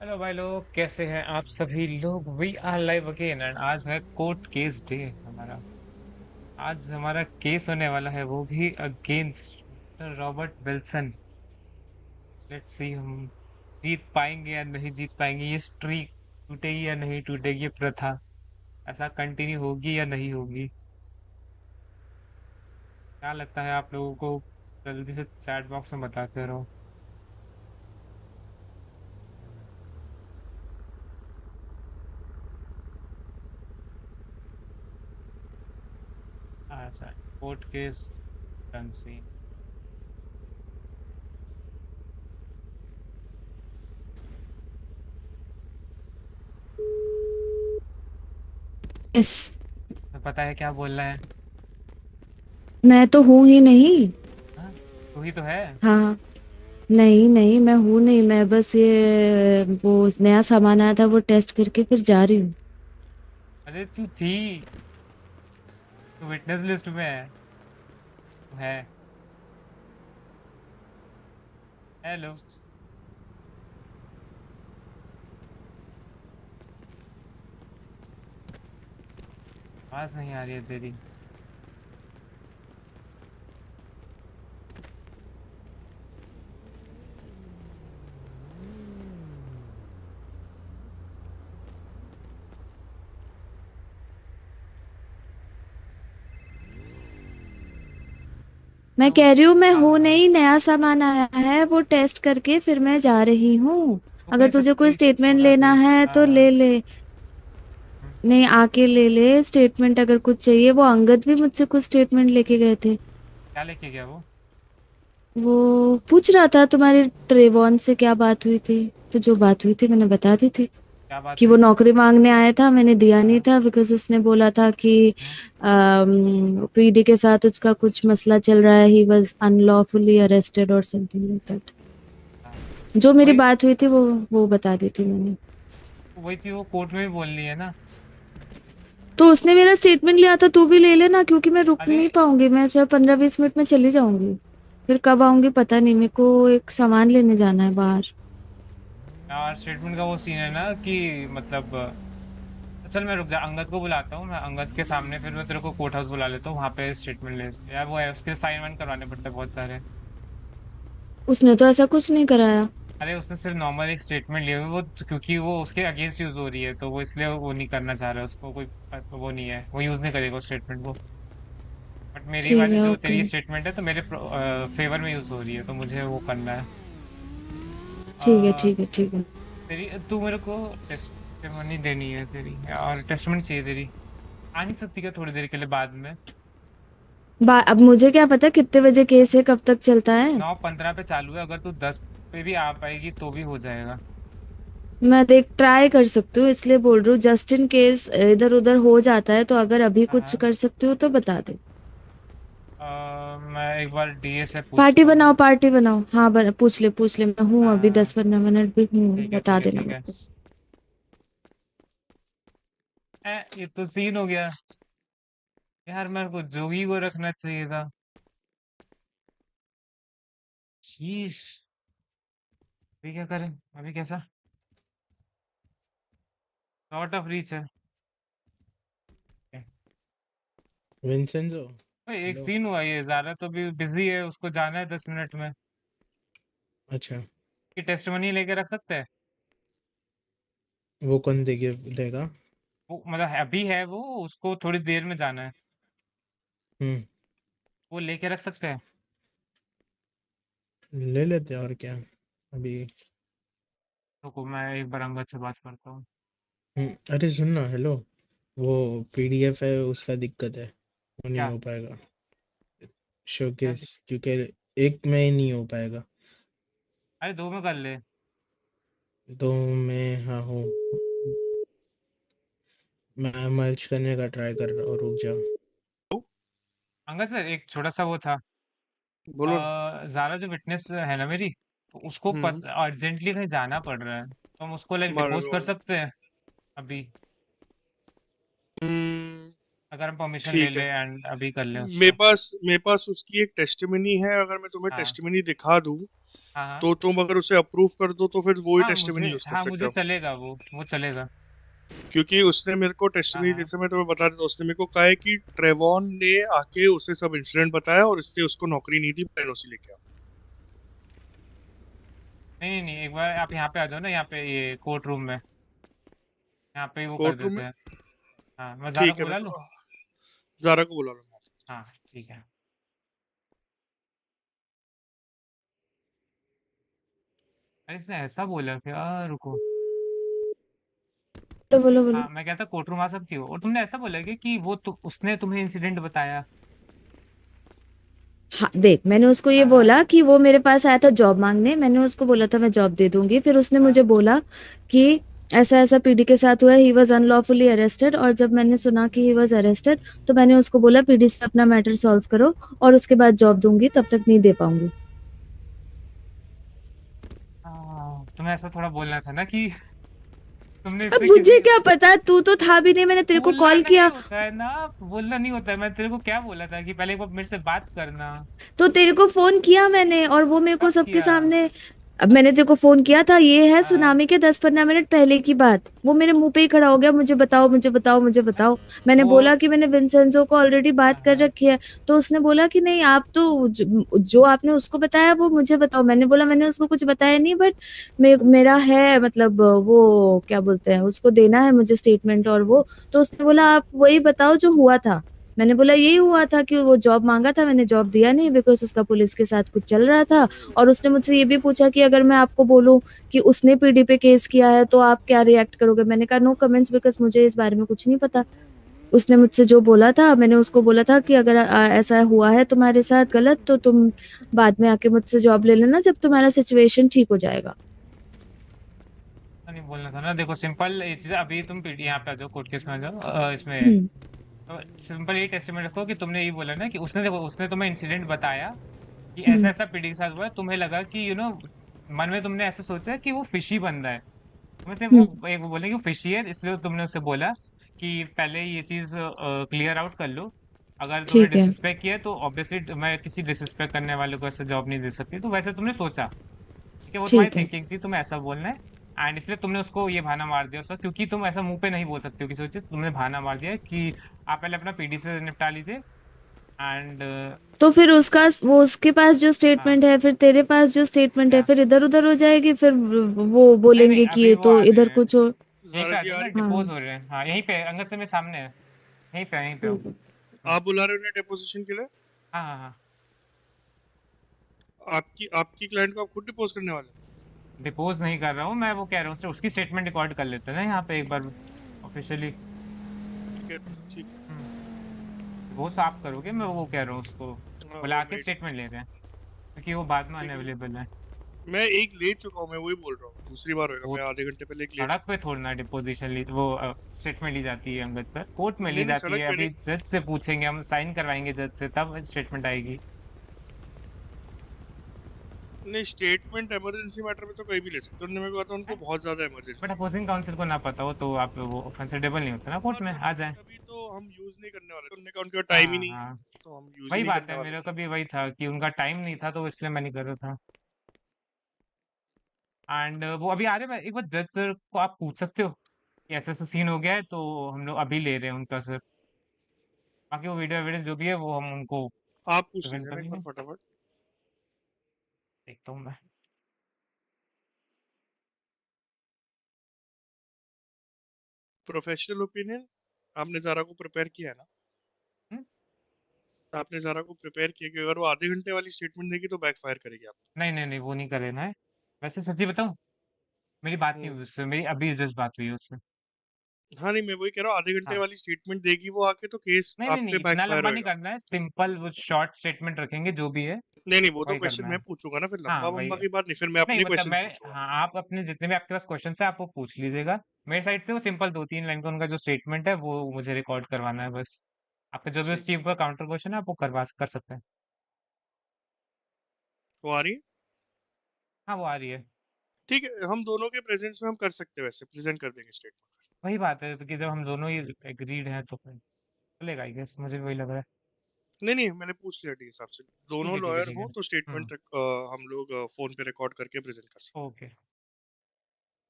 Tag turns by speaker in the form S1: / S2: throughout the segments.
S1: Hello भाई लोग, कैसे हैं आप सभी लोग। We are live again and आज है कोर्ट केस डे हमारा। आज हमारा केस होने वाला है, वो भी against mister Robert Wilson. Let's see हम जीत पाएंगे या नहीं जीत पाएंगे, ये स्ट्रीक टूटेगी या नहीं टूटेगी, ये प्रथा ऐसा कंटिन्यू होगी या नहीं होगी। क्या लगता है आप लोगों को? जल्दी से चैट बॉक्स में बताते रहो। अच्छा, कोर्ट केस डन सीन।
S2: यस।
S1: तो पता है क्या बोल रहा है?
S2: मैं तो हूँ ही नहीं।
S1: हाँ, तू ही तो है।
S2: हाँ। नहीं नहीं, मैं हूँ नहीं। मैं बस ये वो नया सामान आया था वो टेस्ट करके फिर जा रही हूँ।
S1: अरे तू थी, तू विटनेस लिस्ट में है। है। हेलो। आवाज नहीं आ रही है तेरी।
S2: मैं
S1: तो
S2: कह रही हूँ मैं हूँ
S1: हाँ,
S2: नहीं, नया सामान आया है वो टेस्ट करके फिर मैं जा रही हूँ।
S1: तू
S2: अगर
S1: कह
S2: तुझे कोई
S1: सकती
S2: स्टेटमेंट
S1: थोड़ा
S2: लेना
S1: देर।
S2: है तो
S1: हाँ।
S2: ले ले।
S1: हम्म,
S2: नहीं, आके ले ले स्टेटमेंट अगर कुछ चाहिए। वो अंगद भी मुझसे कुछ स्टेटमेंट लेके गए थे।
S1: क्या लेके गया वो?
S2: वो पूछ रहा था तुम्हारे ट्रेवॉन से क्या बात हुई थी। तो जो बात हुई थी मैंने बता दी थी
S1: क्या बात
S2: कि
S1: हुई
S2: वो
S1: थी?
S2: नौकरी मांगने आया था, मैंने दिया नहीं
S1: हाँ।
S2: था बिकॉज उसने बोला था कि
S1: हम्म,
S2: पीडी के साथ उसका कुछ मसला चल रहा है। ही वाज अनलॉफुली अरेस्टेड और समथिंग लाइक दैट।
S1: हाँ।
S2: जो मेरी
S1: वही,
S2: बात हुई थी वो बता दी थी मैंने।
S1: वही चीज वो कोर्ट में भी बोलनी है ना।
S2: तो उसने मेरा स्टेटमेंट लिया था, तू भी ले लेना क्योंकि मैं रुक
S1: अरे
S2: नहीं पाऊंगी। मैं चाहे 15-20 मिनट में चली जाऊंगी। फिर कब आऊंगी पता नहीं। मेरे को एक सामान लेने जाना है बाहर।
S1: यार, स्टेटमेंट का वो सीन है ना कि मतलब चल मैं रुक जा, अंगद को बुलाता हूँ मैं। अंगद के सामने फिर मैं तेरे को कोर्ट हाउस बुला लेता हूँ, वहां पे स्टेटमेंट ले। यार वो है, उसके साइन वाइन करवाने पड़ते हैं बहुत सारे।
S2: उसने तो ऐसा कुछ नहीं कराया।
S1: अरे उसने सिर्फ नॉर्मल एक स्टेटमेंट लिया हुआ है, वो क्योंकि वो उसके अगेंस्ट यूज हो रही है तो वो इसलिए वो नहीं करना चाह रहा है। उसको कोई वो नहीं है, वो यूज नहीं करेगा स्टेटमेंट को। बट मेरी
S2: ठीक
S1: वाली
S2: है,
S1: जो
S2: ओके।
S1: तेरी स्टेटमेंट है तो मेरे फेवर में यूज हो रही है, तो मुझे वो करना है।
S2: ठीक है,
S1: अ,
S2: ठीक है, ठीक है।
S1: तेरी तू मेरे को टेस्टिमनी देनी है तेरी, और टेस्टिमनी चाहिए तेरी। आ नहीं सकती क्या थोड़ी देर के लिए बाद में?
S2: अब मुझे क्या पता कितने बजे केस है, कब तक चलता है।
S1: 9:15 पे चालू है, अगर तू 10 पे भी आ पाएगी तो भी हो जाएगा।
S2: मैं देख ट्राई कर सकती हूँ इसलिए बोल रही हूँ, जस्ट इन केस इधर उधर हो जाता है तो अगर अभी
S1: हाँ
S2: कुछ
S1: हाँ।
S2: कर सकती हूँ तो बता दे।
S1: मैं एक बार डीए से
S2: पार्टी
S1: पूछता हूँ।
S2: बनाओ, पार्टी बनाओ। हाँ, पूछ ले पूछ ले। मैं हूँ अभी
S1: हाँ,
S2: 10-15 मिनट भी हूँ,
S1: ठीक है
S2: बता
S1: ठीक है
S2: देना
S1: ठीक
S2: मेरे
S1: है।
S2: को।
S1: ये तो सीन हो गया। यार मेरे को जोगी को रखना चाहिए था। शीश। अभी क्या करें? अभी कैसा आउट ऑफ रीच है।
S3: विंसेंजो।
S1: भाई एक
S3: हेलो।
S1: सीन हुआ, ये ज़ारा तो भी बिजी है, उसको जाना है 10 मिनट में।
S3: अच्छा।
S1: कि टेस्टमनी लेके रख सकते हैं?
S3: वो कौन देगे देगा?
S1: वो मतलब अभी है वो, उसको थोड़ी देर में जाना है।
S3: हम्म।
S1: वो लेके रख सकते हैं?
S3: ले लेते हैं और क्या अभी।
S1: तो मैं एक बार अंगद से बात करता हूँ।
S3: अरे सुन ना, हेलो। वो पीडीएफ है उसका दिक्कत है, वो नहीं
S1: क्या?
S3: हो पाएगा
S1: क्या
S3: शोकेस क्योंकि एक में ही नहीं हो पाएगा।
S1: अरे दो में कर ले।
S3: तो मैं हाँ हूँ, मैं मर्ज करने का ट्राई कर रहा हूँ, रुक जाओ।
S1: अंगद सर, एक छोटा सा वो था।
S4: बोलो ना।
S1: ज़ारा जो विटनेस है ना मेरी, तो उसको
S4: हम्म।
S1: अर्जेंटली कहीं जाना पड़ रहा है, तो हम उसको लाइक डिपोज
S4: मारो।
S1: कर सकते हैं अभी,
S4: हम्म।
S1: अगर हम परमिशन ले
S4: ठीक
S1: लें
S4: है।
S1: एंड अभी कर लें
S4: मेरे
S1: उसको।
S4: पास मेरे पास उसकी एक टेस्टिमनी है, अगर मैं तुम्हें
S1: हाँ
S4: टेस्टिमनी दिखा दूं
S1: हाँ हाँ
S3: तो तुम अगर उसे अप्रूव कर दो तो फिर वो ही टेस्टिमनी यूज कर
S1: हाँ
S3: सकते
S1: मुझे
S3: हो।
S1: चलेगा, वो चलेगा।
S3: क्योंकि उसने मेरे को
S1: हाँ
S3: टेस्टिमनी,
S1: हाँ।
S3: जैसे मैं तुम्हें बता देता हूँ, उसने मेरे को कहा है कि ट्रेवॉन ने आके उसे सब इंसिडेंट बताया और इसलिए उसको नौकरी नहीं दी, एनओसी लेके आओ।
S1: नहीं नहीं नहीं, एक बार आप यहाँ पे आ जाओ ना, यहाँ पे ये कोर्ट रूम में, यहाँ पे ही वो कर
S3: कोर्ट रूम में।
S1: देते हैं। हाँ मैं ज़ारा
S3: ठीक
S1: को
S3: है, मैं
S1: बुला लूँ।
S3: तो जारा को बुला लूंगा।
S1: हाँ ठीक है। अरे इसने ऐसा बोला क्या, रुको।
S2: बोलो बोलो बोलो।
S1: हाँ मैं कहता कोर्ट रूम आ सकती हो, और तुमने ऐसा बोला कि वो उसने तुम्हें इंसिडेंट बताया।
S2: हाँ देख, मैंने उसको ये
S1: हाँ हाँ
S2: बोला कि वो मेरे पास आया था जॉब मांगने, मैंने उसको बोला था मैं जॉब दे दूंगी, फिर उसने
S1: हाँ।
S2: मुझे बोला कि ऐसा ऐसा पीडी के साथ हुआ, ही वॉज अनलॉफुली अरेस्टेड। और जब मैंने सुना कि ही वॉज अरेस्टेड, तो मैंने उसको बोला पीडी से अपना मैटर सॉल्व करो और उसके बाद जॉब दूंगी, तब तक नहीं दे पाऊंगी।
S1: तुम्हें ऐसा थोड़ा बोलना था ना कि तुमने इस
S2: अब
S1: पे
S2: मुझे
S1: किसी।
S2: क्या पता, तू तो था भी नहीं, मैंने तेरे को
S1: बोलना
S2: कॉल
S1: नहीं
S2: किया।
S1: होता है ना, बोलना नहीं होता है। मैं तेरे को क्या बोला था कि पहले एक बार मेरे से बात करना।
S2: तो तेरे को फोन किया मैंने, और वो मेरे को
S1: कब
S2: सबके
S1: किया?
S2: सामने। अब मैंने तेरे को फोन किया था, ये है
S1: हाँ
S2: सुनामी के 10-15 मिनट पहले की बात। वो मेरे मुंह पे ही खड़ा हो गया, मुझे बताओ मुझे बताओ मुझे
S1: हाँ,
S2: बताओ। मैंने
S1: वो
S2: बोला कि मैंने विंसेंजो को ऑलरेडी बात
S1: हाँ
S2: कर
S1: हाँ
S2: रखी है। तो उसने बोला कि नहीं, आप तो जो आपने उसको बताया वो मुझे बताओ। मैंने बोला मैंने उसको कुछ बताया नहीं, बट मेरा है, मतलब वो क्या बोलते हैं, उसको देना है मुझे स्टेटमेंट और वो। तो उसने बोला आप वही बताओ जो हुआ था। मैंने बोला यही हुआ था कि वो जॉब मांगा था, मैंने जॉब दिया नहीं बिकॉज उसका पुलिस के साथ कुछ चल रहा था। और उसने मुझसे ये भी पूछा कि अगर मैं आपको बोलूं कि उसने पीडी पे केस किया है तो आप क्या रिएक्ट करोगे। मैंने कहा नो कमेंट्स, बिकॉज मुझे इस बारे में कुछ नहीं पता। उसने मुझसे जो बोला था, मैंने उसको बोला था कि अगर ऐसा हुआ है तुम्हारे साथ गलत, तो तुम बाद में आके मुझसे जॉब ले लेना जब तुम्हारा सिचुएशन ठीक हो जाएगा।
S1: नहीं बोलना था ना। देखो सिंपल ये चीज, अभी तुम पीटी यहाँ पे आ जाओ, कोर्ट केस में आ जाओ, इसमें
S2: हम्म।
S1: सिंपल ये टेस्टिमेंट रखो कि तुमने ये बोला ना कि उसने, देखो उसने तुम्हें इंसिडेंट बताया कि ऐसा
S2: हम्म।
S1: ऐसा पीटी के साथ हुआ है। तुम्हें लगा कि मन में तुमने ऐसा सोचा कि वो फिशी बंदा है। तुम्हें से
S2: हम्म।
S1: वो बोले कि वो फिशी है, इसलिए तुमने उससे बोला कि पहले ये चीज क्लियर आउट कर लो। अगर तुमने
S2: ठीक है।
S1: डिसरिस्पेक्ट किया तो ऑब्वियसली मैं किसी डिसरिस्पेक्ट करने वाले को ऐसे जॉब नहीं दे सकती, तो वैसे तुमने सोचा। ठीक है, वो तुम्हारी
S2: ठीक है।
S1: थिंकिंग थी, तुम्हें ऐसा बोलना है। एंड इसलिए तुमने उसको ये बहाना मार दिया उसका, क्योंकि तुम ऐसा मुंह पे नहीं बोल सकते हो किसी चीज, तुमने बहाना मार दिया कि आप पहले अपना पीडी से निपटा लीजिए। एंड
S2: तो फिर उसका, वो उसके पास जो
S1: हाँ
S2: स्टेटमेंट है, फिर तेरे पास जो स्टेटमेंट है,
S1: क्या।
S2: फिर इधर उधर हो जाएगी, फिर वो
S1: नहीं नहीं,
S2: बोलेंगे कि
S1: अभी
S2: ये
S1: वो
S2: तो
S1: आ रहे
S2: इधर
S1: हैं,
S2: कुछ हो।
S1: यहीं
S3: जारा
S1: पे आ
S3: जी
S1: जाओ
S3: आ
S1: ना,
S3: रही
S1: डिपोज
S2: हाँ।
S1: हो रहे हैं। हाँ यहीं पे अंगद से मेरे सामने है, यहीं पे हो।
S2: ठीक है।
S1: हाँ
S3: आप बुला रहे हो उन्हें डेपोजिशन के लिए?
S1: हाँ हाँ हाँ।
S3: आपकी आपकी क्लाइंट को आप खुद डिपोज करने वाले हैं?
S1: डिपोज नहीं कर रहा हूँ मैं, वो कह रहा हूँ उसकी स्टेटमेंट रिकॉर्ड कर लेते हैं ना यहाँ पे एक बार ऑफिशियली।
S3: ठीक है, ठीक है।
S1: वो आप करोगे, मैं वो कह रहा हूँ उसको
S3: हाँ, वो
S1: बुला के
S3: मैं
S1: स्टेटमेंट ले रहे हैं, क्योंकि वो बाद में
S3: ठीक है।
S1: अनअवेलेबल है।
S3: मैं एक ले चुका हूँ, मैं वही बोल रहा हूँ, दूसरी बार होगा,
S1: वो
S3: मैं आधे घंटे पहले एक ले
S1: सड़क
S3: चुका
S1: पे थोड़ी ना डिपोजिशन ली, वो स्टेटमेंट ली जाती है अंगद सर, कोर्ट में
S3: हूँ।
S1: ली
S3: नहीं नहीं,
S1: जाती
S3: सड़क
S1: है।
S3: पे नहीं।
S1: अभी जज से पूछेंगे, हम साइन करवाएंगे जज से, तब स्टेटमेंट आएगी।
S3: नहीं, स्टेटमेंट इमरजेंसी मैटर में तो कहीं भी ले सकते हो। उन्होंने मेरे को कहा था उनको बहुत ज्यादा
S1: बट
S3: इमरजेंसी है।
S1: अपोजिंग काउंसिल को ना पता हो तो आप वो कंसिडरेबल नहीं होता ना, कोर्ट
S3: हाँ,
S1: में आ
S3: तभी
S1: जाए।
S3: तभी तो हम यूज नहीं करने वाले थे। उन्होंने कहा उनके पास टाइम ही
S1: हाँ
S3: नहीं है,
S1: हाँ,
S3: तो हम यूज ही
S1: वही
S3: नहीं
S1: बात
S3: करने
S1: है,
S3: वाले
S1: मेरा
S3: थे।
S1: कभी वही था कि उनका टाइम नहीं था, तो इसलिए मैं नहीं कर रहा था। एंड वो अभी आ रहे हैं, एक बार जज सर को आप पूछ सकते हो कि ऐसा ऐसा सीन हो गया है, तो हम लोग अभी ले रहे हैं उनका सर। बाकी वो वीडियो एविडेंस जो भी है वो हम उनको
S3: आप पूछ
S1: प्रेजेंट
S3: लीजिए
S1: कर
S3: ना एक बार
S1: लेंगे।
S3: फटाफट।
S1: देखता हूँ मैं।
S3: प्रोफेशनल ओपिनियन, आपने जारा को प्रिपेयर किया है ना?
S1: हम्म?
S3: आपने जारा को प्रिपेयर किया कि अगर वो आधे घंटे वाली स्टेटमेंट देगी तो बैकफायर करेगी आप।
S1: नहीं नहीं नहीं, वो नहीं कर लेना है। वैसे सच्ची बताऊँ, मेरी बात नहीं
S3: हम्म।
S1: हुई उससे, मेरी अभी जस्ट बात हुई है उससे।
S3: हाँ, नहीं, मैं वही कह रहा हूँ, आधे घंटे
S1: हाँ
S3: वाली स्टेटमेंट देगी वो आके तो केस
S1: नहीं नहीं
S3: आप
S1: नहीं,
S3: पे
S1: इतना
S3: बैकफायर
S1: लंबा नहीं
S3: होएगा।
S1: करना है, सिंपल वो शॉर्ट स्टेटमेंट रखेंगे जो भी है,
S3: नहीं नहीं, वो तो
S1: वही
S3: क्वेश्चन
S1: करना
S3: मैं
S1: है।
S3: पूछूंगा ना, फिर
S1: हाँ
S3: लंबा
S1: वही
S3: वंबा
S1: है।
S3: की बात नहीं, फिर मैं
S1: नहीं
S3: अपने
S1: मतलब
S3: क्वेश्चंस
S1: मैं,
S3: पूछूंगा।
S1: हाँ आप अपने जितने भी आपके पास क्वेश्चन है आप वो पूछ लीजिएगा। मेरे साइड से वो सिंपल 2-3 लाइन का उनका जो स्टेटमेंट है वो मुझे रिकॉर्ड करवाना है बस। आपका जो भी उस
S3: ठीक
S1: चीज
S3: है,
S1: का काउंटर क्वेश्चन है आप वो करवा कर सकते हैं।
S3: वो आ रही है।
S1: हाँ वो आ रही है।
S3: ठीक है, हम दोनों के प्रेजेंस में हम कर सकते हैं, वैसे प्रेजेंट कर देंगे स्टेटमेंट।
S1: वही बात है, तो कि जब हम दोनों ही एग्रीड हैं तो फिर चलेगा, आई गेस, मुझे भी वही लग रहा है।
S3: नहीं नहीं, मैंने पूछ लिया डी साहब से,
S1: ठीक
S3: दोनों
S1: है ठीक है
S3: लॉयर
S1: ठीक है।
S3: हो तो स्टेटमेंट हम लोग फोन पे रिकॉर्ड करके प्रेजेंट कर सकते
S1: ओके।
S3: हैं।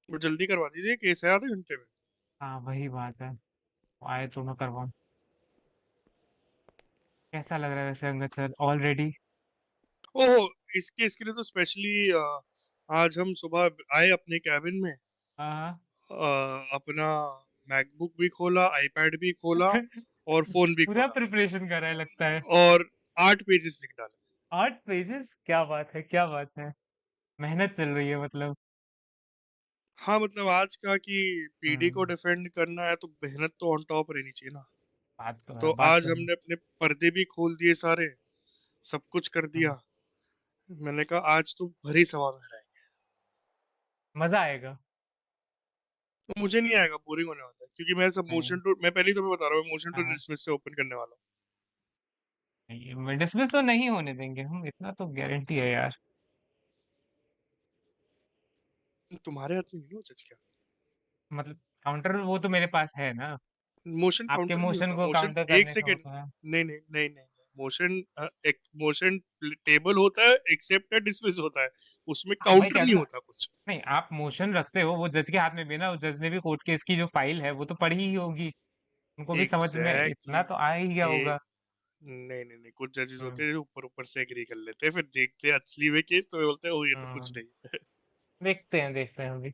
S3: वो जल्दी करवा दीजिए, केस है आधे घंटे में।
S1: हाँ वही बात है, आए तो मैं करवाऊँ। कैसा लग रहा है वैसे अंगद सर ऑलरेडी?
S3: ओह, इसके लिए तो स्पेशली आज हम सुबह आए अपने कैबिन में,
S1: हाँ
S3: अपना मैकबुक भी खोला, आईपैड भी खोला
S1: हाँ।
S3: और फोन भी
S1: पूरा
S3: खोला
S1: प्रिपरेशन कर रहा है लगता है।
S3: और 8 पेजेस लिख डाले।
S1: 8 पेजेस, क्या बात है क्या बात है। मेहनत चल रही है मतलब।
S3: हाँ मतलब आज का कि पीडी को
S1: हम्म।
S3: डिफेंड करना है तो मेहनत तो ऑन टॉप रहनी चाहिए ना।
S1: बात तो है,
S3: तो
S1: बात
S3: आज
S1: तो है।
S3: हमने अपने पर्दे भी खोल दिए सारे, सब कुछ कर
S1: हम्म,
S3: दिया। मैंने कहा आज तो भरी सभा में रहेंगे।
S1: मजा आएगा।
S3: तो मुझे नहीं आएगा, बोरिंग होने वाला है, क्योंकि मैं सब
S1: नहीं
S3: मोशन टू, मैं पहले ही तुम्हें बता रहा हूँ, मोशन टू
S1: हाँ,
S3: डिसमिस से ओपन करने वाला
S1: नहीं डिसमिस तो नहीं होने देंगे हम, इतना तो गारंटी है यार।
S3: हूँ। तुम्हारे हाथ में नहीं हो जज क्या?
S1: मतलब काउंटर वो तो मेरे पास है ना।
S3: मोशन
S1: आपके
S3: काउंटर नहीं
S1: मोशन
S3: होता,
S1: को
S3: मोशन
S1: काउंटर
S3: एक
S1: करने का
S3: सेकेंड,
S1: होता है।
S3: नहीं नहीं नहीं नहीं, मोशन एक मोशन टेबल होता है, एक्सेप्ट है, डिसमिस होता है, उसमें
S1: हाँ वही
S3: काउंटर
S1: कह
S3: नहीं
S1: रहा हूँ।
S3: होता कुछ।
S1: नहीं आप मोशन रखते हो, वो जज के हाथ में भी है ना, वो जज ने भी कोर्ट केस की जो फाइल है वो तो पढ़ी ही होगी। उनको भी समझ में
S3: एग्जैक्टली
S1: इतना तो आ ही गया
S3: exactly.
S1: होगा।
S3: नहीं नहीं नहीं, कुछ जजेस
S1: हम्म।
S3: होते हैं जो ऊपर ऊपर से एग्री कर लेते हैं, फिर देखते हैं असली में केस तो बोलते हैं ओ ये तो कुछ
S1: हम्म,
S3: नहीं।
S1: देखते हैं अभी।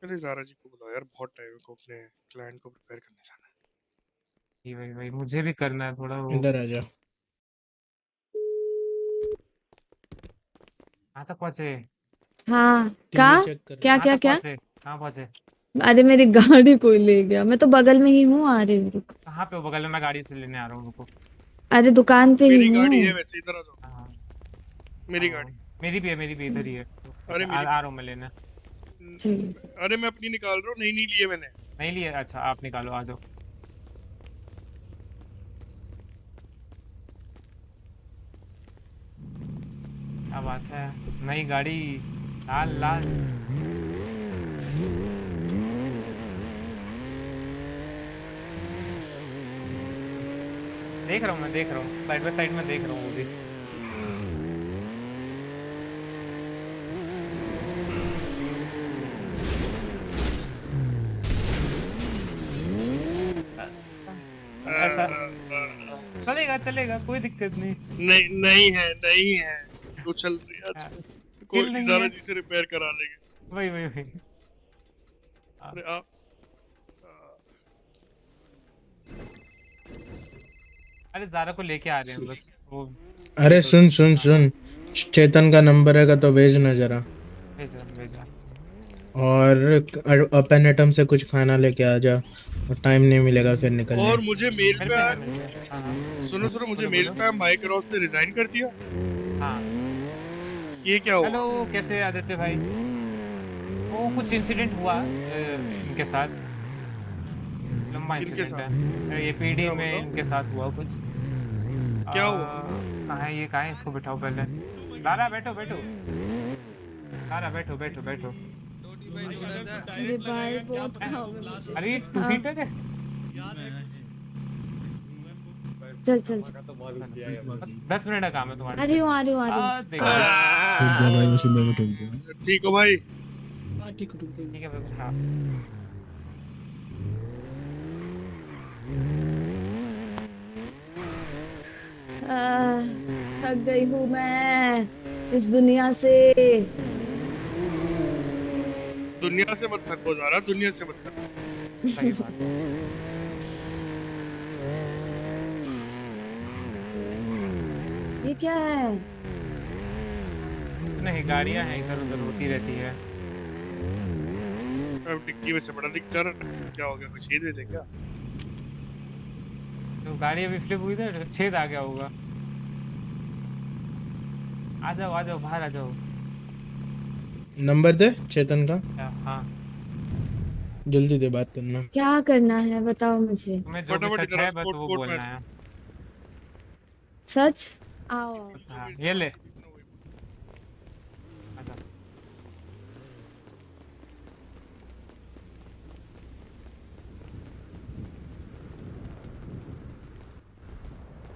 S3: अरे जारा जी को बुलाओ यार, बहुत टाइम को अपने क्लाइंट को प्रिपेयर करने जाना
S1: जी भाई भाई मुझे भी करना है थोड़ा वो।
S4: इधर आ जा।
S1: कहाँ तक पहुँचे?
S2: हाँ का
S4: टीवी चेक कर रहे
S2: क्या
S1: कहाँ
S2: क्या
S1: तक
S2: क्या?
S1: पहुँचे? कहाँ पहुँचे?
S2: अरे मेरी गाड़ी कोई ले गया, मैं तो बगल में ही हूँ, आ रही हूँ, रुक।
S1: कहाँ पे हो? बगल में, मैं गाड़ी से लेने आ रहा हूँ, रुको।
S2: अरे दुकान पे
S3: है।
S2: ही
S3: मेरी गाड़ी
S2: हूँ।
S3: है वैसे, इधर आ जाओ।
S1: हाँ
S3: मेरी गाड़ी।
S1: मेरी भी इधर ही है।
S3: अरे
S1: आ
S3: मेरी
S1: रहा हूँ मैं लेने।
S2: ठीक।
S3: अरे मैं अपनी निकाल रहा हूँ, नहीं नहीं लिए मैंने।
S1: नहीं लिए? अच्छा आप निकालो, आ जाओ। क्या बात है, नई गाड़ी, लाल लाल। देख रहा हूँ, मैं देख रहा हूँ, साइड बाय साइड में देख रहा हूँ वो भी। बस बस, ऐसा चलेगा चलेगा, कोई दिक्कत नहीं।
S3: नहीं नहीं है, नहीं है, वो चल रही है
S1: हाँ,
S3: आजकल, कोई
S1: स्किल
S3: नहीं,
S1: नहीं
S3: जारा
S1: है।
S3: जी से रिपेयर करा लेंगे।
S1: वही वही वही। हाँ,
S3: अरे आप
S1: अरे जारा को लेके आ रहे हैं बस वो।
S4: अरे
S1: तो
S4: सुन सुन
S1: हाँ हाँ,
S4: सुन, चेतन का नंबर है तो भेजना जरा।
S1: भेजा भेजा।
S4: और अपन एटम से कुछ खाना लेके आ जा, और टाइम नहीं मिलेगा फिर निकलने।
S3: और मुझे मेल पे आया,
S1: मेरे पे है। हाँ हाँ,
S3: सुनो सुनो, मुझे
S1: बोलो
S3: मेल
S1: बोलो।
S3: पे आया माइक रॉस ने रिजाइन कर दिया।
S1: हाँ।
S3: ये क्या हुआ?
S1: हेलो, कैसे आदित्य भाई? वो कुछ इंसिडेंट हुआ इनके साथ, लंबा
S3: किनके
S1: इंसिडेंट है।
S3: साथ?
S1: ये पीडी
S3: क्या
S1: में
S3: बताओ,
S1: इनके साथ हुआ कुछ।
S3: क्या हुआ?
S1: कहाँ है ये, कहाँ है? इसको बिठाओ पहले। लारा बैठो बैठो। लारा बैठो बैठो बैठो।
S2: अरे भाई बहुत काम है मुझे।
S1: अरे टू
S2: हाँ
S1: सीटर है।
S2: चल चल चल।
S1: चलो, बस 10 मिनट का काम है तुम्हारे
S2: आ
S1: से।
S2: रही हूँ आ रही हूँ आ रही हूँ।
S1: देखो देखो।
S5: ठोक दिया भाई, वैसे मेरे को ठोक दिया।
S3: ठीक हो भाई?
S5: हाँ ठीक है, ठोक दिया।
S1: ठीक है बिल्कुल, हाँ।
S2: थक गई हूँ मैं इस दुनिया से।
S3: दुनिया से मत थको जा रहा, दुनिया से मत थको।
S1: सही बात है।
S2: ये क्या है?
S1: नहीं, गाड़ियां हैं इधर उधर होती रहती है।
S3: अब डिक्की में से बड़ा दिख जा रहा है, क्या हो गया, कुछ छेद दे क्या?
S1: तो गाड़ी अभी फ्लिप हुई थी, छेद आ गया होगा। आ जाओ बाहर आ जाओ।
S4: नंबर दे चेतन का,
S1: हाँ,
S4: जल्दी दे, बात करना।
S2: क्या करना है बताओ मुझे।
S1: तुम्हें जो भी
S3: फटाफट
S1: सच
S3: इधर आ,
S1: है बस
S3: कोर्ट
S1: वो
S3: कोर्ट में आ
S1: बोलना है।
S3: जाओ।
S2: सच? आओ आओ।
S3: जो
S1: हाँ
S3: मेरे से
S1: ये ले।
S3: बात होगी ना वही बोल।
S1: आजा।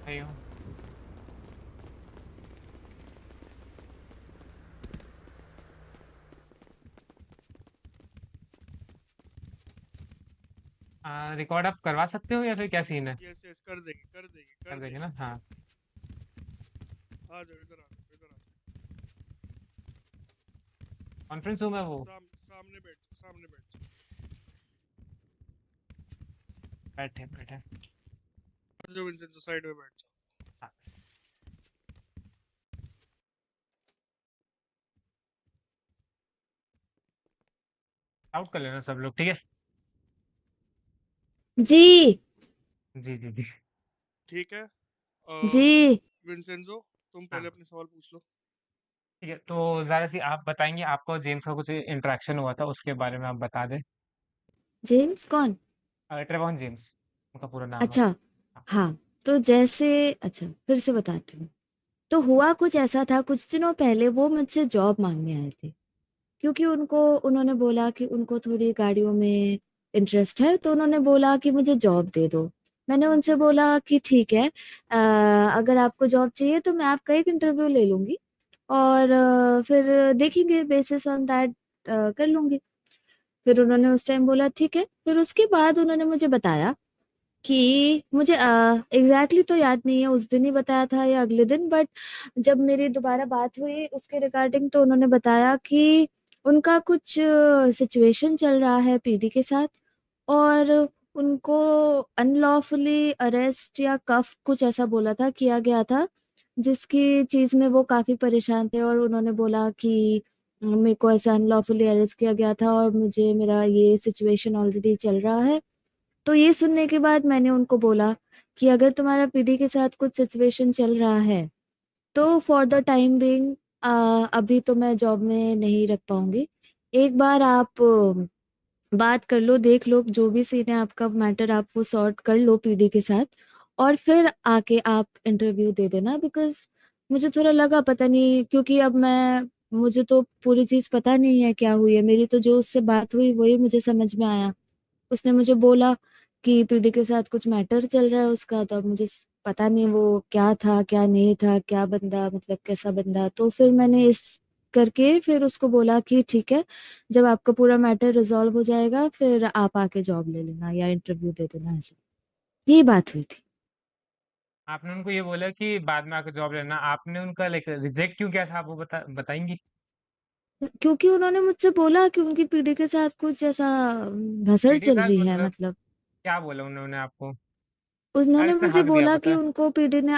S1: सही हो। रिकॉर्ड आप करवा सकते हो या फिर क्या सीन है?
S3: यस यस, कर देंगे कर देंगे
S1: कर
S3: कर
S1: देंगे ना,
S3: देंगे।
S1: हाँ।
S3: आ जाओ, इधर आ जाओ, इधर आ जाओ।
S1: कॉन्फ्रेंस रूम है वो।
S3: सामने बैठ जाओ, सामने बैठ जाओ।
S1: बैठे बैठे।
S3: आ जाओ विंसेंटो, साइड में बैठ जाओ।
S1: हाँ, आउट कर लेना सब लोग, ठीक है।
S2: जी।
S1: जी जी जी।
S3: ठीक है।
S2: जी।
S3: विंसेंजो, तुम पहले
S1: हाँ,
S3: अपने सवाल पूछ लो।
S1: ठीक है, तो ज़रा सी आप बताएंगे, आपका और जेम्स का कुछ इंटरेक्शन हुआ था उसके बारे में आप बता दें।
S2: जेम्स कौन?
S1: ट्रेवॉन जेम्स, उनका पूरा नाम है।
S2: अच्छा।
S1: हाँ।
S2: हाँ। तो जैसे, अच्छा फिर से बताती हूँ। तो हुआ कुछ ऐसा था, कुछ दिनों पहले वो मुझसे जॉब मांगने आए थे, क्योंकि उन्होंने बोला कि उनको थोड़ी गाड़ियों में इंटरेस्ट है, तो उन्होंने बोला कि मुझे जॉब दे दो। मैंने उनसे बोला कि ठीक है, अगर आपको जॉब चाहिए तो मैं आपका एक इंटरव्यू ले लूंगी, और फिर देखेंगे, बेसिस ऑन दैट कर लूंगी। फिर उन्होंने उस टाइम बोला ठीक है। फिर उसके बाद उन्होंने मुझे बताया कि मुझे एग्जैक्टली तो याद नहीं है उस दिन ही बताया था या अगले दिन, बट जब मेरी दोबारा बात हुई उसके रिगार्डिंग, तो उन्होंने बताया कि उनका कुछ सिचुएशन चल रहा है पीडी के साथ, और उनको अनलॉफुली अरेस्ट या कफ कुछ ऐसा बोला था, किया गया था, जिसकी चीज में वो काफी परेशान थे। और उन्होंने बोला कि मेरे को ऐसा अनलॉफुली अरेस्ट किया गया था और मुझे मेरा ये सिचुएशन ऑलरेडी चल रहा है। तो ये सुनने के बाद मैंने उनको बोला कि अगर तुम्हारा पीडी के साथ कुछ सिचुएशन चल रहा है तो फॉर द टाइम बिंग अभी तो मैं जॉब में नहीं रख पाऊंगी। एक बार आप बात कर लो, देख लो जो भी सीन है आपका मैटर, आप वो सॉर्ट कर लो पीडी के साथ, और फिर आके आप इंटरव्यू दे देना। बिकॉज मुझे थोड़ा लगा, पता नहीं, क्योंकि अब मैं, मुझे तो पूरी चीज पता नहीं है क्या हुई है। मेरी तो जो उससे बात हुई वही मुझे समझ में आया। उसने मुझे बोला कि पीडी के साथ कुछ मैटर चल रहा है उसका, तो अब मुझे पता नहीं वो क्या था क्या नहीं था, क्या बंदा, मतलब कैसा बंदा। तो फिर मैंने इस करके फिर उसको बोला कि ठीक है, जब आपका पूरा मैटर रिजॉल्व हो जाएगा फिर आप आके जॉब ले लेना या इंटरव्यू दे देना, ऐसा। यही बात हुई थी।
S1: आपने उनको ये बोला कि बाद में आकर जॉब लेना, आपने उनका लाइक रिजेक्ट क्यों किया था, आप वो बताएंगी?
S2: क्योंकि उन्होंने मुझसे बोला कि उनकी पीडी के साथ कुछ ऐसा भसड़
S1: पीडी के
S2: चल
S1: साथ
S2: रही है,
S1: मतलब
S2: मतलब
S1: क्या बोला उन्होंने आपको? यार
S2: उन्होंने
S1: इसने
S2: मुझे
S1: हक दिया,
S2: बोला
S1: पता
S2: कि
S1: है।
S2: उनको पीडी ने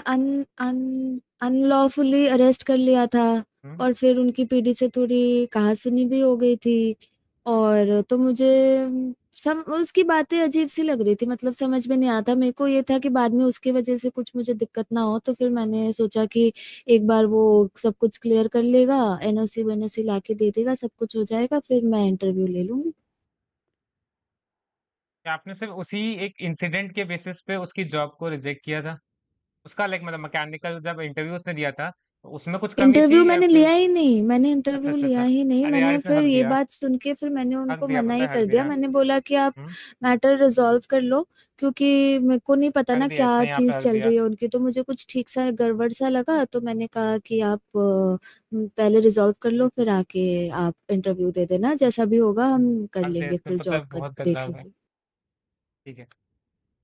S2: अनलॉफुली अरेस्ट कर लिया था,
S1: हम्म।
S2: और फिर उनकी पीडी से थोड़ी कहासुनी भी हो गई थी। और तो मुझे उसकी बातें अजीब सी लग रही थी, मतलब समझ में नहीं आता मेरे को। ये था कि बाद में उसकी वजह से कुछ मुझे दिक्कत ना हो, तो फिर मैंने सोचा कि एक बार वो सब कुछ क्लियर कर लेगा, एनओसी वेनओसी लाके दे देगा, सब कुछ हो जाएगा, फिर मैं इंटरव्यू ले लूंगी।
S1: क्या आपने सिर्फ उसी एक इंसिडेंट के बेसिस पे उसकी जॉब को रिजेक्ट किया था? उसका लाइक मतलब मैकेनिकल जब इंटरव्यू उसने दिया था तो उसमें कुछ कमी
S2: इंटरव्यू
S1: थी या
S2: मैंने
S1: फिर?
S2: लिया ही नहीं, मैंने
S1: अच्छा
S2: इंटरव्यू
S1: अच्छा
S2: लिया
S1: अच्छा।
S2: ही नहीं।
S1: अरे यार,
S2: मैंने
S1: इसने
S2: फिर
S1: हक
S2: ये
S1: दिया।
S2: बात सुन के फिर मैंने
S1: हक
S2: उनको
S1: दिया,
S2: मना
S1: पता
S2: ही
S1: है, हक
S2: कर दिया।
S1: दिया।
S2: मैंने बोला कि आप
S1: हम्म।
S2: मैटर रिजॉल्व कर लो, क्योंकि मेरे को नहीं पता
S1: हक
S2: ना
S1: दिया,
S2: क्या
S1: इसने यहाँ पे
S2: चीज
S1: हक
S2: चल
S1: दिया।
S2: रही है उनकी। तो मुझे कुछ ठीक सा गड़बड़ सा लगा, तो मैंने कहा कि आप पहले रिजॉल्व कर लो, फिर आके आप इंटरव्यू दे देना, जैसा भी होगा हम कर
S1: हक दिया
S2: लेंगे,
S1: इसने,
S2: फिर
S1: पता
S2: जॉब
S1: है,
S2: का
S1: बहुत गंदा
S2: देख
S1: है भाई।
S2: लेंगे।
S1: ठीक है।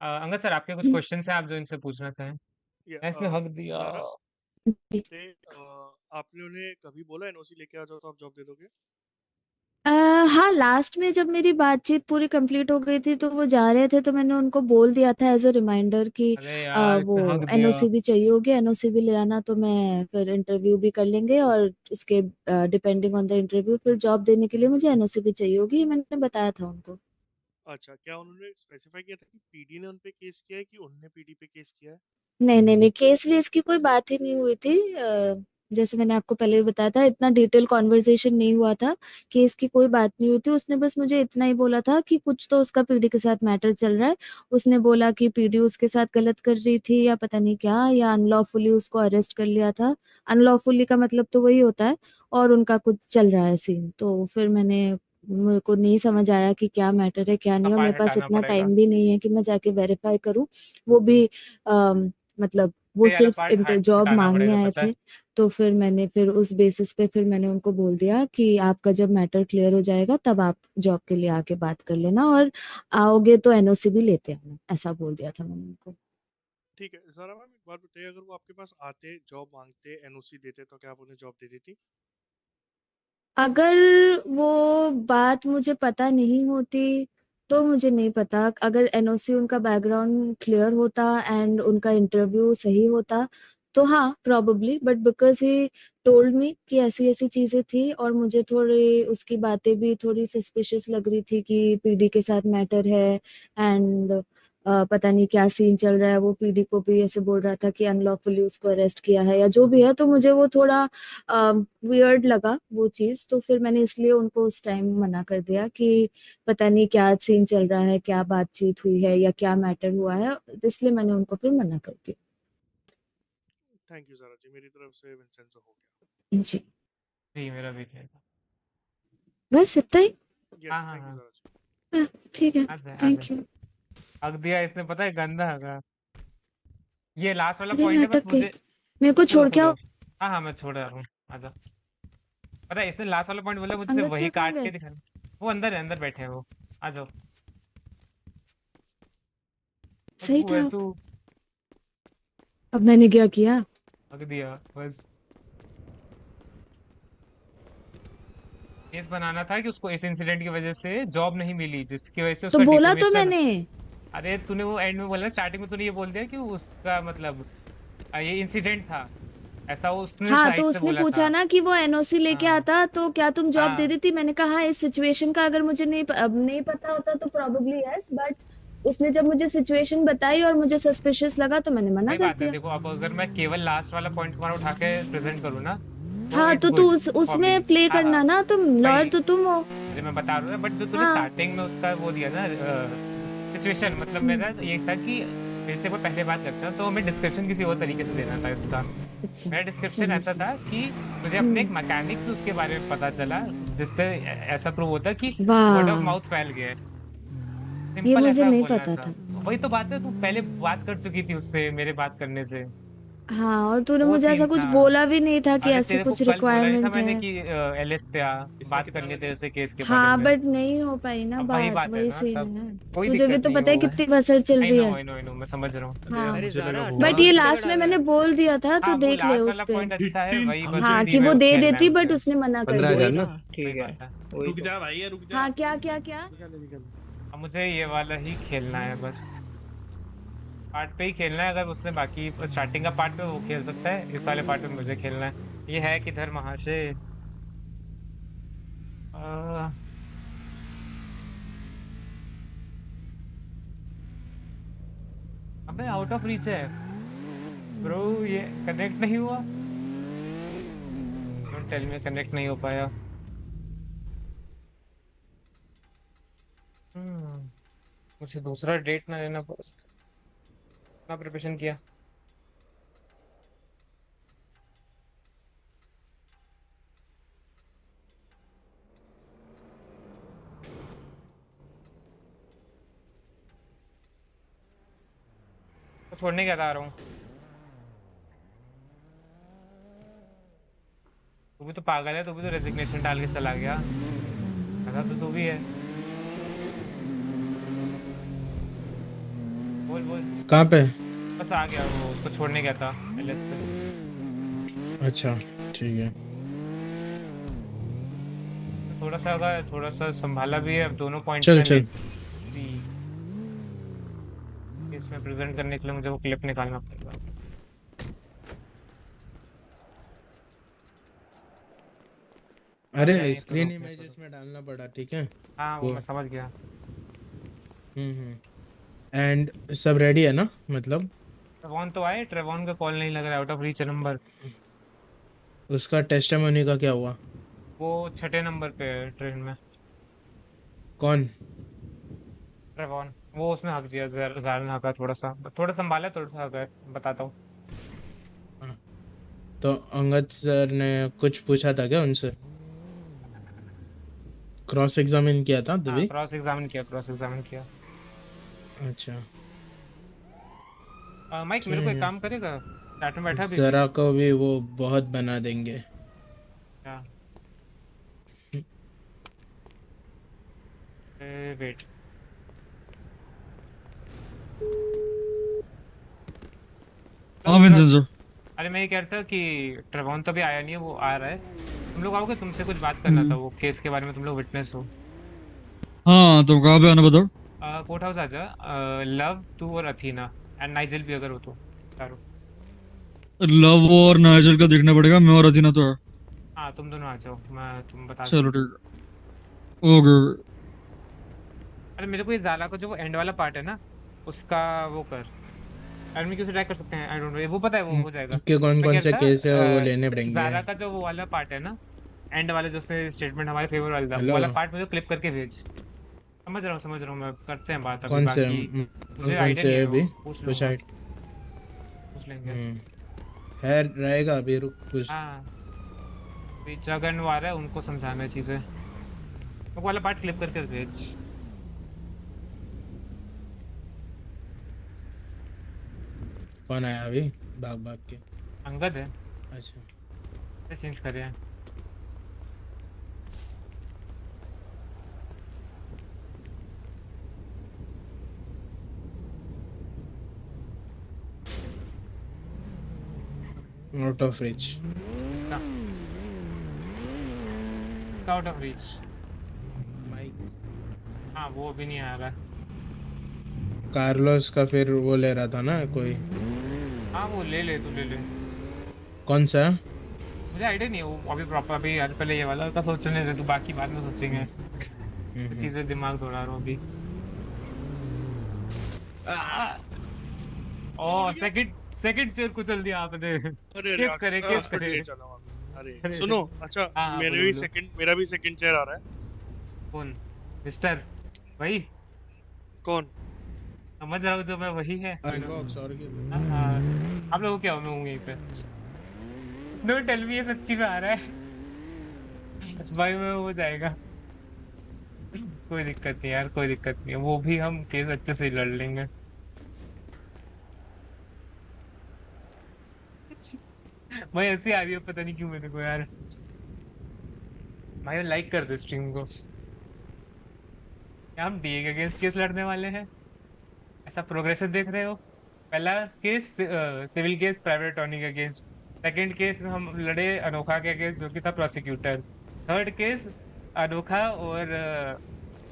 S1: अंगद सर, आपके कुछ क्वेश्चन हैं आप जो इनसे पूछना चाहें?
S3: या
S1: इसने हक दिया।
S3: सारा ते आपने उन्हें कभी बोला एनओसी लेके आ जाओ तो आप जॉब दे दोगे?
S2: अ, हाँ, लास्ट में जब मेरी बातचीत पूरी कंप्लीट हो गई थी तो वो जा रहे थे, तो मैंने उनको बोल दिया था एज अ रिमाइंडर कि
S1: अरे यार, इसने हक
S2: वो
S1: दिया।
S2: एनओसी भी चाहिए होगी, एनओसी भी ले आना, तो मैं फिर इंटरव्यू भी कर लेंगे, और उसके डिपेंडिंग ऑन द इंटरव्यू फिर जॉब देने के लिए मुझे एनओसी भी चाहिए होगी, ये मैंने बताया था उनको।
S3: अच्छा, क्या उन्होंने स्पेसिफाई किया था कि पीडी ने उन पे केस किया है कि उनने पीडी पे केस किया है?
S2: नहीं नहीं नहीं, केस वेस की कोई बात ही नहीं हुई थी। जैसे मैंने आपको पहले भी बताया था, इतना डिटेल कॉन्वर्सेशन नहीं हुआ था, केस की कोई बात नहीं हुई थी। उसने बस मुझे इतना ही बोला था कि कुछ तो उसका पीडी के साथ मैटर चल रहा है। उसने बोला कि पीडी उसके साथ गलत कर रही थी या पता नहीं क्या, या अनलॉफुली उसको अरेस्ट कर लिया था। अनलॉफुली का मतलब तो वही होता है, और उनका कुछ चल रहा है सीन। तो फिर मेरे को नहीं समझ आया कि क्या मैटर है क्या नहीं, और
S1: कपार
S2: मेरे पास
S1: हटाना
S2: इतना
S1: पड़ेगा।
S2: टाइम भी नहीं है कि मैं जाके वेरीफाई करूं, वो भी मतलब वो
S1: ये वाला
S2: सिर्फ
S1: पार्ट
S2: जॉब
S1: हटाना
S2: मांगने
S1: पड़ेगा
S2: आए
S1: पता है।
S2: थे। तो फिर मैंने फिर उस बेसिस पे फिर मैंने उनको बोल दिया कि आपका जब मैटर क्लियर हो जाएगा तब आप जॉब के लिए आके बात कर लेना, और आओगे तो एनओसी भी लेते आना, ऐसा बोल दिया था मैंने उनको।
S3: ठीक है ज़रा मैम एक बात बताइए, अगर वो आपके पास आते, जॉब मांगते, एनओसी देते, तो क्या आप उन्हें जॉब दे देती?
S2: अगर वो बात मुझे पता नहीं होती तो मुझे नहीं पता, अगर एनओसी उनका बैकग्राउंड क्लियर होता एंड उनका इंटरव्यू सही होता तो हाँ probably, but because he told me कि ऐसी ऐसी चीजें थी और मुझे थोड़ी उसकी बातें भी थोड़ी सस्पिशियस लग रही थी कि पीडी के साथ मैटर है एंड पता नहीं क्या सीन चल रहा है, वो पीडी को भी ऐसे बोल रहा था कि अनलॉफुली उसको अरेस्ट किया है या जो भी है, तो मुझे वो थोड़ा वियर्ड लगा वो चीज। तो फिर मैंने इसलिए उनको उस टाइम मना कर दिया कि पता नहीं क्या सीन चल रहा है, क्या बातचीत हुई है या क्या मैटर हुआ है, इसलिए मैंने उनको फिर मना कर दिया।
S3: थैंक यू ज़रा जी, मेरी तरफ से विंसेंजो हो
S2: जी
S1: जी मेरा भी था।
S2: बस इतना ही।
S3: गया।
S1: हाँ
S3: यस
S1: हाँ
S3: थैंक यू
S1: हाँ।
S3: ज़रा जी।
S2: ठीक है,
S1: आ जाए आ जाए।
S2: Thank you.
S1: हक दिया इसने, पता है गंदा हगा। ये लास्ट वाला
S2: अरे
S1: पॉइंट है, बस
S2: नाटक के,
S1: मुझे
S2: मेरे को
S1: कूदो
S2: छोड़ के
S1: कूदो।
S2: आओ।
S1: हाँ हाँ मैं छोड़ रहा हूँ। आजा। पता है इसने लास्ट वाला पॉइंट बोला, मुझे सिर्फ
S2: अंगद
S1: वही
S2: सर कहाँ
S1: काट के
S2: गए?
S1: दिखाना। वो अंदर है, अंदर बैठे हैं वो। आ जाओ। और
S2: सही
S1: तू है
S2: था।
S1: तू।
S2: अब मैंने क्या किया?
S1: हक दिया बस। केस बनाना था कि उसको इस इंसिडेंट की वजह से जॉब नहीं मिली, जिसकी वजह से
S2: तो
S1: उसका
S2: बोला तो
S1: डिफेमेशन।
S2: मैंने।
S1: अरे तूने वो एंड में बोला, स्टार्टिंग में तूने ये बोल दिया कि उसका मतलब ये इंसिडेंट था, ऐसा वो उसने
S2: हाँ तो
S1: साइड से
S2: उसने
S1: बोला
S2: पूछा
S1: था।
S2: ना कि वो एनओसी लेके
S1: हाँ
S2: आता तो क्या तुम जॉब दे
S1: हाँ
S2: देती, मैंने कहा हाँ, इस सिचुएशन का अगर मुझे नहीं अब नहीं पता होता तो प्रोबेबली यस, बट उसने जब मुझे सिचुएशन बताई और मुझे सस्पिशियस लगा तो मैंने मना
S1: वही
S2: कर
S1: बात है।
S2: दिया।
S1: देखो अब अगर मैं केवल लास्ट वाला पॉइंट तुम्हारा उठा के प्रेजेंट करूँ ना, तो
S2: हाँ
S1: इट्स
S2: तो तू
S1: गुड फॉर मी।
S2: उसमें प्ले
S1: हाँ हाँ
S2: करना ना, तुम लॉयर
S1: वही।
S2: तो तुम हो।
S1: अरे मैं बता रहा हूँ ना, बट जो तूने
S2: हाँ।
S1: स्टार्टिंग में उसका वो दिया ना सिचुएशन, मतलब
S2: हम्म,
S1: मेरा ये था कि मेरे से कोई पहले बात करता तो हमें डिस्क्रिप्शन किसी और तरीके से देना था इसका।
S2: अच्छा
S1: मेरा डिस्क्रिप्शन
S2: समझ
S1: ऐसा
S2: गई।
S1: था कि मुझे अपने एक
S2: हम्म।
S1: मैकेनिक से उसके बारे में पता चला, जिससे ऐसा प्रूव होता कि वर्ड ऑफ
S2: वाह,
S1: माउथ फैल गया है।
S2: ये
S1: सिंपल
S2: मुझे
S1: ऐसा
S2: नहीं
S1: बोलना
S2: पता
S1: था।
S2: था।
S1: वही तो बात है, तू पहले बात कर चुकी थी उससे मेरे बात करने से।
S2: हाँ, और तूने
S1: वो
S2: मुझे ऐसा
S1: सीन
S2: कुछ
S1: था।
S2: बोला भी नहीं था कि
S1: अरे
S2: ऐसी
S1: तेरे को
S2: कुछ
S1: कल बोला नहीं था
S2: रिक्वायरमेंट
S1: मैंने
S2: है।
S1: कि एलएस पे आ,
S3: इसमें
S1: बात
S3: कितना
S1: करनी है
S3: लगे?
S1: तेरे से केस के बारे
S2: हाँ
S1: में।
S2: बट नहीं हो पाई ना
S1: अब वही
S2: बात,
S1: बात है
S2: वही
S1: ना,
S2: सीन
S1: तब
S2: है।
S1: कोई
S2: तुझे भी
S1: दिक्कत
S2: तो
S1: नहीं
S2: पता है
S1: वो।
S2: कितनी बसर चल
S1: आई
S2: रही
S1: नो
S2: है।
S1: आई नो आई नो, मैं समझ रहा हूँ।
S2: हाँ
S5: अरे
S3: मुझे लगा
S5: ज़ारा
S3: वो
S2: बट
S3: वाला
S2: ये
S5: 18 रुपए का
S2: लास्ट में
S5: डाला
S2: मैंने
S5: है।
S2: बोल दिया था तो
S1: हाँ वो
S2: देख ले
S1: लास्ट
S2: उस
S1: वाला
S2: पे।
S1: पॉइंट अच्छा है, वही बस
S2: हाँ
S1: उसी
S2: कि
S1: में
S2: वो दे
S1: खेलना है
S2: देती बट
S1: मुझे।
S2: उसने मना कर
S4: 15,000
S2: दिया।
S5: वही
S4: ना?
S5: ना,
S1: वही
S5: ठीक है।
S1: बात है।
S5: वही
S3: रुक
S5: तो।
S3: जा भाई, रुक जा।
S2: हाँ क्या क्या क्या?
S3: निकाल निकाल।
S1: अब मुझे ये वाला ही खेलना है बस। पार्ट पे ही खेलना है, अगर उसने बाकी स्टार्टिंग का पार्ट पे वो खेल सकता है, इस वाले पार्ट पे मुझे खेलना है। ये है किधर महाशय? अ, अबे आउट ऑफ रीच है ब्रो, ये कनेक्ट नहीं हुआ। डोंट टेल मी कनेक्ट नहीं हो पाया। हम्म मुझे दूसरा डेट ना लेना पड़ा। इतना प्रिपरेशन किया। तो छोड़ने क्या आ रहा हूँ। तू भी तो पागल है, तू भी तो रेजिग्नेशन डाल के चला गया। ऐसा तो तू भी है। बोल बोल।
S4: कहाँ पे?
S1: बस आ गया, वो उसको छोड़ने गया था एलएस पे।
S4: अच्छा, ठीक है।
S1: तो थोड़ा सा होगा, थोड़ा सा संभाला भी है, अब दोनों पॉइंट्स
S4: चल
S1: में
S4: चल।
S1: इसमें प्रेजेंट करने के लिए मुझे वो क्लिप निकालना पड़ेगा। आ
S4: अरे
S1: जाए तो
S4: स्क्रीन
S1: रोकने को
S4: इमेजेस
S1: तो।
S4: में डालना पड़ा, ठीक है
S1: हाँ वो
S4: वो।
S1: मैं समझ गया।
S4: एंड सब रेडी है ना, मतलब
S1: ट्रेवॉन तो आए, ट्रेवॉन का कॉल नहीं लग रहा है, आउट ऑफ रीच नंबर।
S4: उसका टेस्टिमोनी का क्या हुआ?
S1: वो छठे नंबर पे है ट्रेन में।
S4: कौन?
S1: ट्रेवॉन वो उसने हक दिया, जार ने हका, थोड़ा सा थोड़ा संभाला, थोड़ा सा हका है, बताता हूँ।
S4: हाँ, तो अंगद सर ने कुछ पूछा था क्या उनसे? क्रॉस एग्जामिन किया था
S1: हाँ
S4: तभी?
S1: क्रॉस एग्जामिन किया, क्रॉस एग्जामिन किया।
S4: अच्छा
S1: माइक मेरे को
S4: ठीक
S1: एक
S4: है।
S1: काम करेगा। चैट में बैठा अभी भी?
S4: जरा को भी वो बहुत बना देंगे।
S1: क्या? वेट।
S6: हाँ विंसेंजो।
S1: अरे मैं ये कह रहा था कि ट्रेवॉन तो अभी आया नहीं है, वो आ रहा है। तुम लोग आओगे, तुमसे कुछ बात करना था, वो केस के बारे में, तुम लोग विटनेस हो।
S6: हाँ तुम कहाँ पे आना बताओ।
S1: कोर्ट हाउस आ जा। लव, तू और अथीना एंड नाइजल भी अगर हो तो चारों।
S6: लव और नाइजल का देखना पड़ेगा, मैं और अजीना तो है।
S1: हाँ तुम दोनों आ जाओ, मैं तुम बता
S6: चलो
S1: देना।
S6: ठीक है, ओके।
S1: अरे मेरे को ये ज़ाला का जो वो एंड वाला पार्ट है ना, उसका वो कर। एडमिन क्यों से ट्राई कर सकते हैं, आई डोंट नो, वो पता है, वो हो जाएगा।
S4: कि कौन
S1: मैं
S4: कौन
S1: कह
S4: से
S1: रहा
S4: केस है वो
S1: था
S4: लेने पड़ेंगे।
S1: ज़ारा का जो वो वाला पार्ट है ना, एंड वाला जो उसने स्टेटमेंट हमारे फेवर वाला था, वो
S4: हेलो।
S1: वाला पार्ट मुझे क्लिप करके भेज। समझ रहा हूँ मैं, करते हैं बात अभी
S4: कौन से
S1: बाकी। मुझे
S4: कौन
S1: आइडिया नहीं
S4: से
S1: है, वो
S4: अभी
S1: पूछ
S4: कुछ
S1: लूंगा,
S4: आइट।
S1: पूछ लेंगे।
S4: है रहेगा अभी, रुक कुछ।
S1: हाँ, अभी जगन वो आ रहा है, उनको समझाना है चीज़ें। वो वाला पार्ट क्लिप करके भेज।
S4: कौन आया अभी भाग भाग के।
S1: अंगद है,
S4: अच्छा।
S1: चेंज करे हैं।
S4: Out of rich.
S1: इसका इसका आउट ऑफ रीच।
S4: माइक।
S1: हाँ वो अभी नहीं आ रहा है।
S4: कार्लोस का फिर वो ले रहा था ना कोई।
S1: हाँ वो ले ले, तू ले ले।
S4: कौन सा।
S1: मुझे आइडिया नहीं है वो अभी प्रॉपर, अभी यार पहले ये वाला का सोचने दे, तू बाकी बाद में सोचेंगे। तो
S4: हम्म।
S1: चीजें दिमाग दौड़ा रहा हूँ अभी। ओ सेकंड, सेकंड चेयर कुचल दिया आपने।
S3: अरे अरे
S1: केस करे, केस
S3: हॉस्पिटल
S1: करे।
S3: ले चला वहाँ पे। अरे
S1: अरे
S3: सुनो, अच्छा
S1: हाँ हाँ, बोलो बोलो।
S3: मेरा भी सेकंड चेयर आ रहा है।
S1: कौन? मिस्टर भाई,
S3: कौन?
S1: समझ रहा हूँ, जो मैं वही है।
S4: अनबॉक्स और
S1: हाँ हाँ, आप लोगों क्या हो, मैं हूँ यहीं पे। नो टेल मी, ये सच्ची में आ रहा है। भाई मैं हो जाएगा। कोई दिक्कत नहीं यार, कोई दिक्कत नहीं है, वो भी हम केस अच्छे से ही लड़ लेंगे। भाई ऐसी आ रही है, पता नहीं क्यों मेरे को यार। भाई लाइक कर दे स्ट्रीम को। क्या हम डीए के अगेंस्ट केस लड़ने वाले हैं? ऐसा प्रोग्रेशन देख रहे हो? पहला case civil case private attorney के अगेंस्ट। सेकंड केस में हम लड़े अनोखा के अगेंस्ट, जो कि था प्रोसिक्यूटर। थर्ड केस अनोखा और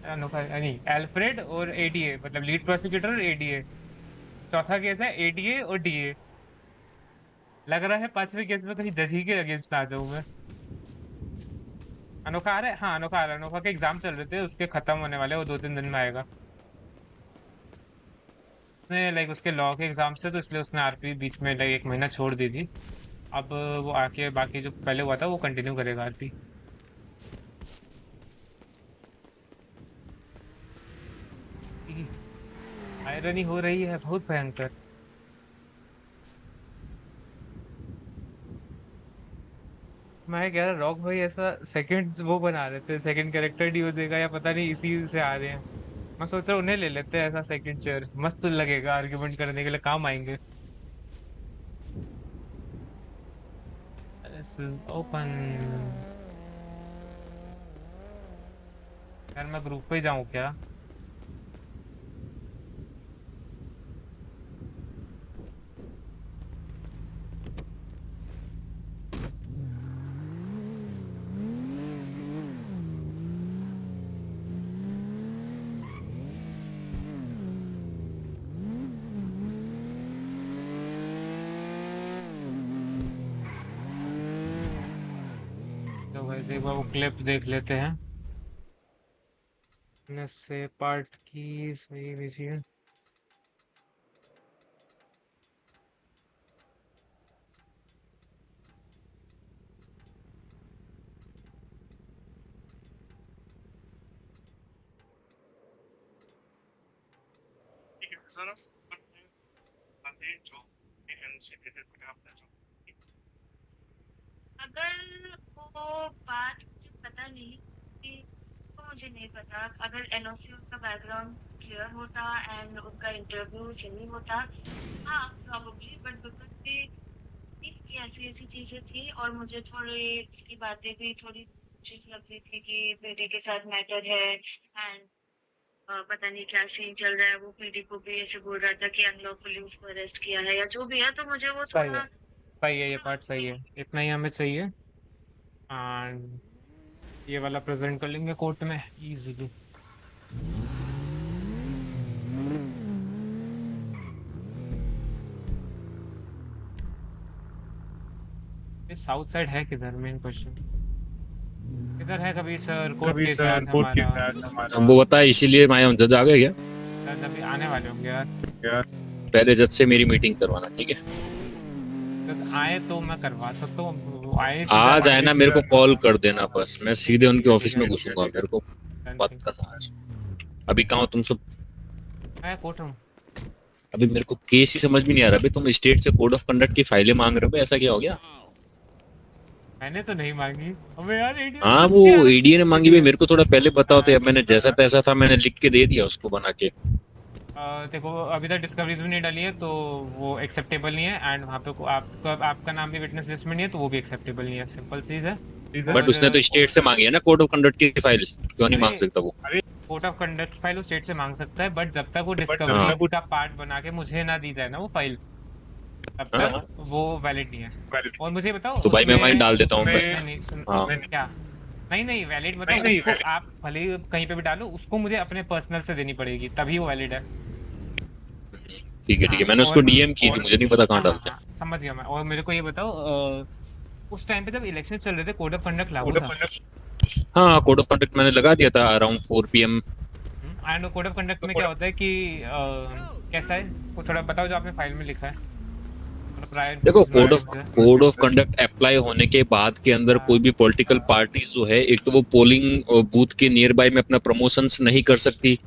S1: अनोखा नहीं, एल्फ्रेड और एडीए, मतलब लीड प्रोसिक्यूटर और एडीए। चौथा केस है एडीए और डीए। लग रहा है पांचवें केस में कहीं जज ही के अगेंस्ट ना आ जाऊं मैं। अनोखा आ रहा है, हाँ अनोखा आ रहा है, अनोखा के एग्जाम चल रहे थे, उसके खत्म होने वाले, वो 2-3 दिन में आएगा। उसने लाइक उसके लॉ के एग्जाम से, तो इसलिए उसने आरपी बीच में लाइक 1 महीना छोड़ दी थी। अब वो आके बाकी जो पहले हुआ था वो कंटिन्यू करेगा आरपी। आयरनी हो रही है बहुत भयंकर। मैं कह रहा रॉक भाई ऐसा सेकंड वो बना रहे थे, सेकंड कैरेक्टर डी हो जाएगा या पता नहीं, इसी से आ रहे हैं। मैं सोच रहा हूँ उन्हें ले लेते हैं, ऐसा सेकंड चेयर मस्त लगेगा, आर्ग्यूमेंट करने के लिए काम आएंगे। This is open. यार मैं ग्रुप पे जाऊँ क्या? तो वैसे एक बार वो क्लिप देख लेते हैं। से पार्ट की सही विजय।
S3: ठीक है सर, बातें जो एनसीटी आपने जो
S2: अगर वो बात मुझे पता नहीं थी, तो मुझे नहीं पता। अगर एनओसी उनका बैकग्राउंड क्लियर होता एंड उनका इंटरव्यू सही होता, हाँ प्रॉब्ली, बट बिकॉज कि ऐसी ऐसी चीजें थी और मुझे थोड़ी उसकी बातें भी थोड़ी चीज लग रही थी कि बेटे के साथ मैटर है एंड पता नहीं क्या सीन चल रहा है। वो पीडी को भी ऐसे बोल रहा था कि अनलॉफुली उसको अरेस्ट किया है या जो भी है, तो मुझे वो
S1: सही है,
S2: थोड़ा
S1: सही है, ये पार्ट सही है, इतना ही हमें चाहिए। एंड ये वाला प्रेजेंट कर लेंगे कोर्ट में इजीली। ये साउथ साइड है किधर, मेन क्वेश्चन किधर है? कभी सर कोर्ट केस है आज हमारा,
S7: हमको बता, इसीलिए मैं जज आ गए क्या?
S1: जज अभी आने वाले होंगे यार।
S7: पहले जज से मेरी मीटिंग करवाना, ठीक है?
S1: जज आए तो मैं करवा सकता हूँ, वो आए
S7: आ जाए ना, मेरे को कॉल कर देना,
S1: हाँ,
S7: बस मैं सीधे उनके ऑफिस में
S1: ठीक है,
S7: घुसूंगा। मेरे को
S1: डन
S7: बात
S1: थिंग।
S7: करना आज। अभी कहाँ हो तुम सब?
S1: मैं कोर्ट हूँ।
S7: अभी मेरे को केस ही समझ में नहीं आ रहा। अभी तुम स्टेट से कोड ऑफ कंडक्ट की फाइलें मांग रहे हो, ऐसा क्या हो गया?
S1: मैंने तो नहीं मांगी। अबे यार एडीएम
S7: हाँ, वो
S1: अच्छी हालत
S7: एडीए ने मांगी भी। मेरे को थोड़ा पहले बताओ तो। अब मैंने जैसा
S1: हाँ,
S7: तैसा था, मैंने लिख के दे दिया उसको बना के।
S1: देखो अभी तक डिस्कवरीज भी नहीं डाली है तो वो एक्सेप्टेबल नहीं है। एंड वहाँ पे आपका नाम भी विटनेस लिस्ट में नहीं है तो वो भी एक्सेप्टेबल नहीं है। सिंपल चीज है।
S7: बट
S1: और
S7: उसने तो स्टेट से मांगी है ना कोड ऑफ कंडक्ट की फाइल, क्यों नहीं मांग
S1: अरे
S7: सकता वो?
S1: कोर्ट ऑफ कंडक्ट फाइल वो स्टेट से मांग सकता है, बट जब तक वो
S7: हाँ
S1: डिस्कवरीज का पार्ट बना के मुझे ना दी जाए ना वो फाइल, तब
S7: हाँ
S1: तक वो वैलिड नहीं है। और मुझे बताओ
S7: तो भाई मैं वहीं
S1: उसमें
S7: डाल देता हूँ।
S1: नहीं नहीं सुन
S7: हाँ
S1: क्या, नहीं नहीं वैलिड बताओ उसको। आप भले ही कहीं पे भी डालो उसको, मुझे अपने पर्सनल से देनी पड़ेगी तभी वो वैलिड है।
S7: ठीक है, ठीक है।
S1: हाँ
S7: मैंने उसको
S1: और
S7: डीएम की थी, मुझे नहीं पता कहाँ
S1: हाँ हाँ
S7: डालते हैं।
S1: हाँ समझ गया मैं। और मेरे को ये बताओ उस टाइम पे जब इलेक्शन चल रहे थे कोड ऑफ कंडक्ट लागू था?
S7: हाँ, कोड ऑफ कंडक्ट मैंने लगा दिया था around 4 PM।
S1: And code of conduct में क्या होता है कि कैसा है वो थोड़ा बताओ जो आपने फाइल में लिखा है, मतलब प्रायर
S7: देखो,
S1: इन्फॉर्मेशन है।
S7: कोड ऑफ कंडक्ट अप्लाई होने के बाद के अंदर
S1: हाँ
S7: कोई भी पॉलिटिकल पार्टी जो है, एक तो वो पोलिंग बूथ के नियर बाय में अपना प्रमोशंस नहीं कर सकती,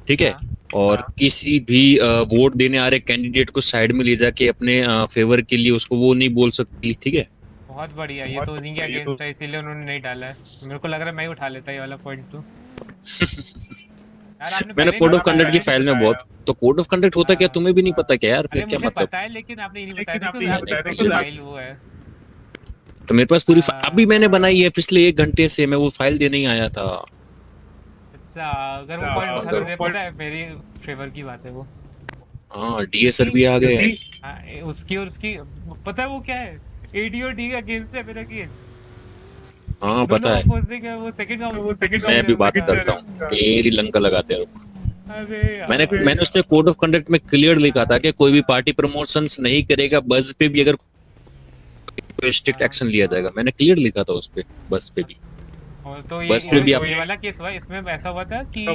S7: ठीक है?
S1: हाँ
S7: और किसी भी वोट देने आ रहे कैंडिडेट को साइड में ले जाके अपने फेवर के लिए उसको वो नहीं बोल सकती, ठीक है?
S1: बहुत बढ़िया। ये तो उन्हीं के अगेंस्ट है इसीलिए उन्होंने नहीं डाला है। मेरे को लग रहा है मैं ही उठा लेता ये वाला पॉइंट तो। यार आपने
S7: मैंने
S1: पहले
S7: कोड
S1: नहीं
S7: ऑफ कंडक्ट की
S1: बताया।
S7: फाइल में बहुत, तो कोड ऑफ कंडक्ट होता क्या तुम्हें भी नहीं पता क्या यार? फिर
S1: अरे
S7: क्या
S1: मुझे
S7: मतलब?
S1: पता है लेकिन आपने ये नहीं बताया था कि आपके पास फाइल वो है।
S7: तो मेरे पास पूरी अभी मैंने
S1: हाँ,
S7: बनाई है, पिछले 1 घंटे से मैं वो फाइल देने ही आया था।
S1: अच्छा अगर वो पॉइंट उठा तो मुझे पता है मेरी फेवर की बात है वो।
S7: हाँ, डीए सर भी आ गए।
S1: हाँ, उसकी और उसकी पता है वो क्या है, एडी और डी के अगेंस्ट है मेरा केस।
S7: हाँ
S1: दोनों
S7: पता है,
S1: अपोजिंग है। वो सेकंड
S7: मैं भी बात करता हूँ। तेरी लंका लगाते हैं।
S1: अरे
S7: मैंने उसमें कोड ऑफ कंडक्ट में क्लियर लिखा था कि कोई भी पार्टी प्रमोशंस नहीं करेगा, बस पे भी अगर स्ट्रिक्ट एक्शन लिया जाएगा। मैंने क्लियर लिखा था उस पे, बस पे भी।
S1: और तो
S7: बस पे भी आप
S1: ये वाला केस हुआ, इसमें ऐसा हुआ था कि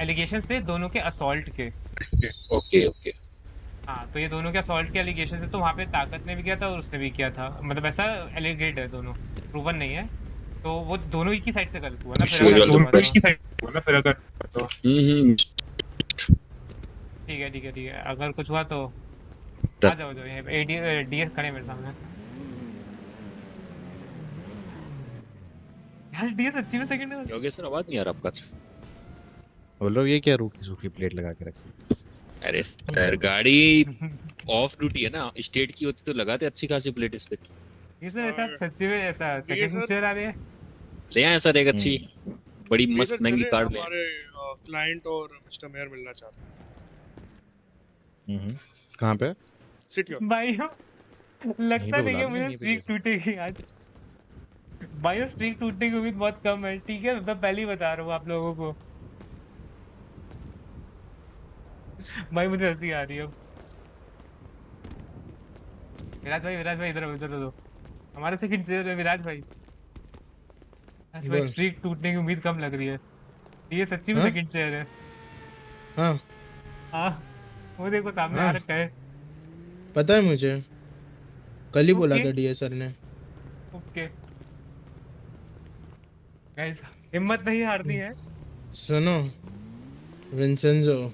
S1: एलिगेशंस थे दोनों के असॉल्ट के।
S7: Okay okay.
S1: हाँ तो ये दोनों के असॉल्ट के एलिगेशन है, तो वहाँ पे ताकत ने भी किया था और उसने भी किया था। मतलब ऐसा एलिगेट है, दोनों प्रूवन नहीं है। तो वो दोनों ही की साइड से गलत हुआ ना, फिर अगर
S7: दोनों
S1: हुआ तो ठीक है ठीक है। अगर कुछ हुआ तो आ जाओ जो यहाँ पे डीएस खड़े हैं मेरे सामने। यार डीएस अच्छी में सेकंड है।
S7: योगेश सर, आवाज नहीं आ रहा आपका?
S8: बोल रहा हूँ ये क्या रूखी सूखी प्लेट लगा के रखी?
S7: अरे यार, गाड़ी ऑफ ड्यूटी है ना, स्टेट की होती तो लगाते अच्छी खासी प्लेट इस पे।
S1: ये सर ऐसा सच्ची में ऐसा सेकंड चेयर आ रही है।
S7: ले आए सर एक अच्छी बड़ी मस्त महंगी कार ले।
S3: हमारे क्लाइंट और मिस्टर मेयर मिलना चाहते हैं।
S8: कहाँ पे?
S3: सिट योर
S1: भाई लगता नहीं है मुझे
S8: यहीं पे
S1: स्ट्रीक टूटेगी आज। भाई स्ट्रीक टूटने की उम्मीद बहुत कम है, ठीक है? मैं पहले ही बता रहा हूँ आप लोगों को। भाई मुझे हंसी आ रही है अब। विराज भाई इधर इधर दो। हमारे सेकंड चेयर है विराज भाई। आज भाई स्ट्रीक टूटने की उम्मीद कम लग रही है। ये सच्ची में सेकंड चेयर है।
S4: हाँ
S1: हाँ वो देखो सामने आ रखा है।
S4: पता है मुझे, कल ही बोला
S1: ओके
S4: था डीए सर ने।
S1: ओके गाइस, हिम्मत नहीं हारनी है।
S4: सुनो विंसेंजो,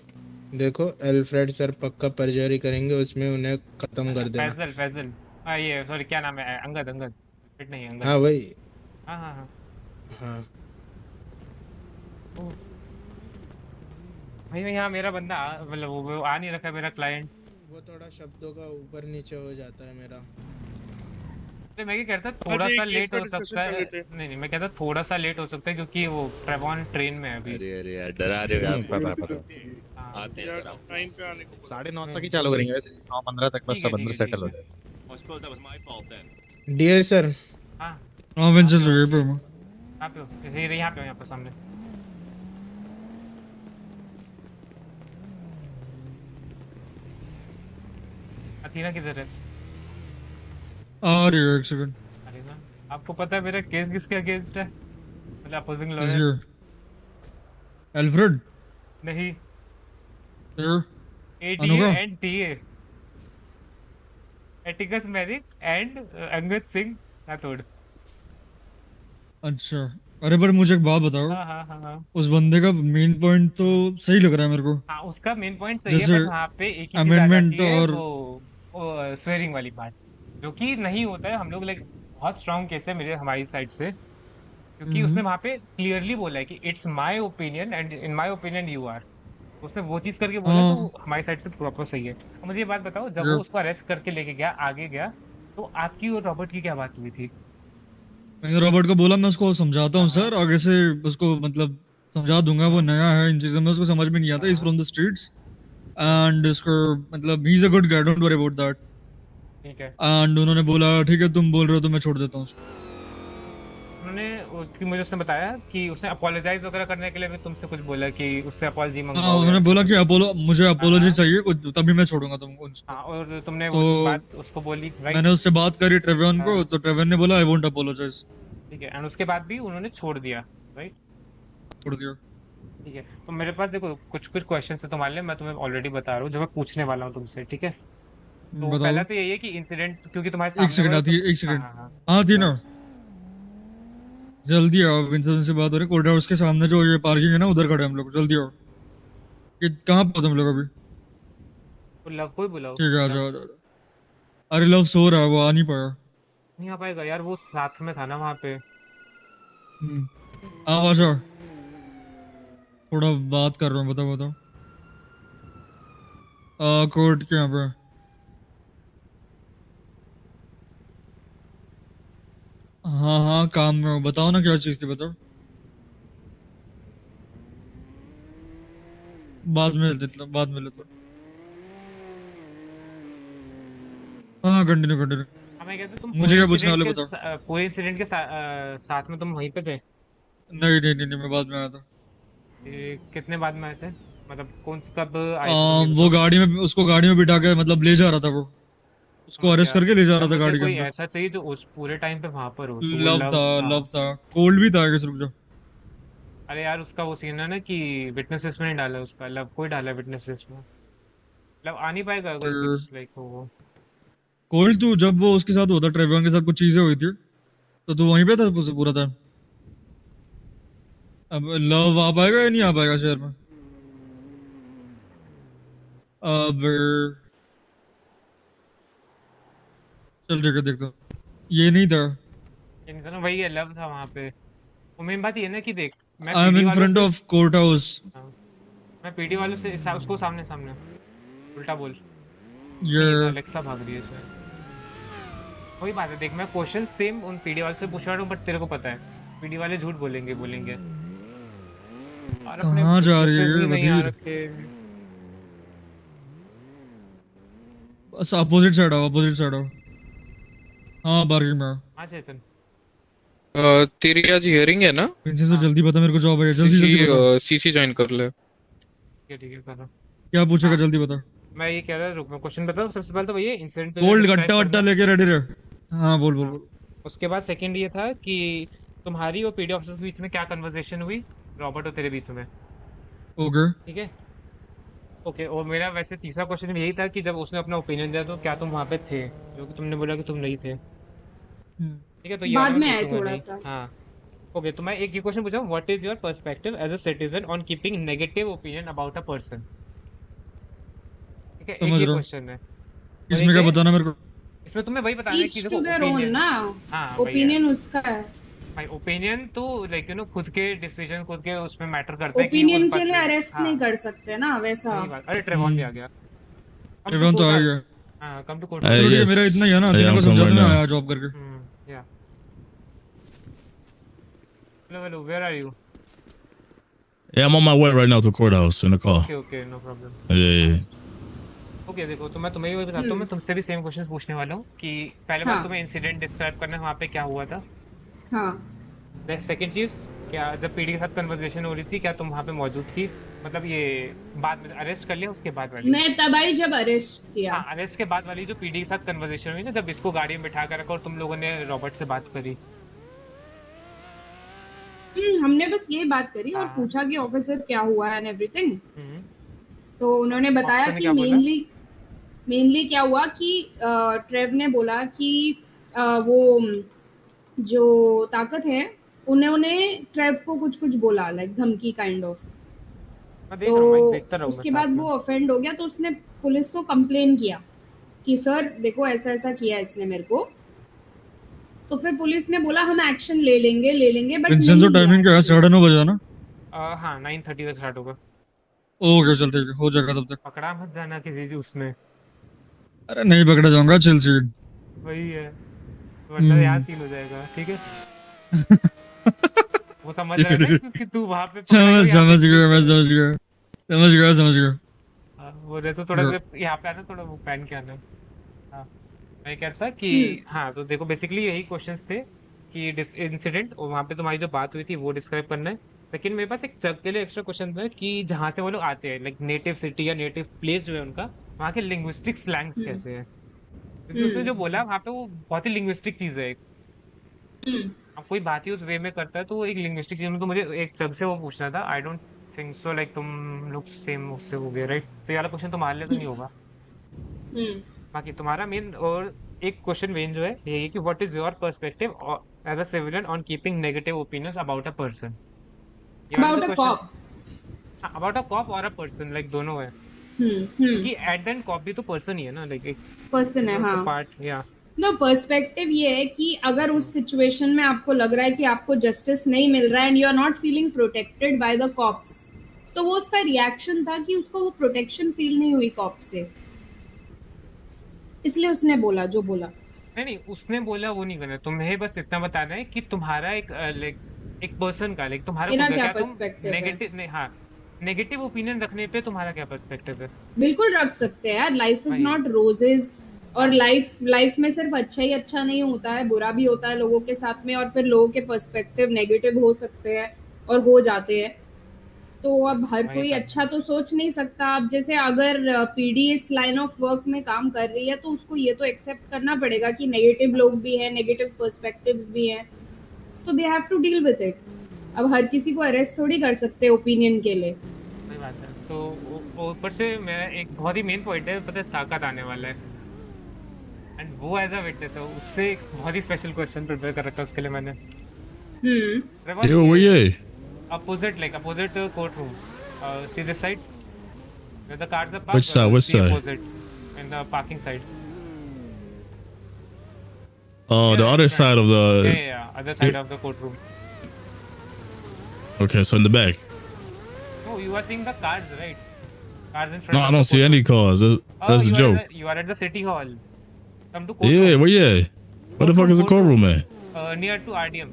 S4: देखो एल्फ्रेड सर पक्का परजरी करेंगे, उसमें उन्हें खत्म कर देना।
S1: फैजल ये सॉरी क्या नाम है, अंगद फिट नहीं अंगद।
S4: हाँ वही।
S1: हाँ हाँ हाँ
S4: हाँ
S1: भाई यहाँ मेरा बंदा मतलब वो आ नहीं रखा मेरा क्लाइंट।
S4: वो थोड़ा शब्दों का ऊपर नीचे हो जाता है मेरा।
S1: तो मैं क्या कहता
S3: आज
S1: थोड़ा
S3: एक
S1: सा
S3: केस
S1: लेट
S3: का
S1: हो
S3: डिस्कशन
S1: सकता
S3: कर
S1: है।
S3: लेते हैं।
S1: नहीं मैं कहता थोड़ा सा लेट हो सकता है क्योंकि वो ट्रेवॉन ट्रेन में है अभी।
S7: अरे अरे यार डरा रहे हो यार।
S8: पता
S1: हाँ
S7: आते हैं
S3: यार
S7: सर आप।
S3: टाइम पे आने को बोला।
S8: 9:30 तक ही चालू करेंगे वैसे 9:15 तक बस
S1: ठीक है
S8: सब
S1: ठीक
S8: अंदर
S1: है
S8: सेटल
S1: ठीक
S8: हो
S1: है।
S8: जाए।
S4: डियर सर,
S1: हाँ
S6: हाँ विंसेंजो यहीं पे हूँ।
S1: यहाँ पे हो, यहाँ पे हो, यहाँ पे सामने। अथीना किधर है?
S6: आ रही है एक सेकंड।
S1: अरे ना, आपको पता है मेरा केस किसके अगेंस्ट है? मतलब opposing
S6: is
S1: lawyer.
S6: Here Alfred
S1: नहीं,
S6: हियर
S1: एडीए
S6: अनुगा।
S1: And TA, Atticus Merrick and Angad Singh Rathore.
S6: अच्छा अरे पर मुझे एक बात बताओ,
S1: हाँ हाँ हाँ हाँ
S6: उस बंदे का मेन पॉइंट तो सही लग रहा है मेरे को।
S1: हाँ, उसका मेन पॉइंट सही है
S6: जैसे
S1: बट वहाँ पे एक ही चीज आ
S6: अमेंडमेंट
S1: जाती है,
S6: और
S1: वो स्वेरिंग वाली बात, जो कि नहीं होता है। हम लोग लाइक बहुत स्ट्रांग केस है मेरे हमारी साइड से, क्योंकि उसने वहाँ पे क्लियरली बोला है कि it's my opinion and in my opinion you are. उसने वो चीज करके बोला तो
S6: हाँ
S1: वो हमारी साइड से प्रॉपर सही है। तो मुझे ये बात बताओ, जब
S6: ये
S1: वो उसको अरेस्ट करके लेके गया आगे गया, तो आपकी और रॉबर्ट की क्या बात हुई थी?
S6: मैंने रॉबर्ट को बोला मैं उसको समझाता
S1: हाँ
S6: हूँ
S1: हाँ
S6: सर, आगे से उसको मतलब समझा दूंगा, वो
S1: हाँ
S6: नया है इन चीजों में, उसको समझ में नहीं आता, इज
S1: हाँ,
S6: फ्रॉम द स्ट्रीट्स एंड उसको मतलब he is a good guy, don't worry about that.
S1: ठीक है।
S6: एंड उन्होंने बोला ठीक है तुम बोल रहे हो तो मैं छोड़ देता हूँ उसको।
S1: उन्होंने कि मुझे उसने बताया कि उसने अपोलोजाइज वगैरह करने के लिए भी तुमसे कुछ बोला कि उससे अपॉलजी
S6: हाँ
S1: मंगवाओ या
S6: उन्होंने
S1: ऐसा
S6: बोला
S1: कुछ।
S6: कि अपोलो, मुझे
S1: हाँ
S6: अपोलॉजी
S1: हाँ
S6: चाहिए कुछ तभी मैं छोड़ूंगा तुमको उसको।
S1: हाँ, और तुमने
S6: तो
S1: वो बात उसको बोली, राइट?
S6: मैंने उससे बात करी ट्रेवियन को,
S1: हाँ
S6: तो ट्रेवियन ने बोला आई वोंट अपोलोजाइज।
S1: ठीक है, एंड उसके बाद भी उन्होंने छोड़ दिया, राइट?
S6: छोड़ दिया।
S1: ठीक है, तो मेरे पास देखो कुछ कुछ क्वेश्चन है तुम्हारे लिए, मैं तुम्हें ऑलरेडी बता रहा हूँ जो मैं पूछने वाला हूँ तुमसे, ठीक है? तो
S6: बता
S1: पहला
S6: दो।
S1: तो यही है कि इंसिडेंट क्योंकि तुम्हारे
S6: एक
S1: सामने हुआ
S6: सेकंड
S1: है
S6: आती
S1: तो।
S6: है, एक
S1: हाँ
S6: सेकंड।
S1: हाँ हाँ,
S6: हाँ थी
S1: बताओ।
S6: ना, जल्दी आओ, विंसेंट से बात हो रही है, कोर्ट हाउस के सामने जो ये पार्किंग है ना उधर खड़े हैं हम लोग, जल्दी आओ। कि कहाँ पे हो तुम लोग अभी?
S1: तो लव को ही बुलाओ।
S6: ठीक है आ
S1: लव
S6: जाओ आ जाओ। अरे लव सो रहा है, वो आ नहीं पाया।
S1: नहीं आ पाएगा यार, वो साथ में था ना वहाँ पे।
S6: आप आ जाओ, थोड़ा बात कर रहा हूँ, बताओ बताओ। कोर्ट के यहाँ पे। हाँ हाँ काम में हो, बताओ ना क्या चीज़ थी, बताओ। बाद में लेते, बाद में लेते। हाँ कंटिन्यू कंटिन्यू।
S1: हाँ मैं कहता तुम
S6: मुझे क्या पूछने वाले बताओ।
S1: पूरे इंसिडेंट के साथ में तुम वहीं पे थे?
S6: नहीं नहीं नहीं नहीं, मैं बाद में आया था।
S1: कितने बाद में आए थे? मतलब कौन से कब आए थे तुम, ये
S6: वो
S1: बताओ।
S6: गाड़ी में, उसको गाड़ी में बिठा के मतलब ले जा रहा था वो, उसको
S1: समझ
S6: अरेस्ट
S1: गया।
S6: करके ले जा
S1: मतलब
S6: रहा था
S1: मुझे
S6: गाड़ी के
S1: कोई
S6: अंदर।
S1: ऐसा चाहिए जो उस पूरे टाइम पे वहां पर हो, तो वो
S6: लव
S1: लव
S6: था,
S1: था।
S6: लव था, कोल्ड भी था, रुक जाओ।
S1: अरे यार उसका वो सीन है ना कि विटनेस लिस्ट में नहीं डाला, उसका लव को ही डाला विटनेस लिस्ट में। लव आ नहीं पाएगा अगर कुछ लाइक हो वो।
S6: कोल्ड तू जब वो उसके साथ होता, ट्रेवियन के साथ कुछ चीजें हुई थी, तो तू वहीं पे था पूरा टाइम। अब लव आ पाएगा या नहीं आ पाएगा शहर में? अब चल ठीक है देखता हूँ। ये नहीं था।
S1: ये नहीं था ना, वही है, लव था वहां पे। वो मेन बात ये है ना कि देख, मैं
S6: आई एम
S1: पीडी
S6: इन
S1: वालों
S6: फ्रंट
S1: से।
S6: Of court house.
S1: हाँ, मैं पीडी वालों से उसको सामने सामने उल्टा बोल।
S6: ये
S1: नहीं ये तो अलेक्सा भाग रही है इसमें। वही बात है, देख मैं क्वेश्चन सेम उन पीडी वालों से पूछ रहा हूँ, बट तेरे को पता है पीडी वाले झूठ बोलेंगे बोलेंगे, और अपने
S6: कहाँ जा रही है
S1: विटनेसेस
S6: ये
S1: भी नहीं आ
S6: बधिर?
S1: रखे।
S6: बस अपोजिट साइड आओ, अपोजिट साइड आओ। हाँ पार्किंग में आओ।
S1: हाँ चेतन।
S9: तेरी आज हियरिंग है ना?
S6: विंसेंटो
S1: हाँ
S6: जल्दी बता, मेरे को जॉब है, जल्दी जल्दी बता।
S9: सीसी ज्वाइन कर ले।
S1: ठीक है कर रहा हूँ।
S6: क्या पूछेगा
S1: हाँ
S6: जल्दी बता।
S1: मैं ये कह रहा था, रुक मैं क्वेश्चन बताऊँ। सबसे पहले तो भैया इंसिडेंट तो
S6: कोल्ड
S1: डिस्क्राइब
S6: गट्टा वट्टा
S1: करना।
S6: लेके रेडी रहे। हाँ बोल बोल
S1: हाँ,
S6: बोल।
S1: उसके बाद सेकंड ये था कि तुम्हारी और पीडी ऑफिसर के बीच में क्या कन्वर्सेशन हुई, रॉबर्ट और तेरे बीच में,
S6: ओके।
S1: ठीक है? ओके, और मेरा वैसे तीसरा क्वेश्चन यही था कि जब उसने अपना ओपिनियन दिया तो क्या तुम वहाँ पे थे, जो कि तुमने बोला कि तुम नहीं थे, ठीक है? तो ये वाला
S10: बाद
S1: मैं
S10: में आए
S1: पूछूंगा
S10: थोड़ा
S1: नहीं।
S10: सा।
S1: हाँ ओके, तो मैं एक ये क्वेश्चन पूछा, what is your perspective as a citizen on keeping negative opinion about a person? ठीक है, एक
S6: समझ
S1: ये
S6: रहा हूँ।
S1: क्वेश्चन है। और
S6: इसमें
S1: एक
S6: क्या
S1: है,
S6: बताना मेरे को?
S1: इसमें तुम्हें वही बताना है कि
S10: ईच
S1: देखो
S10: टू देयर ओन
S1: ओपिनियन।
S10: ना,
S1: हाँ वही है
S10: ओपिनियन उसका है।
S1: भाई, ओपिनियन तो लाइक खुद के डिसीजन, खुद के उसमें मैटर करता है कि उन
S10: ओपिनियन के लिए
S1: पर्सन।
S10: अरेस्ट
S1: हाँ
S10: नहीं कर सकते ना वैसा।
S1: वही बात। अरे ट्रेवॉन भी आ गया। कम टू
S6: इवन तो
S1: कोर्ट
S6: आ ही गया।
S1: हाउस। हाँ कम टू कोर्ट हाउस।
S6: चलो ठीक है, मेरा इतना ही है ना,
S5: I
S6: तेरे
S5: am
S6: को
S5: come
S6: समझा
S5: right
S6: तो मैं
S5: now.
S6: आया जॉब करके।
S1: Yeah. Hello, where are you?
S5: Yeah, I'm on my way right now to courthouse in the car.
S1: Okay, no problem.
S5: Yeah.
S1: Okay देखो, तो मैं तुम्हें वही बताता हूँ, मैं तुमसे भी सेम क्वेश्चंस पूछने वाला हूँ कि पहले बात
S10: हाँ
S1: तुम्हें इंसिडेंट डिस्क्राइब करना है वहाँ पे क्या हुआ था।
S10: हाँ।
S1: सेकंड चीज, क्या जब पीडी के साथ कन्वर्सेशन हो रही थी क्या तुम वहाँ पे मौजूद थी? मतलब ये बाद में अरेस्ट कर लिया उसके बाद वाली।
S10: मैं तब आई जब अरेस्ट किया।
S1: हाँ, अरेस्ट के बाद वाली जो पीडी के साथ कन्वर्सेशन हुई ना, जब इसको गाड़ी में बिठा कर रखा और तुम लोगों ने रॉबर्ट से बात करी।
S10: हमने बस ये बात करी और
S1: हाँ।
S10: पूछा कि ऑफिसर क्या हुआ एंड एवरीथिंग।
S1: हम्म।
S10: तो उन्होंने बताया
S1: ऑफिसर ने
S10: कि
S1: क्या बोला?
S10: मेनली क्या हुआ कि ट्रेव ने बोला कि वो जो ताकत है उन्होंने ट्रेव को कुछ कुछ बोला, लाइक धमकी काइंड ऑफ।
S1: मैं देख रहा हूँ, मैं देखता
S10: तो
S1: रहूँ मैं
S10: उसके
S1: साथ
S10: बाद
S1: में।
S10: वो ऑफेंड हो गया, तो उसने पुलिस को कंप्लेन किया कि सर देखो ऐसा ऐसा किया इसने मेरे को। तो फिर पुलिस ने बोला हम एक्शन ले लेंगे बट
S6: विंसेंजो टाइमिंग क्या है? 9:30 बजे ना?
S1: हाँ, 9:30 तक स्टार्ट होगा।
S6: ओके चल ठीक है, हो जाएगा तब तक।
S1: पकड़ा मत जाना किसी चीज उसमें।
S6: अरे नहीं पकड़ा जाऊंगा, चिल सीट।
S1: वही है, वरना यहाँ सील हो जाएगा, ठीक है। वो समझ रहा है ना कि तू वहाँ पे पकड़ा गया, यहाँ
S6: समझ
S1: पे
S6: गया, मैं
S1: सील कर।
S6: समझ गया।
S1: हाँ, वो जैसे थोड़ा सा यहाँ पे आना, थोड़ा वो पहन के आना। हाँ, मैं कह रहा था कि हाँ, तो देखो बेसिकली यही क्वेश्चंस थे कि इंसिडेंट और वहाँ पे तुम्हारी जो बात हुई थी वो डिस्क्राइब करना है। सेकंड मेरे पास एक चक के लिए एक्स्ट्रा क्वेश्चन था कि जहाँ से वो लोग आते हैं, लाइक नेटिव सिटी या नेटिव प्लेस जो है उनका, वहाँ के लिंग्विस्टिक स्लैंग्स कैसे हैं, क्योंकि उसने जो बोला वहाँ पे वो बहुत ही लिंग्विस्टिक चीज है। अब कोई बात ही उस वे में करता है तो वो एक लिंग्विस्टिक चीज में, तो मुझे एक जग से वो पूछना था। I don't think so like तुम लोग सेम उससे हो गए, राइट? तो ये वाला क्वेश्चन तुम्हारे लिए तो नहीं होगा। बाकी तुम्हारा मेन और एक क्वेश्चन मेन जो है ये है कि what is your perspective as a civilian on keeping negative opinions about a person.
S10: About a cop.
S1: About a cop और अ पर्सन, लाइक दोनों है, क्योंकि एट द एंड कॉप भी तो पर्सन ही है ना, लाइक एक
S10: पर्सन है। हाँ,
S1: पार्ट। या
S10: नो, पर्सपेक्टिव ये है कि अगर उस सिचुएशन में आपको लग रहा है कि आपको जस्टिस नहीं मिल रहा है and you are not feeling protected by the cops, तो वो उसका रिएक्शन था कि उसको वो प्रोटेक्शन फील नहीं हुई कॉप से, इसलिए उसने बोला जो बोला।
S1: नहीं, उसने बोला वो नहीं करना, तुम्हें बस इतना बताना है कि तुम्हारा एक लाइक एक पर्सन का, लाइक तुम्हारा
S10: मेरा
S1: खुद का
S10: क्या
S1: क्या तुम
S10: पर्सपेक्टिव है।
S1: नेगेटिव नहीं, हाँ, नेगेटिव ओपिनियन रखने पे तुम्हारा क्या पर्सपेक्टिव है?
S10: बिल्कुल रख सकते हैं यार, लाइफ इज
S1: वही।
S10: Not roses. और लाइफ में सिर्फ अच्छा ही अच्छा नहीं होता है, बुरा भी होता है लोगों के साथ में, और फिर लोगों के पर्सपेक्टिव नेगेटिव हो सकते हैं और हो जाते हैं। तो अब हर
S1: वही
S10: कोई
S1: था।
S10: अच्छा तो सोच नहीं सकता। अब जैसे अगर पीडी इस लाइन ऑफ वर्क में काम कर रही है तो उसको ये तो एक्सेप्ट करना पड़ेगा कि नेगेटिव लोग भी हैं, नेगेटिव पर्सपेक्टिव्स भी हैं, तो they have to deal with it. अब हर किसी को अरेस्ट थोड़ी कर सकते हैं ओपिनियन के लिए।
S1: वही बात है। तो ऊपर से मेरा एक बहुत ही मेन पॉइंट है, पता है ताकत आने वाला है, एंड वो एज अ विटनेस है, उससे एक बहुत ही स्पेशल क्वेश्चन प्रिपेयर कर रखा है उसके लिए मैंने।
S5: Yo, where you at?
S1: opposite courtroom. See this side where the cars are parked.
S5: Which side? Which
S1: see
S5: side?
S1: opposite in the parking side.
S5: Oh,
S1: Yeah,
S5: the other
S1: right.
S5: side of the.
S1: Yeah, other side of the courtroom.
S5: Okay, so in the back.
S1: No, you are seeing the cars, right? Cars in front.
S5: No,
S1: of
S5: I don't
S1: the
S5: see
S1: courtroom.
S5: any cars. That's a joke.
S1: You are at the city hall. Come to courtroom.
S5: Yeah, where you at? Where the fuck is the courtroom at?
S1: Near to RDM.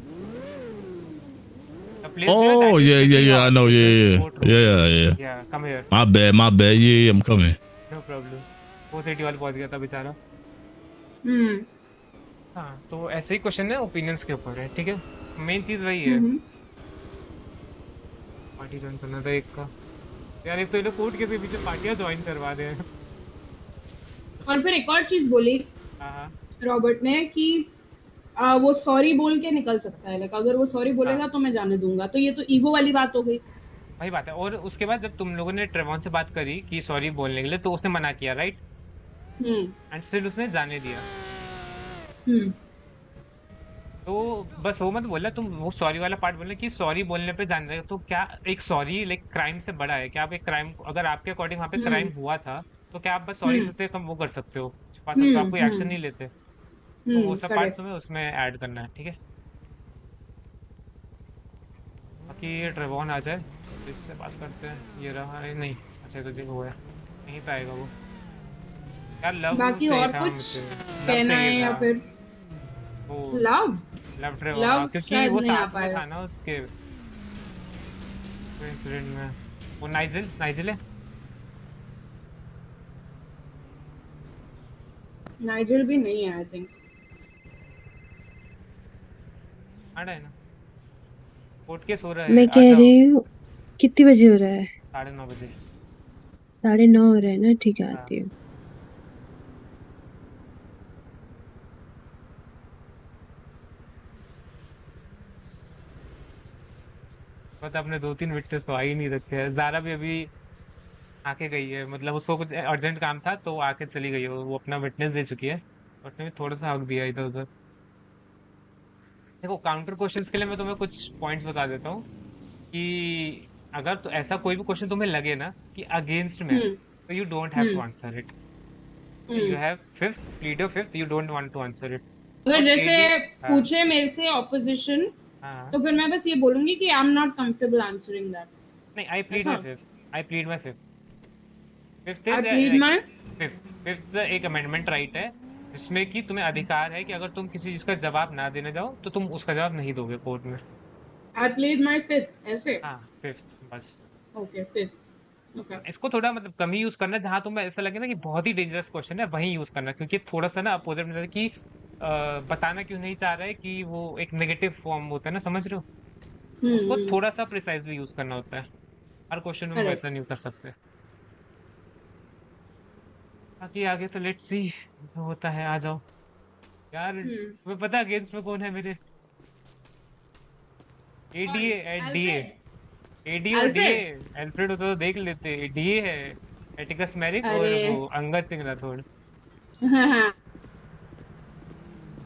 S1: The place
S5: Oh,
S1: that is
S5: yeah,
S1: City
S5: I
S1: Hall,
S5: know.
S1: which is
S5: Yeah.
S1: courtroom. Yeah, come here.
S5: My bad. Yeah, I'm coming.
S1: No problem. वो city hall पहुंच गया था बेचारा। हाँ, तो ऐसे ही question है, opinions के ऊपर है, ठीक है। मेन चीज वही है, पार्टी ज्वाइन करना था एक का। यार एक तो ये लोग कोर्ट के पीछे पार्टियां ज्वाइन करवा रहे हैं।
S10: और फिर एक और चीज बोली रॉबर्ट ने कि वो सॉरी बोल के निकल सकता है, लाइक अगर वो सॉरी बोलेगा तो मैं जाने दूंगा। तो ये तो ईगो वाली बात हो गई।
S1: वही बात है। और उसके बाद जब तुम लोगों ने ट्रेवॉन से बात करी कि सॉरी बोलने के लिए, तो उसने मना किया, राइट? एंड स्टिल उसने जाने दिया। तो बस वो मत बोला, तुम वो सॉरी वाला पार्ट बोलना कि सॉरी बोलने पे जान रहे। तो क्या एक सॉरी लाइक क्राइम से बड़ा है क्या? आप एक क्राइम, अगर आपके अकॉर्डिंग वहाँ पे क्राइम हुआ था, तो क्या आप बस सॉरी से कम वो कर सकते हो, छुपा सकते हो, आप कोई एक्शन नहीं लेते? तो वो सब पार्ट तुम्हें उसमें ऐड करना है, ठीक है। बाकी ट्रेवॉन आ जाए, इससे बात करते हैं। ये रहा है नहीं, अच्छा तो देखो है यहीं पे आएगा वो। यार लव
S10: बाकी और कुछ कहना है या फिर
S1: वो
S10: लव
S1: लव ट्रेवॉन,
S10: लव
S1: क्योंकि
S10: शायद
S1: वो
S10: नहीं आ
S1: साथ में
S10: पाएगा।
S1: था ना उसके इंसिडेंट में। वो नाइजिल नाइजिल है।
S10: नाइजल भी नहीं है आई थिंक।
S1: आ रहा है ना, कोर्ट केस हो रहा
S2: मैं
S1: है, आ
S2: कह
S1: जाओ।
S2: रही हूँ कितने बजे हो रहा है?
S1: 9:30 बजे।
S2: 9:30 हो रहा है ना, ठीक है,
S1: हाँ,
S2: आती हूँ।
S1: बट आपने 2-3 विटनेस तो आ ही नहीं रखे हैं। जारा भी अभी आके गई है, मतलब उसको कुछ अर्जेंट काम था तो वो आके चली गई है, वो अपना विटनेस दे चुकी है। उसने भी थोड़ा सा हक दिया इधर उधर। देखो काउंटर क्वेश्चंस के लिए मैं तुम्हें कुछ पॉइंट्स बता देता हूँ कि अगर तो ऐसा कोई भी क्वेश्चन तुम्हें लगे ना कि अगेंस्ट में है,
S10: हम्म
S1: तो you don't have to
S10: hmm
S1: answer it. You
S10: hmm.
S1: Have fifth, plead your fifth, you don't want to answer it.
S10: अगर
S1: और
S10: जैसे
S1: एडी। हाँ
S10: पूछे मेरे से ऑपोजिशन,
S1: हाँ।
S10: तो फिर मैं बस ये बोलूंगी कि I am not comfortable answering that.
S1: नहीं, आई प्लीड माई
S10: ऐसा
S1: fifth. I plead my fifth. Fifth
S10: I
S1: is
S10: plead
S1: like,
S10: my
S1: fifth fifth एक अमेंडमेंट राइट है जिसमें कि तुम्हें अधिकार है कि अगर तुम किसी चीज का जवाब ना देने जाओ तो तुम उसका जवाब नहीं दोगे कोर्ट में।
S10: आई प्लीड माई फिफ्थ ऐसे।
S1: हाँ, फिफ्थ बस।
S10: Okay fifth okay.
S1: इसको थोड़ा मतलब कम ही यूज करना, जहां तुम्हें ऐसा लगे ना कि बहुत ही डेंजरस क्वेश्चन है वहीं यूज करना, क्योंकि थोड़ा सा ना अपोजिट में कि बताना क्यों नहीं चाह रहा है कि वो एक नेगेटिव फॉर्म होता है ना, समझ रहे हो? तो उसको थोड़ा सा प्रिसाइजली यूज करना होता है। हर क्वेश्चन में
S10: करेक्ट।
S1: वैसा नहीं कर सकते। बाकी आगे तो लेट्स सी जो होता है। आ जाओ यार,
S10: हम्म।
S1: तुम्हें पता है अगेंस्ट में कौन है मेरे?
S10: कौन?
S1: ADA at DA.
S10: Alfred.
S1: AD और डीए।
S10: अल्फ्रेड।
S1: एल्फ्रेड होता तो देख लेते। डीए है एटिकस मैरिक और
S10: अरे
S1: वो अंगद सिंह राठौड़।
S10: हाँ हाँ।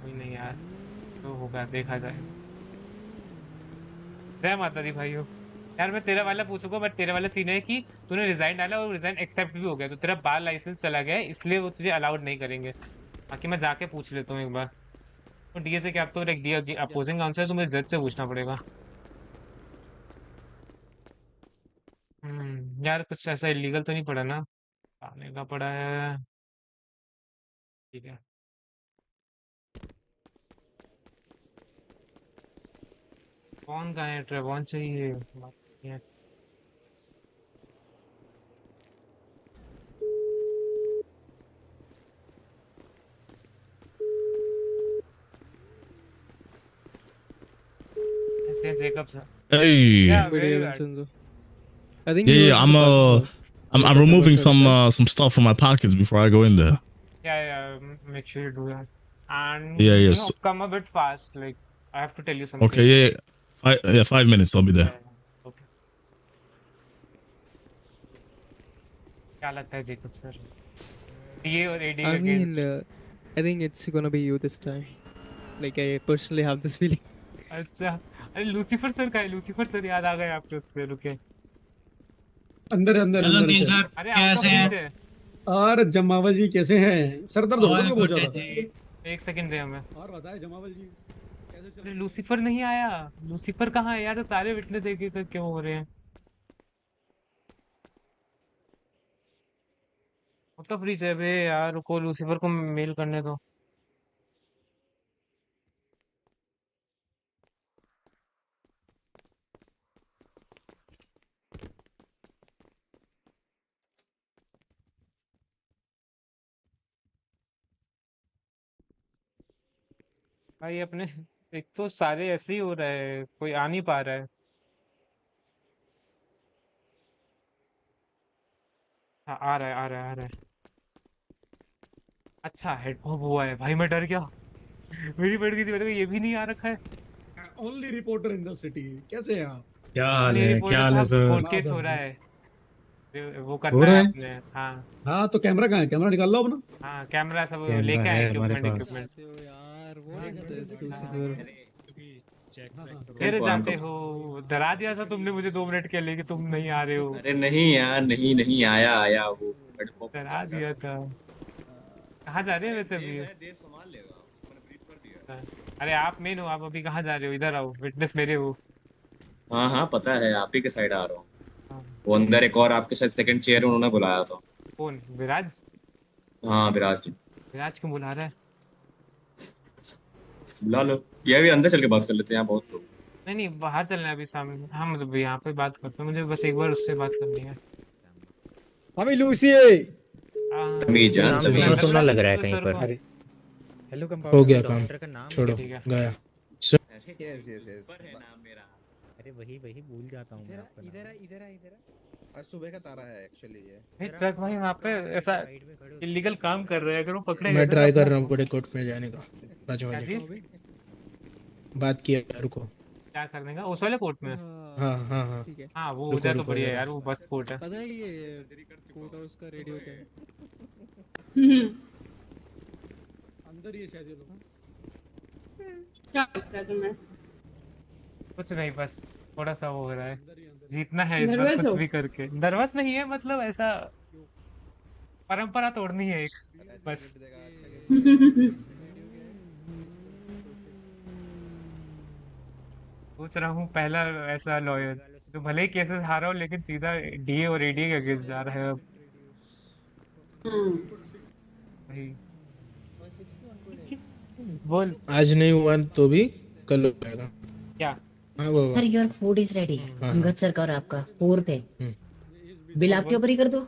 S1: कोई नहीं यार, जो होगा देखा जाएगा। जय माता दी भाइयों। यार मैं तेरा वाला पूछूंगा, बट तेरा वाला सीन है कि तूने रिजाइन डाला और रिजाइन एक्सेप्ट भी हो गया, तो तेरा बार लाइसेंस चला गया है, इसलिए वो तुझे अलाउड नहीं करेंगे। बाकी मैं जाके पूछ लेता हूँ एक बार। तो डीए से क्या, अब तो एक डीए अपोजिंग काउंसलर, तो मुझे जज से पूछना पड़ेगा। यार कुछ ऐसा इलीगल तो नहीं पड़ा ना? आने का पड़ा है। ठीक है। कौन कहाँ है? ट्रेवॉन चाहिए, बात नहीं है। ऐसे जेकब सर।
S5: Hey.
S1: या वेरी
S9: बढ़िया
S1: bad.
S9: Vincenzo. I think
S5: Yeah,
S9: he
S5: yeah.
S9: was in the parking lot.
S5: I'm
S9: Look at the
S5: removing
S9: work outside.
S5: some stuff from my pockets before I go in there.
S1: Yeah, make sure you do that. And
S5: Yeah, yes.
S1: come a bit fast. Like I have to tell you
S5: Okay,
S1: something.
S5: yeah, yeah. 5 minutes. I'll be there.
S1: Okay. क्या लगता है Jacob sir? DA और AD
S9: I mean,
S1: against?
S9: I think it's gonna be you this time. Like I personally have this feeling.
S1: अच्छा। अरे Lucifer sir का है, Lucifer sir याद आ गए आपके उससे, रुके।
S11: अंदर अंदर
S12: हेलो
S11: अंदर
S12: किंग
S11: से।
S12: सर,
S1: अरे आउट ऑफ
S12: कैसे हैं?
S1: रीच है।
S11: और जमावल जी कैसे हैं? सर दर्द हो रहा था
S12: ऑल
S11: क्या बहुत
S12: गुड
S11: ज्यादा?
S12: जी।
S1: एक सेकंड दे हमें।
S11: और बताए जमावल जी कैसे चल
S1: अरे
S11: रहा है?
S1: लूसीफर नहीं आया। लूसीफर कहाँ है यार? तो सारे विटनेस एक एक करके हो रहे हैं। आउट ऑफ रीच है बे यार, रुको लूसीफर को मेल करने दो। भाई अपने एक तो सारे ऐसे ही हो रहा है, कोई आ नहीं पा रहा है। हाँ, आ रहा है आ रहा है आ रहा है। अच्छा हेडफोन हुआ है भाई, मैं डर गया। मेरी बढ़ गई थी, मेरे को ये भी नहीं आ रखा है।
S11: Only reporter in the city. कैसे हैं आप?
S12: क्या हाल
S1: नहीं
S12: है,
S1: रिपोर्टर
S12: क्या हाल है
S1: साहब,
S12: सर?
S1: कोर्ट केस हो रहा है। वो
S12: हो
S1: करना है
S12: रहा है?
S1: आपने। हाँ।
S11: हाँ तो कैमरा कहाँ है? कैमरा निकाल लो अपना।
S1: हाँ कैमरा सब
S12: कैमरा
S1: लेके आए,
S12: है हमारे
S1: इक्विपमेंट
S12: पास।
S1: इक्विपमेंट।
S9: यार, what is this, Lucifer?
S1: फिर जाते हो। डरा दिया था तुमने मुझे 2 मिनट के लिए कि तुम नहीं आ रहे हो।
S13: अरे नहीं यार, नहीं नहीं आया आया वो हेडपॉप
S1: डरा दिया था। कहाँ जा रहे हैं वैसे अभी?
S13: देव संभाल लेगा, उसको मैंने ब्रीफ कर दिया।
S1: अरे आप मेन हो, आप अभी कहाँ जा रहे हो? इधर आओ, विटनेस मेरे हो।
S13: हाँ हाँ पता है, आप ही के साइड आ रहा हूँ।
S1: हाँ।
S13: वो अंदर एक और आपके साथ सेकंड चेयर उन्होंने बुलाया था।
S1: कौन? विराज?
S13: हाँ विराज जी।
S1: विराज क्यों बुला रहा है?
S13: बुला लो, या भी अंदर चल के बात कर लेते हैं, यहाँ बहुत लोग।
S1: नहीं नहीं, बाहर चलना है अभी सामने। हाँ मतलब यहाँ पे बात करते हैं, मुझे बस एक बार उससे बात करनी है।
S11: हमें लूसी
S13: तमीज जान,
S12: नाम
S13: तमीज।
S12: सुना सुना लग रहा है
S1: तो
S12: कहीं
S1: सर
S12: पर।
S1: को-
S11: हेलो
S4: हो गया काम,
S12: डॉक्टर का नाम
S4: छोड़ो,
S1: ठीक है।
S4: गया।
S12: Yes yes yes.
S13: ऊपर है नाम मेरा।
S12: अरे वही वही भूल जाता हूँ मैं आपका नाम।
S11: इधर
S12: आज सुबह का तारा है एक्चुअली ये।
S1: नहीं ट्रक भाई वहाँ पे ऐसा इलीगल काम कर रहे हैं, अगर वो पकड़े
S4: मैं
S1: गए तो
S4: ट्राई कर
S1: अपना-
S4: रहा हूँ बड़े कोर्ट में जाने का। बाजू
S1: क्या
S4: वाले
S1: चीज?
S4: बात किया, रुको।
S1: क्या करने का उस वाले कोर्ट में?
S4: हाँ हाँ हाँ,
S9: ठीक है।
S1: हाँ वो हो
S4: रुको
S1: जाए तो
S4: रुको
S1: बढ़िया
S4: जरा।
S1: यार, वो बस कोर्ट है।
S9: पता है ये कोर्ट हाउस का रेडियो क्या है?
S11: अंदर ही है शायद ये लोग।
S10: क्या लगता है तुम्हें?
S1: कुछ नहीं, बस थोड़ा सा वो हो रहा है, जीतना है इस बार
S10: Nervous
S1: कुछ
S10: हो?
S1: भी करके। नर्वस नहीं है, मतलब ऐसा परंपरा तोड़नी है एक, बस। सोच रहा हूँ पहला ऐसा लॉयर जो भले ही केसेस हारा हो लेकिन सीधा डीए और एडीए के अगेंस्ट जा रहा है अब भाई। बोल।
S4: आज नहीं हुआ तो भी कल हो जाएगा।
S1: क्या?
S4: हाँ बाबा।
S12: Sir your food is ready. Angad sir का और आपका फोर्थ है। बिल आपके ऊपर ही कर दो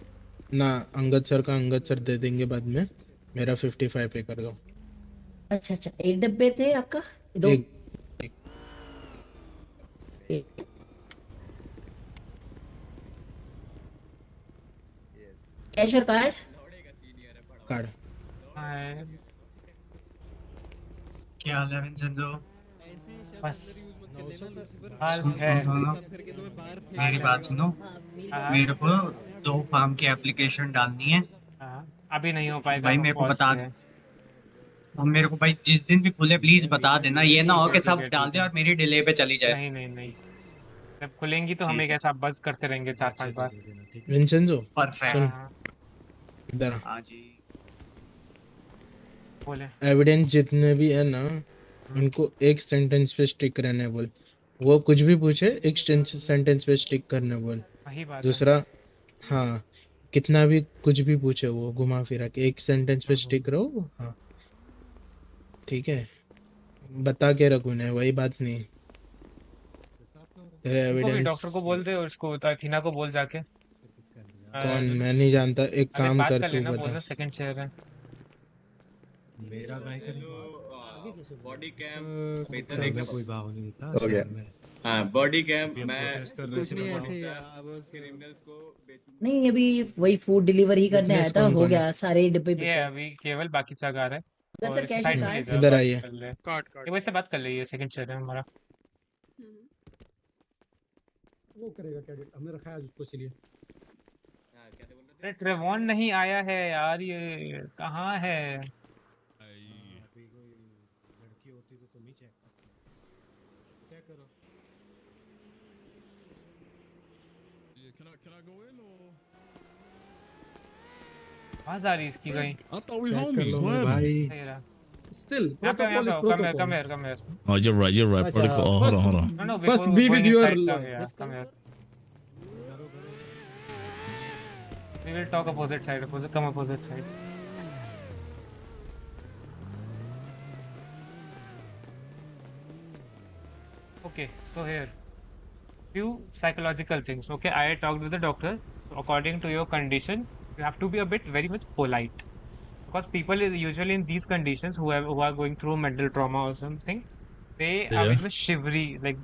S4: ना, अंगद सर का अंगद सर दे देंगे बाद में। मेरा 55 पे कर दो।
S12: अच्छा अच्छा, एक डब्बे थे आपका? दो
S4: एक
S12: कैश और कार्ड?
S4: कार्ड।
S1: क्या हाल है विंसेंजो? बस हाल है।
S14: मेरी बात सुनो, मेरे को 2 फार्म की एप्लीकेशन डालनी है।
S1: अभी नहीं हो पाएगा
S14: भाई मेरे को बता, और मेरे को भाई जिस दिन भी खुले प्लीज बता देना, ये ना हो कि सब डाल दे और मेरी डिले पे चली जाए।
S1: नहीं नहीं नहीं, जब खुलेंगी तो हम एक ऐसा बस करते रहेंगे 4-5 बार।
S4: Vincenzo
S14: perfect.
S4: इधर
S14: हाँ जी
S1: बोले।
S4: एविडेंस जितने भी है ना, उनको एक सेंटेंस पे स्टिक रहने बोल। वो कुछ भी पूछे एक सेंटेंस पे स्टिक करने बोल।
S1: वही बात है।
S4: दूसरा, हाँ, कितना भी कुछ भी पूछे वो घुमा फिरा के एक सेंटेंस पे स्टिक रहो। हाँ ठीक है, बता के रख उन्हें, वही बात नहीं। तेरे एविडेंस
S1: डॉक्टर को बोल दे और उसको अथीना को बोल जाके।
S4: कौन? मैं नहीं जानता। एक
S1: अरे
S4: काम
S1: बात
S4: कर
S1: कर
S4: तू
S1: लेना,
S4: बता।
S1: बोलना सेकंड चेयर है।
S11: मेरा गाय
S13: बॉडी कैम बेहतर देखना
S11: कोई भाव नहीं था
S13: हो गया। हाँ बॉडी कैम
S11: हम
S13: मैं
S11: protest कर रहे थे ना।
S13: क्रिमिनल्स को
S12: नहीं, अभी वही फूड डिलीवर ही करने आया था। हो गया, सारे डिब्बे बिक
S1: ये
S12: गए।
S1: अभी केवल बाकी चीज आ रहा है
S12: सर
S1: और
S12: कैश
S1: साइड
S12: और
S1: में ले
S12: कार्ड?
S1: जाओ,
S4: इधर
S1: बात
S4: आइए।
S1: कर ले।
S3: काट
S1: ये वैसे बात कर लीजिए, सेकंड चेयर है हमारा।
S11: वो करेगा क्या? हमने रखा है आज उसको इसलिए।
S1: अरे ट्रेवॉन नहीं आया है यार, ये कहाँ है?
S11: लड़की होती तो तुम ही चेक करो।
S1: आवाज आ रही इसकी कहीं?
S5: I thought we homies. What happened?
S1: सही रहा।
S11: Still,
S1: यहाँ पे
S11: protocol is
S1: come here,
S11: protocol.
S1: come here, come here.
S5: Oh, you're right. You're right.
S11: Acha,
S5: Protocol. Oh, hold on, hold on.
S1: No, no,
S11: First
S1: before
S11: be with
S1: going
S11: your
S1: inside, come
S11: lawyer.
S1: here, come here. We will talk opposite side, come opposite side. Okay, so here, few psychological things. Okay, I talked with the doctor. So according to your condition, you have to be a bit very much polite, because people is usually in these conditions who are going through mental trauma or something, they are
S5: Yeah.
S1: very much shivery. Like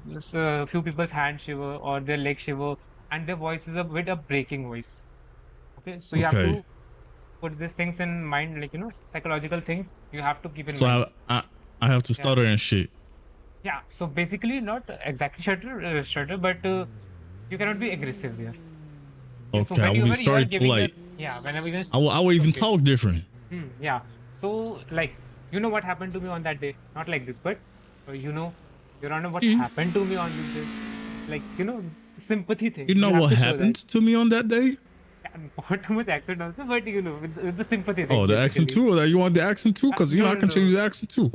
S1: few people's hands shiver or their legs shiver, and their voice is a bit a breaking voice. Okay, so you have
S5: Okay.
S1: to put these things in mind, like psychological things you have to keep in
S5: So
S1: mind.
S5: I have to stutter and shit.
S1: Yeah, so basically not exactly stutter, but you cannot be aggressive there. So
S5: Okay, I will be
S1: whenever you are
S5: very
S1: giving
S5: polite.
S1: yeah, whenever you
S5: I will even
S1: okay.
S5: talk different.
S1: Yeah, so like what happened to me on that day? Not like this, but Your Honor, what happened to me on this day? Like sympathy thing.
S5: You know
S1: have
S5: what
S1: to show
S5: happened to me on that day?
S1: that. Not too much accent also, but with the sympathy thing.
S5: Oh, the accent
S1: basically.
S5: too? Or you want the accent too? Because
S1: No,
S5: I can
S1: no.
S5: change the accent too.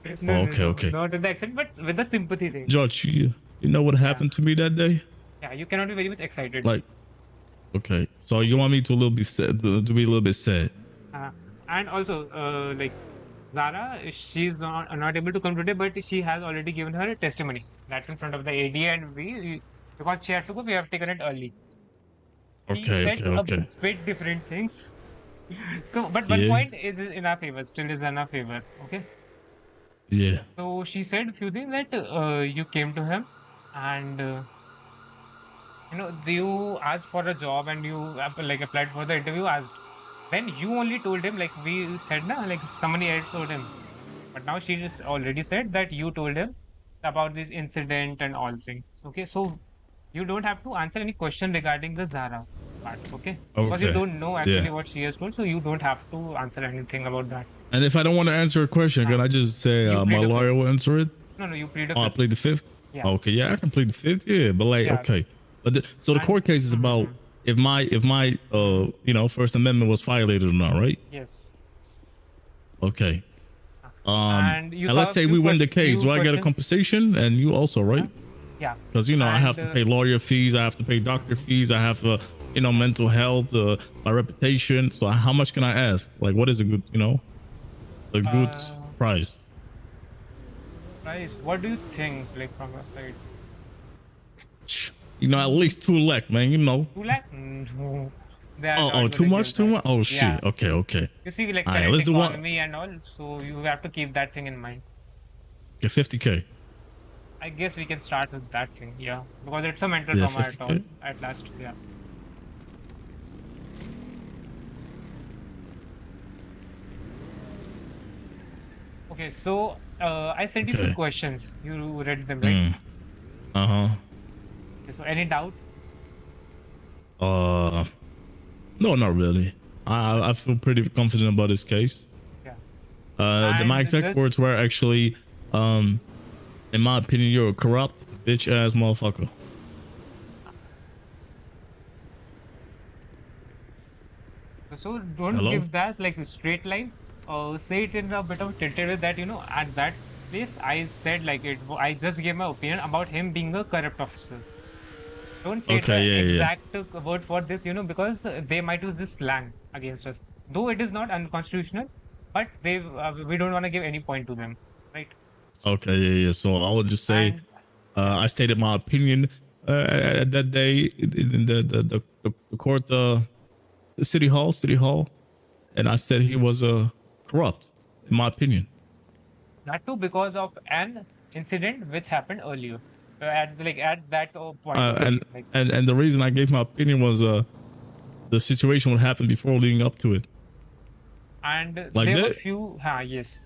S1: No,
S5: Oh,
S1: no,
S5: okay,
S1: no,
S5: okay.
S1: Not with the accent, but with the sympathy thing.
S5: George, you know what happened to me that day?
S1: Yeah, you cannot be very much excited.
S5: Like, okay, so you want me to be a little bit sad?
S1: And also, like Zara, she's not able to come today, but she has already given her a testimony. That's in front of the AD, and because she had to go, we have taken it early. She
S5: Okay,
S1: said
S5: okay,
S1: a
S5: okay.
S1: bit different things. So, but one
S5: Yeah.
S1: point is in our favor, still is in our favor. Okay.
S5: Yeah.
S1: So she said a few things that you came to him and you asked for a job and you like applied for the interview. Asked then you only told him like we said na like somebody else told him. But now she just already said that you told him about this incident and all things. Okay, so you don't have to answer any question regarding the Zara part. Okay, because you
S5: Okay.
S1: don't know actually
S5: Yeah.
S1: what she has told, so you don't have to answer anything about that.
S5: And if I don't want to answer a question, can I just say
S1: You
S5: my
S1: plead a
S5: lawyer will answer it?
S1: No, you plead a
S5: Oh, I
S1: fifth.
S5: plead the fifth?
S1: Yeah.
S5: Okay, yeah, I can plead the fifth. Yeah, but like,
S1: Yeah.
S5: okay. But so the court case is about if my First Amendment was violated or not, right?
S1: Yes.
S5: Okay.
S1: And you
S5: And
S1: saw
S5: let's
S1: a
S5: say
S1: few
S5: we win the
S1: few
S5: case. Do I get a
S1: questions.
S5: compensation? And you also, right?
S1: Yeah.
S5: Because I have to
S1: And,
S5: pay lawyer fees, I have to pay doctor fees, I have to, mental health, my reputation. So how much can I ask? Like, what is a good, a good price?
S1: Guys, what do you think, like from your side?
S5: At least 2 lakh, man.
S1: 2 lakh? No. They are
S5: Oh,
S1: not
S5: too
S1: gonna
S5: much,
S1: give
S5: too
S1: that.
S5: much. Oh shit.
S1: Yeah.
S5: Okay, okay.
S1: You see, like
S5: All right,
S1: current
S5: let's do one.
S1: economy and all, so you have to keep that thing in mind.
S5: Okay, 50K.
S1: I guess we can start with that thing, yeah, because it's a mental
S5: Yeah,
S1: trauma at
S5: 50K.
S1: all at last, yeah. Okay, so I sent you
S5: Okay.
S1: some questions. You read them, right?
S5: Uh-huh.
S1: Okay, so any doubt?
S5: No, not really. I feel pretty confident about this case.
S1: Yeah.
S5: My
S1: And
S5: exact
S1: this-
S5: words were actually, in my opinion, you're a corrupt bitch ass motherfucker.
S1: So don't
S5: Hello?
S1: give that like a straight line. Say it in a bit of tilted way that at that place I said like I just gave my opinion about him being a corrupt officer. Don't say
S5: Okay,
S1: the
S5: yeah, yeah.
S1: exact word for this, because they might use this slang against us. Though it is not unconstitutional, but we don't want to give any point to them, right?
S5: Okay, yeah, yeah. So I would just say,
S1: And
S5: I stated my opinion at that day in the court, the city hall, and I said he was corrupt, in my opinion.
S1: that too because of an incident which happened earlier. At that point.
S5: And the reason I gave my opinion was the situation would happen before leading up to it.
S1: And
S5: Like
S1: there were
S5: that?
S1: few, yes.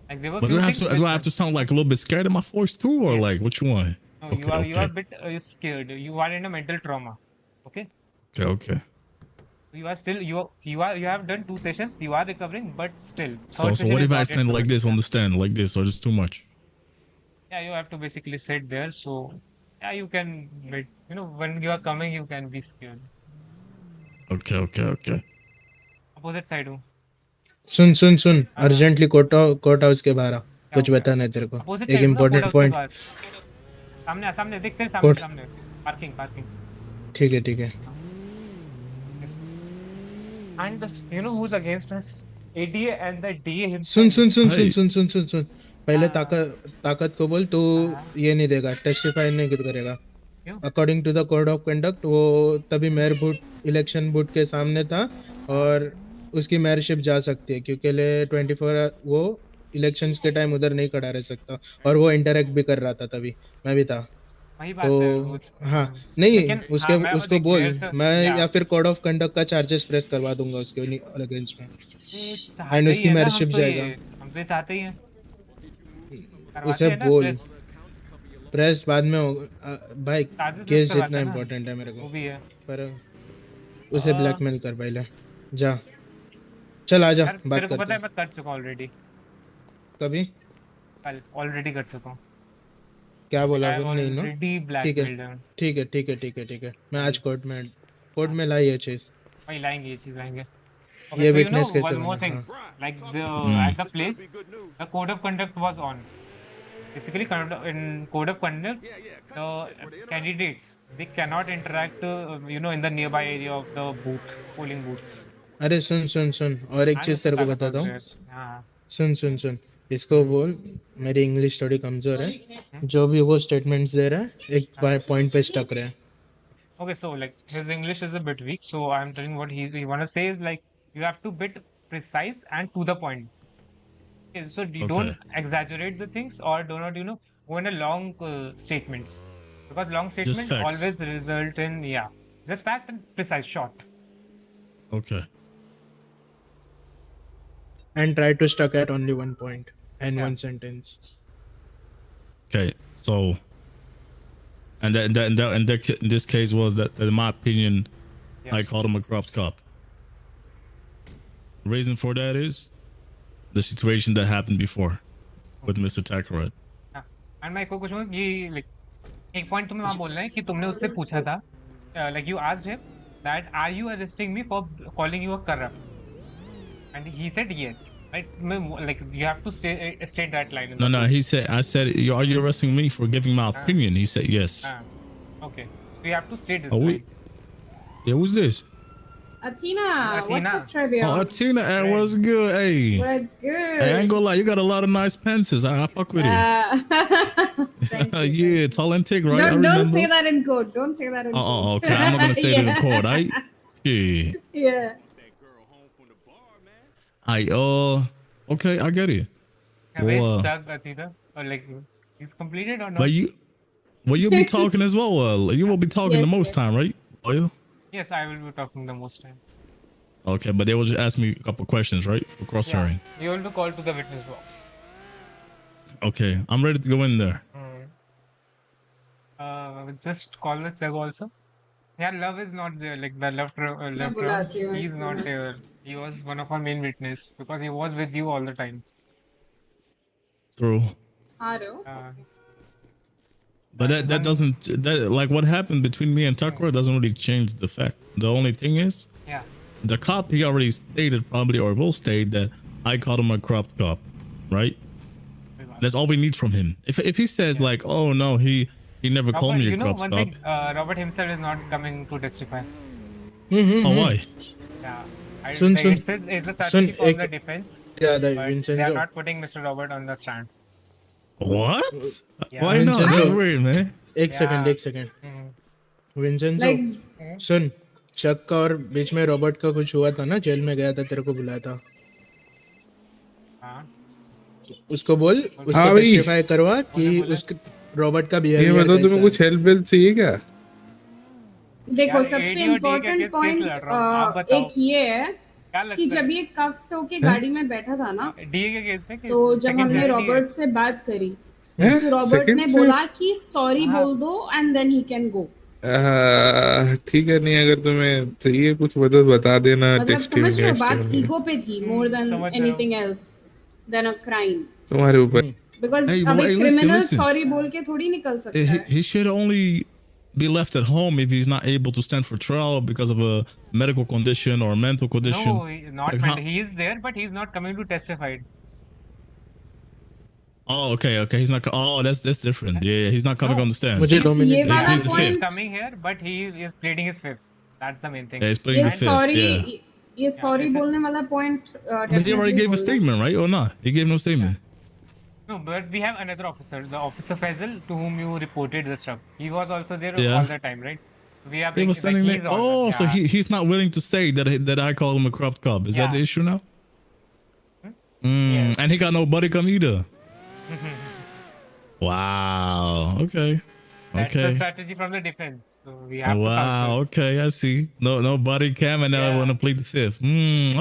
S1: Like there were
S5: But
S1: few
S5: do I
S1: things
S5: have to sound like a little bit scared in my voice too, or like what you want?
S1: No,
S5: Okay,
S1: you are a bit scared. You are in a mental trauma. Okay.
S5: Okay.
S1: You are still you have done 2 sessions. You are recovering, but still.
S5: So
S1: third session
S5: what
S1: is
S5: if I
S1: not yet
S5: stand like
S1: covered.
S5: this on the stand, like this, or just too much?
S1: Yeah, you have to basically sit there. So yeah, you can wait. When you are coming, you can be scared.
S5: Okay.
S1: Opposite side हूँ.
S4: सुन urgently court house के बाहर आ कुछ बताना है तेरे को
S1: Opposite
S4: एक
S1: side हूँ ना,
S4: इम्पोर्टेंट
S1: courthouse के
S4: पॉइंट
S1: बाहर. सामने दिखते हैं
S4: Court-
S1: सामने. Parking.
S4: ठीक है
S1: Yes. And who's against us? ADA and the DA
S4: soon
S1: himself.
S4: सुन पहले ताकत को बोल तो ये नहीं देगा टेस्टिफाई नहीं करेगा according to the code of conduct वो तभी मेयर बूथ इलेक्शन बूथ के सामने था और उसकी मेयरशिप जा सकती है क्योंकि ले 24 वो इलेक्शंस के टाइम उधर नहीं खड़ा रह सकता और वो इंटरेक्ट भी कर रहा था तभी मैं भी था
S1: वही बात
S4: तो
S1: है
S4: हाँ नहीं
S1: लेकिन
S4: उसके
S1: मैं
S4: उसको
S1: देख,
S4: बोल
S1: मेरे से-
S4: मैं
S1: या-
S4: या फिर कोड ऑफ कंडक्ट का चार्जेस प्रेस करवा दूंगा उसके अगेंस्ट में
S1: चाहते
S4: एंड
S1: ही
S4: उसकी
S1: है ना,
S4: मेयरशिप
S1: हम तो
S4: जाएगा
S1: हम तो ये चाहते ही हैं करवाते
S4: उसे
S1: हैं ना
S4: बोल
S1: press।
S4: प्रेस बाद में होगा भाई
S1: चार्जेस
S4: केस
S1: करवाते
S4: जितना
S1: हैं ना,
S4: इम्पोर्टेंट है मेरे
S1: वो
S4: को
S1: भी है।
S4: पर उसे ब्लैकमेल कर पहले जा चल आजा
S1: यार
S4: बात
S1: तेरे को पता
S4: करते
S1: है
S4: हैं
S1: मैं कर चुका ऑलरेडी,
S4: कभी
S1: कल ऑलरेडी कर चुका हूँ।
S4: क्या बोला
S1: I have
S4: फिर नहीं नो
S1: already
S4: ठीक है
S1: blackmailed him।
S4: ठीक है मैं आज कोर्ट में लाई ये चीज
S1: वही लाएंगे ये चीज लाएंगे।
S4: ये
S1: so
S4: witness कैसे
S1: one more
S4: बना?
S1: thing,
S4: हाँ।
S1: like at the place, the code of conduct was on. Basically, in code of conduct, the candidates they cannot interact, in the nearby area of the polling booths.
S4: अरे सुन और एक
S1: हाँ,
S4: चीज
S1: उससे
S4: तेरे को
S1: ताकत
S4: बताता
S1: हो
S4: हूँ
S1: गया। हाँ
S4: सुन सुन सुन, इसको बोल मेरी इंग्लिश थोड़ी कमजोर है, जो भी वो स्टेटमेंट्स दे रहा है एक पॉइंट पे स्टक रहे.
S1: Okay, so like his English is a bit weak, so I'm telling what he wanna say is like you have to bit precise and to the point. Okay, so you don't
S5: Okay.
S1: exaggerate the things or do not go in a long statements because long
S5: Just
S1: statement
S5: facts.
S1: always result in just fact and precise short.
S5: Okay.
S4: And try to stuck at only one point and
S1: Yeah.
S4: one sentence.
S5: Okay. So, and in this case was that in my opinion, I called him a corrupt cop. Reason for that is the situation that happened before with Mr. Takarat.
S1: And मैं को कुछ ये like एक point तुम्हें वहाँ बोलना है कि तुमने उससे पूछा था like you asked him that are you arresting me for calling you a corrupt and he said yes, right? Like you have to state that line in
S5: No,
S1: the
S5: no.
S1: code.
S5: He said, I said, are you arresting me for giving my opinion? He said yes.
S1: Okay, so you have to state this
S5: Oh,
S1: line.
S5: yeah, who's this?
S10: Athena, what's
S1: Athena.
S10: up, Treyvon?
S5: Oh, Athena, hey, what's good? Hey.
S10: What's good?
S5: Hey, I ain't gonna lie, you got a lot of nice pencils. I fuck with you. Yeah, tall and thick, right? I
S10: Don't
S5: remember.
S10: say that in code. Don't say that in code.
S5: Oh, okay. I'm not gonna say it in
S10: Yeah.
S5: court, right? Yeah.
S10: Yeah.
S5: Okay, I get it.
S1: Where's
S5: Well,
S1: Doug, Athena? Or like he's completed or not?
S5: but you'll be talking as well. You will be talking the
S1: Yes,
S5: most
S1: yes.
S5: time, right? Oh, yeah.
S1: Yes, I will be talking the most time.
S5: Okay, but they will just ask me a couple questions, right? For cross hearing.
S1: You will be called to the witness box.
S5: Okay, I'm ready to go in there.
S1: Just call the check also. Yeah, love is not there. Like the left
S10: बुलाती
S1: round,
S10: हूँ
S1: he's
S10: एक
S1: not
S10: minute.
S1: there. He was one of our main witness because he was with you all the time.
S5: True.
S10: आ रहे हो?
S5: But that doesn't like what happened between me and Takura doesn't really change the fact. The only thing is,
S1: Yeah.
S5: the cop he already stated probably or will state that I called him a corrupt cop, right? That's all we need from him. If he says like, oh no, he never called
S1: Robert,
S5: me a
S1: you know
S5: corrupt
S1: one
S5: cop.
S1: thing, Robert himself is not coming to testify.
S5: Oh why?
S1: Yeah.
S4: Sun,
S1: It's a strategy from the defense.
S4: Yeah, the
S1: But they
S4: Vincenzo.
S1: are not putting Mr. Robert on the stand.
S5: What?
S1: Yeah.
S5: Why not?
S4: Vincenzo,
S5: That's weird, man.
S4: एक second Vincenzo,
S10: Like-
S4: सुन, चक का और बीच में Robert का कुछ हुआ था ना, jail में गया था, तेरे को बुलाया था. उसको बोल, उसको
S15: हाँ भाई।
S4: टेस्टिफाई करवा कि उसके रॉबर्ट का
S15: ये
S4: बिहेवियर
S15: बताओ तुम्हें कुछ हेल्प वेल्प चाहिए क्या?
S10: देखो
S1: यार,
S10: सबसे
S1: ADOD का
S10: इम्पोर्टेंट
S1: केस
S10: पॉइंट
S1: लड़ रहा हूँ, आप बताओ।
S10: एक ये है
S1: क्या लगता
S10: कि
S1: है?
S10: जब ये कफ्ट होके गाड़ी में बैठा था ना,
S1: डीए के केस में
S10: तो जब
S1: second
S10: हमने
S1: jury
S10: रॉबर्ट से बात करी
S15: हैं?
S10: तो रॉबर्ट
S15: Second
S10: ने
S15: से?
S10: बोला कि सॉरी बोल दो and then he can go.
S15: ठीक है, नहीं अगर तुम्हें चाहिए कुछ मदद बता देना.
S10: मतलब समझ रहे हो, बात
S15: टेस्टिंग
S10: ईगो पे थी मोर देन
S1: समझ रहा हूँ।
S10: Anything else than a crime.
S15: तुम्हारे ऊपर.
S10: बिकॉज़
S5: Hey,
S10: अब
S5: hey,
S10: एक
S5: listen,
S10: क्रिमिनल
S5: listen.
S10: सॉरी बोल के थोड़ी निकल सकता
S5: He,
S10: है.
S5: he should only be left at home if he's not able to stand for trial because of a medical condition or a mental condition.
S1: No, not
S5: Like,
S1: meant. He is there, but he's not coming to testify.
S5: Oh, okay. He's not. Oh, that's different. Yeah, he's not coming
S1: No.
S5: on the stand.
S4: मुझे 2
S10: ये
S4: minute
S10: वाला
S5: pleads the
S1: He
S5: fifth.
S1: is
S10: point,
S1: coming here, but he is pleading his fifth. That's the main thing.
S5: Yeah, he's pleading
S10: ये
S5: the fifth.
S10: Sorry
S5: Yeah.
S10: ये sorry
S1: listen.
S10: बोलने वाला point
S5: But he already gave a statement, right? Or not? He gave no statement.
S1: No, but we have another officer, the officer Faisal, to whom you reported the stuff. He was also there
S5: Yeah.
S1: all the time, right? We are
S5: He was standing
S1: he's
S5: there.
S1: on
S5: Oh,
S1: that,
S5: so
S1: yeah.
S5: he's not willing to say that I call him a corrupt cop. Is that the
S1: Yeah.
S5: issue now?
S1: Yes.
S5: And he got no buddy come either. Wow. Okay.
S1: That's the
S5: Okay.
S1: strategy from the defense. So we have to
S5: Wow.
S1: counter.
S5: Okay, I see. No body cam, and now I
S1: Yeah.
S5: want to plead the fifth.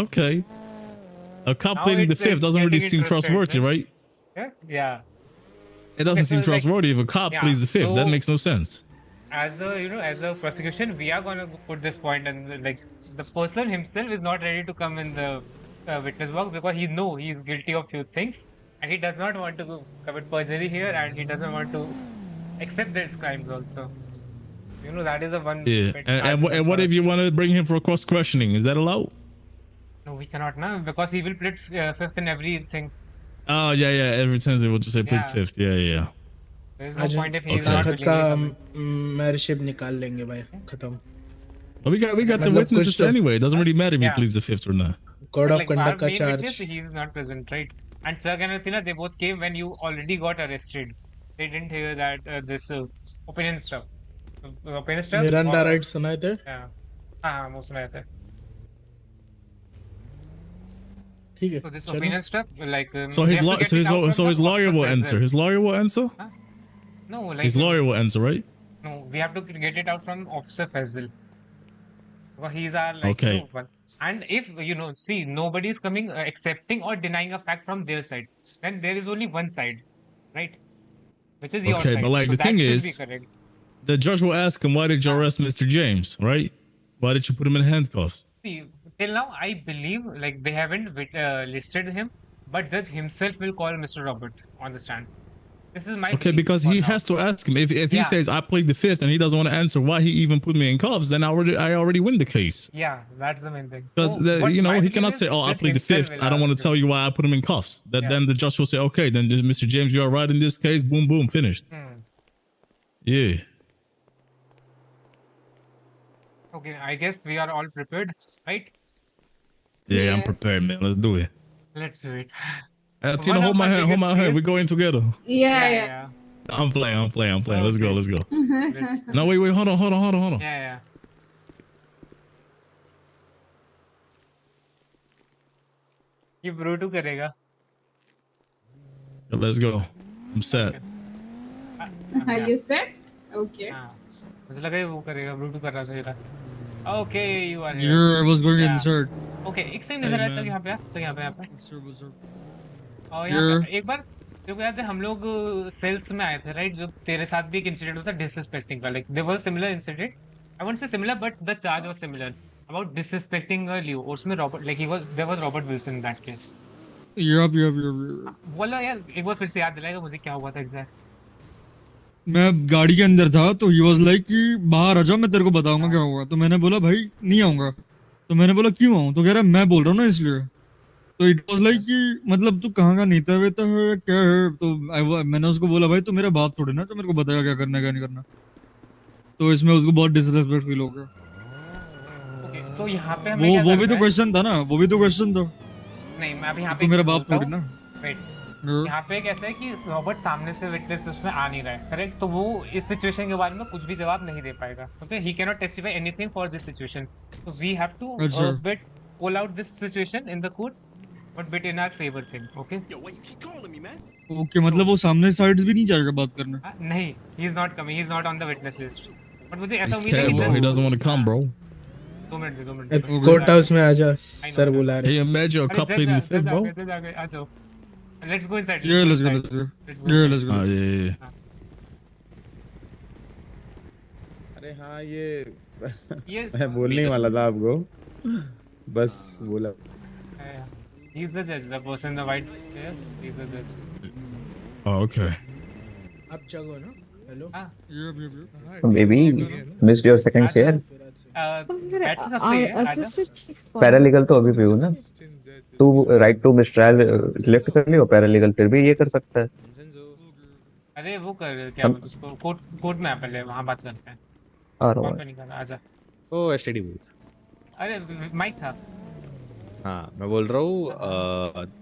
S5: Okay. A cop
S1: Now
S5: pleading the
S1: it's,
S5: fifth doesn't really
S1: getting
S5: seem
S1: interested,
S5: trustworthy, right?
S1: Yeah.
S5: It doesn't
S1: Okay,
S5: seem
S1: so, like,
S5: trustworthy if a cop
S1: yeah,
S5: pleads the fifth. That
S1: so-
S5: makes no sense.
S1: As a prosecution, we are gonna put this point, and like the person himself is not ready to come in the witness box because he is guilty of few things, and he does not want to commit perjury here, and he doesn't want to accept these crimes also. That is the one.
S5: Yeah.
S1: bit
S5: And
S1: hard
S5: what
S1: for
S5: if
S1: us.
S5: you want to bring him for cross questioning? Is that allowed?
S1: No, we cannot now because he will plead fifth in everything.
S5: Oh yeah. Every time they will just say plead
S1: Yeah.
S5: fifth. Yeah.
S1: There is no
S4: आज
S1: point if he is
S5: Okay.
S1: not
S4: ताकत
S1: willingly
S4: का
S1: coming.
S4: Mayorship निकाल लेंगे भाई, खत्म.
S5: But we got the
S4: मतलब
S5: witnesses
S4: कुछ तो-
S5: anyway. It doesn't really matter if he
S1: Yeah.
S5: pleads the fifth or not.
S4: Code
S1: But,
S4: of
S1: like, our
S4: conduct का
S1: main
S4: charge.
S1: witness, he is not present, right? And Chuck and Athena, they both came when you already got arrested. They didn't hear that this opinion stuff. Opinion stuff.
S4: Miranda rights सुनाए थे?
S1: हाँ हाँ वो सुनाया था.
S4: ठीक है.
S1: So this
S4: चलो.
S1: opinion stuff, like
S5: So
S1: we
S5: his
S1: have to
S5: law,
S1: get
S5: so
S1: it
S5: his
S1: out from
S5: so
S1: the
S5: his lawyer will
S1: officer as
S5: answer.
S1: well.
S5: His lawyer will answer.
S1: Huh? No, like
S5: His lawyer will answer, right?
S1: no, we have to get it out from Officer Faisal. Because he's our like
S5: Okay.
S1: one. And if see, nobody is coming accepting or denying a fact from their side, then there is only one side, right? Which is your
S5: Okay,
S1: side.
S5: but like
S1: So
S5: the
S1: that
S5: thing
S1: should be
S5: is,
S1: correct.
S5: the judge will ask him, "Why did you arrest Mr. James? Right? Why did you put him in handcuffs?"
S1: See, till now, I believe like they haven't listed him, but judge himself will call Mr. Robert on the stand. This is my
S5: Okay,
S1: belief
S5: because
S1: for
S5: he
S1: now.
S5: has to ask him. If he
S1: Yeah.
S5: says I plead the fifth and he doesn't want to answer why he even put me in cuffs, then I already win the case.
S1: Yeah, that's the main thing.
S5: Because
S1: So, but
S5: he
S1: my
S5: cannot
S1: belief
S5: say,
S1: is
S5: "Oh, I
S1: judge
S5: plead the
S1: himself
S5: fifth.
S1: will
S5: I don't want
S1: ask
S5: to tell
S1: him.
S5: you why I put him in cuffs."
S1: Yeah.
S5: Then the judge will say, "Okay, then Mr. James, you are right in this case. Boom, boom, finished." Yeah.
S1: Okay, I guess we are all prepared, right?
S5: Yeah, I'm prepared, man. Let's do it.
S1: Let's do it.
S5: Tina,
S1: One
S5: hold
S1: of
S5: my hand. Hold
S1: biggest
S5: my hand.
S1: fears-
S5: We're going together.
S10: Yeah.
S5: I'm playing. Let's go. Let's go.
S1: Let's-
S5: No, wait. Hold on.
S1: Yeah. ये ब्रूटू करेगा.
S5: Let's go. I'm set.
S10: Are you set? Okay.
S1: मुझे लगा ये वो करेगा, ब्रूटू कर रहा था ये. Okay, you are here.
S6: Yeah, I was going
S1: Yeah.
S6: insert.
S1: Okay, एक सेकंड इधर आ, चल यहाँ पे आ, चल यहाँ पे. और
S6: Yeah.
S1: यहाँ पे एक बार तेरे को याद है हम लोग सेल्स में आए थे, राइट? जो तेरे साथ भी एक इंसिडेंट हुआ था डिसरिस्पेक्टिंग का, like there was similar incident. I won't say similar but the charge was similar about disrespecting Leo. उसमें Robert like he was there was Robert Wilson in that case.
S6: Yup.
S1: बोला यार एक बार फिर से याद दिलाएगा मुझे क्या हुआ था एग्जैक्ट.
S6: मैं गाड़ी के अंदर था तो ही वाज लाइक कि बाहर आ जा, मैं तेरे को बताऊंगा क्या हुआ. तो मैंने बोला भाई नहीं आऊंगा. तो मैंने बोला क्यों आऊं? तो कह रहा मैं बोल रहा हूँ ना इसलिए. तो इट वाज लाइक कि मतलब तू कहाँ का नेता वेता है क्या है. तो मैंने उसको बोला भाई तू मेरा बाप थोड़ी ना जो मेरे को बताया क्या करना है क्या नहीं करना. तो इसमें उसको बहुत डिसरेस्पेक्ट फील हो गया.
S1: ओके, तो यहाँ पे हमें क्या
S6: वो भी
S1: करना
S6: तो
S1: है?
S6: क्वेश्चन था ना. वो भी तो क्वेश्चन था.
S1: नहीं, मैं अभी यहाँ पे
S6: तू मेरा
S1: एक
S6: बाप
S1: बोलता
S6: थोड़ी
S1: हूँ.
S6: ना.
S1: वेट, यहाँ पे कैसा है कि रॉबर्ट सामने से विटनेस उसमें आ नहीं रहा है, करेक्ट? तो वो इस सिचुएशन के बारे में कुछ भी जवाब नहीं दे पाएगा. Okay, he can not testify anything for this situation. तो वी हैव टू
S6: अच्छा.
S1: Bit pull out this situation in the court but bit in our favour thing. Okay
S6: okay, मतलब वो सामने साइड्स भी नहीं जाएगा बात करने.
S1: नहीं, he is not coming, he is not on the witness list. But मुझे ऐसा
S5: He's
S1: उम्मीद है
S5: scared,
S1: कि
S5: bro. He doesn't want to come, bro.
S1: 2 minute they.
S4: Court house में आजा, सर बुला रहे.
S5: Hey, imagine a couple in the fifth, bro.
S1: आ जाओ. Let's go inside.
S6: Yeah, let's go.
S5: Oh yeah.
S8: अरे हाँ ये
S1: Yes.
S8: मैं बोलने ही वाला था आपको, बस बोला.
S1: He's the judge, the person in the white. Yes, he's the judge.
S5: Oh, okay.
S4: आप जगो ना. Hello.
S16: Baby, missed your second share.
S1: बैठ तो सकते हैं, आजा.
S16: पैरालीगल तो अभी भी हूँ ना. तू राइट टू मिसट्रायल लेफ्ट कर लियो, पैरालीगल फिर भी ये कर सकता है.
S1: अरे वो कर क्या बोलते उसको, कोर्ट में आ पहले, वहाँ बात करते हैं.
S16: आ रहा
S1: कौन
S16: हूँ.
S1: पे नहीं करना, आजा.
S8: ओ एसटीडी बूथ.
S1: अरे माइक था.
S8: हाँ मैं बोल रहा हूँ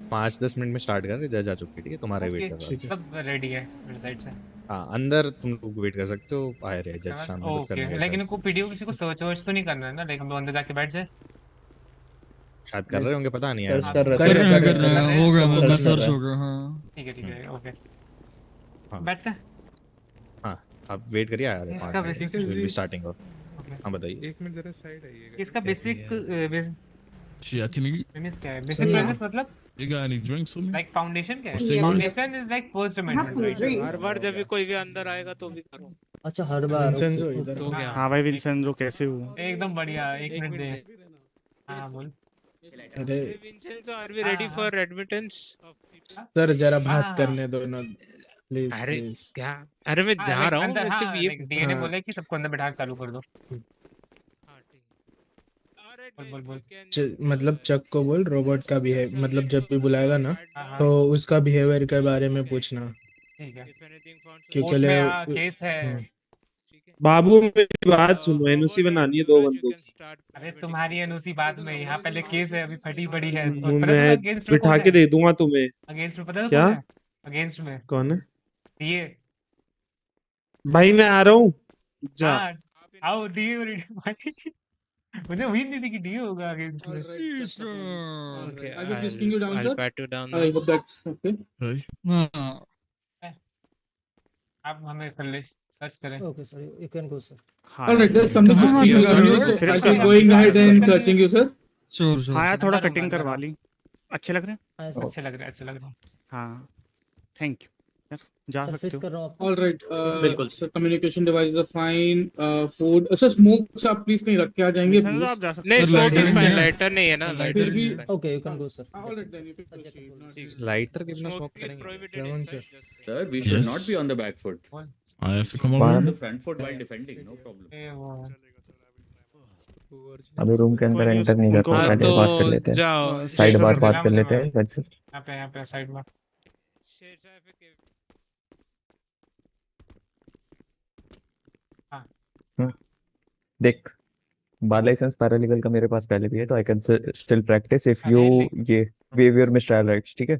S8: 5-10 मिनट में स्टार्ट कर. जज आ चुकी है, ठीक है, तुम्हारा वेट कर रहा है.
S1: सब रेडी है मेरे साइड से.
S8: हाँ अंदर तुम लोग वेट कर सकते हो. आए रहे जज सामने कुछ करने
S1: ओके,
S8: का
S1: लेकिन को पीडीओ किसी को सर्च वर्च तो नहीं करना है ना, लाइक हम लोग अंदर जाके बैठ जाए.
S8: शायद कर रहे होंगे, पता नहीं
S4: सर्च
S8: यार.
S4: कर रहे
S6: हैं. हो गया, मैं सर्च हो गया. हाँ
S1: ठीक है. ओके,
S8: हाँ
S1: बैठते हैं.
S8: हाँ आप वेट करिए. आ रहे
S1: इसका basic
S8: will be starting of. हाँ बताइए.
S15: एक मिनट जरा साइड आइएगा.
S1: इसका basic
S5: Shit, I think
S1: premise क्या है? बेसिक premise मतलब
S5: you got any drinks for me?
S1: like foundation क्या है?
S5: Cigarettes?
S1: Foundation is like first amendment, right?
S17: हर बार जब भी कोई भी अंदर आएगा तो भी करो.
S12: अच्छा हर बार.
S4: विंसेंजो इधर.
S17: तो क्या?
S11: हाँ भाई विंसेंजो कैसे हो?
S1: एकदम बढ़िया. एक मिनट दे. हाँ बोल.
S4: अरे
S17: Vincenzo, are we ready for admittance of people?
S4: Sir जरा बात करने दो ना प्लीज.
S17: अरे क्या? अरे मैं जा रहा हूँ. मैं सिर्फ ये
S1: डीएनए बोला है कि सबको अंदर बैठा के चालू कर दो. बोल.
S4: मतलब चक को बोल रोबोट का भी है, मतलब जब भी बुलाएगा ना तो उसका बिहेवियर के बारे में पूछना.
S1: ठीक है.
S4: क्योंकि
S1: केस है.
S15: बाबू मेरी बात सुनो, एनओसी बनानी है 2 बंदों की।
S1: अरे तुम्हारी एनओसी बाद में, यहाँ पहले केस है, अभी फटी पड़ी है। और पता है
S15: मैं
S1: तुम्हें अगेंस्ट में
S15: बिठा
S1: कौन
S15: के
S1: है?
S15: दे दूंगा तुम्हें।
S1: अगेंस्ट में पता है
S15: क्या?
S1: कौन है? अगेंस्ट में
S15: कौन है?
S1: ये।
S15: भाई मैं आ रहा हूँ, जा।
S1: हाँ, आओ डीए भाई। मुझे उम्मीद नहीं थी कि डीए होगा अगेंस्ट में।
S17: Okay,
S11: I was just you down,
S17: I'll
S11: sir.
S17: pat you down
S11: I
S17: now.
S11: hope that's okay.
S6: हाँ
S1: आप हमें कर ले, सर्च करें।
S12: Okay, sir. You can go, sir.
S11: All right, there's something
S6: कहाँ हाथ
S11: suspicious
S6: लगा
S11: on
S6: रहे
S11: you,
S6: हो?
S11: so I shall going ahead and searching you, sir.
S6: Sure sure
S18: हाँ यार, थोड़ा
S1: अंदर हूँ,
S18: कटिंग
S1: अंदर
S18: करवा
S1: हूँ।
S18: ली। अच्छे लग रहे हैं।
S12: हाँ सर।
S1: अच्छे लग रहे हैं, अच्छे लग रहे हैं।
S18: हाँ, थैंक यू यार, जा
S12: सर
S18: सकते
S12: फ्रीज
S18: हो।
S12: कर रहा हूँ आपको।
S11: All right,
S18: बिल्कुल।
S11: sir, communication devices are fine. Food, sir, smoke आप please कहीं रख के आ जाएंगे
S18: विंसेंजो,
S11: please.
S18: आप जा सकते
S17: नहीं,
S6: सर
S17: स्मोक
S6: लाइटर
S17: इज
S6: नहीं
S17: फाइन,
S6: है।
S17: लाइटर नहीं है ना,
S6: सर
S17: लाइटर
S11: फिर भी
S17: is fine.
S12: Okay, you can go, sir.
S11: all right then you can proceed. Not
S8: lighter के बिना स्मोक
S17: Smoke is
S8: करेंगे?
S17: prohibited
S6: Treyvon,
S17: inside.
S6: sir.
S17: Just
S13: Sir, we should
S5: Yes.
S13: not be on the back foot.
S5: I have to come
S16: बाहर
S5: over.
S13: The front foot while defending, no problem.
S1: ये वो
S16: अभी room के अंदर
S18: कोई नहीं,
S16: enter नहीं कर
S18: उनको
S16: रहा,
S17: हाँ
S16: पहले
S17: तो
S16: बात कर लेते हैं।
S17: जाओ।
S16: साइड बार बात
S1: मिला
S16: कर
S1: मुझे
S16: लेते हैं। that's it।
S1: यहाँ पे साइड में। हाँ
S16: देख, बार लाइसेंस पैरालीगल का मेरे पास पहले भी है, तो I can still practice if you
S1: अरे
S16: ये वेव योर मिसट्रायल राइट्स, ठीक है?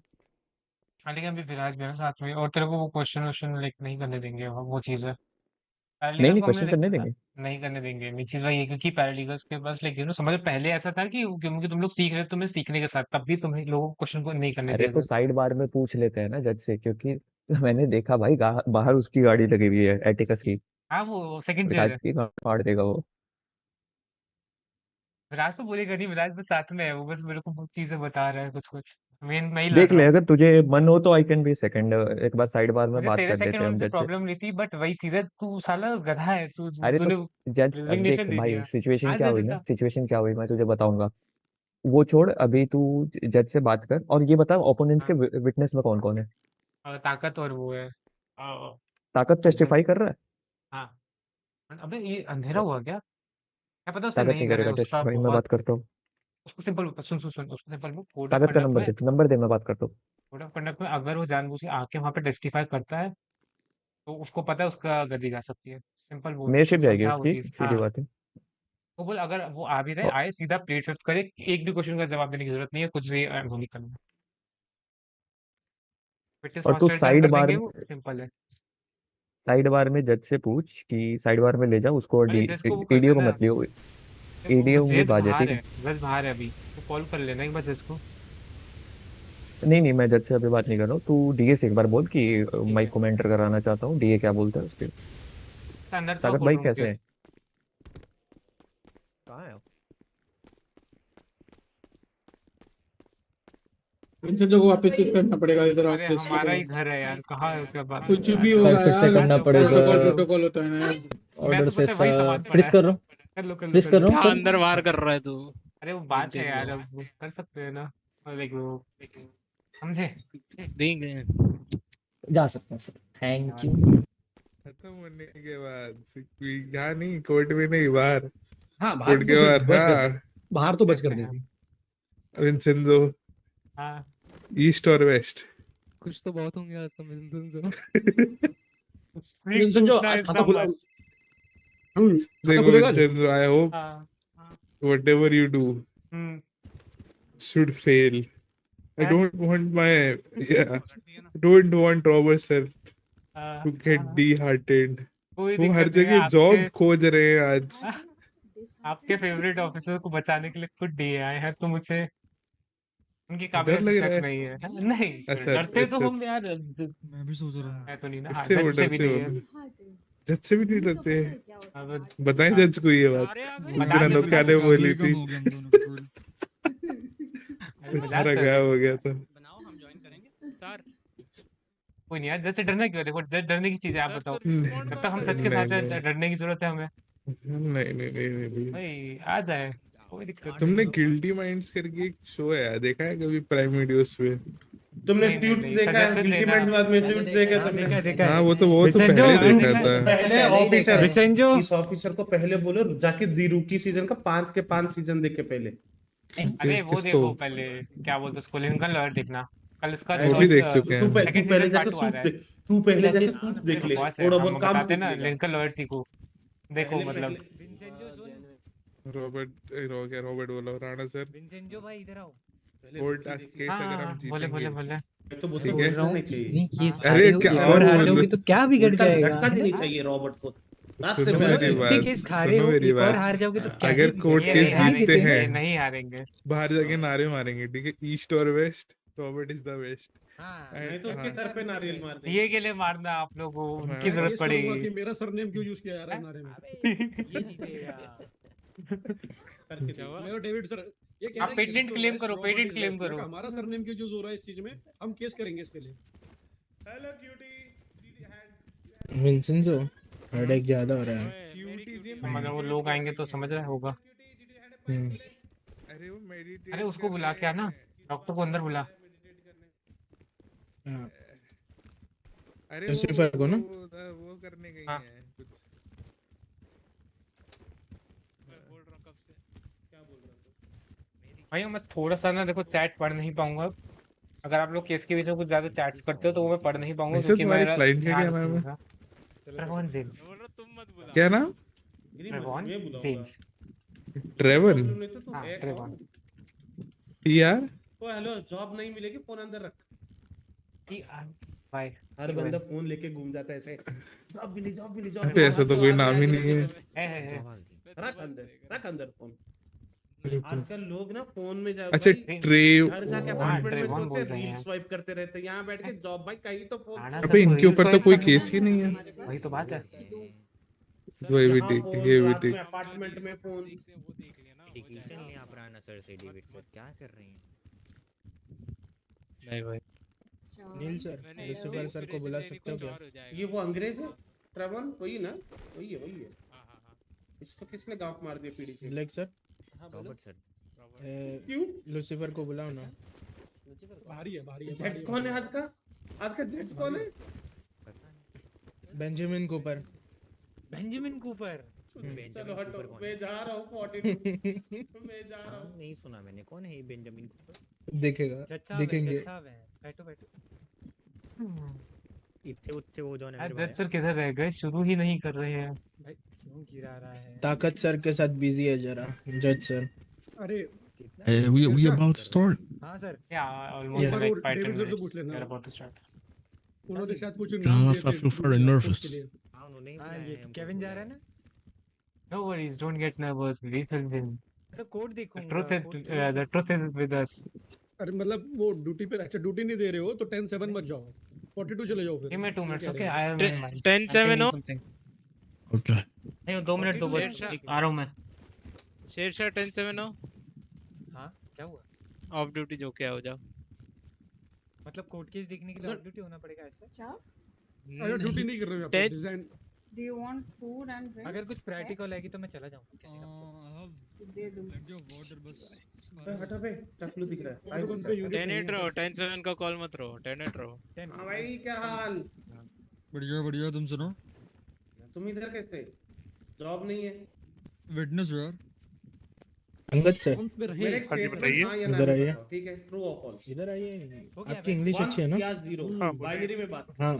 S1: हाँ, लेकिन अभी विराज मेरे साथ में, और तेरे को वो क्वेश्चन वोश्चन लाइक नहीं करने देंगे, वो चीज़ है।
S16: नहीं
S1: पैरालीगल
S16: नहीं,
S1: को हमने
S16: क्वेश्चन करने देंगे।
S1: नहीं करने देंगे। मेन चीज़ वही है, क्योंकि पैरालीगल्स के पास लाइक समझ, पहले ऐसा था कि क्योंकि तुम लोग सीख रहे हो, तुम्हें सीखने के साथ तब भी तुम्हें लोगों को क्वेश्चन को नहीं करने
S16: अरे
S1: दिया
S16: तो
S1: जाता।
S16: साइड बार में पूछ लेते हैं ना जज से, क्योंकि मैंने देखा भाई, बाहर उसकी गाड़ी लगी हुई है एटिकस की।
S1: हाँ, वो सेकंड चेयर
S16: विराज
S1: है।
S16: की गाड़ फाड़ देगा वो।
S1: विराज तो बोलेगा नहीं, विराज बस साथ में है, वो बस मेरे को बहुत चीज़ें बता रहा है कुछ कुछ। मैं ही लड़
S16: देख
S1: रहा
S16: ले,
S1: हूँ।
S16: अगर तुझे मन हो तो आई कैन बी सेकंड, एक बार साइड बार में
S1: मुझे
S16: बात
S1: तेरे
S16: कर
S1: सेकंड
S16: लेते हैं
S1: होने
S16: हम
S1: से
S16: जज से।
S1: प्रॉब्लम नहीं थी, बट वही चीज़ है, तू साला गधा है,
S16: अरे तो
S1: तूने
S16: जज, अब देख
S1: रिजिग्नेशन दे
S16: भाई,
S1: दिया।
S16: सिचुएशन
S1: आ
S16: क्या
S1: जा
S16: हुई ना,
S1: देता।
S16: सिचुएशन क्या हुई मैं तुझे बताऊंगा। वो छोड़, अभी तू जज से बात कर और ये बता, ओपोनेंट के
S1: हाँ,
S16: विटनेस में कौन कौन है?
S1: ताकत और वो है।
S16: ताकत
S1: विंसेंट।
S16: टेस्टिफाई कर रहा है?
S1: हाँ। अबे ये अंधेरा हुआ क्या? क्या पता उसने
S16: ताकत
S1: नहीं
S16: नहीं
S1: करे,
S16: करेगा
S1: उसका
S16: टेस्टिफाई, मैं
S1: बहुत।
S16: बात करता हूँ।
S1: उसको सिंपल, सुन सुन सुन, उसको सिंपल कोड ऑफ
S16: ताकत का
S1: कंडक्ट
S16: नंबर
S1: में,
S16: दे, तो नंबर दे, मैं बात करता हूँ।
S1: कोड ऑफ कंडक्ट में अगर वो जानबूझ के आके वहां पे टेस्टिफाई करता है, तो उसको पता है उसका गद्दी जा सकती है। सिंपल बोल,
S16: मेयरशिप
S1: तू
S16: जाएगी
S1: समझा वो
S16: उसकी,
S1: चीज।
S16: सीधी
S1: हाँ,
S16: बात है।
S1: वो बोल अगर वो आ भी रहे,
S16: और
S1: आए सीधा प्लेट शिफ्ट करे, एक भी क्वेश्चन का जवाब देने की जरूरत नहीं है, कुछ भी नहीं करना। फिटनेस
S16: और तू
S1: हॉस्टल टर्न
S16: साइड
S1: कर
S16: बार
S1: देंगे,
S16: में,
S1: वो सिंपल है।
S16: साइड बार में जज से पूछ कि साइड बार में ले जा उसको, और
S1: अरे जज को वो कर
S16: ईडीओ को
S1: देना।
S16: मत लियो।
S1: वो
S16: ईडीओ की
S1: जज
S16: बात है,
S1: बाहर
S16: ठीक
S1: है,
S16: है?
S1: जज बाहर है अभी, तो कॉल कर लेना एक बार जज को।
S16: नहीं नहीं, मैं जज से अभी बात नहीं कर रहा हूँ, तू डीए से एक बार बोल कि
S1: ठीक
S16: माइक
S1: है,
S16: को मैं एंटर कराना चाहता हूँ, डीए क्या बोलता है उसके।
S1: अच्छा, अंदर तो
S16: ताकत
S1: कोर्ट
S16: भाई
S1: रूम के।
S16: कैसे है? कहाँ है आप?
S11: इनसे जो वापस शिफ्ट करना पड़ेगा इधर
S1: अरे
S11: ऑफिस
S1: हमारा ही घर है यार, कहाँ है, क्या बात
S11: कुछ
S1: है
S11: भी
S1: यार।
S11: होगा
S12: फिर से
S11: यार,
S12: करना पड़ेगा
S11: प्रोटोकॉल
S12: सर।
S11: प्रोटोकॉल होता है ना।
S1: मैं
S12: ऑर्डर
S1: तो
S12: से
S1: पता है वही सामान पड़ा
S12: फ्रीज
S1: है।
S12: कर रहा हूँ,
S1: कर लो कर लो
S12: फ्रीज
S1: कर
S12: कर
S1: लो।
S12: रहा हूँ
S17: क्या
S12: सर।
S17: अंदर वार कर रहा है तू?
S1: अरे वो बात है यार,
S17: विंसेंजो,
S1: अब वो कर सकते हैं ना, लाइक वो, समझे?
S17: देंगे।
S12: जा सकते हैं सर, थैंक यू।
S15: खत्म होने के बाद यहाँ नहीं, कोर्ट में नहीं, बाहर।
S11: हाँ बाहर
S15: कोर्ट
S11: तो
S15: के
S11: फिर
S15: बाहर,
S11: बच कर
S15: हाँ।
S11: देगी, बाहर तो बच कर
S1: करते हैं।
S11: देगी।
S15: विंसेंजो,
S1: हाँ,
S15: ईस्ट और वेस्ट?
S9: कुछ तो बहुत होंगे आज तो विंसेंजो।
S1: स्पीक
S11: विंसेंजो
S1: टूटना
S11: आज खाता
S1: इतना
S11: खुला,
S1: मस्त।
S11: खाता
S15: देखो
S11: खुलेगा आज?
S15: विंसेंजो, आई होप
S1: हाँ हाँ,
S15: whatever you do
S1: hmm,
S15: should fail. I
S1: है?
S15: don't want my, yeah, don't want Robert sir
S1: हाँ
S15: to get
S1: हाँ,
S15: dehearted.
S1: कोई
S15: वो हर
S1: दिक्कत नहीं है,
S15: जगह
S1: आपके
S15: जॉब खोज रहे हैं आज।
S1: आपके फेवरेट ऑफिसर को बचाने के लिए खुद दिए आए हैं, तो मुझे उनकी
S15: डर
S1: काबिलियत पे
S15: लग
S1: शक
S15: रहा है।
S1: नहीं है। नहीं सर,
S15: अच्छा
S1: डरते तो
S15: अच्छा,
S1: हम यार,
S6: मैं भी सोच रहा हूँ।
S1: है तो नहीं ना, हाँ,
S15: इससे वो
S1: जज से भी
S15: डरते
S1: नहीं
S15: हो?
S1: है।
S15: जज से भी नहीं डरते?
S1: अब
S15: बताएं
S1: हाँ,
S15: जज को ये बात,
S17: सारे आ गए।
S15: जिस
S1: मजाक
S15: दिन
S1: है,
S15: अनोखा
S1: मजाक
S15: ने
S1: है।
S15: बोली
S6: वोकेबुलरी कम
S15: थी,
S6: हो गया हम दोनों का थोड़ी।
S1: अरे मजाक
S15: बेचारा
S1: कर रहे
S15: गायब
S1: हैं।
S15: हो गया था।
S17: बनाओ, हम ज्वाइन करेंगे सर।
S1: कोई नहीं यार, जज से डरना क्यों है? देखो जज डरने की चीज है, आप
S17: सर
S1: बताओ।
S17: तो रिस्पॉन्ड
S1: जब तक
S17: कौन
S1: हम सच
S17: करेगा?
S1: के
S15: नहीं
S1: साथ हैं,
S15: नहीं
S1: डरने की जरूरत है हमें?
S15: नहीं नहीं नहीं नहीं।
S1: भाई आ जाए, कोई दिक्कत नहीं
S15: तुमने
S1: है।
S15: गिल्टी माइंड्स करके एक शो है, देखा है कभी प्राइम वीडियोस पे?
S11: तुमने
S1: नहीं नहीं
S11: स्ट्यूट्स
S1: नहीं,
S11: देखा है?
S1: सजेशन
S11: गिल्टी
S1: देना।
S11: माइंड बाद में
S12: मैंने
S11: स्ट्यूट्स
S12: देखा
S11: देखा
S12: है,
S11: तुमने?
S1: देखा है, देखा
S15: हाँ,
S1: है।
S15: वो तो
S1: विसेंजो,
S15: पहले
S1: आपने
S15: देखा
S1: देखा है?
S15: था।
S11: पहले
S12: पहले ही देखा
S11: ऑफिसर,
S12: है।
S1: विसेंजो,
S11: इस ऑफिसर को पहले बोलो जाके दी रूकी सीजन का 5 के 5 सीजन देख के पहले।
S1: अरे वो
S15: किसको?
S1: देखो पहले, क्या बोलते उसको, लिंकन लॉयर देखना। कल इसका
S15: वो भी देख चुके
S11: तू
S15: हैं।
S1: सेकंड
S11: पहले
S1: सीजन
S11: जाके
S1: पार्ट 2 आ
S11: सूट
S1: रहा है।
S11: देख, तू पहले जाके
S12: सेकंड
S11: सूट
S1: अरे
S11: देख ले,
S1: बकवास है,
S11: थोड़ा
S1: हम
S11: बहुत काम
S1: बताते हैं
S11: देख
S1: ना,
S11: लेगा।
S1: लिंकन लॉयर सीखो। देखो मतलब
S15: रॉबर्ट बोला राणा सर
S1: विंसेंजो भाई इधर आओ।
S15: कोर्ट केस अगर हम
S1: बोले बोले
S15: जीतेंगे
S1: बोले।
S19: तो बोलता
S15: ठीक
S19: हूँ
S15: है
S19: जीतना नहीं चाहिए।
S1: नहीं ये
S15: अरे
S1: हारे हो,
S15: क्या
S1: एक
S15: अरे
S1: और हार
S15: वो
S1: जाओगे तो क्या बिगड़
S19: उल्टा
S1: जाएगा?
S19: झटका देनी चाहिए रॉबर्ट को। रास्ते
S15: सुनो
S19: पे आ
S15: मेरी
S19: जाएगा।
S15: बात,
S1: केस हारे
S15: सुनो
S1: हो,
S15: मेरी
S1: एक और
S15: बात।
S1: हार जाओगे तो क्या
S15: अगर कोर्ट
S1: ये
S15: केस
S1: नहीं हारेंगे,
S15: जीतते हैं
S1: ये नहीं हारेंगे।
S15: बाहर जाके नारे मारेंगे, ठीक है, ईस्ट और west, Robert is the west.
S19: नहीं तो उसके सर पे नारियल मार देंगे।
S1: ये के लिए मारना आप लोगों को, उनकी
S15: हाँ।
S1: जरूरत पड़ेगी।
S20: कि मेरा सरनेम क्यों यूज किया जा रहा है नारे में?
S1: ये जीतेगा।
S20: मेरा डेविड सर ये कह
S1: आप
S20: रहे हैं कि
S1: पेटेंट
S20: east और
S1: क्लेम
S20: west,
S1: करो,
S20: Robert
S1: patent
S20: is
S1: claim
S20: west। मैं
S1: करो।
S20: कहा, हमारा सरनेम क्यों यूज हो रहा है इस चीज में? हम केस करेंगे इसके लिए।
S19: Hello cutie.
S4: विंसेंजो हेडेक ज्यादा हो रहा है।
S1: मतलब वो लोग आएंगे तो समझ रहा होगा।
S15: अरे वो मेडिटेट
S1: अरे उसको बुला के आना, डॉक्टर को अंदर बुला।
S15: अरे
S4: लूसीफर को ना?
S15: वो करने गई है कुछ।
S1: भाई मैं थोड़ा सा ना देखो चैट पढ़ नहीं पाऊंगा। अगर आप लोग केस के बीच में कुछ ज्यादा चैट्स करते हो तो वो मैं पढ़ नहीं पाऊंगा,
S15: वैसे
S1: क्योंकि
S15: तुम्हारी
S1: मेरा
S15: क्लाइंट का
S1: ध्यान
S15: क्या
S1: उसमें
S15: नाम है?
S1: होगा। Trayvon James.
S15: क्या नाम?
S1: Trayvon James.
S15: ट्रेवन
S1: हाँ ट्रेवॉन।
S15: यार
S19: ओ हेलो, जॉब नहीं मिलेगी, फोन अंदर रख।
S1: भाई
S19: हर बंदा फोन लेके घूम जाता है ऐसे। जॉब मिली, जॉब मिली, जॉब
S15: पे ऐसा तो कोई नाम ही नहीं है।
S19: रख अंदर फोन। आजकल लोग ना फोन में जा
S15: अच्छा,
S19: घर जाके अपार्टमेंट में सोते हैं, रील स्वाइप करते रहते हैं, यहाँ बैठ के जॉब भाई कहीं तो फोन।
S15: अबे इनके ऊपर तो कोई केस ही नहीं है।
S1: वही तो बात है।
S15: वही भी ठीक है, ये भी ठीक।
S19: अपार्टमेंट में फोन।
S12: एडिकेशन ले आप राणा सर से, डेविड सर क्या कर रहे हैं?
S1: नहीं भाई
S4: नील सर, लूसीफर सर को बुला सकते हो क्या?
S19: ये वो अंग्रेज है ट्रेवन, वही ना? वही है। इसको किसने गांव मार दिया पीढ़ी से?
S4: Black sir,
S12: Robert sir.
S19: क्यों?
S4: लूसीफर को बुलाओ ना।
S20: भारी है।
S19: जज कौन है आज का? जज कौन है?
S4: Benjamin Cooper.
S1: Benjamin Cooper.
S19: चलो हटो, मैं जा रहा हूँ 42। मैं जा रहा हूँ।
S12: नहीं सुना मैंने, कौन है ये बेंजामिन कूपर?
S4: देखेगा, देखेंगे।
S1: बैठो बैठो।
S12: इतने हो जाओ ना।
S1: जज सर किधर रह गए? शुरू ही नहीं कर रहे हैं भाई, क्यों गिरा रहा है?
S4: ताकत सर के साथ बिजी है जरा जज सर।
S20: अरे
S5: we about to start?
S1: हाँ sir, almost like 5
S20: David sir से
S1: minutes.
S20: पूछ लेना।
S1: We are about to start.
S20: उन्होंने शायद कुछ
S5: I feel very nervous.
S1: Kevin जा रहा है ना? No worries, don't get nervous. We will win. तो कोड देखूंगा। The truth is with us.
S20: अरे मतलब वो ड्यूटी पे, अच्छा ड्यूटी नहीं दे रहे हो तो 10-7 मत जाओ, 42 चले जाओ फिर।
S1: Give me 2 minutes, okay? I am in mind.
S17: 10-7 हो?
S5: Okay.
S1: नहीं 2 मिनट दो बस, आ रहा हूँ मैं।
S17: शेरशाह 10-7 हो?
S1: हाँ क्या हुआ?
S17: ऑफ ड्यूटी जो क्या हो जाओ।
S1: मतलब कोर्ट केस देखने के लिए ऑफ ड्यूटी होना पड़ेगा ऐसा?
S10: क्या?
S20: अरे ड्यूटी नहीं कर रहे हो आप, design.
S10: Do you want food and drink?
S1: अगर कुछ प्रैक्टिकल आएगी तो मैं चला जाऊंगा।
S10: दे दूँ।
S19: हटा बे, टफलू दिख रहा है।
S17: 10-8 रहो, 10-7 का कॉल मत रहो, 10-8 रहो।
S19: हाँ भाई, क्या हाल?
S6: बढ़िया, तुम सुनो।
S19: तुम इधर कैसे? जॉब नहीं है?
S6: विटनेस यार।
S4: अंगद सर,
S19: मेरे एक statement हाँ या ना
S4: इधर आइए।
S19: बताओ, ठीक है? ट्रू और फॉल्स?
S4: इधर आइए। आपकी इंग्लिश अच्छी है ना?
S19: 0 बाइनरी में बात।
S4: हाँ,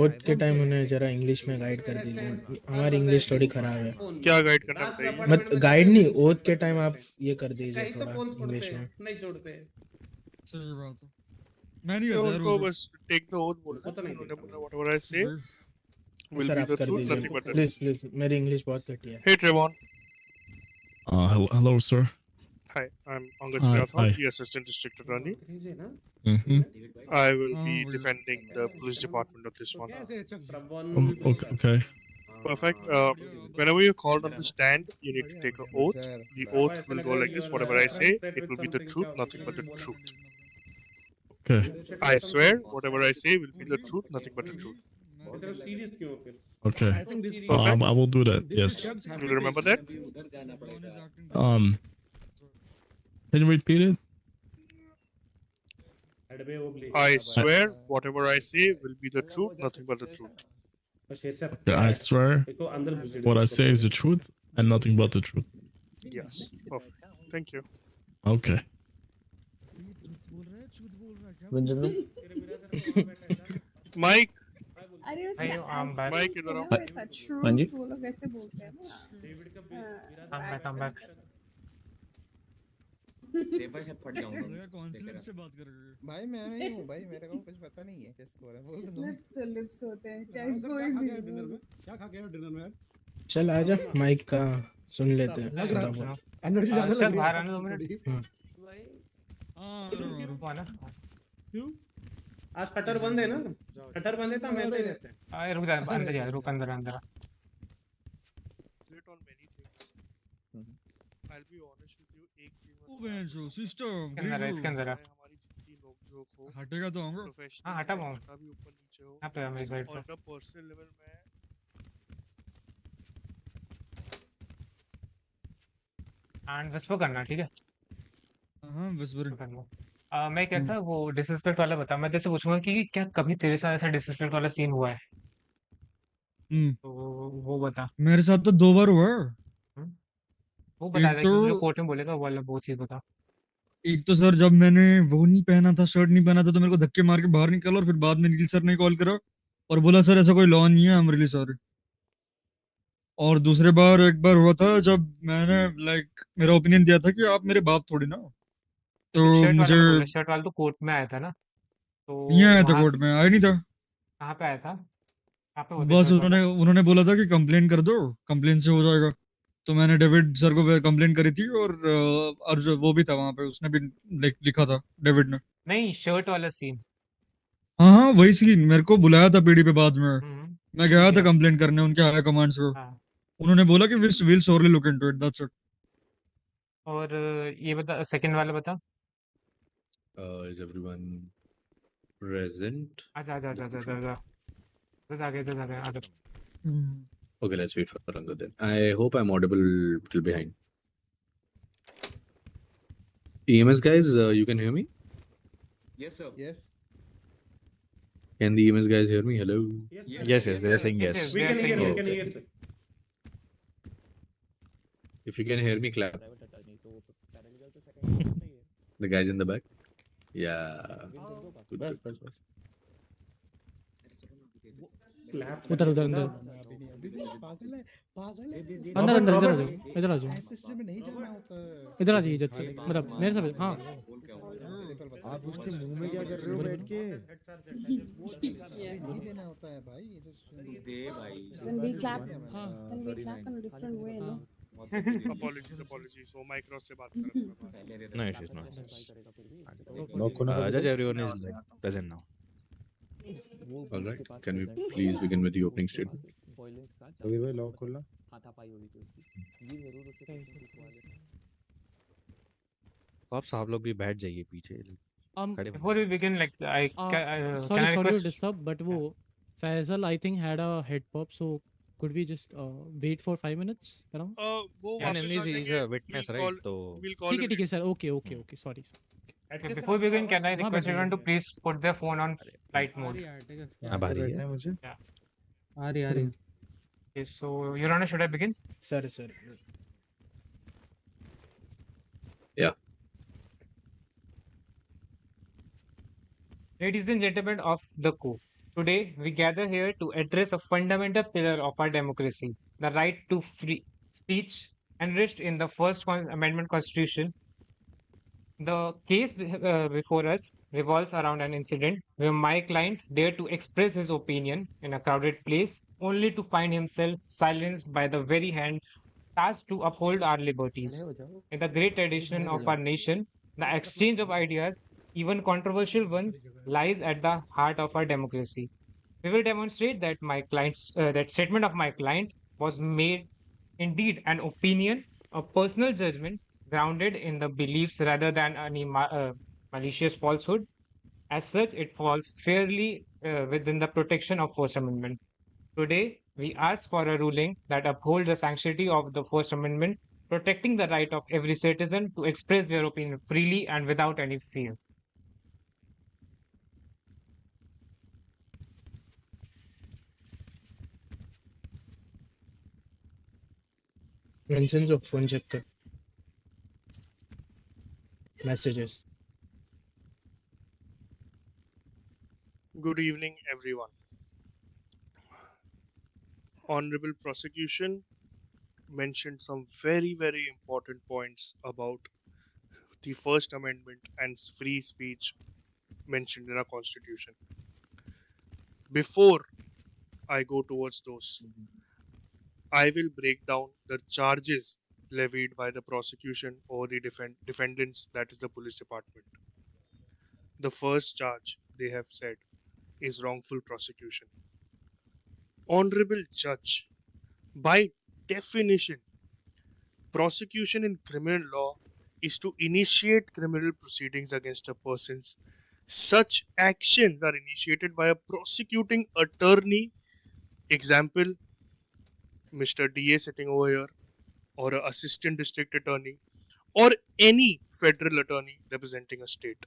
S4: ओथ के टाइम उन्हें जरा इंग्लिश में गाइड कर दीजिए, हमारी इंग्लिश थोड़ी खराब है।
S3: क्या गाइड करना बताइए?
S4: मत गाइड नहीं, ओथ के टाइम आप ये कर दीजिए
S19: कहीं तो
S4: थोड़ा
S19: फोन
S4: इंग्लिश
S19: छोड़ते
S4: में।
S19: हैं, नहीं छोड़ते।
S6: सही बात है। मैं नहीं करता यार
S3: उनको
S6: वो
S3: बस टेक द ओथ बोलना। उन्होंने बोला व्हाटएवर आई से विल
S4: सर
S3: बी
S4: आप
S3: द
S4: कर
S3: ट्रूथ, नथिंग
S4: दीजिए
S3: बट द
S4: प्लीज, मेरी इंग्लिश बहुत घटिया है।
S3: Hey Treyvon.
S5: Hello, sir.
S3: Hi, I'm Angad
S5: Hi,
S3: Bhatia,
S5: hi.
S3: the Assistant District Attorney.
S5: Mm-hmm.
S3: I will be defending the police department of this one.
S5: Okay.
S3: Perfect. Whenever you're called on the stand, you need to take an oath. The oath will go like this: whatever I say, it will be the truth, nothing but the truth.
S5: Okay.
S3: I swear, whatever I say will be the truth, nothing but the truth.
S19: Serious क्यों फिर?
S5: Okay.
S3: Perfect.
S5: I will do that. Yes.
S3: You will remember that?
S5: Can you repeat it?
S3: I swear, whatever I say will be the truth, nothing but the truth.
S5: Okay, I swear what I say is the truth and nothing but the truth.
S3: Yes. Perfect. Thank you.
S5: Okay.
S3: Mike.
S10: अरे उसमें
S1: भाई आम back
S3: mic
S10: accent
S3: इधर
S10: है
S3: आओ।
S10: ना वैसा
S16: हाँ जी।
S10: truth वो लोग ऐसे बोलते हैं ना
S1: आम बैक
S6: भैया कॉन्सलेट से बात कर रहे हैं।
S21: भाई मैं नहीं हूँ भाई, मेरे को कुछ पता नहीं है कैसे हो रहा है, बोल दो।
S10: लिप्स तो लिप्स होते हैं चाहे
S20: हाँ, सर,
S10: कोई
S20: क्या खा
S10: भी
S20: गया डिनर
S10: हो।
S20: में? क्या खा गया डिनर में?
S4: चल आजा, माइक का सुन लेते हैं
S20: लग
S4: थोड़ा
S20: रहा
S4: बहुत।
S20: है एनर्जी ज्यादा लग
S1: चल
S20: रही
S1: बाहर
S20: है
S1: आने 2 मिनट
S20: थोड़ी।
S6: हाँ
S1: वो आना।
S20: क्यों?
S19: आज शटर बंद है ना, शटर बंद है तो मैं पे रहते हैं।
S1: अरे रुक जा, अंदर जा, रुक अंदर अंदर।
S3: Relate on many things. I'll be honest with you, एक जीवन
S6: ओ बेंचो सिस्टम
S1: इसके अंदर है, इसके अंदर है।
S3: चाहे हमारी जितनी नोक-झोंक हो,
S6: हटेगा तो आऊंगा।
S3: प्रोफेशनल
S1: हाँ हटा
S3: चाहे
S1: पाऊँ।
S3: कितना भी ऊपर नीचे हो,
S1: यहाँ पे है मेरी साइड
S3: और
S1: पे।
S3: ना पर्सनल लेवल में
S1: एंड विस्पर करना, ठीक है?
S6: हाँ विस्परिंग
S1: करना। मैं क्या था वो डिसरिस्पेक्ट वाला बता। मैं तेरे से पूछूंगा कि क्या कभी तेरे साथ ऐसा डिसरिस्पेक्ट वाला सीन हुआ है? तो वो बता।
S6: मेरे साथ तो 2 बार हुआ है।
S1: हम्म? वो बता
S6: एक
S1: दे
S6: तो
S1: कि जो कोर्ट में बोलेगा वो वाला वो चीज बता।
S6: एक तो सर जब मैंने वो नहीं पहना था, शर्ट नहीं पहना था, तो मेरे को धक्के मार के बाहर निकाला और फिर बाद में नील सर ने कॉल करा और बोला सर ऐसा कोई लॉ नहीं है, आई एम रियली सॉरी। और दूसरे बार एक बार हुआ था जब मैंने लाइक मेरा ओपिनियन दिया था कि आप मेरे बाप थोड़ी ना, तो
S1: देख शर्ट वाला
S6: मुझे
S1: मत बोला, शर्ट वाला तो कोर्ट में आया था ना, तो
S6: नहीं आया था
S1: वहाँ
S6: कोर्ट में, आया नहीं था।
S1: कहाँ पे आया था? कहाँ पे होते
S6: बस
S1: शर्ट वाला?
S6: उन्होंने उन्होंने बोला था कि कंप्लेन कर दो, कंप्लेन से हो जाएगा। तो मैंने डेविड सर को कंप्लेन करी थी और जो वो भी था वहां पे, उसने भी लिखा था डेविड ने।
S1: नहीं, शर्ट वाला सीन।
S6: हाँ हाँ वही सीन, मेरे को बुलाया था पीडी पे बाद में, मैं
S1: तूने
S6: गया था
S1: किया?
S6: कंप्लेन करने उनके हाई कमांड्स को।
S1: हाँ।
S6: उन्होंने बोला कि will surely look into it, that's it.
S1: और ये बता, सेकंड वाला बता।
S8: Is everyone present?
S1: आजा आजा आजा आजा आजा आजा। आ गए, आ गए, आ गए।
S8: Okay, let's wait for Angad then. I hope I'm audible till behind. EMS guys, you can hear me?
S21: Yes sir. Yes.
S8: Can the EMS guys hear me? Hello?
S15: Yes, they are saying yes.
S19: We can hear, we can
S8: Okay.
S19: hear.
S8: If you can hear me, clap. The guys in the back? Yeah. Good,
S21: बस
S8: good.
S21: बस बस।
S9: उधर उधर अंदर
S21: पागल है, पागल है।
S9: अंदर अंदर इधर आ जाओ, इधर आ जाओ,
S21: ऐसे स्टेज में नहीं जाना होता है।
S9: इधर आ जाइए इधर से, मतलब मेरे साथ। हाँ
S21: आप उसके मुंह में क्या कर रहे हो बैठ के? नहीं देना होता है भाई, दे भाई।
S10: Can we clap? Can we clap in a different way, no?
S3: apologies, वो माइक्रोस से बात कर रहा था।
S8: No issues, no issues.
S15: Judge, everyone is like present now.
S8: All right. Can we please begin with the opening statement?
S21: अभी भाई lock खोलना।
S15: तो आप सब लोग भी बैठ जाइए पीछे। खड़े मत
S1: Before we begin, like can I
S9: sorry to
S1: request?
S9: disturb, but वो Faisal I think had a head pop, so could we just wait for 5 minutes around?
S3: वो
S15: Yeah,
S3: वापस
S15: Namneez
S3: आ
S15: is
S3: जाएंगे,
S15: a witness,
S3: we'll
S15: right?
S3: call-
S15: तो
S3: we'll call him
S9: ठीक है sir, okay, sorry.
S1: Okay, before we begin, can I
S9: वहाँ
S1: request
S9: बैठ
S1: everyone to
S9: जाइए।
S1: please put their phone on flight mode?
S15: अब आ रही है।
S21: मुझे
S1: Yeah.
S21: आ रही।
S1: Okay, so Your Honor, should I begin?
S4: Sir sir
S8: Yeah.
S1: Ladies and gentlemen of the court, today we gather here to address a fundamental pillar of our democracy, the right to free speech enriched in the First Amendment Constitution. The case before us revolves around an incident where my client dared to express his opinion in a crowded place only to find himself silenced by the very hand tasked to uphold our liberties. In the great tradition of our nation, the exchange of ideas, even controversial one, lies at the heart of our democracy. We will demonstrate that that statement of my client was made indeed an opinion, a personal judgment grounded in the beliefs rather than any malicious falsehood. As such, it falls fairly within the protection of First Amendment. Today, we ask for a ruling that upholds the sanctity of the First Amendment, protecting the right of every citizen to express their opinion freely and without any fear.
S4: Vincenzo, phone check कर messages.
S3: Good evening, everyone. Honorable prosecution mentioned some very, very important points about the First Amendment and free speech mentioned in our Constitution. Before I go towards those, I will break down the charges levied by the prosecution or the defendants, that is the police department. The first charge they have said is wrongful prosecution. Honorable Judge, by definition, prosecution in criminal law is to initiate criminal proceedings against a person. Such actions are initiated by a prosecuting attorney, example, Mr. DA sitting over here, or an assistant district attorney, or any federal attorney representing a state.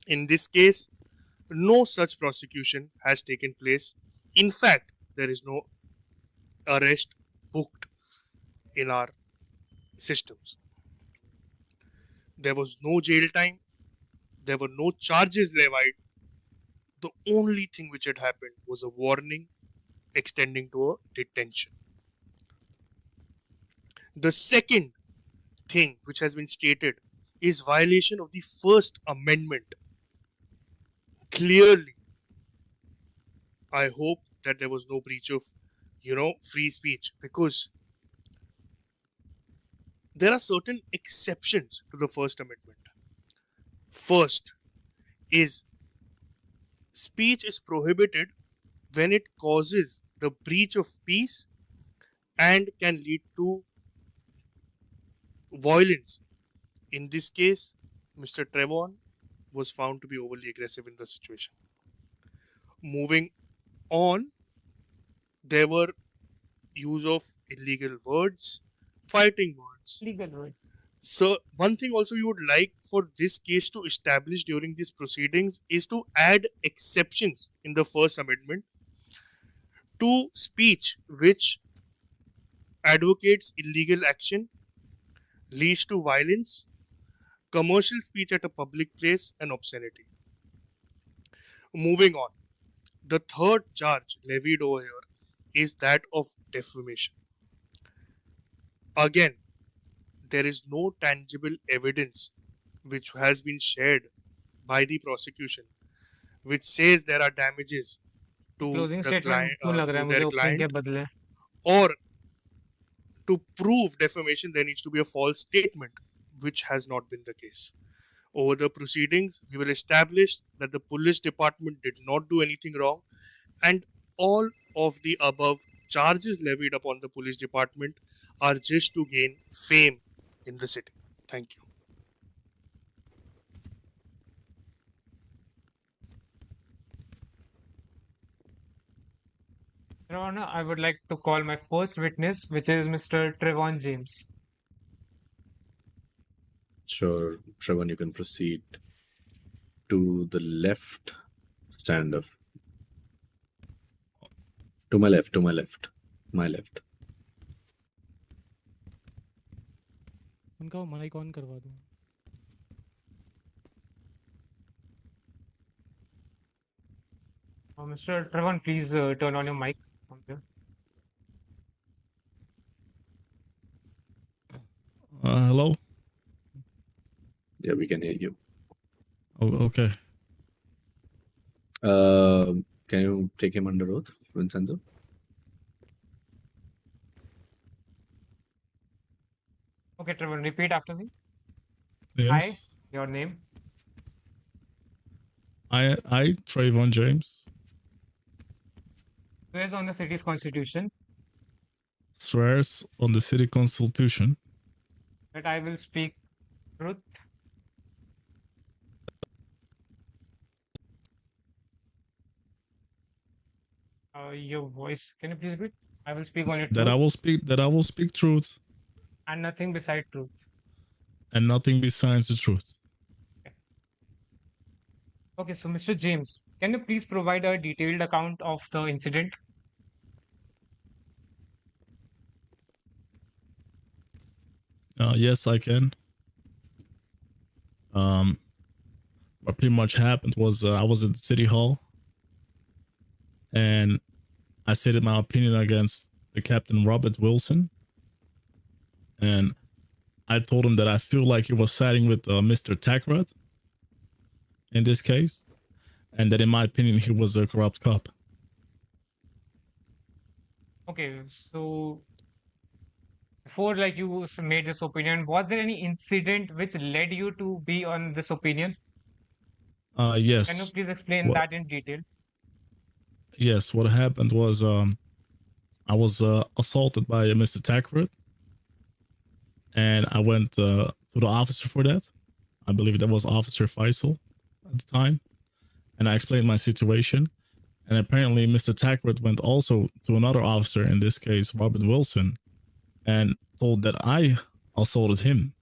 S3: In this case, no such prosecution has taken place. In fact, there is no arrest booked in our systems. There was no jail time. There were no charges levied. The only thing which had happened was a warning extending to a detention. The second thing which has been stated is violation of the First Amendment. Clearly, I hope that there was no breach of, free speech, because there are certain exceptions to the First Amendment. First is speech is prohibited when it causes the breach of peace and can lead to violence. In this case, Mr. Treyvon was found to be overly aggressive in the situation. Moving on, there were use of illegal words, fighting words.
S1: Legal words.
S3: So, one thing also we would like for this case to establish during these proceedings is to add exceptions in the First Amendment to speech which advocates illegal action, leads to violence, commercial speech at a public place, and obscenity. Moving on, the third charge levied over here is that of defamation. Again, there is no tangible evidence which has been shared by the prosecution which says there are damages to
S1: closing
S3: the
S1: statement
S3: client,
S1: क्यों लग रहा है
S3: to
S1: मुझे
S3: their
S1: opening के
S3: client,
S1: बदले?
S3: or to prove defamation there needs to be a false statement, which has not been the case. Over the proceedings, we will establish that the police department did not do anything wrong, and all of the above charges levied upon the police department are just to gain fame in the city. Thank you.
S1: Your Honor, I would like to call my first witness, which is Mr. Treyvon James.
S7: Sure, Trevor, you can proceed to the left. Stand up. To my left, my left.
S9: उनका mic on करवा दूं.
S1: Mr. Treyvon, please turn on your mic from there.
S5: Hello?
S7: Yeah, we can hear you.
S5: Oh, okay.
S7: Can you take him under oath, Vincenzo?
S1: Okay, Treyvon, repeat after me.
S5: Yes.
S1: I, your name.
S5: I, Treyvon James,
S1: Swears on the city's constitution
S5: swears on the city constitution
S1: that I will speak truth. Your voice. Can you please repeat? I will speak only truth.
S5: that I will speak truth
S1: And nothing beside truth.
S5: and nothing besides the truth.
S1: Okay, so Mr. James, can you please provide a detailed account of the incident?
S5: Yes, I can. What pretty much happened was I was at the city hall, and I stated my opinion against the Captain Robert Wilson, and I told him that I feel like he was siding with Mr. Takrad in this case, and that in my opinion he was a corrupt cop.
S1: Okay, so before like you made this opinion, was there any incident which led you to be on this opinion? Can you
S5: Yes.
S1: please explain
S5: What?
S1: that in detail?
S5: Yes, what happened was I was assaulted by Mr. Takrad, and I went to the officer for that. I believe that was Officer Faisal at the time, and I explained my situation. And apparently, Mr. Takrad went also to another officer, in this case, Robert Wilson, and told that I assaulted him.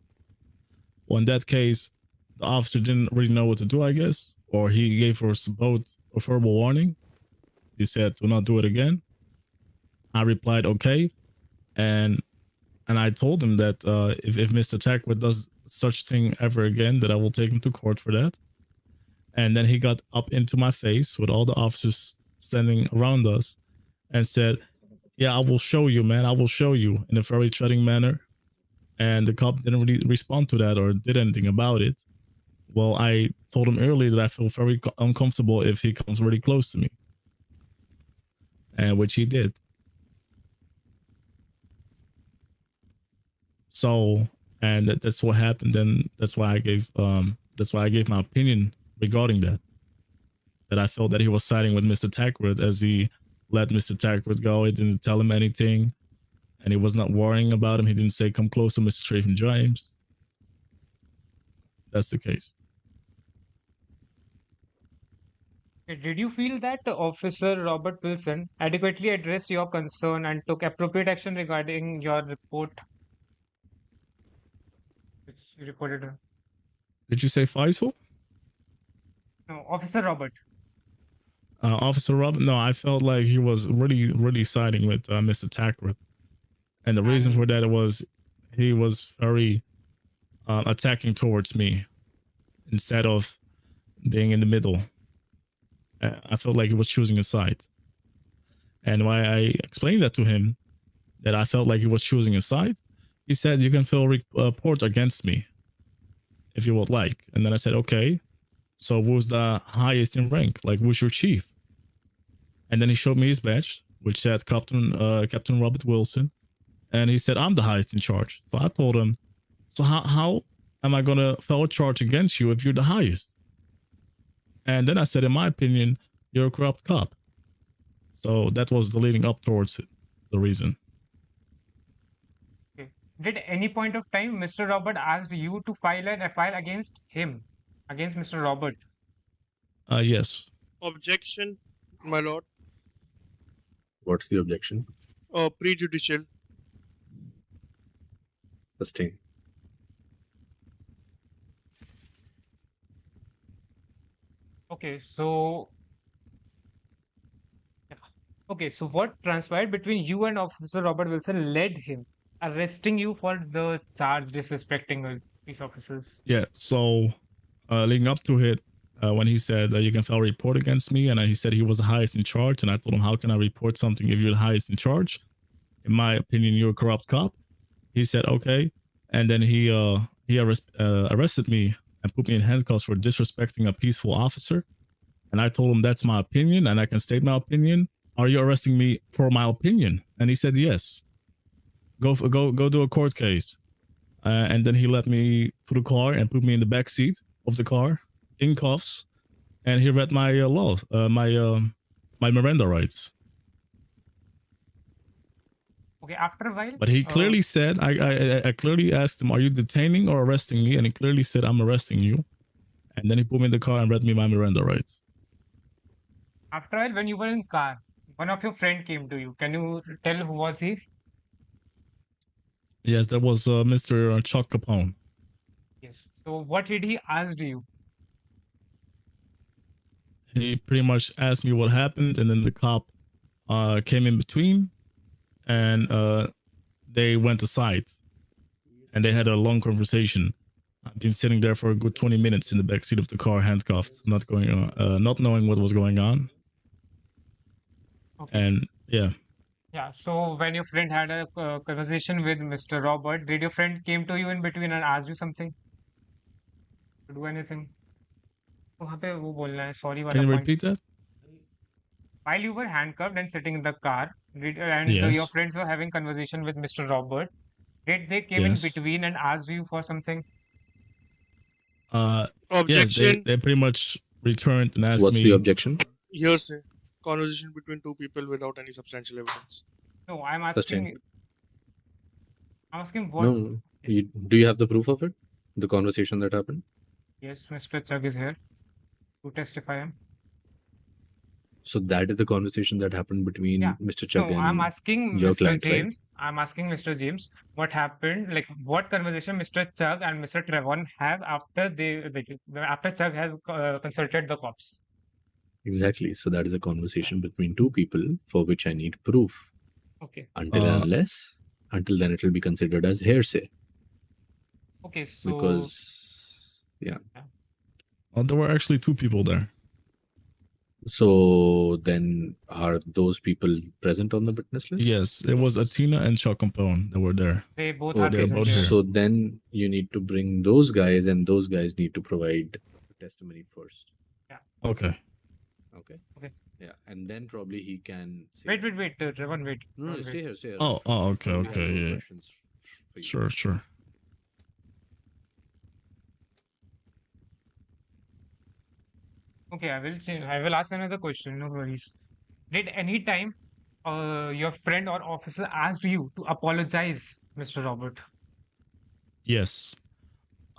S5: Well, in that case, the officer didn't really know what to do, I guess, or he gave us both a verbal warning. He said, "Do not do it again." I replied, "Okay," and I told him that if Mr. Takrad does such thing ever again, that I will take him to court for that. And then he got up into my face with all the officers standing around us and said, "Yeah, I will show you, man. I will show you," in a very threatening manner. And the cop didn't really respond to that or did anything about it. Well, I told him earlier that I feel very uncomfortable if he comes really close to me, and which he did. So, and that's what happened. And that's why I gave my opinion regarding that. That I felt that he was siding with Mr. Takrad as he let Mr. Takrad go. He didn't tell him anything, and he was not worrying about him. He didn't say, "Come close to Mr. Treyvon James." That's the case.
S1: Okay, did you feel that Officer Robert Wilson adequately addressed your concern and took appropriate action regarding your report, which you reported?
S5: Did you say Faisal?
S1: No, Officer Robert.
S5: Officer Robert? No, I felt like he was really siding with Mr. Takrad. And the reason for that was he was very attacking towards me instead of being in the middle. I felt like he was choosing a side. And why I explained that to him, that I felt like he was choosing a side, he said, "You can fill a report against me if you would like." And then I said, "Okay, so who's the highest in rank? Like, who's your chief?" And then he showed me his badge, which said Captain Robert Wilson. And he said, "I'm the highest in charge." So I told him, "So how am I going to file a charge against you if you're the highest?" And then I said, "In my opinion, you're a corrupt cop." So that was the leading up towards it, the reason.
S1: Okay. Did any point of time Mr. Robert asked you to file an FIR against him, against Mr. Robert?
S5: Yes.
S3: Objection, my lord.
S7: What's the objection?
S3: Prejudicial.
S7: Sustain.
S1: Okay, so what transpired between you and Officer Robert Wilson led him arresting you for the charge disrespecting police officers?
S5: Yeah, so leading up to it, when he said you can file a report against me, and he said he was the highest in charge, and I told him, "How can I report something if you're the highest in charge? In my opinion, you're a corrupt cop." He said, "Okay," and then he arrested me and put me in handcuffs for disrespecting a peaceful officer. And I told him that's my opinion, and I can state my opinion. "Are you arresting me for my opinion?" And he said, "Yes. Go do a court case." And then he led me to the car and put me in the back seat of the car in cuffs, and he read my laws, my Miranda rights.
S1: Okay, after a while.
S5: But he clearly said, I clearly asked him, "Are you detaining or arresting me?" And he clearly said, "I'm arresting you." And then he put me in the car and read me my Miranda rights.
S1: After a while, when you were in car, one of your friend came to you. Can you tell who was he?
S5: Yes, that was Mr. Chuck Capone.
S1: Yes. So what did he ask you?
S5: He pretty much asked me what happened, and then the cop came in between, and they went aside, and they had a long conversation. I've been sitting there for a good 20 minutes in the back seat of the car, handcuffed, not knowing what was going on.
S1: Okay.
S5: And Yeah.
S1: Yeah. So when your friend had a conversation with Mr. Robert, did your friend came to you in between and asked you something to do anything? वहाँ पे वो बोलना है sorry
S5: Can
S1: वाला
S5: you
S1: point.
S5: repeat that?
S1: While you were handcuffed and sitting in the car, and your
S5: Yes.
S1: friends were having conversation with Mr. Robert, did they came in
S5: Yes.
S1: between and asked you for something?
S5: Yes,
S3: Objection.
S5: they pretty much returned and asked
S7: What's
S5: me.
S7: the objection?
S3: Hearsay. Conversation between two people without any substantial evidence.
S1: No, I'm
S7: Sustained.
S1: asking. I'm asking what.
S7: No. Do you have the proof of it? The conversation that happened?
S1: Yes, Mr. Chugg is here to testify him.
S7: So that is the conversation that happened between Mr. Chugg
S1: No,
S7: and
S1: I'm asking
S7: your
S1: Mr.
S7: client, right?
S1: James. I'm asking Mr. James what happened, like what conversation Mr. Chugg and Mr. Treyvon have after after Chugg has consulted the cops.
S7: Exactly. So that is a conversation between two people for which I need proof.
S1: Okay.
S7: Until then it will be considered as hearsay.
S1: Okay, so
S7: Because
S5: There were actually two people there.
S7: So then are those people present on the witness list?
S5: Yes, it was Atina and Chuck Capone that were there.
S1: They both are
S7: Okay,
S1: present here.
S7: so then you need to bring those guys and those guys need to provide testimony first.
S1: Yeah.
S5: Okay.
S7: Okay.
S1: Okay.
S7: Yeah, and then probably he can say.
S1: Wait, Treyvon, wait.
S7: No,
S1: Wait.
S7: stay here, stay here.
S5: Oh, okay,
S7: I have
S5: okay,
S7: more
S5: yeah.
S7: questions for you.
S5: Sure.
S1: Okay, I will ask another question. No worries. Did any time your friend or officer asked you to apologize, Mr. Robert?
S5: Yes.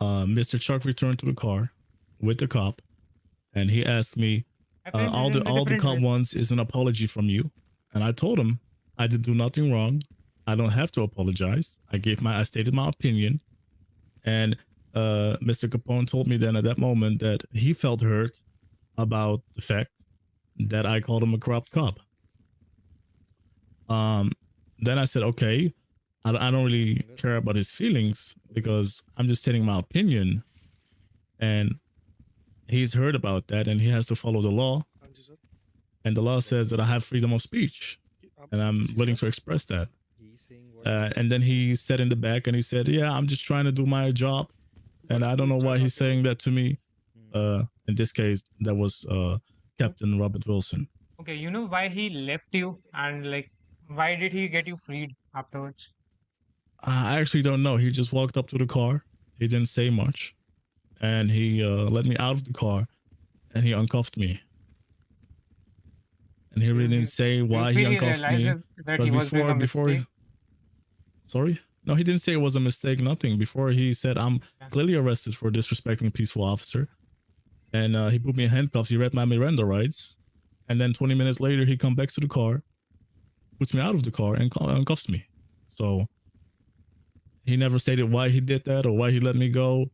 S5: Mr. Chuck returned to the car with the cop, and he asked me, all the cop wants is an apology from you. And I told him I did do nothing wrong. I don't have to apologize. I stated my opinion. And Mr. Capone told me then at that moment that he felt hurt about the fact that I called him a corrupt cop. Then I said, okay, I don't really care about his feelings because I'm just stating my opinion. And he's heard about that and he has to follow the law. And the law says that I have freedom of speech and I'm willing to express that. And then he said in the back and he said, yeah, I'm just trying to do my job. And I don't know why he's saying that to me. In this case, that was Captain Robert Wilson.
S1: Okay, you know why he left you and like why did he get you freed afterwards?
S5: I actually don't know. He just walked up to the car. He didn't say much. And he let me out of the car and he uncuffed me. And he really didn't say why he uncuffed me.
S1: That he was doing a mistake?
S5: Sorry? No, he didn't say it was a mistake, nothing. Before he said, I'm clearly arrested for disrespecting a peaceful officer. And he put me in handcuffs. He read my Miranda rights. And then 20 minutes later, he comes back to the car, puts me out of the car, and uncuffs me. So he never stated why he did that or why he let me go.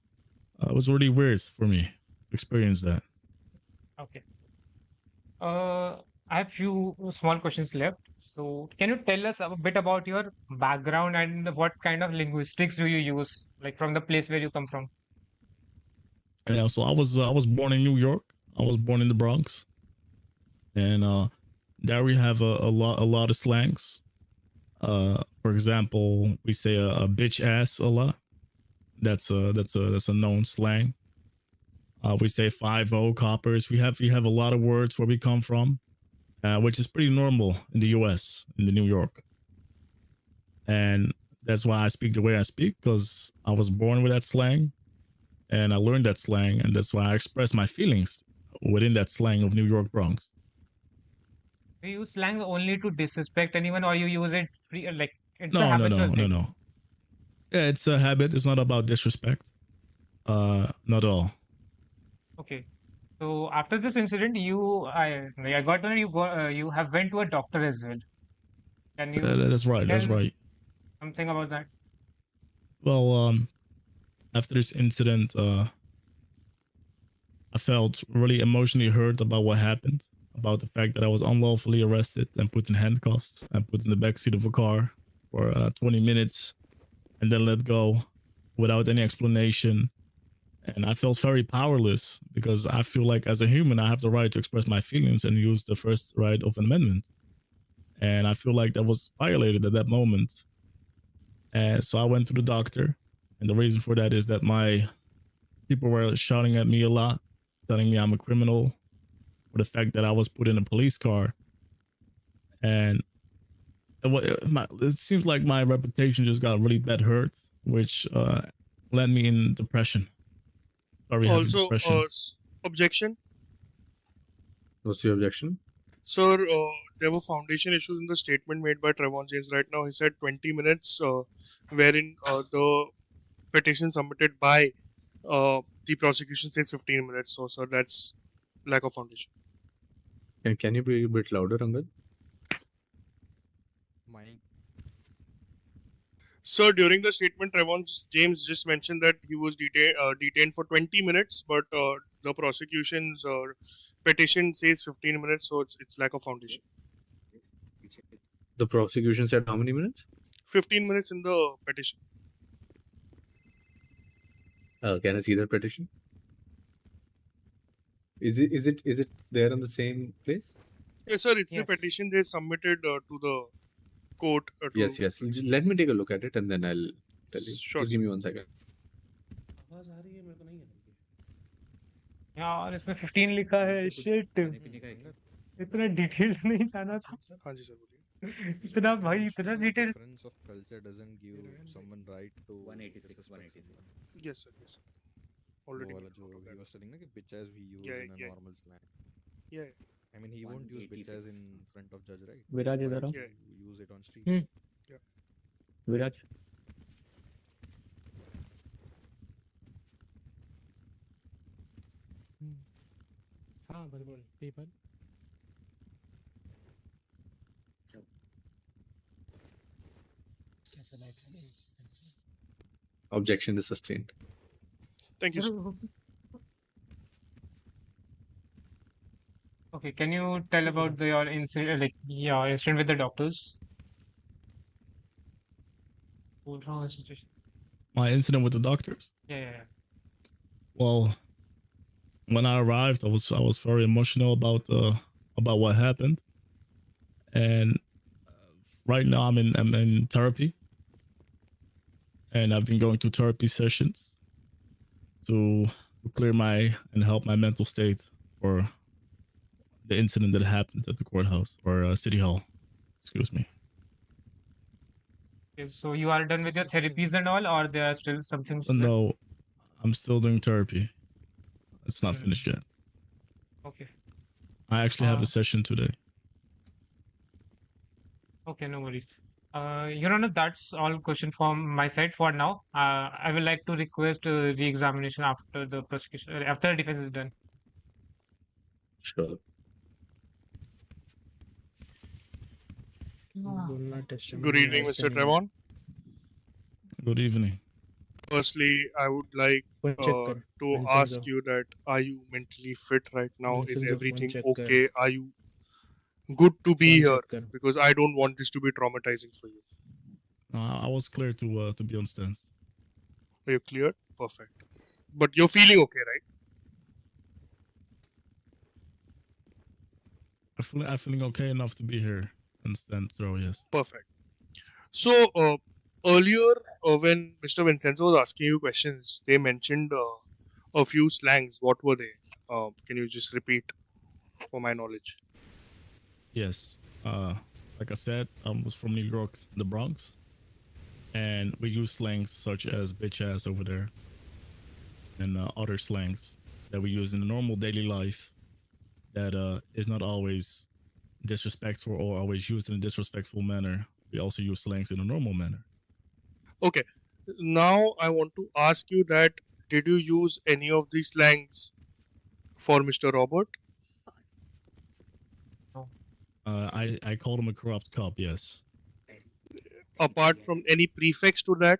S5: It was really weird for me to experience that.
S1: Okay. I have few small questions left. So can you tell us a bit about your background and what kind of linguistics do you use, like from the place where you come from?
S5: Yeah, so I was born in New York. I was born in the Bronx, and there we have a lot of slangs. For example, we say a bitch ass a lot. That's a known slang. We say 5-0 coppers. We have a lot of words where we come from, which is pretty normal in the U.S. in the New York, and that's why I speak the way I speak because I was born with that slang. And I learned that slang, and that's why I express my feelings within that slang of New York Bronx.
S1: Do you use slang only to disrespect anyone, or you use it free, like it's a
S5: No.
S1: habitual thing?
S5: No. Yeah, it's a habit. It's not about disrespect. Not at all.
S1: Okay. So after this incident, I got to know you have went to a doctor as well. Can you?
S5: That's right. That's
S1: tell
S5: right.
S1: Something about that.
S5: Well, after this incident, I felt really emotionally hurt about what happened, about the fact that I was unlawfully arrested and put in handcuffs and put in the backseat of a car for 20 minutes and then let go without any explanation. And I felt very powerless because I feel like as a human, I have the right to express my feelings and use the first right of an amendment. and I feel like that was violated at that moment. And so I went to the doctor, and the reason for that is that my people were shouting at me a lot, telling me I'm a criminal for the fact that I was put in a police car. And it seems like my reputation just got really bad hurt, which led me in depression. Very heavy
S3: Also,
S5: depression.
S3: objection.
S7: What's your objection?
S3: Sir, there were foundation issues in the statement made by Treyvon James right now. He said 20 minutes, wherein the petition submitted by the prosecution says 15 minutes. So, sir, that's lack of foundation.
S7: And can you be a bit louder, Angad?
S3: Sir, during the statement, Treyvon James just mentioned that he was detained for 20 minutes, but the prosecution's petition says 15 minutes, so it's lack of foundation.
S7: The prosecution said how many minutes?
S3: 15 minutes in the petition.
S7: Can I see that petition? Is it there in the same place?
S3: Yes, sir. It's the petition they submitted to the court.
S7: Yes. Let me take a look at it and then I'll tell you.
S3: Sure.
S7: Just give me 1 second.
S19: आवाज आ रही है मेरे को नहीं है
S1: यार इसमें 15 लिखा है शिट इतना डिटेल नहीं जाना था
S3: हाँ जी सर बोलिए
S1: इतना भाई इतना detail
S8: Difference of culture doesn't give someone right to
S13: 186.
S3: Yes, sir. Already.
S8: वो वाला जो he was telling ना कि bitch as we use in a normal slang.
S3: Yeah.
S8: I mean, he won't use bitch as in front of judge, right?
S1: Viraj
S8: Why
S1: इधर आओ
S8: you use it on street.
S3: Yeah.
S1: विराज
S9: हाँ बोल paper
S7: Objection is sustained.
S3: Thank you, sir.
S1: Okay, can you tell about your incident, like your incident with the doctors? बोल रहा हूँ situation.
S5: My incident with the doctors?
S1: Yeah.
S5: Well, when I arrived, I was very emotional about what happened, and right now I'm in therapy, and I've been going to therapy sessions to clear and help my mental state for the incident that happened at the courthouse or city hall. Excuse me.
S1: Okay, so you are done with your therapies and all, or there are still some things?
S5: No, I'm still doing therapy. It's not finished yet.
S1: Okay.
S5: I actually have a session today.
S1: Okay, no worries. Your Honor, that's all question from my side for now. I would like to request re-examination after the prosecution, after the defense is done.
S7: Sure.
S3: Good evening, Mr. Treyvon.
S5: Good evening.
S3: Firstly, I would like to ask you that are you mentally fit right now? Is everything okay? Are you good to be here? Because I don't want this to be traumatizing for you.
S5: I was clear to be on stance.
S3: Are you cleared? Perfect. But you're feeling okay, right?
S5: I'm feeling okay enough to be here and stand throw, yes.
S3: Perfect. So earlier, when Mr. Vincenzo was asking you questions, they mentioned a few slangs. What were they? Can you just repeat for my knowledge?
S5: Yes. Like I said, I was from New York, the Bronx, and we use slangs such as bitch ass over there, and other slangs that we use in the normal daily life that is not always disrespectful or always used in a disrespectful manner. We also use slangs in a normal manner.
S3: Okay. Now I want to ask you that did you use any of these slangs for Mr. Robert?
S5: I called him a corrupt cop, yes.
S3: Apart from any prefix to that?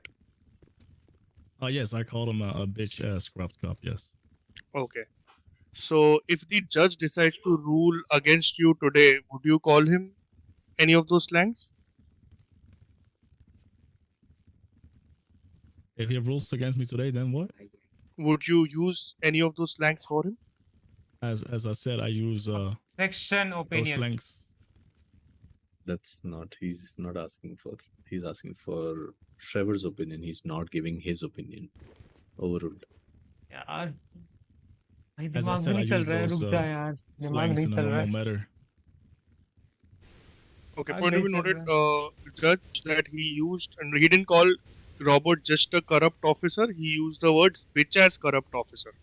S5: Yes, I called him a bitch ass corrupt cop, yes.
S3: Okay. So if the judge decides to rule against you today, would you call him any of those slangs?
S5: If he rules against me today, then what?
S3: Would you use any of those slangs for him?
S5: As I said, I use
S1: Section
S5: those
S1: opinion.
S5: slangs.
S7: That's not. He's not asking for. He's asking for Trevor's opinion. He's not giving his opinion. Overruled.
S1: यार भाई
S5: As I
S1: दिमाग भी
S5: said, I
S1: नहीं चल
S5: use
S1: रहा है,
S5: those
S1: रुक जा यार, दिमाग
S5: slangs
S1: नहीं
S5: in a
S1: चल रहा
S5: normal
S1: है,
S5: matter.
S3: Okay,
S1: दिमाग
S3: point to
S1: नहीं
S3: be
S1: चल
S3: noted,
S1: रहा है।
S3: Judge, that he used, and he didn't call Robert just a corrupt officer, he used the words bitch as corrupt officer.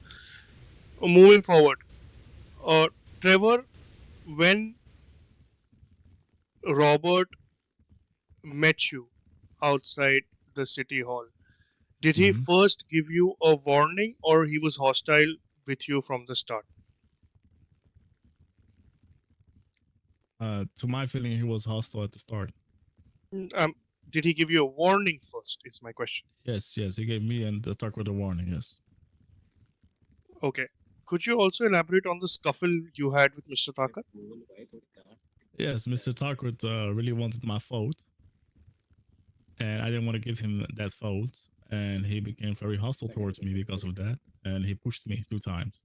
S3: Moving forward, Trevor, when Robert met you outside the city hall, did he first give you a warning or he was hostile with you from the start?
S5: To my feeling, he was hostile at the start.
S3: Did he give you a warning first? Is my question.
S5: Yes, he gave me and the Tucker the warning. Yes.
S3: Okay. Could you also elaborate on the scuffle you had with Mr. Thakur?
S5: Yes, Mr. Tucker really wanted my vote, and I didn't want to give him that vote, and he became very hostile towards me because of that, and he pushed me 2 times.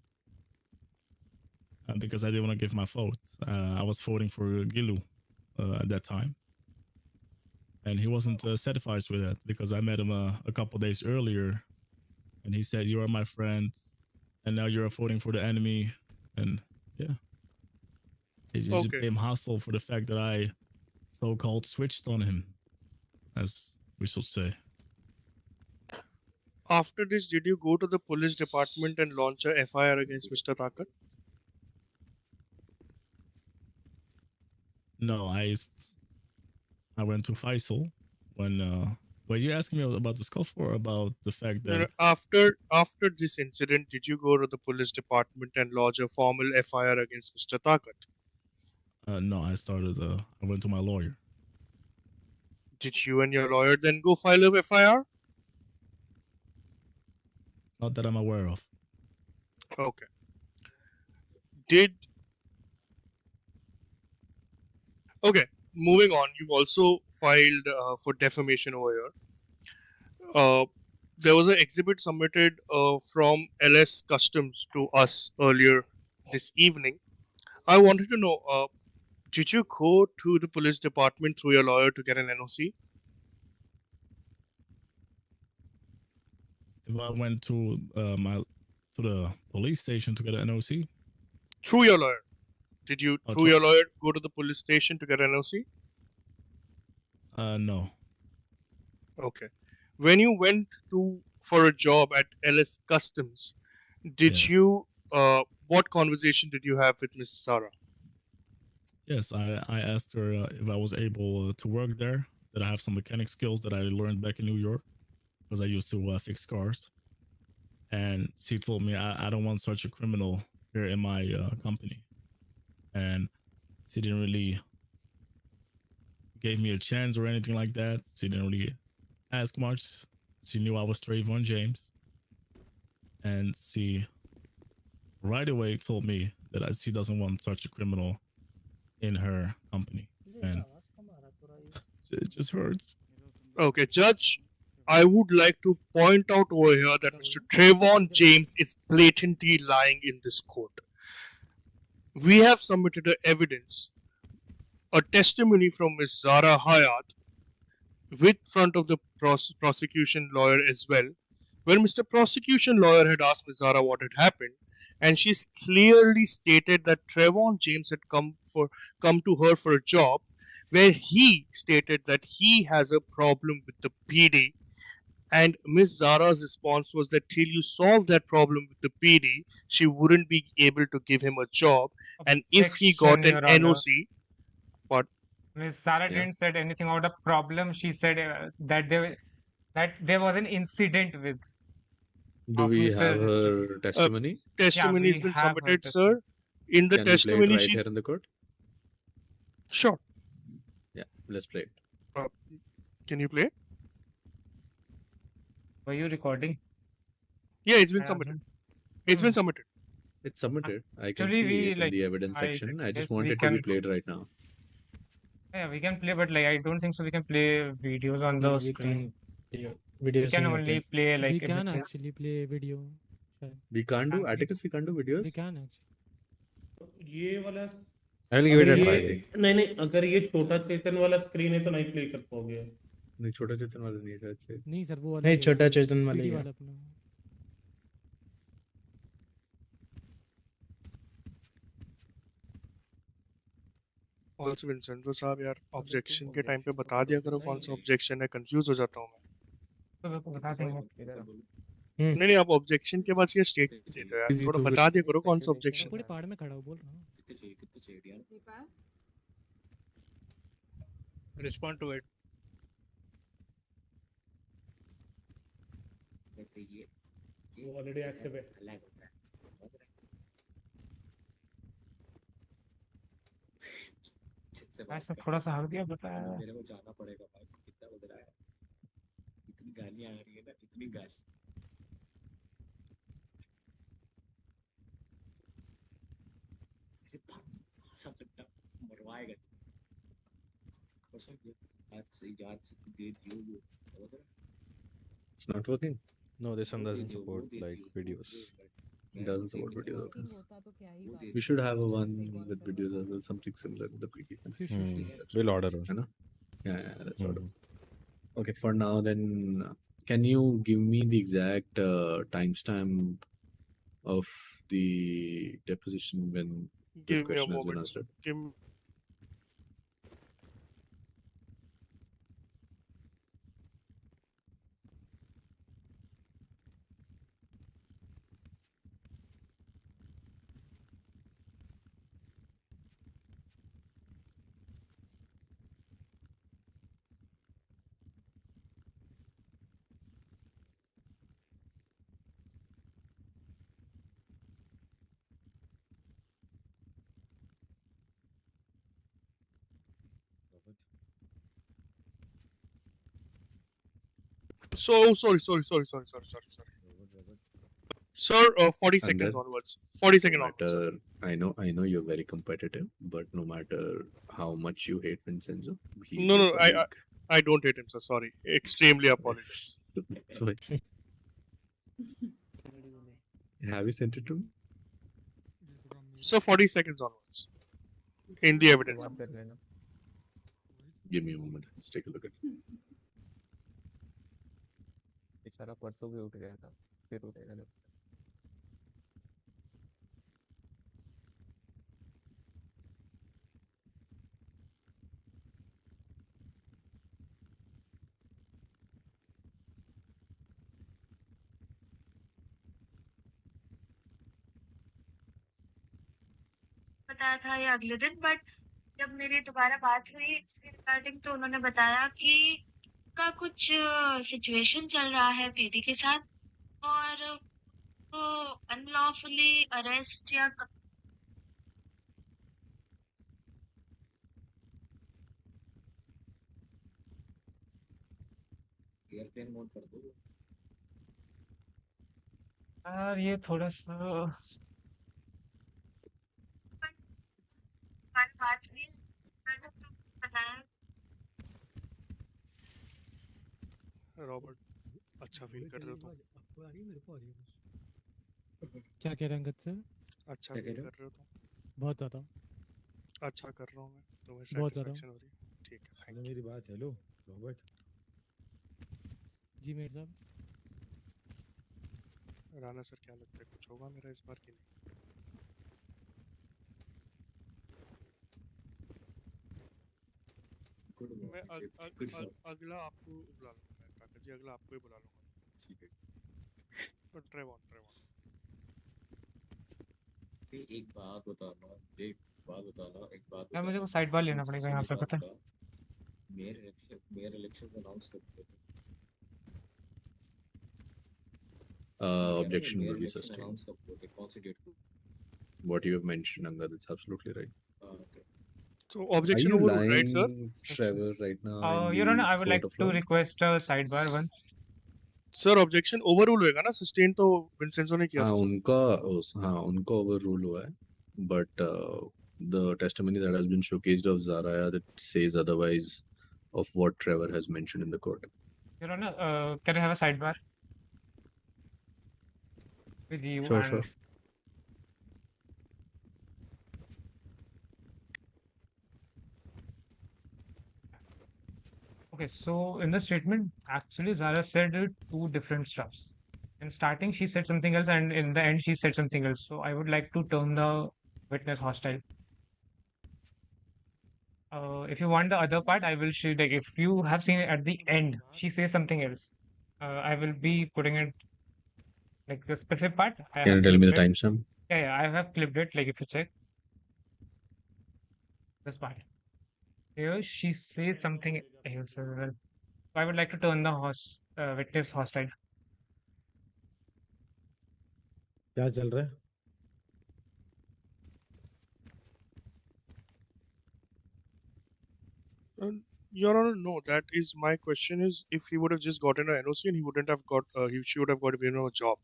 S5: Because I didn't want to give my vote. I was voting for Gilu at that time. And he wasn't satisfied with that because I met him a couple days earlier and he said, "You are my friend and now you're voting for the enemy." And yeah, he just became hostile for the fact that I so-called switched on him, as we should say.
S3: After this, did you go to the police department and launch a FIR against Mr. Thakur?
S5: No, I went to Faisal when were you asking me about the scuffle or about the fact that
S3: No, after this incident, did you go to the police department and lodge a formal FIR against Mr. Thakur?
S5: no, I went to my lawyer.
S3: Did you and your lawyer then go file a FIR?
S5: Not that I'm aware of.
S3: Okay. Okay, moving on. You've also filed for defamation over here. There was an exhibit submitted from LS Customs to us earlier this evening. I wanted to know, did you go to the police department through your lawyer to get an NOC?
S5: If I went to the police station to get an NOC?
S3: Through your lawyer. Did you, through your lawyer, go to the police station to get an NOC?
S5: No.
S3: Okay. When you went for a job at LS Customs, did you, what conversation did you have with Miss Sarah?
S5: Yes, I asked her if I was able to work there, that I have some mechanic skills that I learned back in New York, because I used to fix cars. And she told me, I don't want such a criminal here in my company. And she didn't really give me a chance or anything like that. She didn't really ask much. She knew I was Treyvon James. And she right away told me that she doesn't want such a criminal in her company. And it just hurts.
S3: Okay, Judge, I would like to point out over here that Mr. Treyvon James is blatantly lying in this court. We have submitted evidence, a testimony from Ms. Zara Hayat, with front of the prosecution lawyer as well, where Mr. Prosecution lawyer had asked Ms. Zara what had happened, and she's clearly stated that Treyvon James had come to her for a job, where he stated that he has a problem with the PD, and Ms. Zara's response was that till you solve that problem with the PD, she wouldn't be able to give him a job, and if he got an NOC, what?
S1: Miss Sarah didn't said anything about a problem. She said that there was an incident with.
S7: Do we have her testimony?
S3: Testimony has been submitted, sir. In the testimony,
S7: play it right here in the court?
S3: Sure.
S7: Yeah, let's play it.
S3: Can you play it?
S1: Were you recording?
S3: Yeah, it's been submitted. It's been submitted.
S7: It's submitted. I can
S1: Actually,
S7: see it in the evidence section. I just want it to be played right now.
S1: Yeah, we can play, but like I don't think so. We can play videos on the screen. We can only play like
S9: we can
S1: images.
S9: actually play video.
S7: We can't do Atticus. We can't do videos.
S9: We can actually.
S19: ये वाला
S8: I will give it
S19: अगर
S8: a try.
S19: ये नहीं अगर ये छोटा चेतन वाला screen है तो नहीं प्ले कर पाओगे।
S7: नहीं छोटा चेतन वाला नहीं है शायद से।
S9: नहीं सर वो
S4: नहीं
S9: अलग है,
S4: छोटा
S9: वो
S4: चेतन वाला ही
S9: पीडी
S4: है।
S9: वाला अपना।
S3: ऑल्सो विंसेंटो साहब यार ऑब्जेक्शन के टाइम पे बता दिया करो कौन सा ऑब्जेक्शन है, कंफ्यूज हो जाता हूँ मैं।
S1: तो मेरे को बता देंगे।
S3: नहीं नहीं, आप ऑब्जेक्शन के बाद ये स्टेट देते हो यार, थोड़ा बता दिया करो कौन सा ऑब्जेक्शन
S9: पूरे
S3: है।
S9: पहाड़ में खड़ा हो बोल रहा हूँ।
S17: Respond to it.
S20: वो ऑलरेडी एक्टिव है।
S1: ऐसा थोड़ा सा हक दिया बताया।
S13: मेरे को जाना पड़ेगा भाई, कितना बज रहा है, इतनी गालियां आ रही है ना, इतनी गाली। अरे भाषा कट्टा मरवाएगा तू। याद से तू दे दियो वो, समझ रहा है?
S7: It's not working.
S8: No, this one doesn't support like videos.
S7: It doesn't support videos. Okay. We should have a one with videos as well, something similar in the preview.
S8: We'll order one.
S7: है ना? Yeah, let's order. Okay, for now then, can you give me the exact timestamp of the deposition when this
S3: Give me a
S7: question has been
S3: moment.
S7: answered?
S3: Give So sorry. Sir, 40 seconds
S7: Angad,
S3: onwards. 40
S7: no
S3: seconds onwards.
S7: matter, I know you're very competitive, but no matter how much you hate Vincenzo, he's
S3: No,
S7: your colleague.
S3: I don't hate him, sir. Sorry. Extremely apologize.
S7: That's why. Have you sent it to me?
S3: So 40 seconds onwards. In the evidence.
S7: Give me a moment. Let's take a look at it.
S16: बेचारा परसों भी उठ गया था, फिर उठेगा जब।
S2: बताया था ये अगले दिन, बट जब मेरी दोबारा बात हुई इसके रिगार्डिंग तो उन्होंने बताया कि का कुछ सिचुएशन चल रहा है पीडी के साथ और वो अनलॉफुली अरेस्ट या
S13: एयरप्लेन मोड कर दो।
S1: यार ये थोड़ा सा
S2: बात हुई मैंने तो बताया।
S3: रॉबर्ट, अच्छा फील कर रहे हो तुम?
S9: क्या कह रहे हैं अंगद सर?
S3: अच्छा फील कर रहे हो तुम?
S9: बहुत ज्यादा।
S3: अच्छा कर रहा हूँ मैं, तुम्हें
S9: बहुत ज्यादा।
S3: सेटिस्फेक्शन हो रही है? ठीक है, थैंक यू।
S21: मेरी बात, हेलो रॉबर्ट।
S9: जी मेयर साहब।
S3: राणा सर, क्या लगता है कुछ होगा मेरा इस बार कि नहीं? मैं अगला आपको बुला लूंगा, मैं काका जी अगला आपको ही बुला लूंगा।
S13: ठीक है।
S3: तो ट्रेवॉन
S13: एक बात बताना, एक बात
S1: यार मुझे
S13: बताना।
S1: को साइड बार लेना पड़ेगा यहाँ पे, पता है?
S13: मेयर इलेक्शंस अनाउंस कर दिए थे।
S7: Objection will be sustained. What you have mentioned, Angad, it's absolutely right.
S13: Okay.
S3: So objection overruled, right, sir?
S7: Trevor, right now. in
S1: Your
S7: the
S1: Honor, I would
S7: court
S1: like
S7: of
S1: to
S7: law.
S1: request a sidebar once.
S3: Sir objection overrule होएगा ना? Sustain तो Vincenzo ने किया था।
S7: उनका overrule हुआ है, but the testimony that has been showcased of Zaraya that says otherwise of what Trevor has mentioned in the court.
S1: Your Honor, can I have a sidebar with you
S7: Sure,
S1: and
S7: sure.
S1: Okay, so in the statement, actually Zara said two different stuffs. In starting, she said something else, and in the end, she said something else. So I would like to turn the witness hostile. If you want the other part, I will show. Like, if you have seen it at the end, she says something else. I will be putting it like the specific part. I
S7: Can you
S1: have
S7: tell me
S1: clipped
S7: the
S1: it.
S7: timestamp?
S1: Yeah, I have clipped it. Like, if you check this part here, she says something else as well. So I would like to turn the witness hostile.
S21: क्या चल रहा है?
S3: Your Honor, no. That is my question. Is if he would have just gotten an NOC and he wouldn't have got, she would have got a job.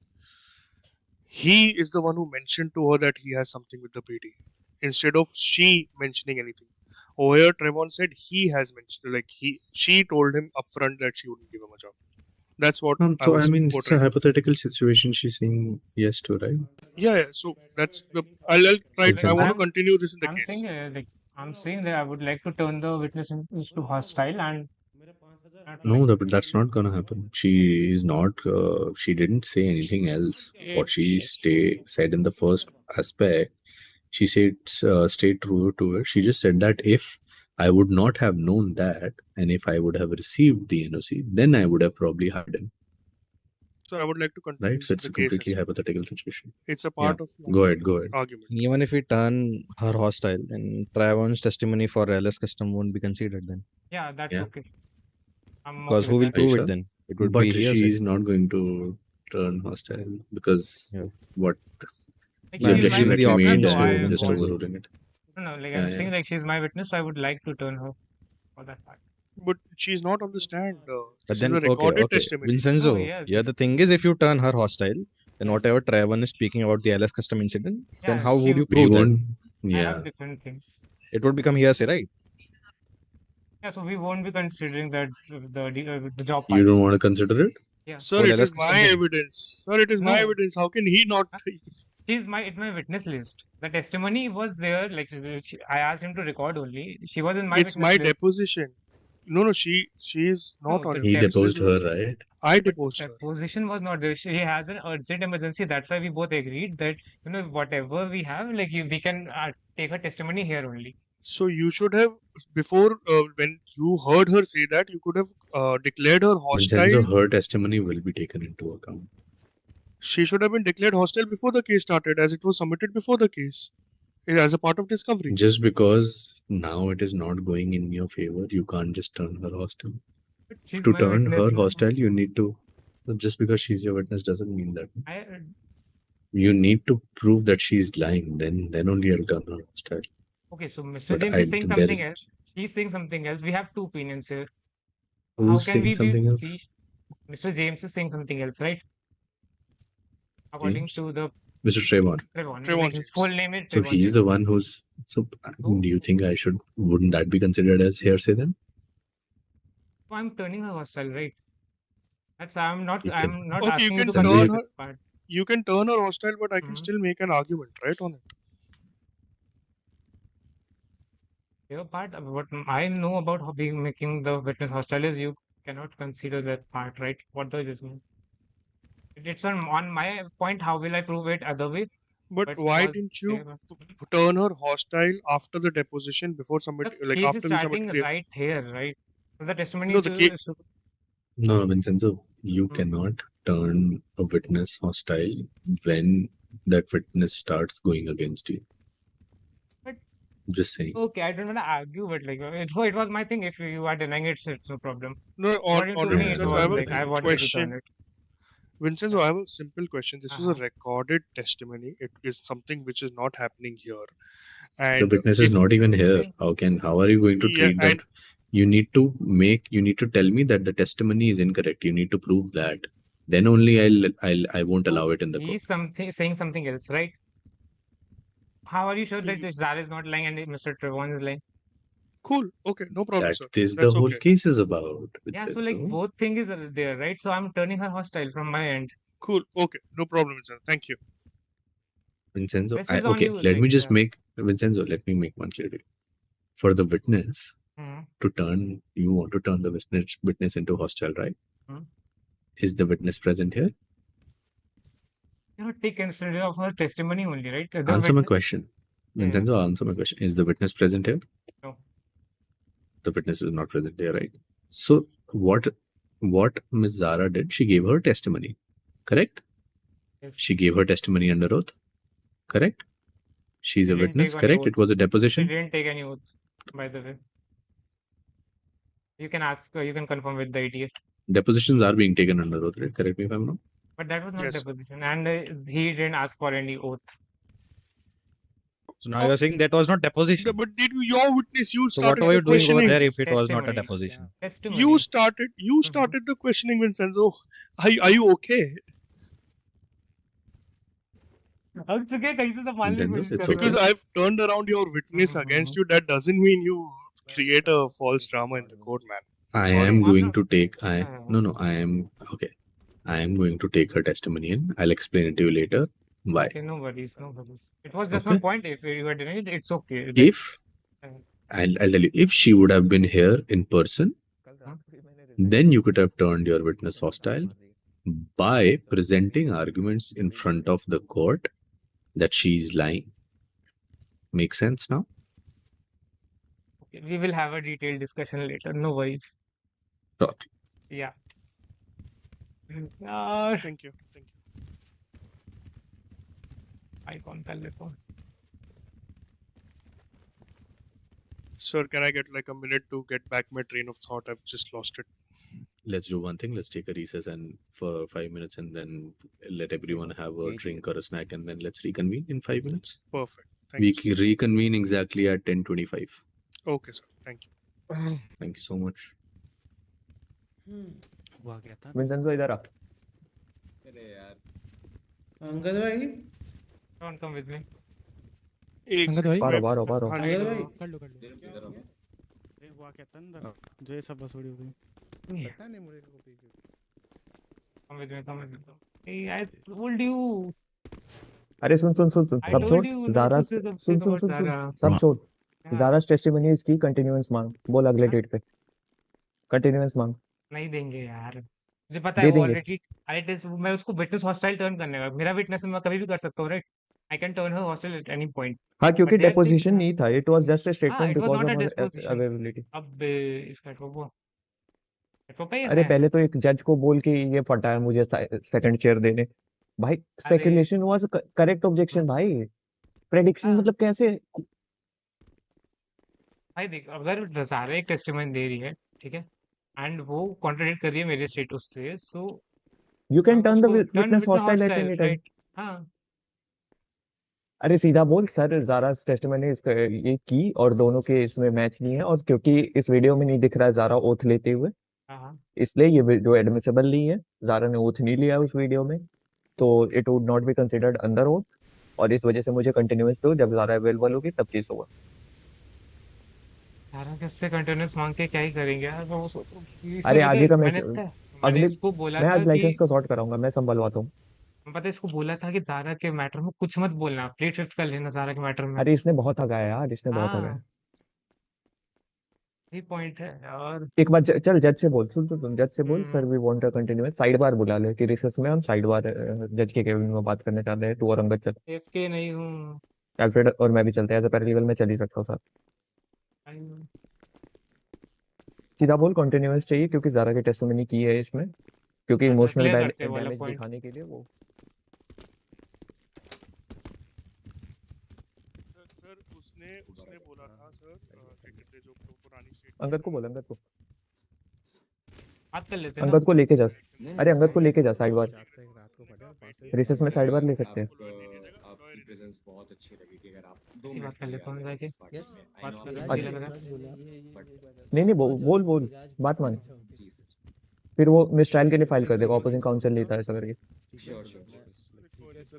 S3: He is the one who mentioned to her that he has something with the PD, instead of she mentioning anything. Over here, Treyvon said he has mentioned, like she told him upfront that she wouldn't give him a job. That's what I
S7: So
S3: was
S7: I mean, it's a
S3: portraying.
S7: hypothetical situation. She's saying yes to, right?
S3: Yeah. So that's the. I'll try. I want to continue this in the
S1: I'm
S3: case.
S1: saying I'm saying that I would like to turn the witness into hostile and
S7: No, but that's not gonna happen. She is not. She didn't say anything else. What she said in the first aspect, she said stayed true to it. She just said that if I would not have known that, and if I would have received the NOC, then I would have probably hired him.
S3: So I would like to continue.
S7: Right. So it's a completely hypothetical situation.
S3: It's a part of
S7: Go ahead. Go ahead.
S3: argument.
S8: Even if we turn her hostile, then Treyvon's testimony for LS custom won't be considered then.
S1: Yeah, that's okay.
S8: Because who will prove it then? It would
S7: But
S8: be hearsay.
S7: she's not going to turn hostile because what
S1: Like,
S7: the
S1: she's
S7: objection
S1: my
S7: that you
S1: witness,
S7: made is
S1: so
S7: to
S1: I
S7: just
S1: want-
S7: overruling it.
S1: No, like
S7: Yeah,
S1: I'm saying,
S7: yeah.
S1: like she's my witness, so I would like to turn her for that part.
S3: But she's not on the stand.
S8: But
S3: This
S8: then,
S3: is a recorded
S8: okay.
S3: testimony.
S8: Vincenzo,
S1: Oh, yes.
S8: yeah, the thing is, if you turn her hostile, then whatever Treyvon is speaking about the LS custom incident, then
S1: Yeah,
S8: how would you
S7: We
S8: prove that?
S7: won't.
S1: I
S7: Yeah.
S1: have different things.
S8: It would become hearsay, right?
S1: Yeah, so we won't be considering that the job
S7: You
S1: part.
S7: don't want to consider it?
S1: Yeah.
S3: Sir, it is my evidence. Sir, it is my
S1: No.
S3: evidence. How can he not?
S1: It's my witness list. The testimony was there. Like I asked him to record only. She was in my
S3: It's
S1: witness
S3: my
S1: list.
S3: deposition. No, she is not
S1: No,
S3: on
S1: the
S3: it.
S7: He
S1: dep-
S7: deposed her, right?
S3: I deposed her.
S1: Position was not there. She has an urgent emergency. That's why we both agreed that whatever we have, like we can take her testimony here only.
S3: So you should have, before when you heard her say that, you could have declared her hostile.
S7: Vincenzo, her testimony will be taken into account.
S3: She should have been declared hostile before the case started, as it was submitted before the case, as a part of discovery.
S7: Just because now it is not going in your favor, you can't just turn her hostile.
S1: She's
S7: To
S1: my
S7: turn
S1: witness.
S7: her hostile, you need to. Just because she's your witness doesn't mean that.
S1: I,
S7: You need to prove that she's lying. Then only I'll turn her hostile.
S1: okay, so Mr.
S7: But
S1: James
S7: I-
S1: is saying
S7: there
S1: something
S7: is-
S1: else. She's saying something else. We have two opinions here.
S7: Who's
S1: How can
S7: saying
S1: we
S7: something else?
S1: Mr. James is saying something else, right? According
S7: James?
S1: to the
S7: Mr. Treyvon.
S1: Treyvon.
S3: Treyvon
S1: Like his full name is
S7: So
S1: Treyvon
S7: he's the
S1: James.
S7: one who's. So do you think I should? Wouldn't that be considered as hearsay then?
S1: So I'm turning her hostile, right? That's I'm not
S7: You
S1: I'm
S7: can-
S1: not
S3: Okay, you
S1: asking
S3: can
S1: to
S3: turn
S1: consider
S3: her.
S1: this part.
S3: You can turn her hostile, but I can still make an argument, right, on it.
S1: Your part, what I know about how making the witness hostile is you cannot consider that part, right? What does this mean? It's on my point. How will I prove it other way?
S3: But why
S1: was
S3: didn't you
S1: there-
S3: turn her hostile after the deposition before submitting,
S1: The
S3: like
S1: case is
S3: after we
S1: starting
S3: submitted?
S1: right here, right? So the testimony
S3: No, the case.
S7: No, Vincenzo, you cannot turn a witness hostile when that witness starts going against you.
S1: But-
S7: Just saying.
S1: Okay, I don't want to argue, but like it was my thing. If you are denying it, it's no problem.
S3: No,
S1: According to
S3: on
S1: me, it
S3: Vincenzo,
S1: was
S3: I have
S1: like I
S3: a
S1: wanted to turn
S3: question.
S1: it.
S3: Vincenzo, I have a simple question. This is a
S1: Uh-huh.
S3: recorded testimony. It is something which is not happening here.
S7: The
S3: And
S7: witness is
S3: if-
S7: not even here. How are you going to
S3: Yeah,
S7: treat that? You need to tell me that the testimony is incorrect. You need to prove that. Then only I won't allow it in the court.
S1: He's saying something else, right? How are you sure that Zara is not lying and Mr. Treyvon is lying?
S3: Cool. Okay, no problem, sir.
S7: That is the
S3: That's
S7: whole
S3: okay.
S7: case is about.
S1: Yeah, so like
S7: Vincenzo.
S1: both things are there, right? So I'm turning her hostile from my end.
S3: Cool. Okay, no problem, Vincenzo. Thank you.
S7: Vincenzo,
S1: This is on
S7: okay,
S1: you,
S7: let me
S1: like,
S7: just
S1: yeah.
S7: make Vincenzo, let me make one clarity. For the witness,
S1: Mhm.
S7: you want to turn the witness into hostile, right? Is the witness present here?
S1: You know, take consideration of her testimony only, right? The
S7: Answer my
S1: witness-
S7: question. Vincenzo, answer my question. Is the witness present here?
S1: No.
S7: The witness is not present here, right? So what Ms. Zara did, she gave her testimony, correct?
S1: Yes.
S7: She gave her testimony under oath, correct? She's
S1: She
S7: a
S1: didn't
S7: witness,
S1: take any
S7: correct?
S1: oath.
S7: It was a
S1: She
S7: deposition.
S1: didn't take any oath, by the way. You can ask, you can confirm with the idiot.
S7: Depositions are being taken under oath, right? Correct me if I'm wrong.
S1: But that was not
S3: Yes.
S1: deposition, and he didn't ask for any oath.
S8: So now you're saying that was not deposition.
S3: But did your witness, you
S8: So what
S3: started
S8: were you
S3: the
S8: doing over
S3: questioning.
S8: there if it was not a
S1: Testimony.
S8: deposition?
S1: Testimony.
S3: You started the questioning, Vincenzo. Are you okay?
S1: अब तो क्या कहीं से संभालने की
S7: Vincenzo,
S1: कोशिश
S7: it's
S1: कर रहे
S3: Because
S1: हो?
S3: I've turned around your witness against you. That doesn't mean you create a false drama in the court, man.
S7: I
S3: Sorry.
S7: am going to take I am okay. I am going to take her testimony in. I'll explain it to you later. Why?
S1: Okay, no worries, no worries. It was just
S7: Okay.
S1: my point. If you were denying it, it's okay.
S7: If I'll tell you, if she would have been here in person, then you could have turned your witness hostile by presenting arguments in front of the court that she is lying. Make sense now?
S1: Okay, we will have a detailed discussion later. No worries.
S7: Sure.
S1: Yeah.
S3: Thank you.
S1: Icon कर लेता हूँ.
S3: Sir, can I get like a minute to get back my train of thought? I've just lost it.
S7: Let's do one thing. Let's take a recess and for 5 minutes, and then let everyone have a drink or a snack, and then let's reconvene in 5 minutes.
S3: Perfect.
S7: We
S3: Thank you.
S7: reconvene exactly at 10:25.
S3: Okay, sir. Thank you.
S7: Thank you so much.
S18: वो आ गया था
S16: Vincenzo इधर आ.
S8: अरे यार
S19: अंगद भाई
S1: Don't come with me.
S3: एक
S9: अंगद भाई
S16: बारो बारो बारो.
S3: हाँ जी।
S19: अंगद भाई
S9: कर लो
S18: अरे वो आ गया था अंदर जो ये सब बसोड़ी हो गई
S21: पता नहीं मुझे को पीछे
S1: Come with me. Come with me. Hey, I told you.
S16: अरे सुन सुन सुन सुन
S1: I
S16: सब
S1: told
S16: छोड़.
S1: you not
S16: Zaara
S1: to say
S16: soon
S1: something
S16: soon
S1: about
S16: soon soon
S1: Zara.
S16: सब छोड़.
S1: हाँ.
S16: ज़ारा टेस्टिमनी इसकी कंटिन्यूअंस मांग. बोल अगले डेट पे कंटिन्यूअंस मांग.
S1: नहीं देंगे यार. मुझे पता है
S16: दे
S1: वो
S16: देंगे.
S1: ऑलरेडी. अरे मैं उसको विटनेस हॉस्टाइल टर्न करने का. मेरा विटनेस मैं कभी भी कर सकता हूँ, right? I can turn her hostile at any point.
S16: हाँ क्योंकि
S1: But they are still.
S16: Deposition नहीं था. इट वाज जस्ट अ
S1: हाँ,
S16: statement
S1: it was
S16: because
S1: not a
S16: of
S1: disposition.
S16: Availability.
S1: अब इसका वो पे
S16: अरे
S1: है.
S16: पहले तो एक जज को बोल के ये फटा है मुझे सेकंड चेयर देने. भाई स्पेकुलेशन वाज करेक्ट ऑब्जेक्शन भाई. प्रेडिक्शन मतलब कैसे.
S1: भाई देख, अगर ज़ारा एक टेस्टिमनी दे रही है, ठीक है, एंड वो कॉन्ट्रडिक्ट कर रही है मेरे स्टेटस से, so
S16: you can turn the
S1: उसको turn
S16: witness
S1: with
S16: hostile at
S1: hostile,
S16: any time.
S1: Right? हाँ.
S16: अरे सीधा बोल सर ज़ारा टेस्टिमनी ये की और दोनों के इसमें मैच नहीं है. और क्योंकि इस वीडियो में नहीं दिख रहा है ज़ारा ओथ लेते हुए,
S1: हाँ.
S16: इसलिए ये वीडियो एडमिसिबल नहीं है. ज़ारा ने ओथ नहीं लिया उस वीडियो में, तो it would not be considered under oath. और इस वजह से मुझे कंटिन्यूअस दो. जब ज़ारा अवेलेबल होगी तब केस होगा.
S1: ज़ारा किससे कंटिन्यूअस मांग के क्या ही करेंगे यार. मैं वो सोच रहा हूँ कि
S16: अरे आगे का
S1: मैंने
S16: अगले
S1: इसको बोला
S16: मैं
S1: था
S16: आज
S1: कि
S16: लाइसेंस का सॉर्ट कराऊंगा. मैं संभलवाता हूँ.
S1: मैं पता है इसको बोला था कि ज़ारा के मैटर में कुछ मत बोलना. प्लीज शिफ्ट कर लेना ज़ारा के मैटर में.
S16: अरे इसने बहुत हगाया यार. इसने बहुत हगाया.
S1: हाँ, ये पॉइंट है. और
S16: एक बार चल जज से बोल. सुन सुन सुन जज से बोल sir we want a continuous. Side bar बुला ले कि रिसेस में हम साइड बार जज के केबिन में बात करने चाहते हैं. तू और अंगद चल.
S1: एफके नहीं हूँ.
S16: अल्फ्रेड और मैं भी चलते हैं. एज अ पैरालीगल में चल ही सकता हूँ साथ. सीधा बोल कंटिन्यूअस चाहिए क्योंकि ज़ारा की टेस्टिमनी की है इसमें. क्योंकि इमोशनल
S1: clear करते हैं वाला
S16: डैमेज
S1: point.
S16: दिखाने के लिए वो.
S3: सर उसने बोला था सर क्या कहते हैं जो पुरानी स्टेट.
S16: अंगद को बोल. अंगद को
S1: बात कर लेते हैं ना.
S16: अंगद को लेके जा. अरे अंगद को लेके जा साइड बार. रिसेस में साइड बार ले सकते हैं.
S13: आपकी प्रेजेंस बहुत अच्छी लगी कि अगर आप 2
S1: इसी बात कर लेता हूँ जाके. बात कर
S16: अच्छा.
S1: सही लग रहा है.
S16: नहीं बोल बोल बात मान. फिर वो मिसट्रायल के लिए फाइल कर देगा. ऑपोजिंग काउंसिल लेता है ऐसा करके.
S13: श्योर
S1: सर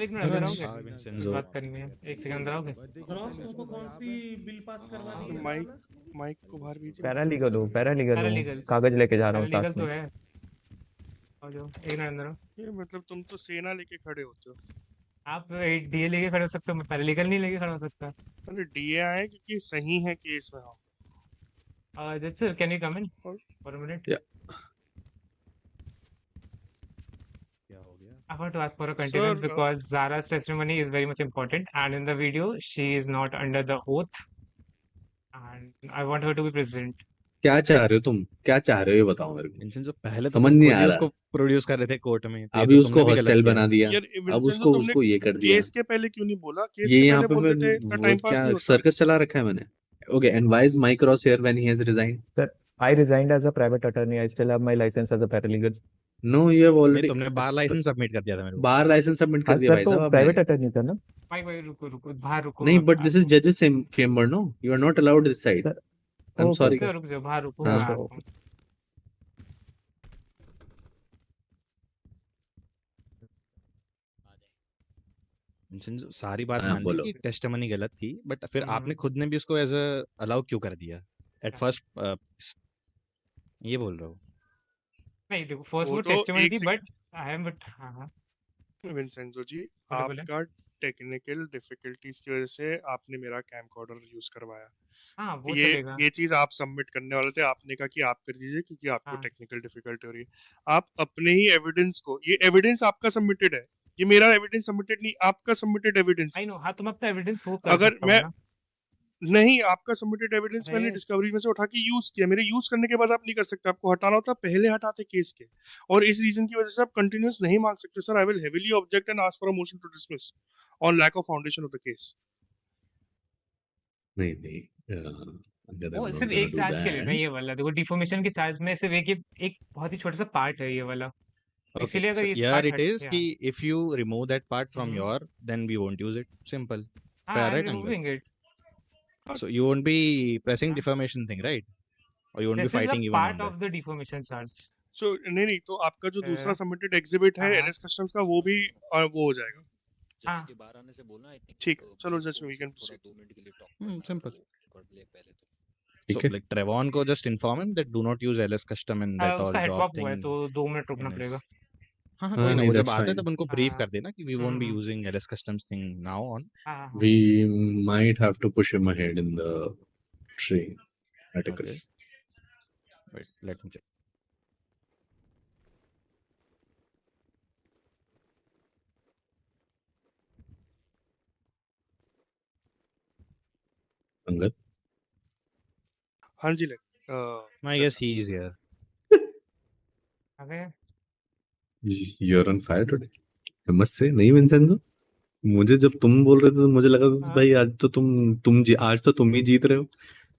S1: एक मिनट अंदर आओगे. बात करनी है. एक सेकंड अंदर आओगे.
S19: उसको कौन सी बिल पास करवानी है?
S3: माइक को बाहर भेजिए.
S16: पैरालीगल हो. पैरालीगल कागज लेके जा रहा हूँ
S1: लीगल
S16: साथ
S1: तो
S16: में.
S1: है. और जो एक मिनट अंदर आओ.
S3: ये मतलब तुम तो सेना लेके खड़े होते हो.
S1: आप डीए लेके खड़े हो सकते हो, मैं पैरालीगल नहीं लेके खड़ा हो सकता।
S3: अरे डीए आए क्योंकि सही है केस में।
S1: जज sir, can you come in for a minute?
S8: क्या हो गया?
S1: I want to ask for a
S3: Sir,
S1: continuance because Zara's testimony is very much important, and in the video she is not under the oath, and I want her to be present.
S7: क्या चाह रहे हो तुम? क्या चाह रहे हो ये बताओ मेरे को।
S8: विंसेंजो, पहले तो
S7: समझ
S8: तुम
S7: नहीं
S8: खुद
S7: आ
S8: ही
S7: रहा।
S8: उसको प्रोड्यूस कर रहे थे कोर्ट में, तो ये
S7: अभी
S8: तो
S7: उसको
S8: तुमने भी गलत
S7: हॉस्टल
S8: किया
S7: बना
S8: है।
S7: दिया,
S3: यार
S7: अब
S3: विंसेंजो, तुमने
S7: उसको ये कर दिया।
S3: केस के पहले क्यों नहीं बोला? केस
S7: ये
S3: के
S7: यहाँ
S3: पहले
S7: पे
S3: बोल
S7: मैं
S3: देते का
S7: वो
S3: टाइम पास
S7: क्या
S3: नहीं होता।
S7: सर्कस चला रखा है मैंने। Okay, and why is my cross here when he has resigned?
S16: Sir, I resigned as a private attorney. I still have my license as a paralegal.
S7: No, you have
S8: नहीं,
S7: already
S8: तुमने बार license submit कर दिया था मेरे को।
S7: बार license submit कर
S16: हाँ
S7: दिया
S16: सर,
S7: भाई
S16: तो
S7: साहब आपने।
S16: प्राइवेट अटर्नी था ना?
S1: भाई रुको रुको, बाहर रुको।
S7: नहीं, बट दिस इज जजेस chamber, no, you are not allowed this side.
S16: Sir,
S7: I am
S16: okay
S7: sorry.
S16: Okay
S1: रुक जाओ, बाहर रुको,
S7: हाँ।
S1: मैं
S16: ओके
S1: आता
S16: ओके।
S1: हूँ।
S8: विंसेंजो, सारी बात
S7: हाँ,
S8: मान ली
S7: बोलो।
S8: कि टेस्टिमनी गलत थी, बट फिर
S1: हम्म।
S8: आपने खुद ने भी उसको एज अ अलाउ क्यों कर दिया एट फर्स्ट? ये बोल रहा हूँ।
S1: नहीं देखो, फर्स्ट
S3: वो
S1: वो
S3: तो
S1: टेस्टिमनी
S3: एक
S1: थी, बट आई एम बट हाँ
S3: विंसेंजो जी,
S1: बोले बोले।
S3: आपका टेक्निकल डिफिकल्टीज की वजह से आपने मेरा कैमकॉर्डर यूज करवाया।
S1: हाँ वो
S3: ये
S1: चलेगा।
S3: ये चीज आप सबमिट करने वाले थे, आपने कहा कि आप कर दीजिए क्योंकि आपको
S1: हाँ।
S3: टेक्निकल डिफिकल्टी हो रही है। आप अपने ही एविडेंस को, ये एविडेंस आपका सबमिटेड है, ये मेरा एविडेंस सबमिटेड नहीं, आपका सबमिटेड एविडेंस।
S1: आई नो, हाँ तुम अपना एविडेंस वो कर
S3: अगर
S1: सकता
S3: मैं
S1: हूँ ना।
S3: नहीं, आपका सबमिटेड एविडेंस मैंने
S1: अरे
S3: डिस्कवरी में से उठा के यूज किया। मेरे यूज करने के बाद आप नहीं कर सकते, आपको हटाना होता, पहले हटाते केस के। और इस रीजन की वजह से आप कंटिन्यूअस नहीं मांग सकते। Sir, I will heavily object and ask for a motion to dismiss on lack of foundation of the case.
S7: नहीं नहीं, I'm
S1: वो
S7: not
S1: सिर्फ
S7: gonna
S1: एक
S7: do
S1: चार्ज के लिए ना,
S7: that.
S1: ये वाला देखो, डिफॉर्मेशन के चार्ज में सिर्फ एक बहुत ही छोटा सा पार्ट है ये वाला।
S8: Okay,
S1: इसीलिए अगर
S8: so
S1: ये
S8: here
S1: पार्ट
S8: it
S1: हट
S8: is
S1: गया।
S8: कि if you remove that part from
S1: hmm.
S8: your, then we won't use it. Simple.
S1: हाँ,
S8: Fair,
S1: I am
S8: right, Angad?
S1: Removing it.
S8: So you won't be pressing defamation thing, right? Or you won't be
S1: this is a
S8: fighting even
S1: part
S8: on
S1: of
S8: that.
S1: The defamation charge.
S3: So नहीं, तो आपका जो दूसरा submitted exhibit है
S1: हाँ।
S3: NS customs का, वो भी वो हो जाएगा।
S1: हाँ।
S13: जज के बाहर आने से बोलना, आई थिंक।
S3: ठीक है, चलो जज, वी कैन
S13: थोड़ा
S3: प्रोसीड।
S13: 2 मिनट के लिए टॉक
S8: Simple.
S13: कर ले पहले तो।
S8: So
S7: ठीक है।
S8: like Treyvon को just inform him that do not use LS custom and that all
S1: उसका हेड
S8: job
S1: पॉप हुआ है
S8: thing.
S1: तो 2 मिनट रुकना
S8: NS.
S1: पड़ेगा।
S8: हाँ
S7: हाँ
S8: कोई ना,
S7: नहीं,
S8: वो जब
S7: that's
S8: आते हैं
S7: fine.
S8: तब उनको ब्रीफ
S1: हाँ।
S8: कर देना कि we won't be
S1: hmm.
S8: using LS customs thing now on.
S1: हाँ।
S7: We might have to push him ahead in the train, Atticus.
S8: Wait, let me check.
S7: Angad?
S3: हाँ जी,
S8: I guess he is here.
S1: अबे
S7: You're on fire today. I must say, नहीं Vincenzo, मुझे जब तुम बोल रहे थे तो मुझे लगा था
S1: हाँ।
S7: भाई आज तो आज तो तुम ही जीत रहे हो।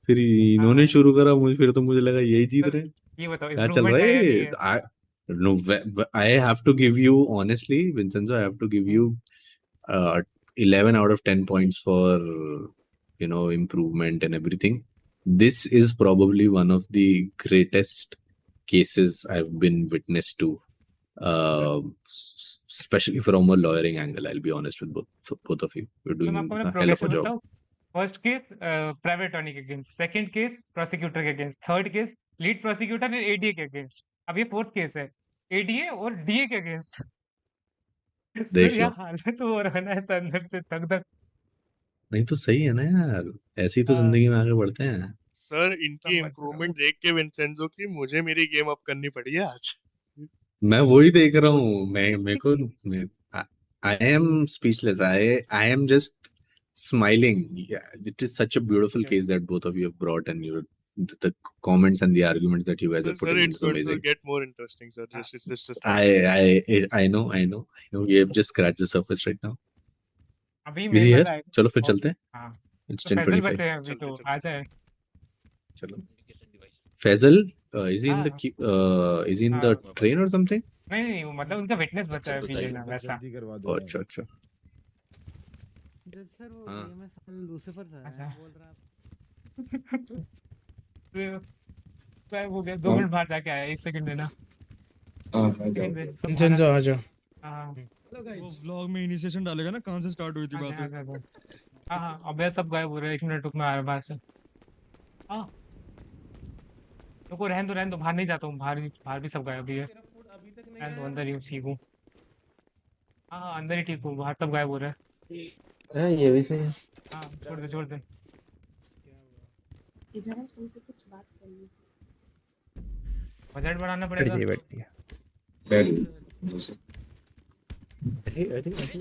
S7: फिर इन्होंने
S1: हाँ।
S7: शुरू करा, फिर तो मुझे लगा यही जीत
S1: सर
S7: रहे हैं।
S1: ये बताओ,
S7: क्या चल
S1: इम्प्रूवमेंट
S7: रहा
S1: है या नहीं है?
S7: है? No, I have to give you honestly, Vincenzo, I have to give you 11 out of 10 points for improvement and everything. This is probably one of the greatest cases I've been witness to, especially from a lawyering angle. I'll be honest with both of you. You're
S1: तो मैं
S7: doing
S1: आपको अपना
S7: a hell of
S1: progressive
S7: a job.
S1: बताऊं। First case private attorney के against, second case prosecutor के against, third case lead prosecutor and ADA के against, अब ये फोर्थ केस है एडीए और डीए के अगेंस्ट। सर
S7: देख
S1: यार
S7: लो।
S1: हालत हो रहा है ना ऐसा अंदर से धक धक।
S7: नहीं तो सही है ना यार, ऐसे ही तो
S1: हाँ।
S7: जिंदगी में आगे बढ़ते हैं।
S3: सर, इनकी
S1: समझ रहा
S3: इम्प्रूवमेंट
S1: हूँ।
S3: देख के विंसेंजो की मुझे मेरी गेम अप करनी पड़ी है आज।
S7: मैं वही देख रहा हूँ। मेरे को I am speechless. I am just smiling. Yeah, it is such a beautiful case that both of you have brought, and the comments and the arguments that you guys are
S3: Sir,
S7: putting in
S3: it's
S7: is
S3: going to
S7: amazing.
S3: get more interesting, sir. Just
S7: I know. We have just scratched the surface right now.
S1: अभी
S7: Is
S1: मेरे
S7: he here?
S1: वाला है।
S7: चलो फिर
S1: और
S7: चलते हैं।
S1: हाँ,
S7: It's
S1: तो फैजल
S7: 10:25.
S1: बचे हैं अभी, तो आ जाए।
S7: चलो। Faisal, is he in the
S1: हाँ।
S7: is he in
S1: हाँ।
S7: the train or something?
S1: नहीं वो मतलब उनका विटनेस बचा है अभी लेना वैसा।
S7: Oh, अच्छा।
S9: जज सर वो
S7: हाँ।
S9: एएमएस लूसीफर सर
S1: अच्छा।
S9: बोल रहा है।
S1: तो हो गया, 2 मिनट बाहर जाके आया, 1 सेकंड देना।
S4: विंसेंजो आ जाओ।
S1: हाँ
S6: वो व्लॉग में इनिशिएशन डालेगा ना, कहाँ से स्टार्ट हुई थी बात।
S1: हाँ, अब ये सब गायब हो रहा है। 1 मिनट रुक, मैं आ रहा बाहर से। हाँ रुको, रहने दो, बाहर नहीं जाता हूँ, बाहर भी सब गायब ही है। रहने दो, अंदर ही ठीक हूँ। हाँ अंदर ही ठीक हो, बाहर तब गायब हो रहा है।
S14: ये भी सही है।
S1: हाँ छोड़ दे छोड़ दे।
S10: इधर है, तुमसे कुछ बात करनी थी।
S1: बजट बढ़ाना
S14: बैठ
S1: पड़ेगा।
S14: जाइए बैठ जाइए। अरे अरे अरे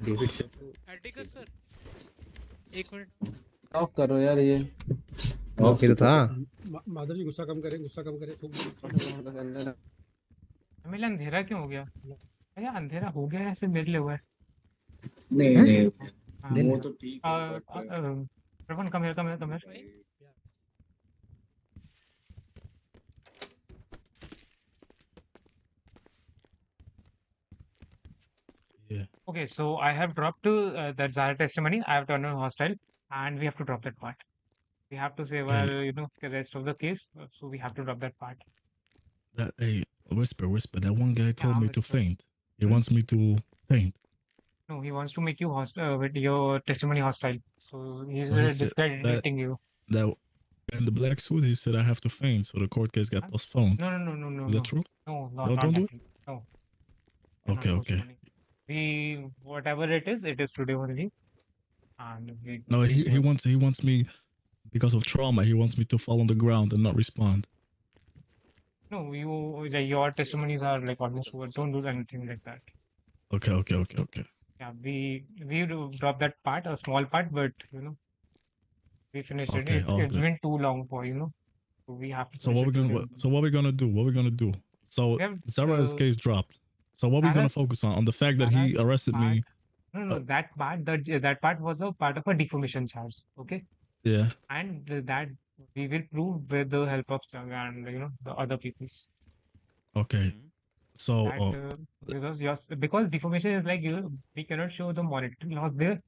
S14: डेविड से
S17: एटिकस सर, एक मिनट
S14: ऑफ करो यार ये।
S20: ऑफ
S14: ही तो था।
S20: माधव जी गुस्सा कम करें, गुस्सा कम करें।
S1: मिला अंधेरा क्यों हो गया? अरे अंधेरा हो गया ऐसे मेरे लिए हुआ है।
S13: नहीं नहीं
S1: हाँ,
S13: वो तो ठीक है but
S1: Treyvon, come here, come here, come here.
S5: Yeah.
S1: Okay, so I have dropped that Zara testimony. I have turned on hostile, and we have to drop that part. We have to save our, the rest of the case. So we have to drop that part.
S5: Hey, whisper. That one guy told me to
S1: whisper.
S5: faint. He wants me to faint.
S1: No, he wants to make you with your testimony hostile. So he's
S5: So he said
S1: discrediting you.
S5: that in the black suit, he said I have to faint, so the court case got postponed.
S1: No.
S5: Is that true?
S1: No,
S5: No,
S1: not
S5: don't do
S1: that
S5: it.
S1: thing. No.
S5: Okay,
S1: not
S5: okay.
S1: We whatever it is today only. And we
S5: No, he wants me because of trauma. He wants me to fall on the ground and not respond.
S1: No, your testimonies are like almost over. Don't do anything like that.
S5: Okay.
S1: Yeah, we do drop that part, a small part, but we finished
S5: Okay,
S1: it.
S5: all
S1: It's
S5: good.
S1: been too long for so we have to.
S5: So
S1: finish
S5: what
S1: it today.
S5: we're gonna do? So
S1: We have,
S5: Zara's case dropped. So what we're gonna
S1: Zara's-
S5: focus on the fact that he
S1: Zara's
S5: arrested me.
S1: No, that part was a part of a defamation charge. Okay,
S5: Yeah.
S1: and that we will prove with the help of Changa and the other peoples.
S5: Okay. So
S1: That, because defamation is like we cannot show the monetary loss there,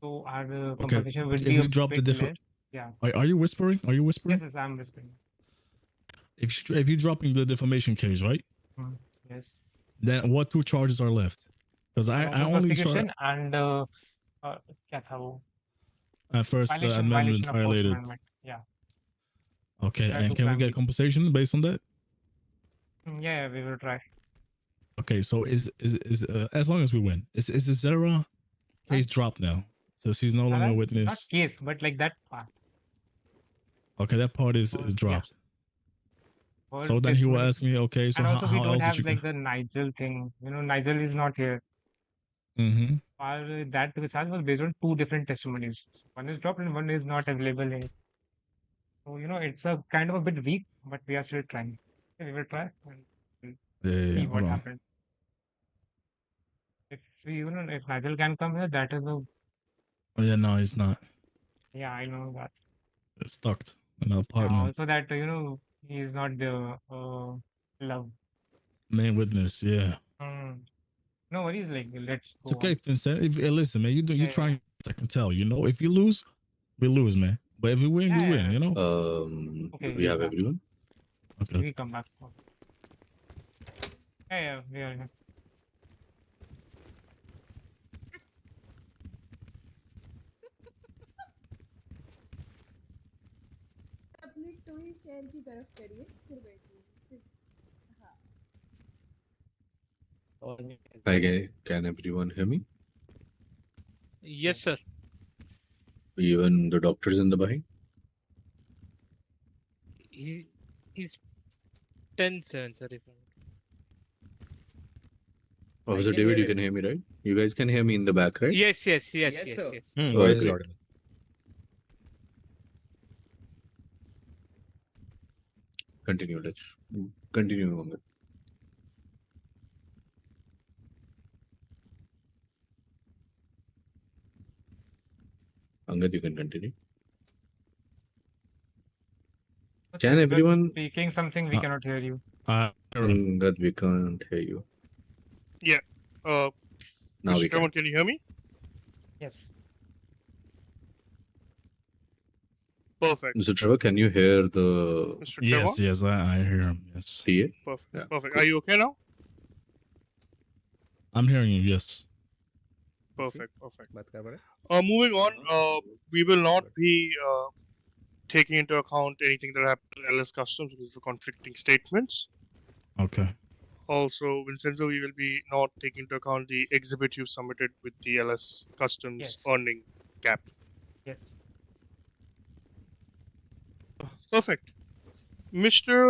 S1: so our
S5: okay.
S1: compensation will
S5: If
S1: be
S5: you
S1: a
S5: drop the
S1: bit
S5: different,
S1: less. Yeah.
S5: are you whispering? Are you whispering?
S1: Yes, I'm whispering.
S5: If you're dropping the defamation case, right?
S1: Yes.
S5: Then what two charges are left? Because I only saw
S1: prosecution and क्या था वो?
S5: first amendment
S1: Violation of First
S5: violated.
S1: Amendment. Yeah.
S5: Okay,
S1: There are
S5: and
S1: two
S5: can we get
S1: families.
S5: compensation based on that?
S1: Yeah, we will try.
S5: Okay, so is as long as we win, is the Zara case dropped now? So she's no longer a
S1: Not
S5: witness.
S1: case, but like that part.
S5: Okay, that part is dropped.
S1: For
S5: So then he will
S1: testimony.
S5: ask me, okay, so
S1: And
S5: how
S1: also we don't
S5: else did
S1: have
S5: you
S1: like
S5: go?
S1: the Nigel thing. Nigel is not here.
S5: Mm-hmm.
S1: That charge was based on two different testimonies. One is dropped and one is not available here. So it's a kind of a bit weak, but we are still trying. We will try and
S5: Yeah,
S1: see
S5: hold
S1: what
S5: on.
S1: happens. If if Nigel can come here, that is a
S5: Oh yeah, no, he's not.
S1: yeah, I know that.
S5: It's stuck in an apartment.
S1: Also that he is not the love.
S5: Main witness, yeah.
S1: No worries, like let's
S5: It's
S1: go
S5: okay,
S1: on.
S5: Vincent. Listen, man, you're
S1: Yeah,
S5: trying. I can tell. If you lose, we lose, man. But if we win, we win.
S1: Okay,
S7: Do we have everyone?
S5: Okay.
S1: We come back. Yeah, we are here.
S10: अपनी टोई chair की तरफ करिए, फिर बैठिए। हाँ।
S7: Can everyone hear me?
S17: Yes, sir.
S7: Even the doctors in the behind?
S17: He's 10-7, sir.
S7: Officer David, you can hear me, right? You guys can hear me in the back, right?
S17: Yes.
S7: Oh,
S8: Voice is
S7: great.
S8: audible.
S7: Continue. Let's continue on it. Angad, you can continue. Can
S1: You're
S7: everyone?
S1: speaking something we cannot hear you.
S7: Angad, we can't hear you.
S3: Yeah.
S7: Now
S3: Mr.
S7: we can.
S3: Treyvon, can you hear me?
S1: Yes.
S3: Perfect.
S7: Mr. Trevor, can you hear the?
S3: Mr. Treyvon?
S5: Yes, I hear him. Yes.
S7: PA?
S3: Perfect.
S7: Yeah,
S3: Perfect.
S7: cool.
S3: Are you okay now?
S5: I'm hearing you. Yes.
S3: Perfect. Perfect.
S21: बात कर पड़े?
S3: Moving on, we will not be taking into account anything that happened at LS Customs because of the conflicting statements.
S5: Okay.
S3: Also, Vincenzo, we will be not taking into account the exhibit you submitted with the LS Customs
S1: Yes.
S3: earning cap.
S1: Yes.
S3: Perfect. Mr.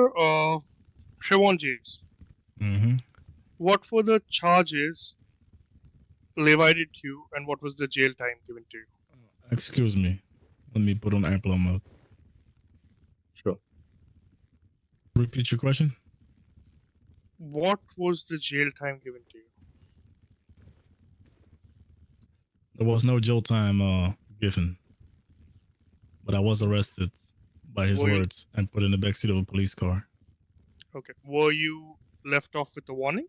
S3: Treyvon James,
S5: Mm-hmm.
S3: what were the charges levied to you and what was the jail time given to you?
S5: Excuse me. Let me put on airplane mode.
S7: Sure.
S5: Repeat your question.
S3: What was the jail time given to you?
S5: There was no jail time given, but I was arrested by his
S3: Were you-
S5: words and put in the backseat of a police car.
S3: Okay. Were you left off with a warning?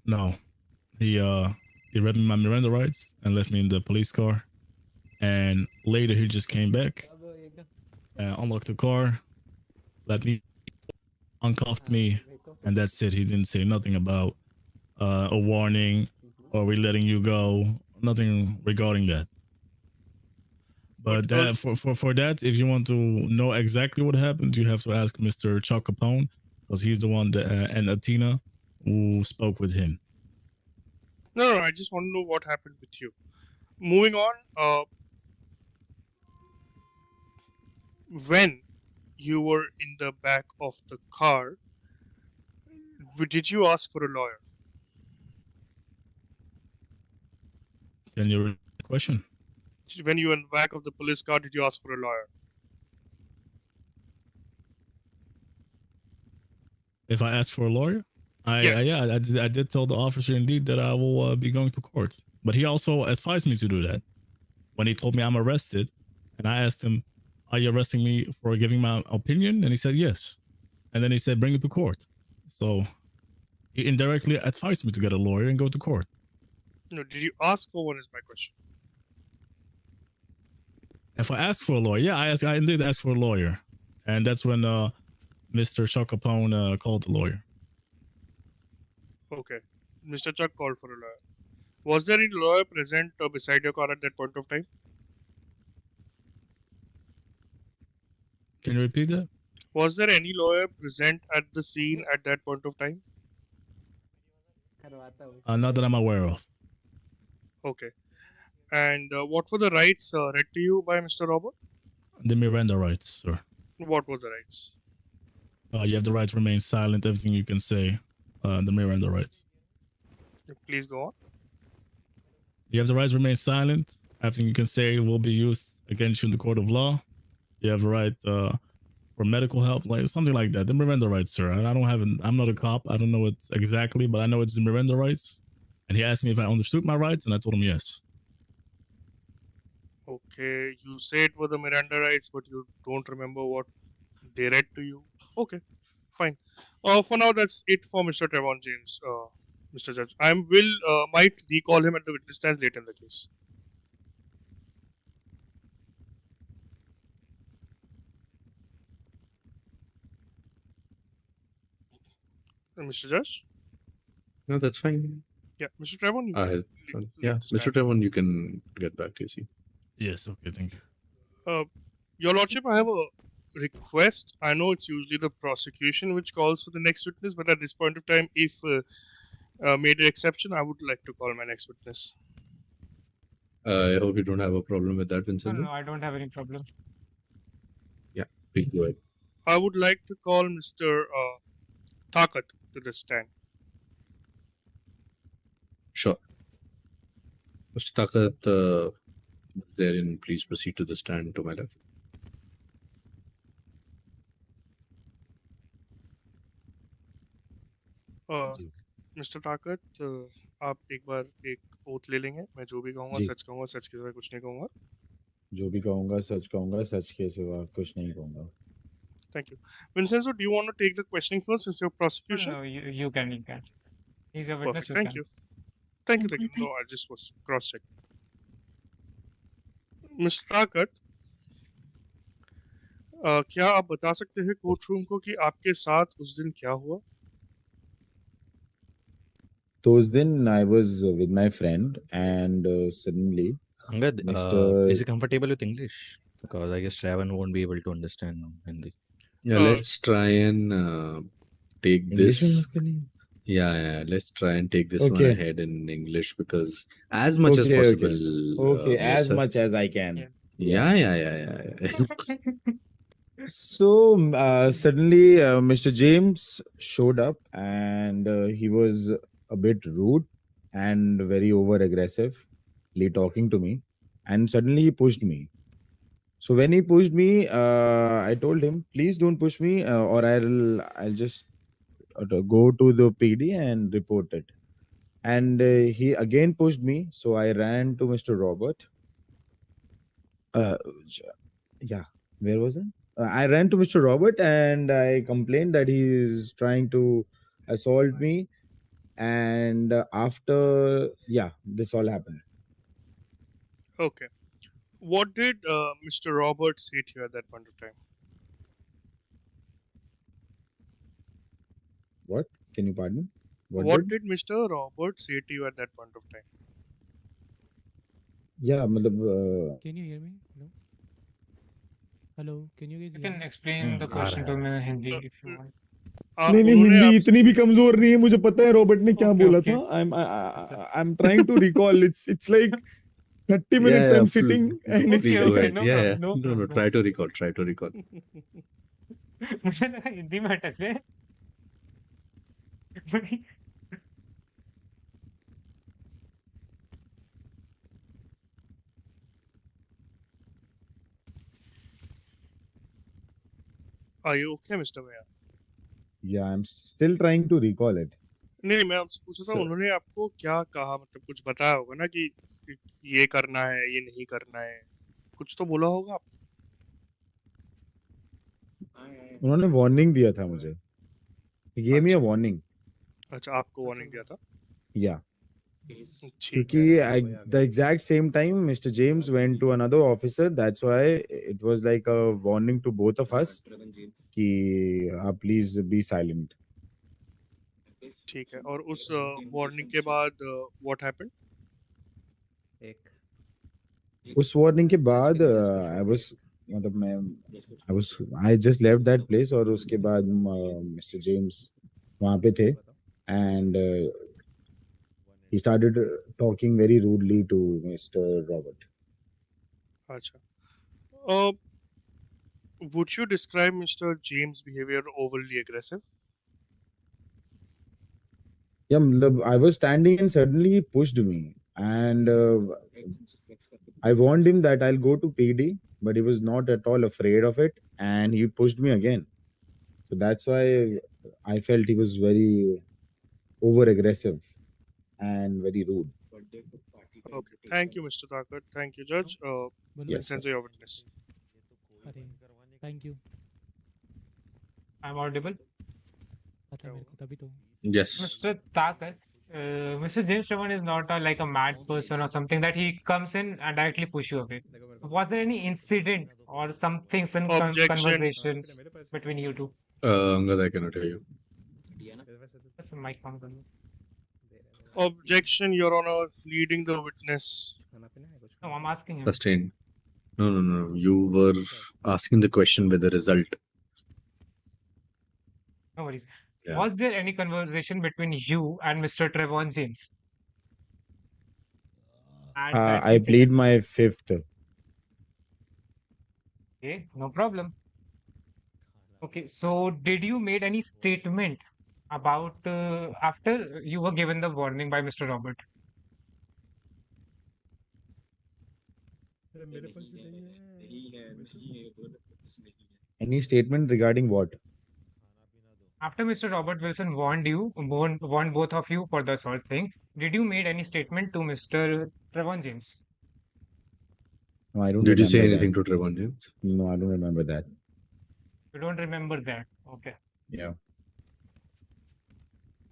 S5: No, he read me my Miranda rights and left me in the police car. And later he just came back, unlocked the car, let me uncuffed me, and that's it. He didn't say nothing about a warning or we letting you go. Nothing regarding that. But that for that, if you want to know exactly what happened, you have to ask Mr. Chuck Capone because he's the one that and Atina who spoke with him.
S3: No, I just want to know what happened with you. Moving on, when you were in the back of the car, did you ask for a lawyer?
S5: Can you repeat the question?
S3: When you were in the back of the police car, did you ask for a lawyer?
S5: If I ask for a lawyer, I did tell the officer indeed that I will be going to court. But he also advised me to do that when he told me I'm arrested, and I asked him, "Are you arresting me for giving my opinion?" And he said yes. And then he said, "Bring it to court." So he indirectly advised me to get a lawyer and go to court.
S3: No, did you ask for one? Is my question.
S5: If I ask for a lawyer, yeah, I indeed asked for a lawyer, and that's when Mr. Chuck Capone called the lawyer.
S3: Okay, Mr. Chuck called for a lawyer. Was there any lawyer present beside your car at that point of time?
S5: Can you repeat that?
S3: Was there any lawyer present at the scene at that point of time?
S5: Not that I'm aware of.
S3: Okay. And what were the rights read to you by Mr. Robert?
S5: The Miranda rights, sir.
S3: What were the rights?
S5: You have the right to remain silent, everything you can say. The Miranda rights.
S3: Please go on.
S5: You have the right to remain silent. Everything you can say will be used against you in the court of law. You have the right for medical help, like something like that. The Miranda rights, sir. I'm not a cop. I don't know it exactly, but I know it's the Miranda rights. And he asked me if I understood my rights, and I told him yes.
S3: Okay, you said were the Miranda rights, but you don't remember what they read to you. Okay, fine. For now, that's it for Mr. Treyvon James, Mr. Judge. I might recall him at the witness stand later in the case. Mr. Judge?
S7: No, that's fine.
S3: Yeah, Mr. Treyvon.
S7: Mr. Treyvon, you can get back to your seat.
S5: Yes, okay, thank you.
S3: Your Lordship, I have a request. I know it's usually the prosecution which calls for the next witness, but at this point of time, if made an exception, I would like to call my next witness.
S7: I hope you don't have a problem with that, Vincenzo.
S1: No, I don't have any problem.
S7: Yeah, please go ahead.
S3: I would like to call Mr. Takat to the stand.
S7: Sure. Mr. Takat, therein, please proceed to the stand to my left.
S3: Mister ताकत आप एक बार एक oath ले लेंगे मैं जो भी कहूँगा
S14: जी।
S3: सच कहूँगा सच के सिवा कुछ नहीं कहूँगा
S14: जो भी कहूंगा सच के सिवा कुछ नहीं कहूंगा.
S3: Thank you. Vincenzo, do you want to take the questioning first since you're prosecution?
S1: No, you can. He's a witness.
S3: Perfect. Thank you. Thank you. No, I just was cross-checking. Mr. Takat, क्या आप बता सकते हैं court room को कि आपके साथ उस दिन क्या हुआ?
S14: तो उस दिन I was with my friend and suddenly
S8: Angad,
S14: Mr.
S8: is he comfortable with English? Because I guess Treyvon won't be able to understand Hindi.
S7: Yeah, let's try and take
S14: English में
S7: this.
S14: बात करनी है?
S7: Yeah, let's try and take this one
S14: Okay.
S7: ahead in English because as much as
S14: Okay,
S7: possible.
S14: okay,
S7: Mayor
S14: as
S7: sir.
S14: much as I can.
S7: Yeah.
S14: So suddenly, Mr. James showed up, and he was a bit rude and very over aggressively talking to me, and suddenly he pushed me. So when he pushed me, I told him, "Please don't push me, or I'll just go to the PD and report it." And he again pushed me, so I ran to Mr. Robert. J- yeah, where was I? I ran to Mr. Robert and I complained that he is trying to assault me. And after, this all happened.
S3: Okay. What did Mr. Robert say to you at that point of time?
S14: What? Can you pardon?
S3: What did Mr. Robert say to you at that point of time?
S14: Yeah,
S9: Can you hear me? Hello? Hello, can you guys
S1: You
S9: hear
S1: can
S9: me?
S1: explain the question to me in Hindi if you want.
S14: नहीं नहीं
S3: उन्होंने
S14: हिंदी
S3: आप
S14: इतनी भी कमजोर नहीं है मुझे पता है रॉबर्ट ने क्या
S1: Okay,
S14: बोला
S1: okay.
S14: था I am trying to recall it's like 30 minutes
S7: Yeah,
S14: I'm sitting and it's
S7: please
S1: Okay,
S7: go
S1: okay,
S7: ahead.
S1: no
S7: Yeah.
S1: problem, no
S7: No,
S1: problem.
S7: try to recall.
S1: मुझे लगा हिंदी में अटक गए।
S3: Are you okay, Mr. Mayor?
S14: yeah I'm still trying to recall it.
S3: नहीं मैं आपसे पूछ रहा था उन्होंने आपको क्या कहा, मतलब कुछ बताया होगा ना कि ये करना है, ये नहीं करना है, कुछ तो बोला होगा आपको।
S14: उन्होंने वार्निंग दिया था मुझे. He gave me a warning.
S3: अच्छा, आपको वार्निंग दिया था।
S14: Yeah.
S3: ठीक
S14: क्योंकि the exact same time Mr. James went to another officer, that's why it was like a warning to both of us कि please be silent.
S3: ठीक है, और उस वार्निंग के बाद व्हाट हैपेंड?
S14: उस वार्निंग के बाद I just left that place और उसके बाद Mr. James वहाँ पे थे and he started talking very rudely to Mr. Robert.
S3: अच्छा, would you describe Mr. James' behavior overly aggressive?
S14: Yeah, I was standing and suddenly he pushed me and I warned him that I'll go to PD, but he was not at all afraid of it and he pushed me again. So that's why I felt he was very over aggressive and very rude.
S3: Okay, thank you, Mr. Thakur. Thank you, Judge.
S14: Yes,
S3: Vincenzo, your witness.
S9: अरे, thank you.
S1: I'm audible.
S9: पता है मेरे को तभी तो।
S7: Yes.
S1: Mr. Thakur, Mr. James Treyvon is not like a mad person or something that he comes in and directly push you away. Was there any incident or something, some
S3: Objection.
S1: conversations between you two?
S7: Angad, I cannot hear you.
S1: That's a mic on.
S3: Objection, Your Honor. Leading the witness.
S1: No, I'm asking him.
S7: Sustained. No. You were asking the question with the result.
S1: No worries.
S7: Yeah.
S1: Was there any conversation between you and Mr. Treyvon James? At that
S14: I
S1: incident?
S14: plead my fifth.
S1: Okay, no problem. Okay, so did you made any statement about after you were given the warning by Mr. Robert?
S14: Any statement regarding what?
S1: After Mr. Robert Wilson warned both of you for the assault thing, did you made any statement to Mr. Treyvon James?
S14: No, I don't
S7: Did you say
S14: remember
S7: anything
S14: that.
S7: to Treyvon James?
S14: No, I don't remember that.
S1: You don't remember that. Okay.
S14: Yeah.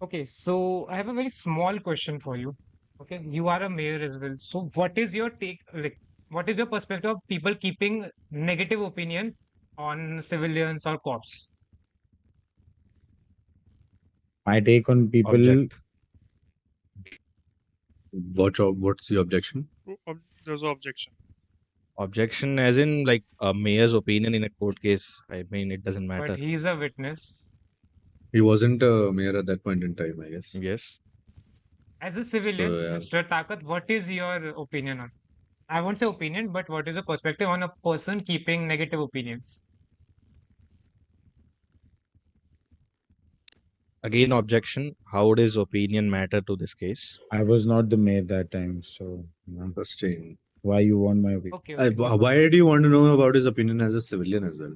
S1: Okay, so I have a very small question for you. Okay, you are a mayor as well. So what is your take, like, what is your perspective of people keeping negative opinion on civilians or cops?
S14: My take on people.
S8: Object.
S7: What's the objection?
S3: There's an objection.
S8: Objection as in like a mayor's opinion in a court case. I mean, it doesn't matter.
S1: But he is a witness.
S7: He wasn't a mayor at that point in time, I guess.
S8: Yes.
S1: As a civilian,
S7: So, yeah.
S1: Mr. Takat, what is your opinion on? I won't say opinion, but what is your perspective on a person keeping negative opinions?
S8: Again, objection. How does opinion matter to this case?
S14: I was not the mayor that time, so
S7: Sustained.
S14: why you want my opinion?
S1: Okay,
S7: Why did you want to know about his opinion as a civilian as well?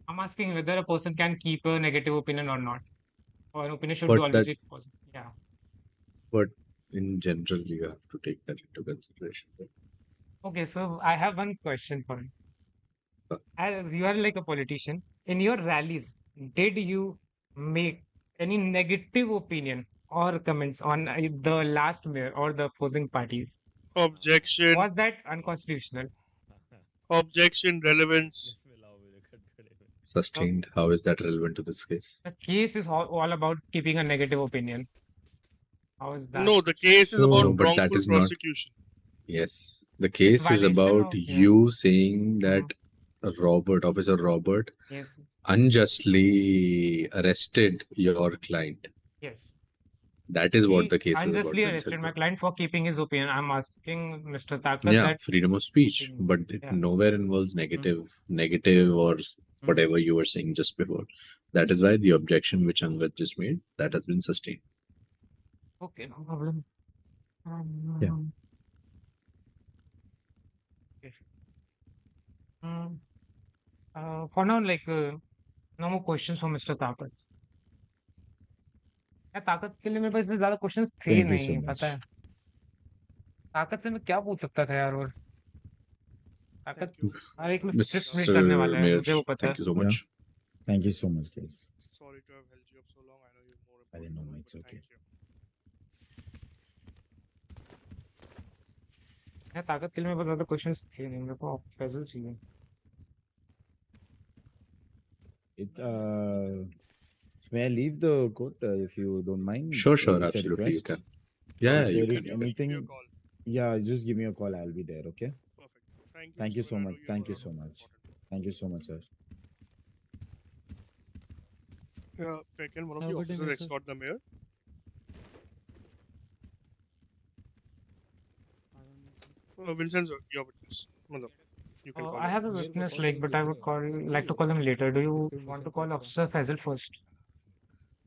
S1: I'm asking whether a person can keep a negative opinion or not, or an opinion should
S7: But
S1: be always
S7: that-
S1: be positive. Yeah.
S7: But in general, you have to take that into consideration.
S1: Okay, so I have one question for you. As you are like a politician, in your rallies, did you make any negative opinion or comments on the last mayor or the opposing parties?
S3: Objection.
S1: Was that unconstitutional?
S3: Objection. Relevance.
S7: Sustained. How is that relevant to this case?
S1: The case is all about keeping a negative opinion. How is that?
S3: No, the case is about
S7: No, but that
S3: wrongful
S7: is not.
S3: prosecution.
S7: Yes, the case is
S1: violation
S7: about
S1: of- yeah.
S7: you saying that Officer Robert,
S1: Yes.
S7: unjustly arrested your client.
S1: Yes.
S7: That is what the case
S1: unjustly
S7: is about.
S1: arrested my client for keeping his opinion. I'm asking Mr. Takat
S7: Vincenzo. Yeah,
S1: that
S7: freedom of speech, but it
S1: Yeah.
S7: nowhere involves negative or whatever you were saying just before. That is why the objection which Angad just made, that has been sustained.
S1: Okay, no problem.
S14: Yeah.
S1: Okay. For now, like, no more questions for Mr. Takat. यार ताकत के लिए मेरे पास इतने ज्यादा questions थे
S14: Thank you so
S1: नहीं,
S14: much.
S1: पता है ताकत से मैं क्या पूछ सकता था यार और ताकत हर एक में स्क्रिप्ट मिस करने वाला है,
S7: Mayor,
S1: मुझे वो पता
S7: thank
S1: है.
S7: you so much.
S14: Thank you so much, guys.
S3: Sorry to have held you up so long. I know you're more
S14: I didn't know, it's okay.
S1: यार ताकत के लिए मेरे पास ज्यादा क्वेश्चंस थे नहीं, मेरे को पजल चाहिए.
S14: May I leave the court if you don't mind?
S7: Sure,
S14: It's a
S7: absolutely, you
S14: request.
S7: can. Yeah,
S14: If
S7: you
S14: there is
S7: can.
S14: anything, yeah, just give me a call. I'll be there. Okay.
S3: Thank
S14: Thank you so much. Thank you so much. Thank you so much, sir.
S3: Can one of
S9: Have
S3: the
S9: a good day,
S3: officers
S9: mate, sir.
S3: escort the mayor? Vincenzo, your witness. Matlab, you can call
S1: I
S3: him.
S1: have a witness, like, but I would like to call him later. Do you want to call Officer Faisal first?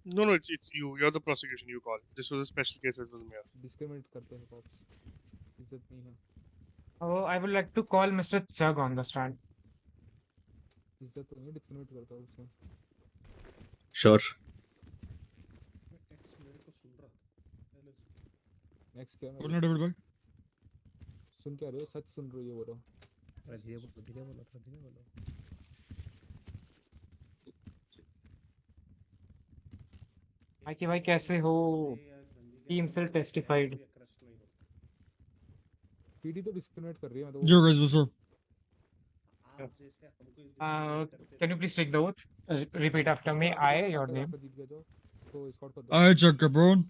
S3: No, it's you. You're the prosecution. You call. This was a special case as well, mayor.
S11: Discriminate करते हैं cops. इज्जत नहीं है.
S1: Oh, I would like to call Mr. Chug on the stand.
S11: इज्जत तो नहीं discriminate करता है उससे.
S7: Sure.
S11: नेक्स्ट क्या
S6: बोलना डेविड भाई.
S11: सुन क्या रहे हो, सच सुन रहे हो ये बोलो.
S21: धीरे बोलो धीरे बोलो थोड़ा धीरे बोलो.
S1: कि भाई कैसे हो? He himself testified.
S11: पीडी तो डिस्क्रिमिनेट कर रही है.
S6: Yo guys, what's up?
S1: Can you please take the oath? Repeat after me. I, your name.
S6: I check Capron.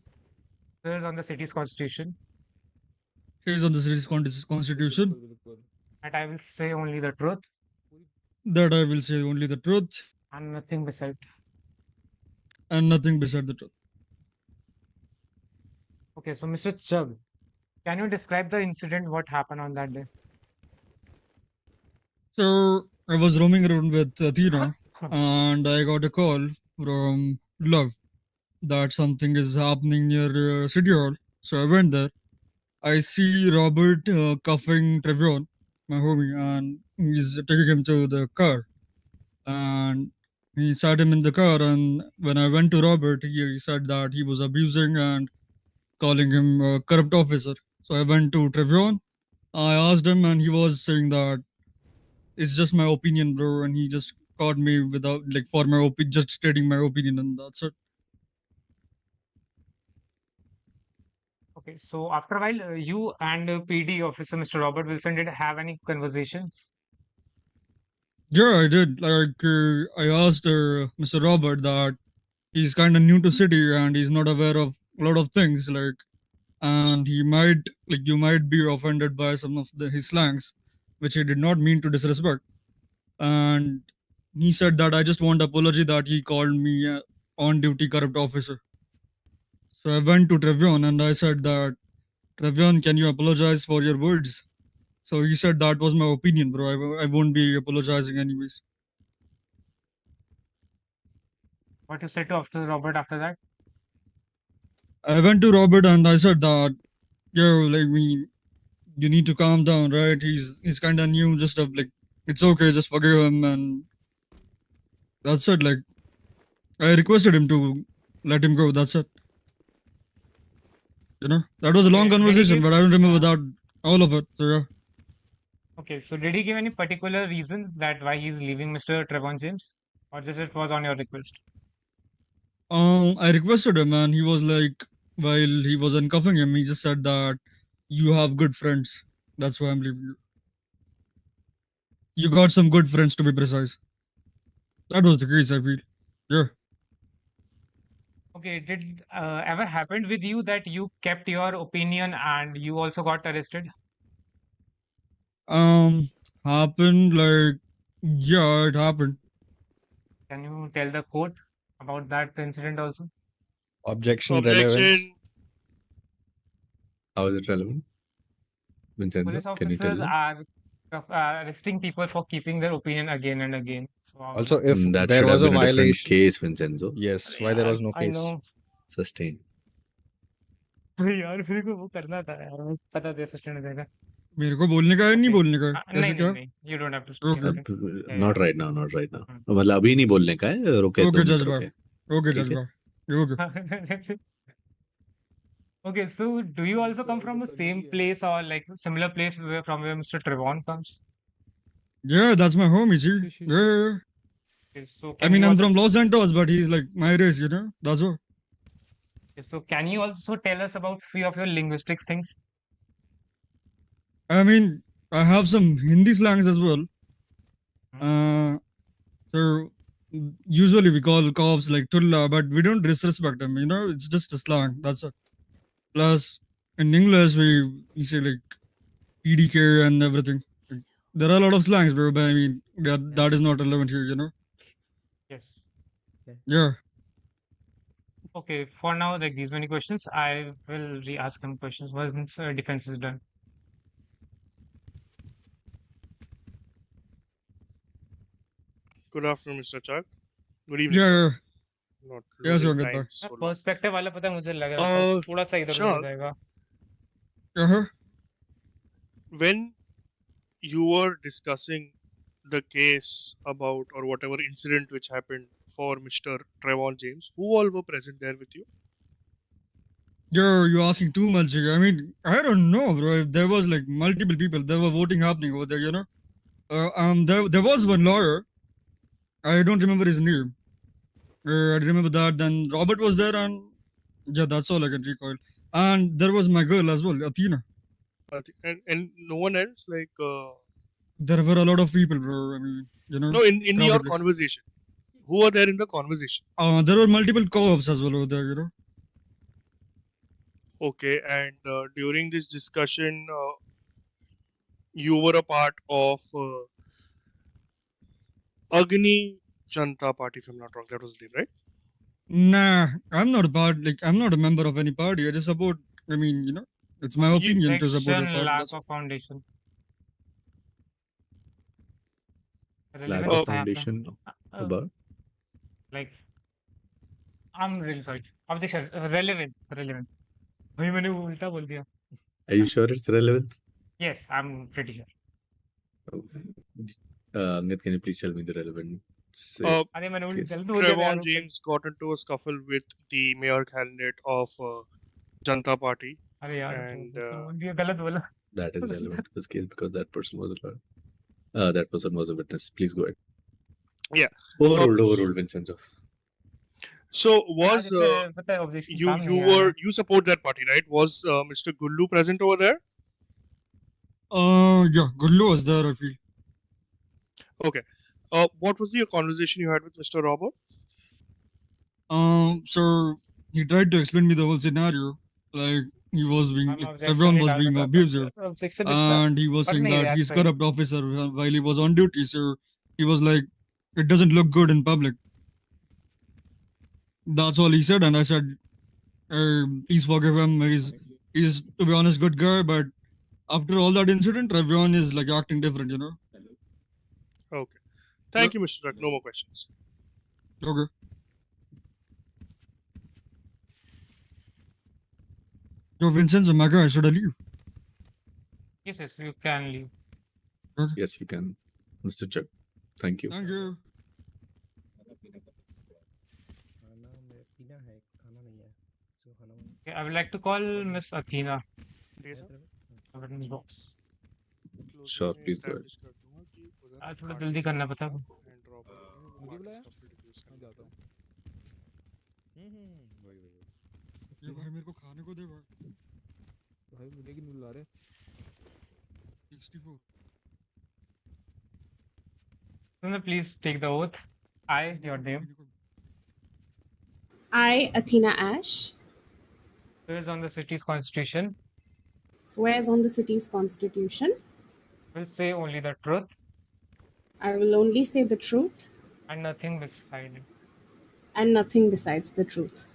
S1: Swears on the city's constitution.
S6: Is on the city's constitution.
S1: That I will say only the truth.
S6: That I will say only the truth.
S1: And nothing beside.
S6: And nothing beside the truth.
S1: Okay, so Mr. Chug, can you describe the incident? What happened on that day?
S6: So I was roaming around with Athena, and I got a call from Love that something is happening near City Hall. So I went there. I see Robert cuffing Treyvon, my homie, and he's taking him to the car. And he sat him in the car. And when I went to Robert, he said that he was abusing and calling him a corrupt officer. So I went to Treyvon. I asked him, and he was saying that it's just my opinion, bro. And he just caught me without, like, for my opinion, just stating my opinion, and that's it.
S1: Okay, so after a while, you and PD officer Mr. Robert Wilson did have any conversations?
S6: Yeah, I did. Like, I asked Mr. Robert that he's kind of new to city and he's not aware of a lot of things, like, and he might, like, you might be offended by some of his slangs, which he did not mean to disrespect. And he said that I just want apology that he called me on duty corrupt officer. So I went to Treyvon and I said that, Treyvon, can you apologize for your words? So he said that was my opinion, bro. I won't be apologizing anyways.
S1: What you said to Officer Robert after that?
S6: I went to Robert and I said that, yo, like you need to calm down, right? He's kind of new, just like it's okay, just forgive him, and that's it. Like I requested him to let him go. That's it. You know, that was a long conversation, but I don't remember that all of it. So yeah.
S1: Okay, so did he give any particular reason that why he's leaving Mr. Treyvon James, or just it was on your request?
S6: I requested him, and he was like, while he was uncuffing him, he just said that you have good friends. That's why I'm leaving you. You got some good friends, to be precise. That was the case, I feel. Yeah.
S1: Okay, did ever happened with you that you kept your opinion and you also got arrested?
S6: Happened like, yeah, it happened.
S1: Can you tell the court about that incident also?
S8: Objection. Relevance.
S7: How is it relevant? Vincenzo,
S1: Police
S7: can you tell
S1: officers
S7: them?
S1: are arresting people for keeping their opinion again and again. So
S8: Also, if
S7: That
S8: there
S7: should have
S8: was a
S7: been a different
S8: violation.
S7: case, Vincenzo.
S8: Yes, why there was no
S1: I
S8: case?
S1: know.
S7: Sustained.
S1: यार मेरे को वो करना था यार, पता था sustain हो जाएगा.
S6: मेरे को बोलने का है नहीं बोलने का है?
S1: नहीं
S6: कैसे क्या?
S1: नहीं, you don't have to.
S6: Okay.
S7: Not right now, not right now. मतलब अभी नहीं बोलने का है, रुके
S6: Okay,
S7: 2 मिनट
S6: जज्बा.
S7: रुके.
S6: Okay,
S7: ठीक है?
S6: जज्बा. Okay.
S1: Okay, so do you also come from the same place or like similar place from where Mr. Treyvon comes?
S6: Yeah, that's my homie, G. Yeah.
S1: Okay, so
S6: I
S1: can
S6: mean,
S1: you
S6: I'm
S1: also,
S6: from Los Santos, but he's like my race, you know? That's all.
S1: okay, so can you also tell us about few of your linguistics things?
S6: I mean, I have some Hindi slangs as well. So usually we call cops like Tulla, but we don't disrespect them, you know? It's just a slang. That's it. Plus, in English, we say like PDK and everything. Like, there are a lot of slangs, bro, but I mean, that is not relevant here, you know?
S1: Yes.
S6: Yeah.
S1: Okay, for now, like these many questions, I will re-ask some questions once defense is done.
S3: Good afternoon, Mr. Chuck. Good evening.
S6: Yeah.
S3: Sir. Not
S6: Yes,
S3: losing
S6: you're good,
S3: time
S6: bro.
S3: so long.
S1: Perspective वाला पता है मुझे लग रहा था थोड़ा सा इधर उधर हो
S3: Chuck,
S1: जाएगा.
S3: when you were discussing the case about or whatever incident which happened for Mr. Treyvon James, who all were present there with you?
S6: You're asking too much. I mean, I don't know, bro. There was like multiple people. There were voting happening over there, you know. There was one lawyer. I don't remember his name. I remember that. Then Robert was there, and yeah, that's all I can recall. And there was my girl as well, Athena.
S3: And no one else, like.
S6: There were a lot of people, bro. I mean, you know.
S3: No, in your
S6: crowded.
S3: conversation, who were there in the conversation?
S6: There were multiple co-ops as well over there, you know.
S3: Okay, and during this discussion, you were a part of Agni Janata Party, if I'm not wrong. That was the name, right?
S6: Nah, I'm not a part. Like, I'm not a member of any party. I just support. I mean, you know, it's my opinion to support a
S1: Section
S6: party.
S1: lack
S6: That's
S1: of foundation.
S7: Lack
S1: Relevance
S7: of
S1: था यहाँ पे.
S7: foundation about?
S1: Like, I'm really sorry. Objection. Relevance. भाई मैंने वो उल्टा बोल दिया.
S7: Are you sure it's relevant?
S1: Yes, I'm pretty sure.
S7: Angad, can you please tell me the relevant?
S1: अरे मैंने उल्टा गलत बोल दिया यार.
S3: Treyvon James got into a scuffle with the mayor candidate of Janata Party.
S1: अरे यार
S3: And
S1: ये गलत बोला.
S7: That is relevant to this case because that person was a lawyer. That person was a witness. Please go ahead.
S3: Yeah.
S7: Overruled, Vincenzo.
S3: So was
S1: पता है objection
S3: you
S1: काम नहीं है.
S3: you support that party, right? Was Mr. Gullu present over there?
S6: Yeah, Gullu was there, I feel.
S3: Okay. What was the conversation you had with Mr. Robert?
S6: So he tried to explain me the whole scenario. Like he was being, like, everyone was being abusive, and he was saying that he's corrupt officer while he was on duty. So he was like, it doesn't look good in public. That's all he said, and I said, please forgive him. He's to be honest good guy, but after all that incident, Treyvon is like acting different, you know.
S3: Okay. Thank you, Mr. Duck. No more questions.
S6: Okay. Yo, Vincenzo, my guy, should I leave?
S1: Yes, yes, you can leave.
S7: Yes, you can, Mr. Chuck. Thank you.
S6: Thank you.
S1: Okay, I would like to call Miss Athena. Box.
S7: Sure, please go ahead.
S1: आज थोड़ा जल्दी करना पता है।
S11: मुझे बुलाया? मैं जाता हूँ।
S6: ये भाई मेरे को खाने को दे भाई।
S11: भाई मुझे क्यों बुला रहे?
S6: 64.
S1: Please take the oath. I, your name.
S10: I, Athena Ash,
S1: Swears on the city's constitution.
S10: swears on the city's constitution.
S1: Will say only the truth.
S10: I will only say the truth.
S1: And nothing beside it.
S10: And nothing besides the truth.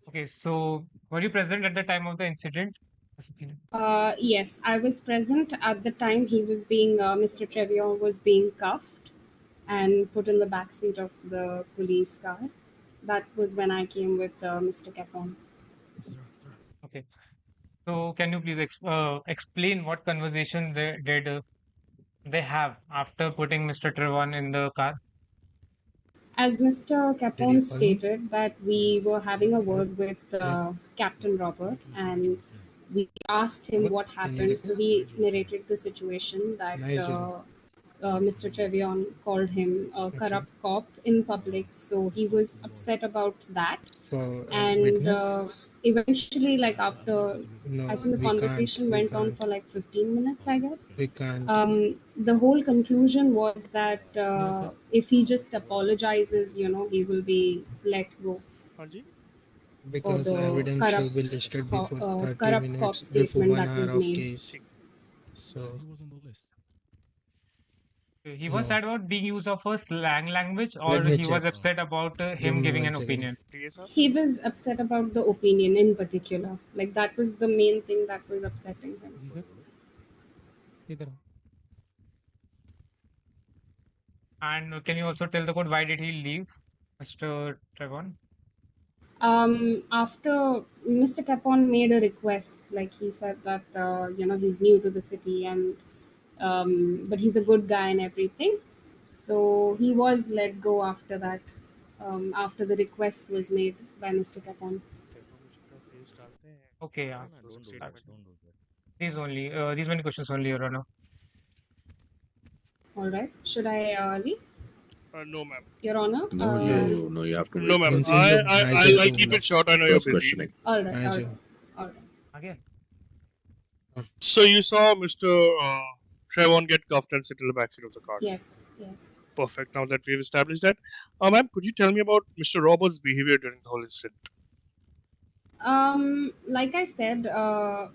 S1: Okay, so were you present at the time of the incident?
S10: Yes, I was present at the time he was being, Mr. Treyvon was being cuffed and put in the backseat of the police car. That was when I came with Mr. Capone.
S1: Okay. So can you please explain what conversation they have after putting Mr. Treyvon in the car?
S10: As Mr. Capone stated that we were having a word with Captain Robert and we asked him what happened. So he narrated the situation that Mr. Treyvon called him a corrupt cop in public. So he was upset about that. And eventually, like after, I think the conversation went on for like 15 minutes, I guess.
S4: We can't.
S10: The whole conclusion was that if he just apologizes, you know, he will be let go.
S4: Because evidence should be listed before 30
S10: corrupt
S4: minutes
S10: cop
S4: before
S10: statement
S4: 1
S10: that
S4: hour
S10: was
S4: of
S10: made.
S4: case. So
S1: He was sad about being used of a slang language, or
S4: Let me
S1: he was
S4: check.
S1: upset about
S4: Give
S1: him
S4: me
S1: giving
S4: 1
S1: an
S4: second.
S1: opinion.
S10: He was upset about the opinion in particular. Like that was the main thing that was upsetting him.
S1: And can you also tell the court why did he leave, Mr. Treyvon?
S10: After Mr. Capone made a request, like he said that you know, he's new to the city and but he's a good guy and everything. So he was let go after that, after the request was made by Mr. Capone.
S1: Okay, yeah.
S8: Don't do that. Don't do that.
S1: These many questions only, Your Honor.
S10: All right. Should I leave?
S3: No, ma'am.
S10: Your Honor?
S7: No, you have to wait.
S3: No, ma'am.
S4: Vincenzo,
S3: I'll keep it short. I know you're
S7: First
S3: busy.
S7: questioning.
S10: All right.
S4: Nice
S10: All right.
S4: job.
S10: All right.
S1: Again.
S3: So you saw Mr. Treyvon get cuffed and sit in the backseat of the car.
S10: Yes. Yes.
S3: Perfect. Now that we've established that, ma'am, could you tell me about Mr. Robert's behavior during the whole incident?
S10: Like I said,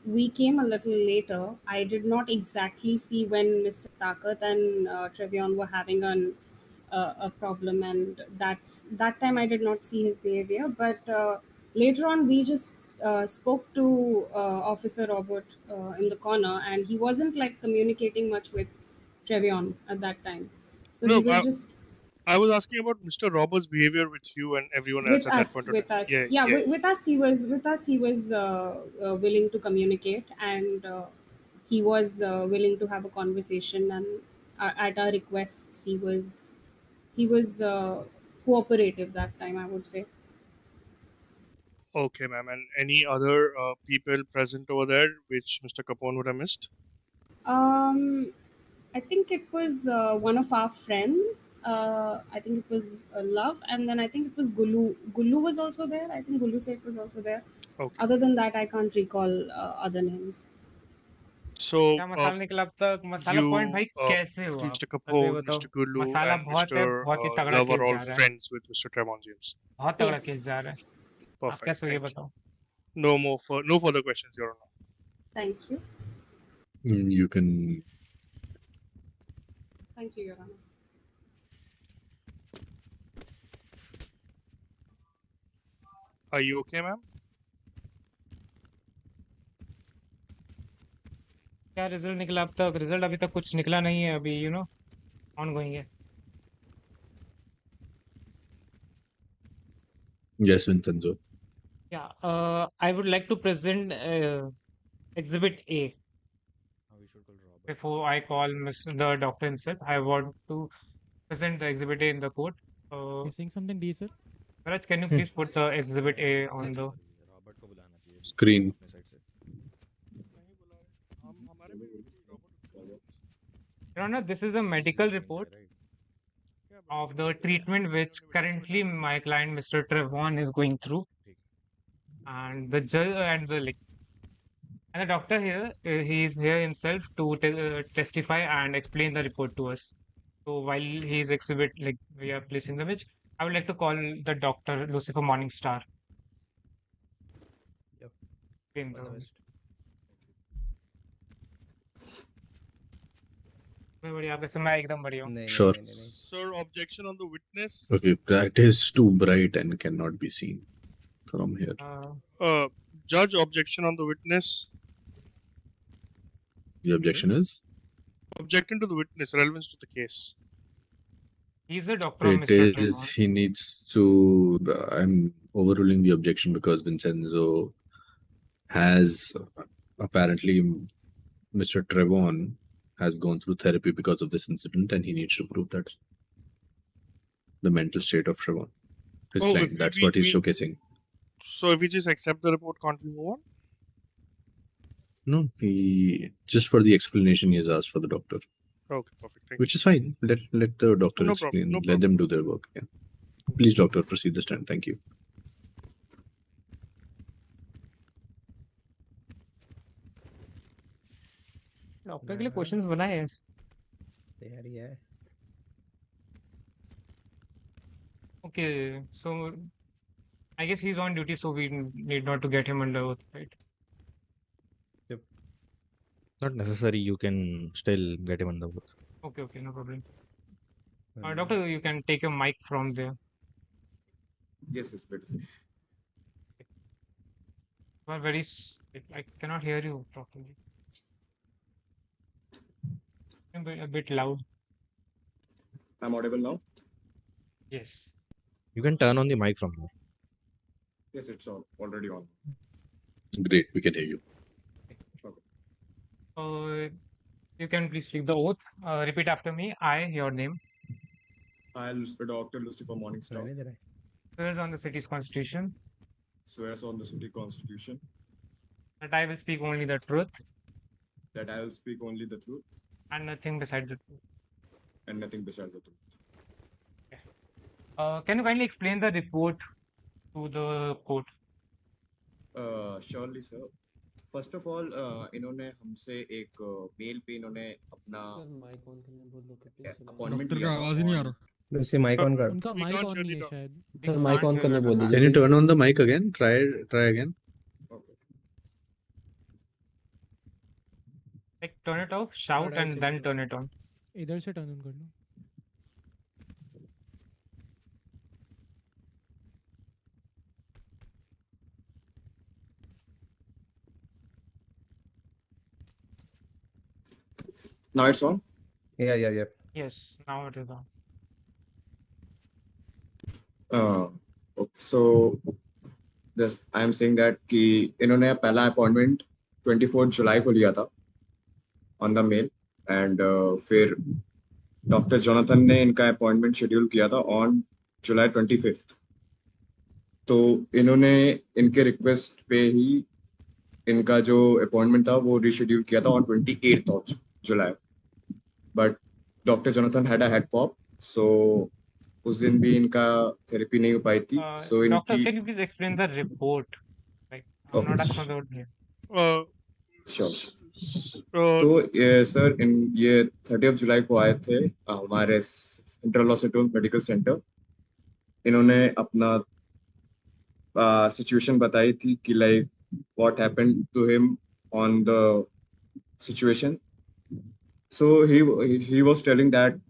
S10: we came a little later. I did not exactly see when Mr. Takat and Treyvon were having a problem, and that time I did not see his behavior. But later on, we just spoke to Officer Robert in the corner, and he wasn't like communicating much with Treyvon at that time. So
S3: No,
S10: he was just
S3: I was asking about Mr. Robert's behavior with you and everyone else
S10: with
S3: at
S10: us.
S3: that point.
S10: With us,
S3: Yeah.
S10: yeah. With us, he was willing to communicate, and he was willing to have a conversation. And at our requests, he was cooperative that time, I would say.
S3: Okay, ma'am. And any other people present over there which Mr. Capone would have missed?
S10: I think it was one of our friends. I think it was Love, and then I think it was Gulu. Gulu was also there. I think Gulu Seth was also there.
S3: Okay.
S10: Other than that, I can't recall other names.
S3: So
S1: क्या मसाला निकला अब तक? मसाला point भाई कैसे हुआ?
S3: Mr. Capone, Mr. Gulu,
S1: masala
S3: and
S1: बहुत है,
S3: Mr.
S1: बहुत ही तगड़ा
S3: Love
S1: केस
S3: are all
S1: जा रहा है।
S3: friends with Mr. Treyvon James.
S1: बहुत तगड़ा
S10: Yes.
S1: केस जा रहा है। आप
S3: Perfect.
S1: कैसे हो ये
S3: Thank you.
S1: बताओ?
S3: No further questions, Your Honor.
S10: Thank you.
S7: You can.
S10: Thank you, Your Honor.
S3: Are you okay, ma'am?
S1: क्या रिजल्ट निकला अब तक? रिजल्ट अभी तक कुछ निकला नहीं है अभी, ऑन गोइंग है.
S7: Yes, Vincenzo.
S1: Yeah, I would like to present Exhibit A. Before I call the doctor himself, I want to present the Exhibit A in the court.
S9: You saying something, D, sir?
S1: Raj, can you please put the Exhibit A on the
S7: Screen.
S1: Your Honor, this is a medical report of the treatment which currently my client, Mr. Treyvon, is going through. And the judge and the doctor here, he is here himself to testify and explain the report to us. So while he is we are placing the image, I would like to call the doctor Lucifer Morningstar.
S16: Yep.
S1: मैं बढ़िया, आपके समय एकदम बढ़िया हूँ.
S7: Sure.
S3: Sir, objection on the witness.
S7: Okay, that is too bright and cannot be seen from here.
S3: Judge, objection on the witness.
S7: The objection is?
S3: Objecting to the witness, relevance to the case.
S1: He's a doctor,
S7: It
S1: Mr.
S7: is,
S1: Treyvon.
S7: he needs to, I'm overruling the objection because Vincenzo has apparently, Mr. Treyvon has gone through therapy because of this incident and he needs to prove that. The mental state of Treyvon. His
S3: Oh,
S7: client, that's what he's showcasing.
S3: So if we just accept the report, can't we move on?
S7: No, he, just for the explanation he has asked for the doctor.
S3: Okay, perfect. Thank
S7: Which is fine. Let the doctor
S3: No
S7: explain.
S3: problem, no
S7: Let them do their work. Yeah. Please, doctor, proceed this time. Thank you.
S1: Doctor के लिए questions बनाए हैं.
S21: तैयारी है.
S1: Okay, so I guess he's on duty, so we need not to get him under oath, right?
S8: Yep. Not necessary. You can still get him on the oath.
S1: Okay, no problem. Doctor, you can take your mic from there.
S13: Yes, better.
S1: You are very. I cannot hear you properly. A bit loud.
S13: I'm audible now?
S1: Yes.
S8: You can turn on the mic from here.
S13: Yes, it's already on.
S7: Great, we can hear you.
S1: You can please speak the oath. Repeat after me. I, your name.
S13: I, Dr. Lucifer Morningstar,
S1: Swears on the city's constitution.
S13: swears on the city constitution
S1: That I will speak only the truth.
S13: that I will speak only the truth
S1: And nothing besides the truth.
S13: and nothing besides the truth.
S1: Can you kindly explain the report to the court?
S13: Surely, sir. First of all, इन्होंने हमसे एक mail पे इन्होंने अपना appointment
S6: doctor
S13: लिया
S6: का
S13: था
S6: आवाज ही नहीं आ
S13: on-
S6: रहा.
S21: उसे माइक ऑन कर.
S9: उनका माइक ऑन नहीं है शायद.
S21: सर माइक ऑन करने बोल दीजिए.
S7: Can you turn on the mic again? Try again.
S1: Turn it off, shout, and then turn it on.
S9: इधर से टर्न ऑन कर लो.
S13: Now it's on?
S21: Yeah.
S1: Yes, now it is on.
S13: Okay, so just I am saying that कि इन्होंने पहला appointment 24 जुलाई को लिया था on the male and फिर डॉक्टर जोनाथन ने इनका अपॉइंटमेंट शेड्यूल किया था ऑन जुलाई 25। तो इन्होंने इनके रिक्वेस्ट पे ही इनका जो अपॉइंटमेंट था वो रीशेड्यूल किया था on 28 of July, but doctor Jonathan had a head pop, so उस दिन भी इनका थेरेपी नहीं हो पाई थी. सो
S1: Doctor,
S13: इनकी
S1: can you please explain the report? I'm not asking about here.
S13: तो सर ये 30 जुलाई को आए थे हमारे सेंट्रल लॉसिटून मेडिकल सेंटर. इन्होंने अपना सिचुएशन बताई थी कि like what happened to him on the situation. So he was telling that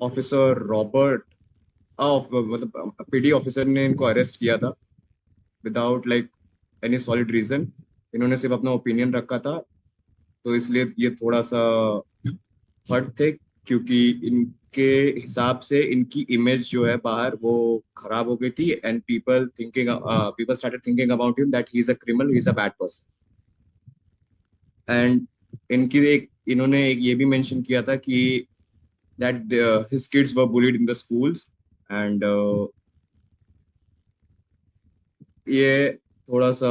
S13: officer Robert मतलब पीडी ऑफिसर ने इनको अरेस्ट किया था without like any solid reason. इन्होंने सिर्फ अपना ओपिनियन रखा था, तो इसलिए ये थोड़ा सा हर्ट थे, क्योंकि इनके हिसाब से इनकी इमेज जो है बाहर वो खराब हो गई थी, and people started thinking about him that he is a criminal, he is a bad person. And इन्होंने एक ये भी मेंशन किया था कि that his kids were bullied in the schools, and ये थोड़ा सा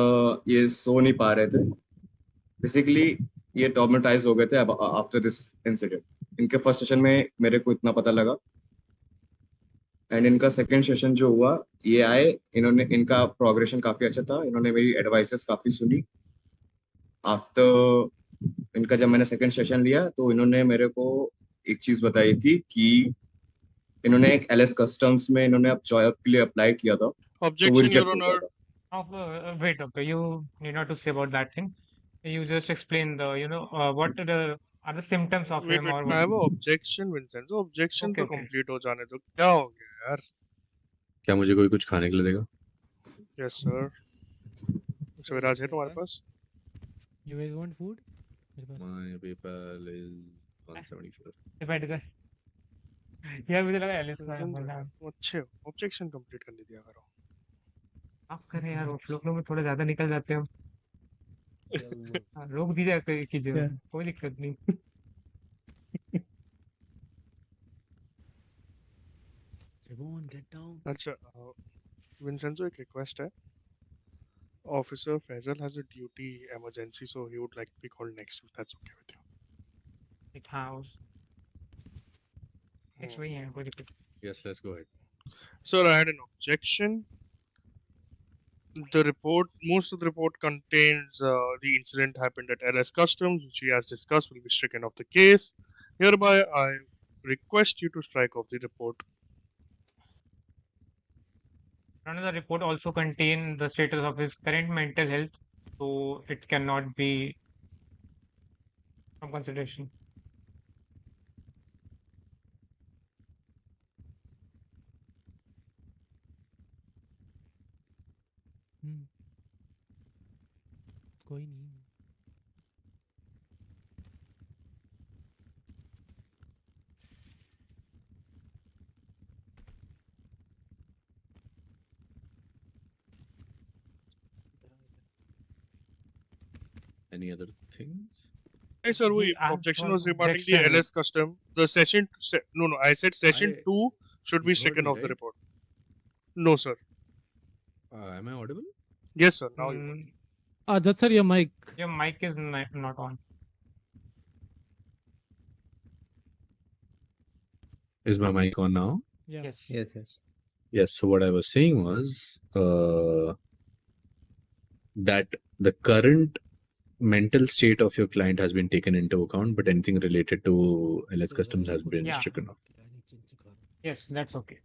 S13: ये सो नहीं पा रहे थे बेसिकली। ये ट्रॉमेटाइज हो गए थे आफ्टर दिस इंसिडेंट। इनके फर्स्ट सेशन में मेरे को इतना पता लगा, एंड इनका सेकंड सेशन जो हुआ, ये आए, इन्होंने इनका प्रोग्रेशन काफी अच्छा था, इन्होंने मेरी एडवाइसेस काफी सुनी। आफ्टर इनका जब मैंने सेकंड सेशन लिया तो इन्होंने मेरे को एक चीज बताई थी कि इन्होंने एक एलएस कस्टम्स में इन्होंने अब जॉब के लिए अप्लाई किया था, तो वो
S3: Objection, Your
S13: रिजेक्ट हो गया
S3: Honor.
S13: था।
S1: Wait, okay, you need not to say about that thing. You just explain the, what are the symptoms of
S3: Wait,
S1: him
S3: wait.
S1: or
S3: I
S1: what?
S3: have an objection, Vincenzo. Objection
S1: Okay,
S3: तो
S1: okay.
S3: complete हो जाने दो। क्या हो गया यार?
S7: क्या मुझे कोई कुछ खाने के लिए देगा?
S3: Yes, sir. शिवराज है तुम्हारे पास?
S9: You guys want food?
S7: My PayPal is 174.
S1: बैठ गए यार, मुझे लगा एलिस का
S3: Vincenzo,
S1: बोलना
S3: यार, तुम अच्छे हो। Objection complete करने दिया करो।
S1: आप करें यार, फ्लो में थोड़ा ज्यादा निकल जाते हैं हम। हाँ, रोक दी जाए कीजिए,
S4: क्या?
S1: कोई दिक्कत नहीं।
S18: Treyvon, get down.
S3: अच्छा, Vincenzo, एक request है। Officer Faisal has a duty emergency, so he would like to be called next, if that's okay with you.
S1: एक हाउस नेक्स्ट वही है, कोई दिक्कत
S7: Yes, let's go ahead.
S3: Sir, I had an objection. The report, most of the report contains the incident happened at LS Customs, which we, as discussed, will be stricken off the case. Hereby, I request you to strike off the report.
S1: Another report also contain the status of his current mental health, so it cannot be from consideration.
S9: कोई नहीं।
S7: Any other things?
S3: Hey, sir,
S1: We asked
S3: objection
S1: for
S3: was regarding the
S1: objection.
S3: LS custom. The session, no, I said session
S7: I-
S3: 2 should be
S7: you heard
S3: stricken
S7: me,
S3: off the
S7: right?
S3: report. No, sir.
S7: Am I audible?
S3: Yes, sir. Now you are.
S9: That's sir, your mic.
S1: Your mic is not on.
S7: Is my mic on now?
S9: Yeah.
S1: Yes.
S4: Yes.
S7: Yes. So what I was saying was that the current mental state of your client has been taken into account, but anything related to LS Customs has been
S1: Yeah.
S7: stricken off.
S1: Yes, that's okay.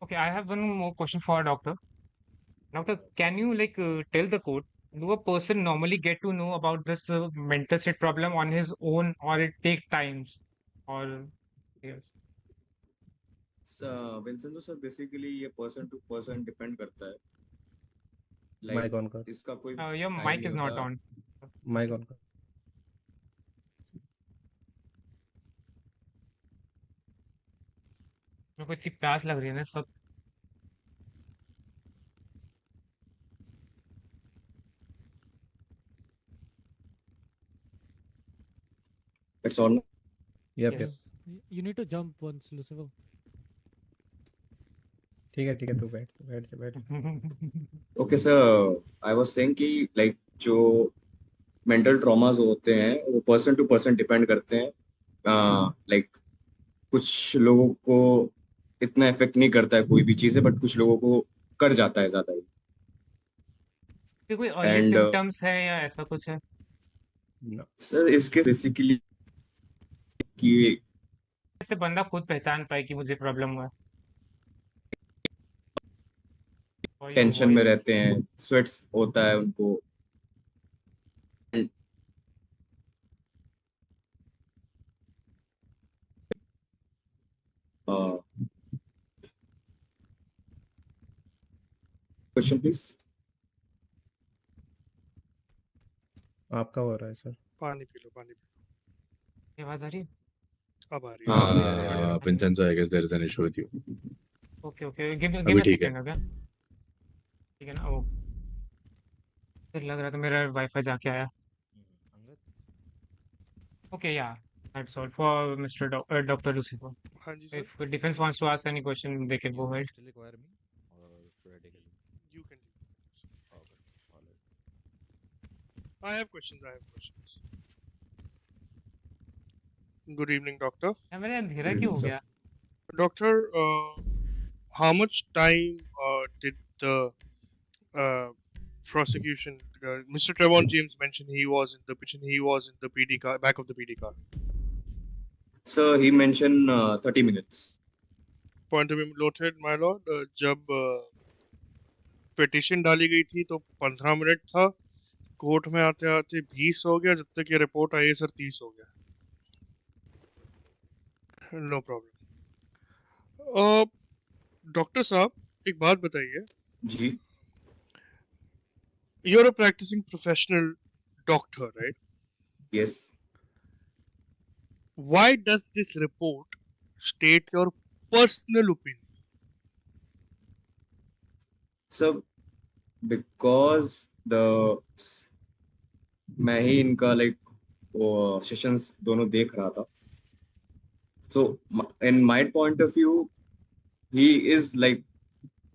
S1: Okay, I have one more question for doctor. Doctor, can you tell the court, do a person normally get to know about this mental state problem on his own, or it take times, or yes?
S13: Vincenzo sir, basically ये person to person depend करता है।
S4: Mic on कर।
S13: इसका कोई
S1: Your
S13: time
S1: mic
S13: नहीं
S1: is not
S13: होता।
S1: on.
S4: Mic on कर।
S1: मेरे को इतनी प्यास लग रही है ना इस वक्त।
S13: It's on.
S4: Yup.
S1: Yes.
S9: You need to jump once, Lucifer.
S4: ठीक है तू बैठ।
S13: Okay sir, I was saying कि लाइक जो मेंटल ट्रॉमास होते हैं वो पर्सन टू पर्सन डिपेंड करते हैं। लाइक कुछ लोगों को इतना इफेक्ट नहीं करता है कोई भी चीज़ है, बट कुछ लोगों को कर जाता है ज्यादा ही।
S1: कोई अर्ली
S13: एंड
S1: सिम्टम्स है या ऐसा कुछ है?
S13: सर इसके बेसिकली कि
S1: इससे बंदा खुद पहचान पाए कि मुझे प्रॉब्लम हुआ है। और your
S13: टेंशन में
S1: voice-
S13: रहते हैं, स्वेट्स होता है उनको। Question, please.
S4: आपका हो रहा है सर।
S3: पानी पी लो, पानी पी
S1: ये आवाज आ रही है?
S3: लो। अब आ रही है।
S7: Vincenzo, I guess there is an issue with you.
S1: Okay give
S7: अभी
S1: मी
S7: ठीक है।
S1: सेकंड, ओके ठीक है ना। ओ फिर लग रहा था मेरा वाईफाई जाके आया। ओके या that's all for mister doctor Lucifer.
S3: हाँ जी sir.
S1: If defence wants to ask any question they can go ahead.
S8: Still require me, or should I take a leave?
S3: You can leave.
S8: Okay, all right.
S3: I have questions. Good evening, doctor.
S1: मेरे अंधेरा क्यों हो गया?
S3: Doctor, how much time did the prosecution, Mr. Treyvon James mentioned he was in the PD car, back of the PD car?
S13: Sir, he mentioned 30 minutes.
S3: Point of view noted, my lord. जब petition डाली गई थी तो 15 minute था, court में आते आते 20 हो गया, जब तक ये रिपोर्ट आई है सर 30 हो गया। No problem. डॉक्टर साहब एक बात बताइए।
S13: जी।
S3: You're a practicing professional doctor, right?
S13: Yes.
S3: Why does this report state your personal opinion?
S13: Sir, because मैं ही इनका वो सेशंस दोनों देख रहा था, so in my point of view he is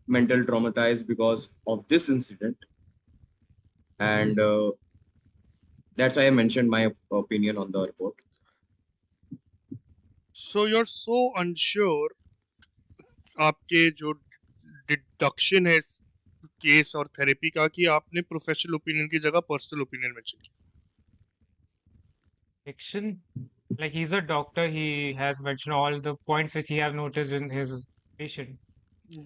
S13: mental traumatized because of this incident, and that's why I mentioned my opinion on the report.
S3: So you're so unsure, आपके जो deduction है केस और therapy का, कि आपने professional opinion की जगह personal opinion mention किया।
S1: Fiction? Like he's a doctor, he has mentioned all the points which he have noticed in his patient.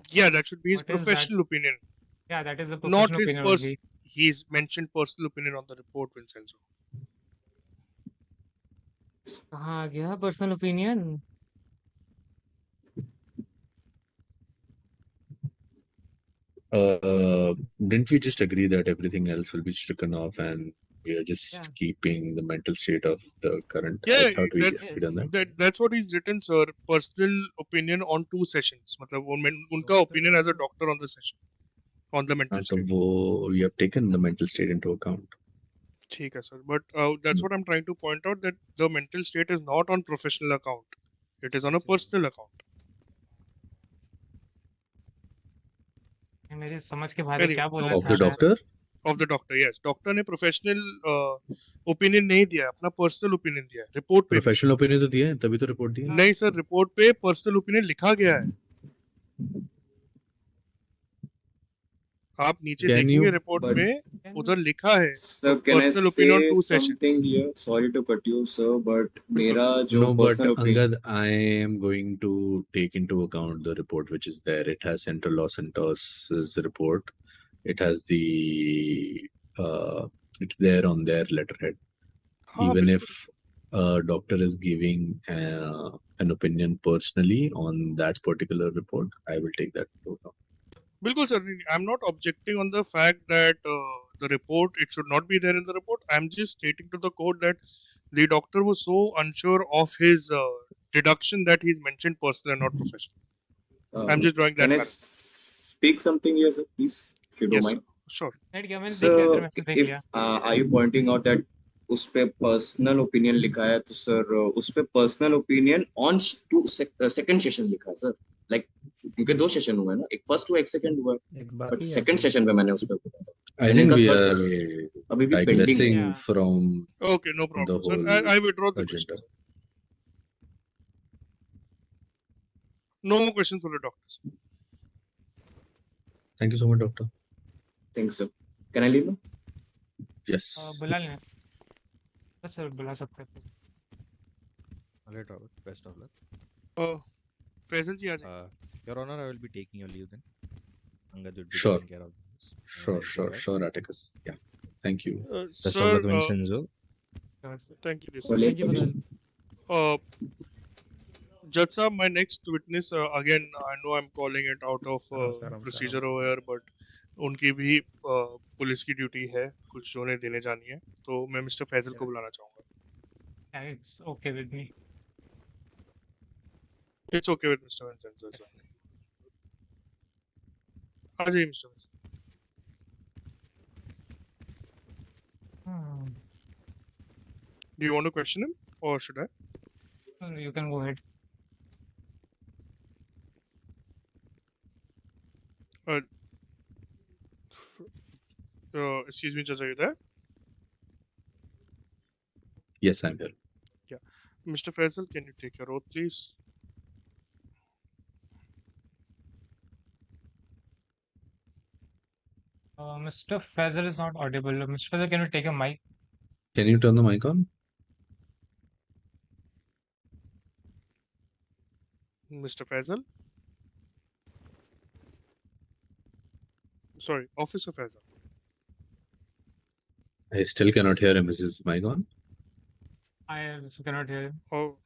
S3: Yeah, that should be his
S1: What is that?
S3: professional opinion.
S1: Yeah, that is the
S3: Not
S1: professional
S3: his
S1: opinion only.
S3: he's mentioned personal opinion on the report, Vincenzo.
S1: कहाँ आ गया personal opinion?
S7: Didn't we just agree that everything else will be stricken off and we are just keeping the mental state of the current?
S3: Yeah,
S7: I thought we agreed on that.
S3: that's what he's written, sir. Personal opinion on 2 sessions. मतलब उनका opinion as a doctor on the session, on the mental
S7: So
S3: state.
S7: we have taken the mental state into account.
S3: ठीक है sir, but that's what I'm trying to point out, that the mental state is not on professional account. It is on a personal account.
S1: मेरी समझ के बाहर क्या बोलना
S7: Of
S1: चाह
S7: the
S1: रहा है?
S7: doctor?
S3: Of the doctor, yes. Doctor ने प्रोफेशनल ओपिनियन नहीं दिया, अपना पर्सनल ओपिनियन दिया है रिपोर्ट पे।
S7: प्रोफेशनल ओपिनियन तो दिया है, तभी तो रिपोर्ट दी है।
S3: नहीं सर, रिपोर्ट पे पर्सनल ओपिनियन लिखा गया है। आप नीचे देखेंगे रिपोर्ट में, उधर लिखा है personal opinion on 2
S13: something
S3: sessions.
S13: here? Sorry to cut you, sir, but मेरा जो
S7: No, but
S13: personal opinion,
S7: Angad, I am going to take into account the report which is there. It has Central Los Santos's report. It has the it's there on their letterhead. Even if a doctor is giving an opinion personally on that particular report, I will take that into account.
S3: बिल्कुल sir, I'm not objecting on the fact that the report, it should not be there in the report. I'm just stating to the court that the doctor was so unsure of his deduction that he's mentioned personal and not professional. I'm just drawing that
S13: can I
S3: line.
S13: speak something here, sir, please, if you don't mind?
S3: Sure.
S13: So, if are you pointing out that उस पे personal opinion लिखा है, तो sir उस पे personal opinion on second session लिखा है sir. क्योंकि 2 सेशन हुए ना, एक फर्स्ट हुआ एक सेकंड हुआ, बट सेकंड सेशन पे मैंने उस पे बोला था।
S7: I think we are
S13: अभी भी
S7: digressing from
S3: Okay, no problem,
S7: the
S3: sir.
S7: whole
S3: I withdraw the
S7: agenda.
S3: question, sir. No more questions for the doctors.
S7: Thank you so much, doctor.
S13: Thanks, sir. Can I leave now?
S7: Yes.
S1: बुला लेना sir, बुला सकते हैं।
S8: All right, Robert. Best of luck.
S3: Faizal जी आ जाइए।
S8: Your Honor, I will be taking your leave then. Angad will be
S7: Sure.
S8: taking care of this.
S7: Sure, Atticus. Yeah. Thank you.
S8: Best
S3: Sir,
S8: of luck, Vincenzo.
S3: Thank you, sir.
S9: Thank you for the help.
S3: Judge Sahab, my next witness, again, I know I'm calling it out of procedure over here, but उनकी भी police की duty है, कुछ जो उन्हें देने जानी है, तो मैं मिस्टर फैजल को बुलाना चाहूँगा।
S1: It's okay with me.
S3: It's okay with mister Vincenzo as well. आ जाइए mister Faisal. Do you want to question him or should I?
S1: You can go ahead.
S3: Excuse me, Judge, are you there?
S7: Yes, I'm here.
S3: Yeah. Mr. Faisal, can you take your oath, please?
S1: Mr. Faisal is not audible. Mr. Faisal, can you take a mic?
S7: Can you turn the mic on?
S3: Mr. Faisal? Sorry, Officer Faisal.
S7: I still cannot hear him. Is his mic on?
S1: I also cannot hear him.
S3: Oh,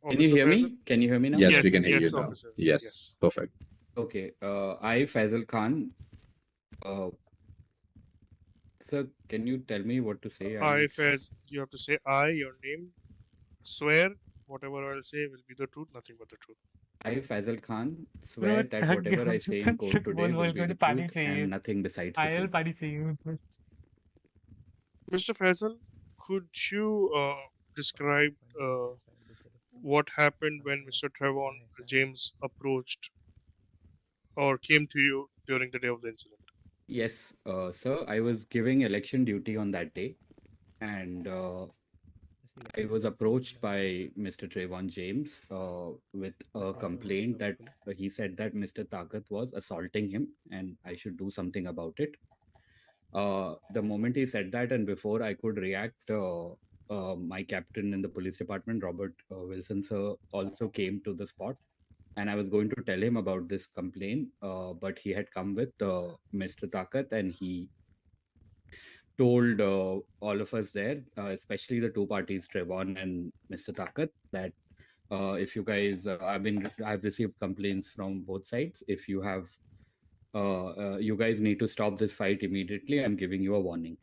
S12: Can you
S3: Officer
S12: hear me?
S3: Faisal?
S12: Can you hear me now?
S7: Yes, we can hear
S3: yes,
S7: you now.
S3: officer.
S7: Yes, perfect.
S12: Okay. I, Faisal Khan. Sir, can you tell me what to say?
S3: I, Faiz, you have to say I, your name, swear whatever I'll say will be the truth, nothing but the truth.
S12: I, Faisal Khan, swear that whatever I say in court today will be the truth and nothing besides the truth.
S1: पानी चाहिए.
S3: Mr. Faisal, could you describe what happened when Mr. Treyvon James approached or came to you during the day of the incident?
S12: Yes, sir. I was giving election duty on that day, and I was approached by Mr. Treyvon James with a complaint that he said that Mr. Takat was assaulting him and I should do something about it. The moment he said that, and before I could react, my captain in the police department, Robert Wilson, sir, also came to the spot. And I was going to tell him about this complaint, but he had come with Mr. Takat, and he told all of us there, especially the two parties, Treyvon and Mr. Takat, that if you guys, I've received complaints from both sides. If you have, you guys need to stop this fight immediately. I'm giving you a warning.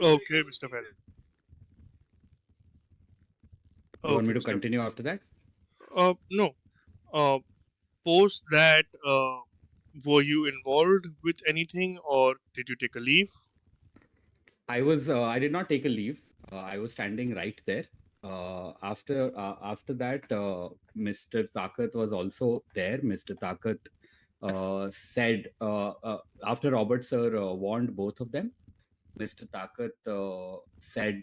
S3: Okay, Mr. Faisal.
S12: You want me to continue after that?
S3: No. Post that, were you involved with anything or did you take a leave?
S12: I did not take a leave. I was standing right there. After that, Mr. Takat was also there. Mr. Takat said, after Robert sir warned both of them, Mr. Takat said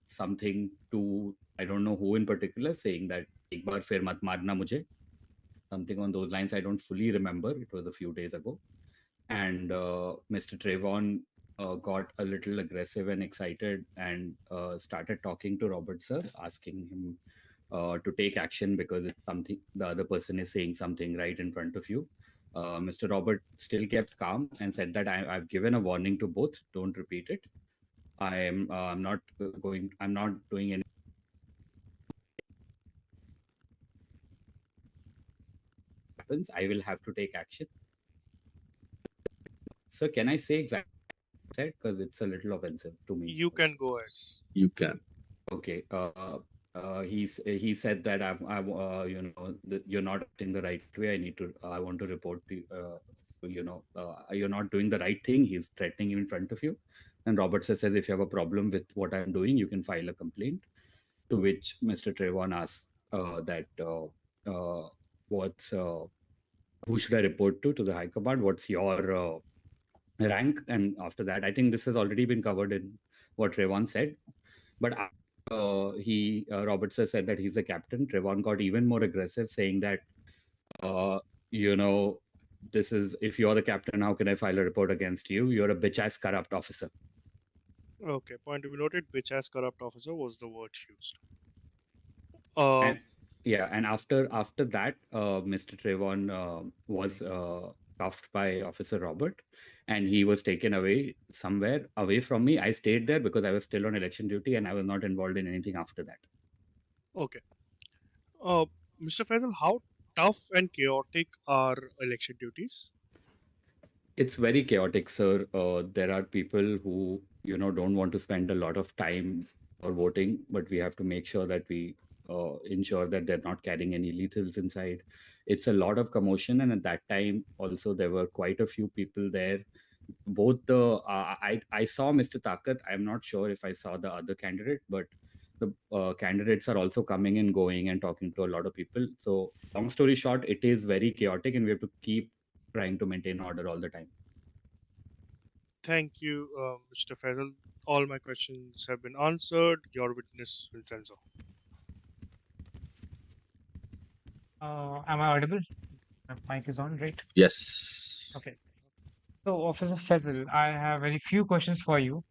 S12: something to, I don't know who in particular, saying that "Ek baar fir mat marna mujhe." Something on those lines. I don't fully remember. It was a few days ago. And Mr. Treyvon got a little aggressive and excited and started talking to Robert sir, asking him to take action because it's something the other person is saying something right in front of you. Mr. Robert still kept calm and said that I've given a warning to both. Don't repeat it. I'm not doing any. Happens, I will have to take action. Sir, can I say exactly what I said? Because it's a little offensive to me.
S3: You can go ahead.
S7: You can.
S12: Okay. He said that you're not acting the right way. I want to report to you're not doing the right thing. He's threatening you in front of you. And Robert says, if you have a problem with what I'm doing, you can file a complaint. To which Mr. Treyvon asks who should I report to the High Command? What's your rank? And after that, I think this has already been covered in what Treyvon said. But Robert sir said that he's a captain. Treyvon got even more aggressive, saying that, this is, if you're the captain, how can I file a report against you? You're a bitch ass corrupt officer.
S3: Okay, point to be noted. Bitch ass corrupt officer was the word used.
S12: And after that, Mr. Treyvon was cuffed by Officer Robert, and he was taken away somewhere away from me. I stayed there because I was still on election duty and I was not involved in anything after that.
S3: Okay. Mr. Faisal, how tough and chaotic are election duties?
S12: It's very chaotic, sir. There are people who, don't want to spend a lot of time for voting, but we have to make sure that we ensure that they're not carrying any lethals inside. It's a lot of commotion, and at that time, also there were quite a few people there. Both I saw Mr. Takat. I'm not sure if I saw the other candidate, but the candidates are also coming and going and talking to a lot of people. So, long story short, it is very chaotic, and we have to keep trying to maintain order all the time.
S3: Thank you, Mr. Faisal. All my questions have been answered. Your witness, Vincenzo.
S1: Am I audible? The mic is on, right?
S7: Yes.
S1: Okay. So, Officer Faisal, I have very few questions for you,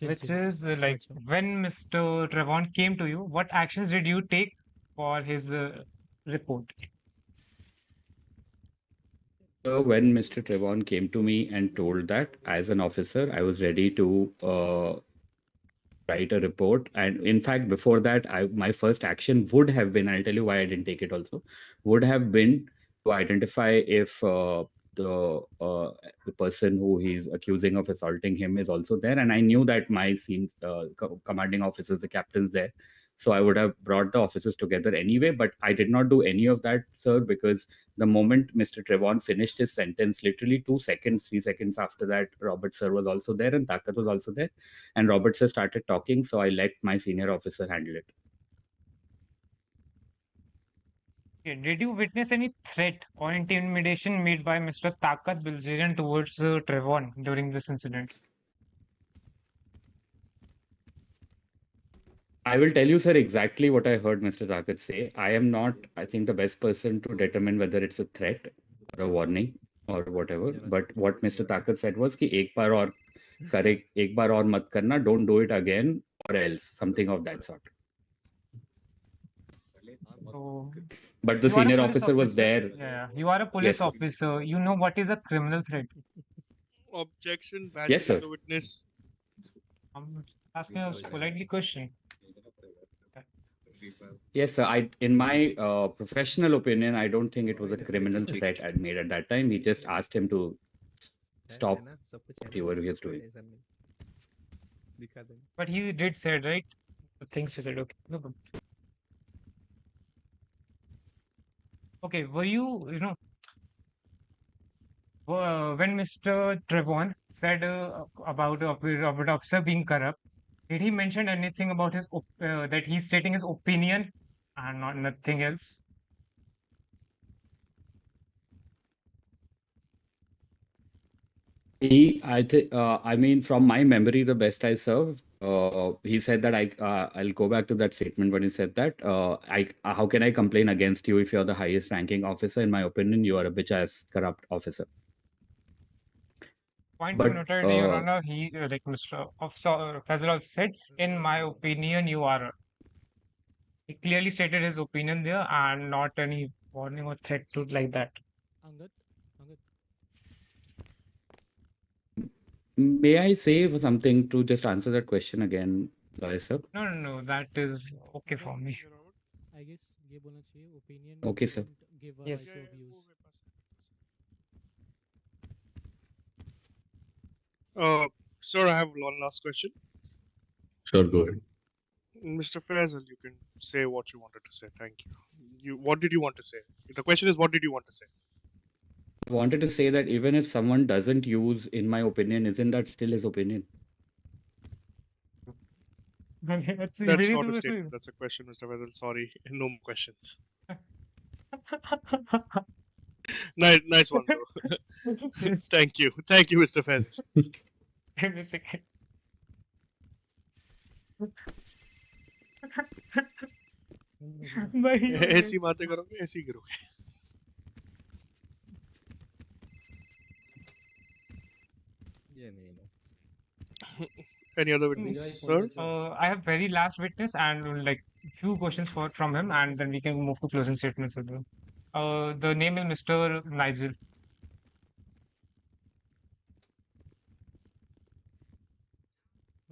S1: which is like when Mr. Treyvon came to you, what actions did you take for his report?
S12: So when Mr. Treyvon came to me and told that as an officer, I was ready to write a report. And in fact, before that, my first action would have been, I'll tell you why I didn't take it also, would have been to identify if the person who he's accusing of assaulting him is also there. And I knew that my commanding officers, the captains there. So I would have brought the officers together anyway, but I did not do any of that, sir, because the moment Mr. Treyvon finished his sentence, literally 2 seconds, 3 seconds after that, Robert sir was also there and Takat was also there. And Robert sir started talking, so I let my senior officer handle it.
S1: Okay. Did you witness any threat or intimidation made by Mr. Takat Bilzerian towards Treyvon during this incident?
S12: I will tell you, sir, exactly what I heard Mr. Takat say. I am not, I think, the best person to determine whether it's a threat or a warning or whatever. But what Mr. Takat said was कि एक बार और करे, एक बार और मत करना, don't do it again or else, something of that sort.
S1: So,
S12: But the
S1: you are a
S12: senior
S1: police
S12: officer was
S1: officer.
S12: there.
S1: Yeah, you are a police
S12: Yes, sir.
S1: officer. You know what is a criminal threat.
S3: Objection,
S12: Yes,
S3: badging
S12: sir.
S3: the witness.
S1: I'm asking a politely question.
S12: Yes, sir. In my professional opinion, I don't think it was a criminal threat I'd made at that time. He just asked him to stop whatever he was doing.
S1: But he did say, right? The things he said. Okay. No problem. Okay. Were you know, when Mr. Treyvon said about Robert officer being corrupt, did he mention anything about his that he's stating his opinion and not nothing else?
S12: I mean, from my memory, the best I serve, he said that I'll go back to that statement when he said that, how can I complain against you if you're the highest ranking officer? In my opinion, you are a bitch ass corrupt officer.
S1: Point
S12: But,
S1: to noted, Your Honor, he like Mr. Officer Fazal also said, in my opinion, you are. He clearly stated his opinion there and not any warning or threat to like that.
S9: Angad, Angad.
S12: May I say something to just answer that question again, lawyer sir?
S1: No, that is okay for me.
S9: I guess ये बोलना चाहिए opinion.
S12: Okay, sir.
S9: don't Give
S1: Yes.
S9: your views.
S3: Sir, I have one last question.
S7: Sure, go ahead.
S3: Mr. Faisal, you can say what you wanted to say. Thank you. What did you want to say? The question is, what did you want to say?
S12: I wanted to say that even if someone doesn't use, in my opinion, isn't that still his opinion?
S1: That's
S3: That's not a statement. That's a question, Mr. Faisal. Sorry, no more questions. Nice one, bro.
S1: Yes.
S3: Thank you, Mr. Faisal.
S1: Give me a second. भाई
S3: ऐसी बातें करोगे, ऐसी गिरोगे. Any other witness, sir?
S1: I have very last witness and like few questions from him, and then we can move to closing statements as well. The name is Mr. Nigel.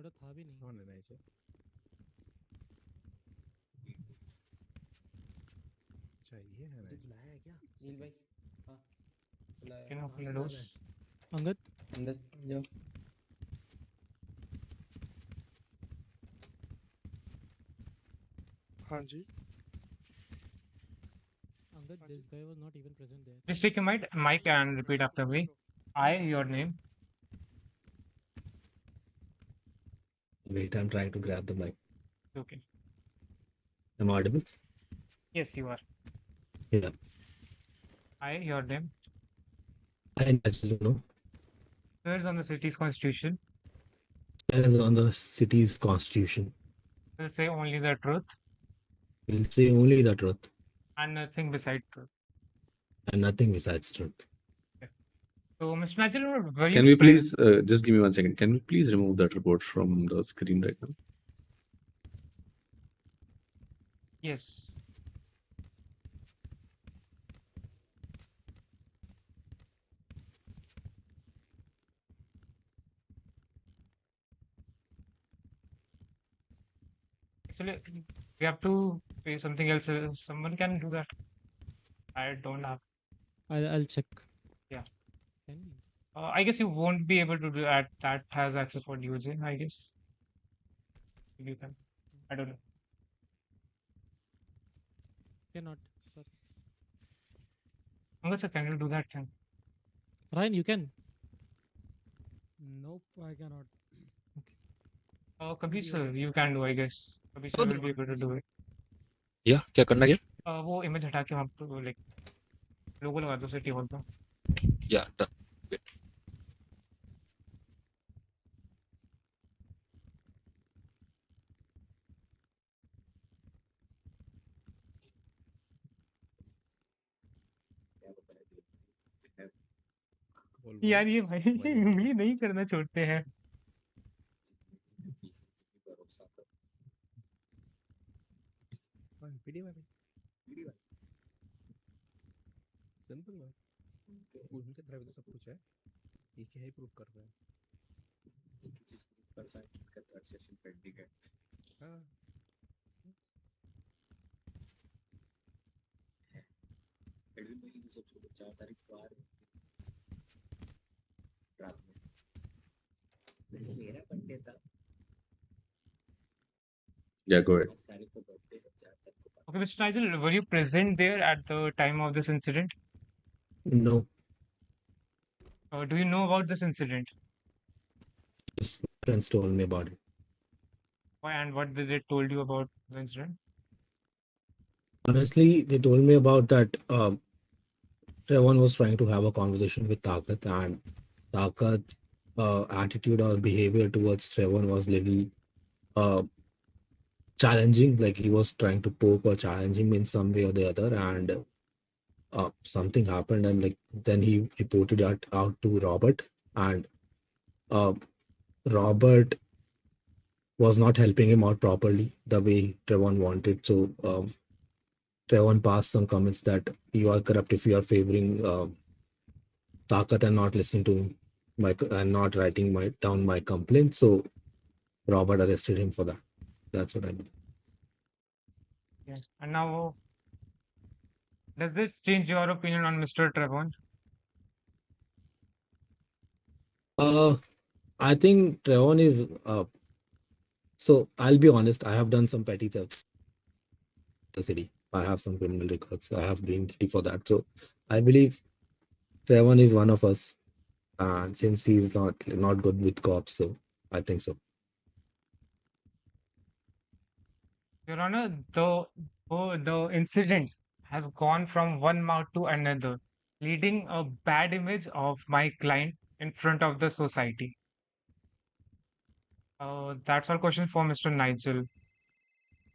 S9: थोड़ा था भी नहीं.
S11: चाहिए है ना.
S15: लाया क्या? नील भाई. हाँ.
S1: Can you open the doors?
S9: Angad?
S15: अंदर जाओ.
S3: हाँ जी.
S9: Angad, this guy was not even present there.
S1: Please take your mic and repeat after me. I, your name.
S7: Wait, I'm trying to grab the mic.
S1: Okay.
S7: Am I audible?
S1: Yes, you are.
S7: Yeah.
S1: I, your name.
S7: I actually know.
S1: Swears on the city's constitution.
S7: As on the city's constitution.
S1: Will say only the truth
S7: We'll say only the truth
S1: and nothing beside truth.
S7: and nothing besides truth.
S1: So, Mr. Nigel, were you
S7: Can we please
S1: present?
S7: just give me 1 second? Can we please remove that report from the screen right now?
S1: Yes. Actually, we have to pay something else. Someone can do that. I don't have.
S9: I'll check.
S1: Yeah.
S9: Can we?
S1: I guess you won't be able to do that. That has access for using, I guess. You can. I don't know.
S9: Cannot. Sorry.
S1: Unless can you do that thing?
S9: Ryan, you can.
S11: Nope, I cannot.
S1: Kabir sir, you can do, I guess. Kabir sir will be able to do it.
S7: Yeah, क्या करना क्या?
S1: वो image हटा के वहाँ पे like लोगो लगा दो सिटी हॉल का.
S7: Yeah, done. Wait.
S1: यार ये भाई उंगली नहीं करना छोड़ते हैं.
S21: सिंपल बात. उनके तरफ से सब कुछ है. ये क्या ही प्रूव कर रहा है?
S13: एक ही चीज प्रूव करता है कि इनका थर्ड सेशन पेंडिंग है.
S21: हाँ.
S13: एडविन भाई ये सब छोड़ो. 4 तारीख को आ रहे रात में. मेरा बर्थडे था.
S7: Yeah, go ahead.
S13: 5 तारीख को बर्थडे है. 4 तारीख को.
S1: Okay, Mr. Nigel, were you present there at the time of this incident?
S7: No.
S1: Do you know about this incident?
S7: His friends told me about it.
S1: Why and what did they told you about the incident?
S7: Honestly, they told me about that. Treyvon was trying to have a conversation with Takat, and Takat's attitude or behavior towards Treyvon was little challenging. Like he was trying to poke or challenge him in some way or the other, and something happened, and like then he reported it out to Robert, and Robert was not helping him out properly the way Treyvon wanted. So Treyvon passed some comments that you are corrupt if you are favoring Takat and not listening to my and not writing down my complaint. So Robert arrested him for that. That's what I mean.
S1: Yeah. And now, does this change your opinion on Mr. Treyvon?
S7: I think Treyvon is. So I'll be honest. I have done some petty thefts in the city. I have some criminal records. I have been guilty for that. So I believe Treyvon is one of us, and since he's not good with cops, so I think so.
S1: Your Honor, the incident has gone from one mouth to another, leading a bad image of my client in front of the society. That's all questions for Mr. Nigel.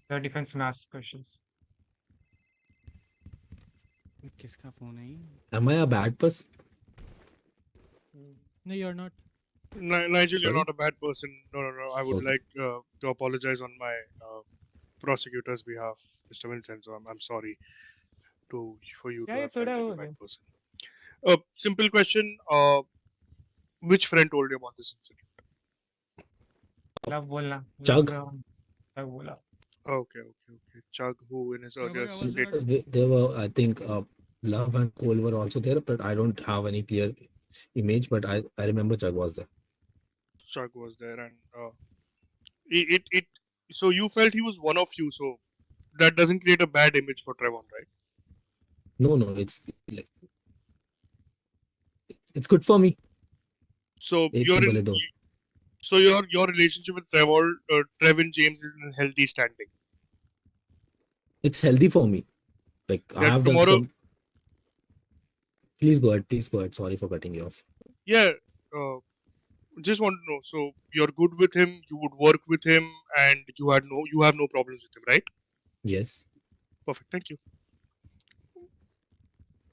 S1: The defense may ask questions.
S18: किसका phone है ये?
S7: Am I a bad person?
S9: No, you're not.
S3: Nigel, you're
S7: Sorry?
S3: not a bad person. No. I would
S7: Okay.
S3: like to apologize on my prosecutor's behalf, Mr. Vincenzo. I'm sorry for you to
S1: Yeah,
S3: have felt like a
S1: थोड़ा
S3: bad person. Simple question. Which friend told you about this incident?
S1: Love बोलना.
S7: Chug?
S1: Love बोला.
S3: Okay. Chug, who in his earlier state.
S7: They were, I think,
S21: Love and Cole were also there, but I don't have any clear image. But I remember Chug was there.
S3: Chuck was there, and it. So you felt he was one of you, so that doesn't create a bad image for Treyvon, right?
S21: No, it's like it's good for me.
S3: So
S21: Ek
S3: you're
S21: se
S3: in.
S21: bole do.
S3: So your relationship with Trevin James is in healthy standing.
S21: It's healthy for me. Like I
S3: Yeah,
S21: have done
S3: tomorrow.
S21: some. Please go ahead. Please go ahead. Sorry for cutting you off.
S3: Yeah, just want to know. So you're good with him. You would work with him, and you have no problems with him, right?
S21: Yes.
S3: Perfect. Thank you.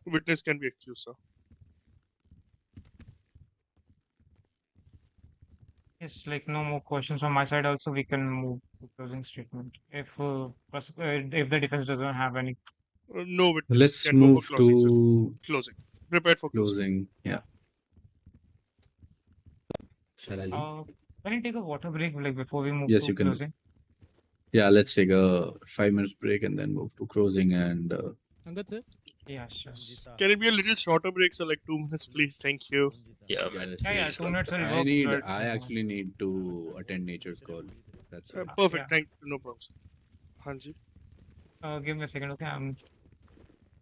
S3: Witness can be excused, sir.
S1: Yes, like no more questions from my side. Also, we can move to closing statement if the defense doesn't have any.
S3: No witness
S7: Let's
S3: can go
S7: move
S3: for closing, sir.
S7: to
S3: Closing. Prepared for
S7: closing. Yeah.
S21: Shall I leave?
S1: Can you take a water break like before we move
S7: Yes,
S1: to
S7: you can.
S1: closing?
S7: Yeah, let's take a 5 minutes break and then move to closing and.
S9: Angad sir?
S1: Yeah, sure.
S3: Can it be a little shorter break, so like 2 minutes, please? Thank you.
S7: Yeah,
S1: Yeah, 2 minutes will
S7: I
S1: work.
S7: need.
S1: But,
S7: I actually need to attend nature's call. That's it.
S3: Perfect.
S1: Yeah.
S3: Thank you. No problems. Hanji.
S1: Give me a second, okay? I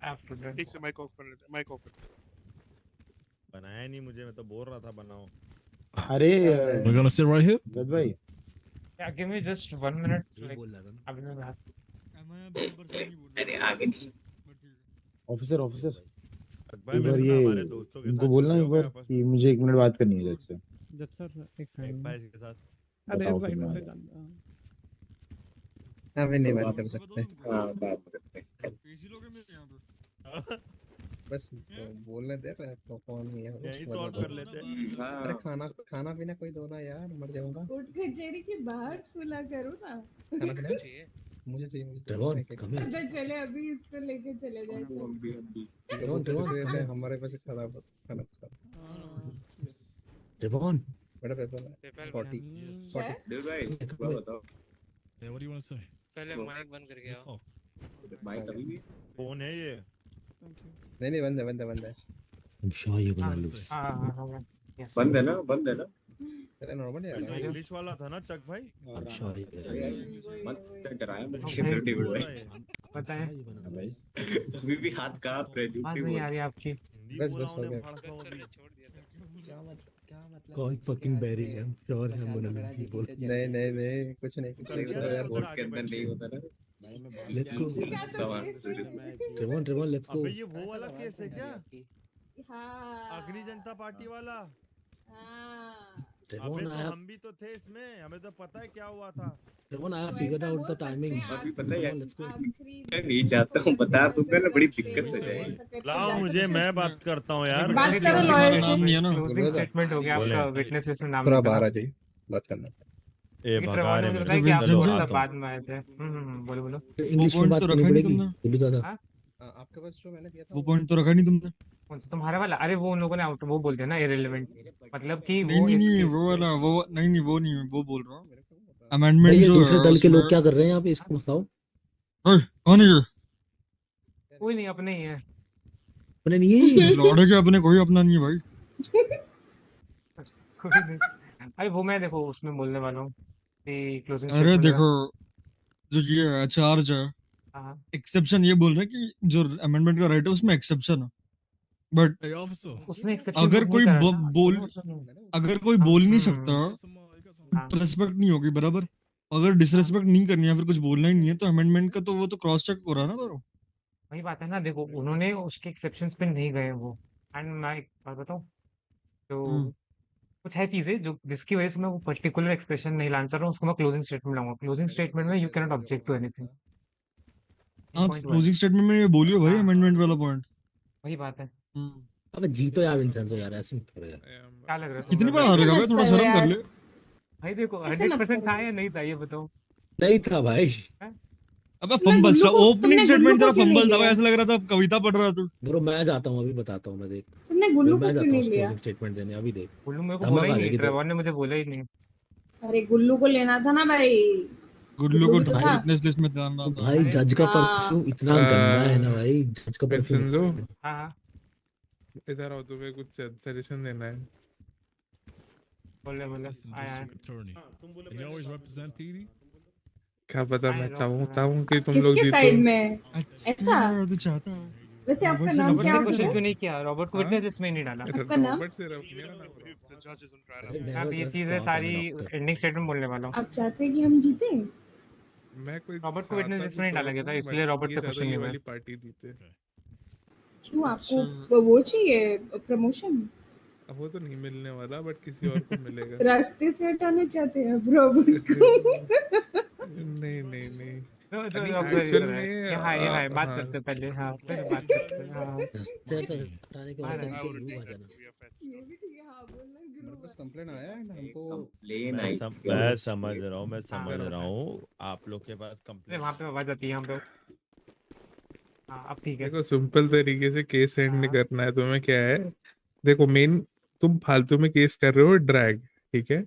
S1: have to do.
S3: एक से mic off कर लेते हैं. Mic off कर.
S15: बनाया नहीं मुझे, मैं तो बोल रहा था बनाओ.
S14: अरे
S5: We're gonna sit right here.
S14: गद भाई.
S1: Yeah, give me just 1 minute. Like, अभी मैं बात.
S13: अरे आगे नहीं.
S14: ऑफिसर
S15: भाई
S14: एक
S15: मैं
S14: बार
S15: सुना
S14: ये
S15: हमारे दोस्तों के
S14: इनको
S15: साथ
S14: बोलना
S15: चल
S14: एक
S15: रहे
S14: बार
S15: हो
S14: कि मुझे 1 मिनट बात करनी है जज से.
S9: जज सर एक
S15: एक
S9: सेकंड।
S15: भाई के साथ.
S9: अरे
S14: बताओ
S9: साइड
S14: कितना
S9: में
S14: है.
S22: अभी नहीं बात कर सकते.
S13: हाँ बात करते हैं.
S22: बस बोलने दे रहे तो कौन नहीं है
S15: यही सॉल्व कर लेते हैं.
S22: अरे खाना पीना कोई दो ना यार, मर जाऊंगा.
S10: कोर्ट कचहरी के बाहर सुला करो ना.
S22: खाना पीना मुझे चाहिए.
S21: Treyvon, come here.
S10: तो चले अभी इसको लेके चले जाए.
S22: हमारे पास खाना.
S21: Treyvon.
S22: बड़ा पेपर 40.
S13: दिल भाई बताओ.
S5: Yeah, what do you want to say?
S17: पहले माइक बंद करके आओ.
S13: माइक अभी भी
S15: फोन है ये.
S22: नहीं बंद है.
S21: I'm sure you're gonna lose.
S1: Yes.
S13: बंद है ना.
S22: अरे नॉर्मल है यार.
S15: इंग्लिश वाला था ना चक भाई.
S21: I'm sure you're gonna lose.
S13: मत डराया मुझे टेबल भाई.
S1: पता है.
S13: भाई अभी भी हाथ कांप रहे हैं.
S1: आवाज नहीं आ रही आपकी.
S22: बस हो गया.
S21: Call fucking Barry. I'm sure I'm gonna lose. ही बोल.
S22: नहीं कुछ नहीं यार.
S13: बोर्ड के अंदर नहीं होता ना.
S21: Let's go. Treyvon, let's go.
S15: अबे ये वो वाला केस है क्या?
S10: हाँ.
S15: अग्नि जनता पार्टी वाला.
S10: हाँ.
S21: Treyvon,
S15: अबे
S21: I
S15: तो
S21: have.
S15: हम भी तो थे इसमें, हमें तो पता है क्या हुआ था.
S21: Treyvon, I have figured out the timing.
S13: अभी पता है यार.
S21: Let's go.
S13: मैं नहीं चाहता हूँ. बता दूंगा ना बड़ी दिक्कत हो जाएगी.
S15: लाओ मुझे, मैं बात करता हूँ यार.
S10: बात करो लॉयर से.
S6: नाम नहीं है ना.
S1: क्लोजिंग स्टेटमेंट हो गया आपका. विटनेस में नाम.
S22: थोड़ा बाहर आ जाइए, बात करना.
S15: ए भगा रे मेरे.
S1: कि आप
S6: विंसेंजो
S1: थोड़ा बाद में आए थे. बोलो.
S21: इंग्लिश में
S6: point
S21: बात
S6: तो
S21: करनी
S6: रखा नहीं
S21: पड़ेगी.
S6: तुमने.
S21: ये भी दादा.
S22: आपके पास जो मैंने दिया था
S6: वो पॉइंट तो रखा नहीं तुमने.
S1: कौन सा तुम्हारा वाला? अरे वो उन लोगों ने आउट वो बोलते हैं ना इररिलेवेंट. मतलब कि वो
S6: नहीं वो वाला वो नहीं वो नहीं है, वो बोल रहा हूँ. अमेंडमेंट
S21: ये
S6: जो
S21: दूसरे
S6: है
S21: दल के लोग
S6: उसमें-
S21: क्या कर रहे हैं यहाँ पे, इसको बताओ.
S6: कौन है ये?
S1: कोई नहीं, अपने ही है.
S21: अपने नहीं है.
S6: लौड़े के अपने, कोई अपना नहीं है भाई.
S1: कोई नहीं. अरे वो मैं देखो उसमें बोलने वाला हूँ कि क्लोजिंग.
S6: अरे देखो जो ये चार्ज है,
S1: हाँ.
S6: एक्सेप्शन ये बोल रहे हैं कि जो अमेंडमेंट का राइट है उसमें एक्सेप्शन है. But
S5: Hey, officer.
S1: उसने एक्सेप्शन
S6: अगर कोई बोल
S1: हाँ.
S6: अगर कोई बोल नहीं सकता तो रिस्पेक्ट नहीं होगी बराबर. अगर डिसरिस्पेक्ट नहीं करनी है, फिर कुछ बोलना ही नहीं है, तो अमेंडमेंट का तो वो तो क्रॉस चेक हो रहा है ना ब्रो.
S1: वही बात है ना. देखो उन्होंने उसके एक्सेप्शंस पे नहीं गए वो. एंड मैं एक बात बताऊँ तो कुछ है चीजें जो जिसकी वजह से मैं वो पर्टिकुलर एक्सप्रेशन नहीं लाना चाह रहा हूँ, उसको मैं क्लोजिंग स्टेटमेंट लाऊंगा. क्लोजिंग स्टेटमेंट में you can not object to anything.
S6: हाँ, क्लोजिंग स्टेटमेंट में ये बोलियो भाई अमेंडमेंट वाला पॉइंट.
S1: वही बात है.
S21: अबे जीतो यार विंसेंजो यार, ऐसे मत करो यार.
S1: क्या लग रहा है
S6: कितनी बार हारेगा भाई, थोड़ा शर्म कर ले.
S1: भाई देखो
S10: ऐसे मत
S1: 100% था
S10: करो.
S1: या नहीं था ये बताओ.
S21: नहीं था भाई.
S6: अबे फंबल था, ओपनिंग
S10: तुमने
S6: स्टेटमेंट
S10: गुल्लू
S6: तेरा
S10: को क्यों नहीं
S6: फंबल था,
S10: लिया?
S6: ऐसा लग रहा था कविता पढ़ रहा तू.
S21: ब्रो मैं जाता हूँ, अभी बताता हूँ मैं. देख
S10: तुमने गुल्लू को
S21: मैं
S10: क्यों
S21: जाता हूँ
S10: नहीं लिया?
S21: क्लोजिंग स्टेटमेंट देने. अभी देख
S1: गुल्लू मेरे को
S21: धमक
S1: बोला
S21: आ
S1: ही नहीं.
S21: जाएगी तो.
S1: ट्रेवॉन ने मुझे बोला ही नहीं.
S10: अरे गुल्लू को लेना था ना भाई.
S6: गुल्लू को
S10: गुल्लू तो था।
S6: विटनेस लिस्ट में डालना था।
S21: भाई जज का
S10: हाँ।
S21: परफ्यूम इतना गंदा है ना भाई, जज का परफ्यूम।
S2: विंसेंजो
S1: हाँ
S2: इधर आओ, तुम्हें कुछ सजेशन देना है।
S1: बोले
S5: Assistant
S1: आया
S5: District Attorney. And you always represent PD?
S2: क्या पता, मैं चाहता हूँ कि
S10: आप
S2: तुम लोग
S10: किसके
S2: जीतो।
S10: साइड में है? ऐसा
S6: तो चाहता है।
S10: वैसे आपका
S6: रॉबर्ट से
S10: नाम
S6: रॉबर्ट
S10: क्या
S6: से
S10: है?
S1: कुछ
S6: कैसे?
S1: क्यों नहीं किया, रॉबर्ट को
S2: हाँ?
S1: विटनेस लिस्ट में ही नहीं डाला।
S10: आपका नाम?
S2: रॉबर्ट से मेरा नाम रॉबर्ट।
S1: आप ये चीजें सारी एंडिंग स्टेटमेंट बोलने वाला हूँ।
S10: आप चाहते हैं कि हम जीते?
S2: मैं कोई
S1: रॉबर्ट को विटनेस
S2: चाहता
S1: लिस्ट
S2: तो
S1: में नहीं डाला गया था,
S2: हूँ,
S1: इसलिए
S2: but
S1: रॉबर्ट
S2: ये
S1: से
S2: ज्यादा
S1: क्वेश्चन
S2: ये
S1: नहीं हुआ।
S2: वाली पार्टी जीते।
S10: क्यों आपको वो चाहिए प्रमोशन?
S2: अब वो तो नहीं मिलने वाला, बट किसी और को मिलेगा।
S10: रास्ते से हटाना चाहते हैं आप रॉबर्ट को?
S2: नहीं नहीं नहीं,
S1: रॉबर्ट
S2: एक्चुअल
S1: इधर है,
S2: में
S1: यहाँ है, बात
S2: हाँ
S1: करते हैं पहले। हाँ फिर बात करते हैं। हाँ
S21: रास्ते से हटाने के
S1: बाहर
S21: बाद
S1: है।
S21: तो ग्रुप आ जाना।
S10: ये भी ठीक है, हाँ बोलना
S22: मेरे
S10: ग्रुप
S22: पास कंप्लेन आया है हमको।
S13: कंप्लेन
S15: मैं
S13: आई
S15: सम,
S13: थी
S15: मैं
S13: बस।
S15: समझ रहा हूँ, मैं
S1: हाँ
S15: समझ रहा हूँ आप लोग के पास
S1: अरे
S15: कंप्लेंट।
S1: वहाँ पे आवाज आती है यहाँ पे। हाँ अब ठीक है।
S2: देखो, सिंपल तरीके से केस एंड
S1: हाँ
S2: करना है तुम्हें। क्या है, देखो मेन, तुम फालतू में केस कर रहे हो ड्रैग, ठीक है।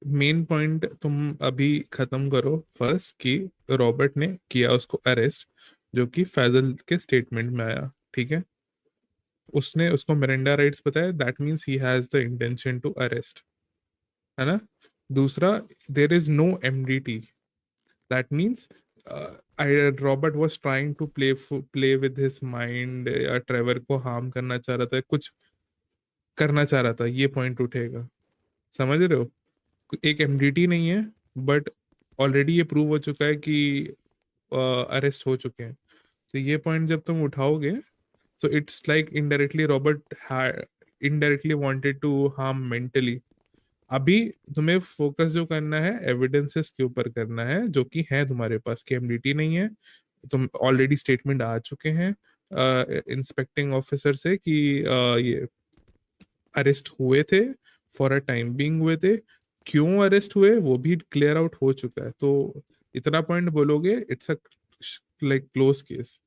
S2: मेन पॉइंट तुम अभी खत्म करो फर्स्ट, कि रॉबर्ट ने किया उसको अरेस्ट, जो कि फैजल के स्टेटमेंट में आया, ठीक है। उसने उसको मिरांडा राइट्स बताया, that means he has the intention to arrest, है ना। दूसरा, there is no MDT, that means Robert was trying to play with his mind, या ट्रेवर को हार्म करना चाह रहा था, कुछ करना चाह रहा था, ये पॉइंट उठेगा। समझ रहे हो, एक एमडीटी नहीं है, बट ऑलरेडी ये प्रूव हो चुका है कि अरेस्ट हो चुके हैं। तो ये पॉइंट जब तुम उठाओगे, so it's like indirectly Robert had indirectly wanted to harm mentally. अभी तुम्हें फोकस जो करना है एविडेंसेस के ऊपर करना है, जो कि है तुम्हारे पास, कि एमडीटी नहीं है। तुम ऑलरेडी स्टेटमेंट आ चुके हैं इंस्पेक्टिंग ऑफिसर से कि ये अरेस्ट हुए थे, फॉर अ टाइम बीइंग हुए थे। क्यों अरेस्ट हुए वो भी क्लियर आउट हो चुका है। तो इतना पॉइंट बोलोगे, it's a like close case.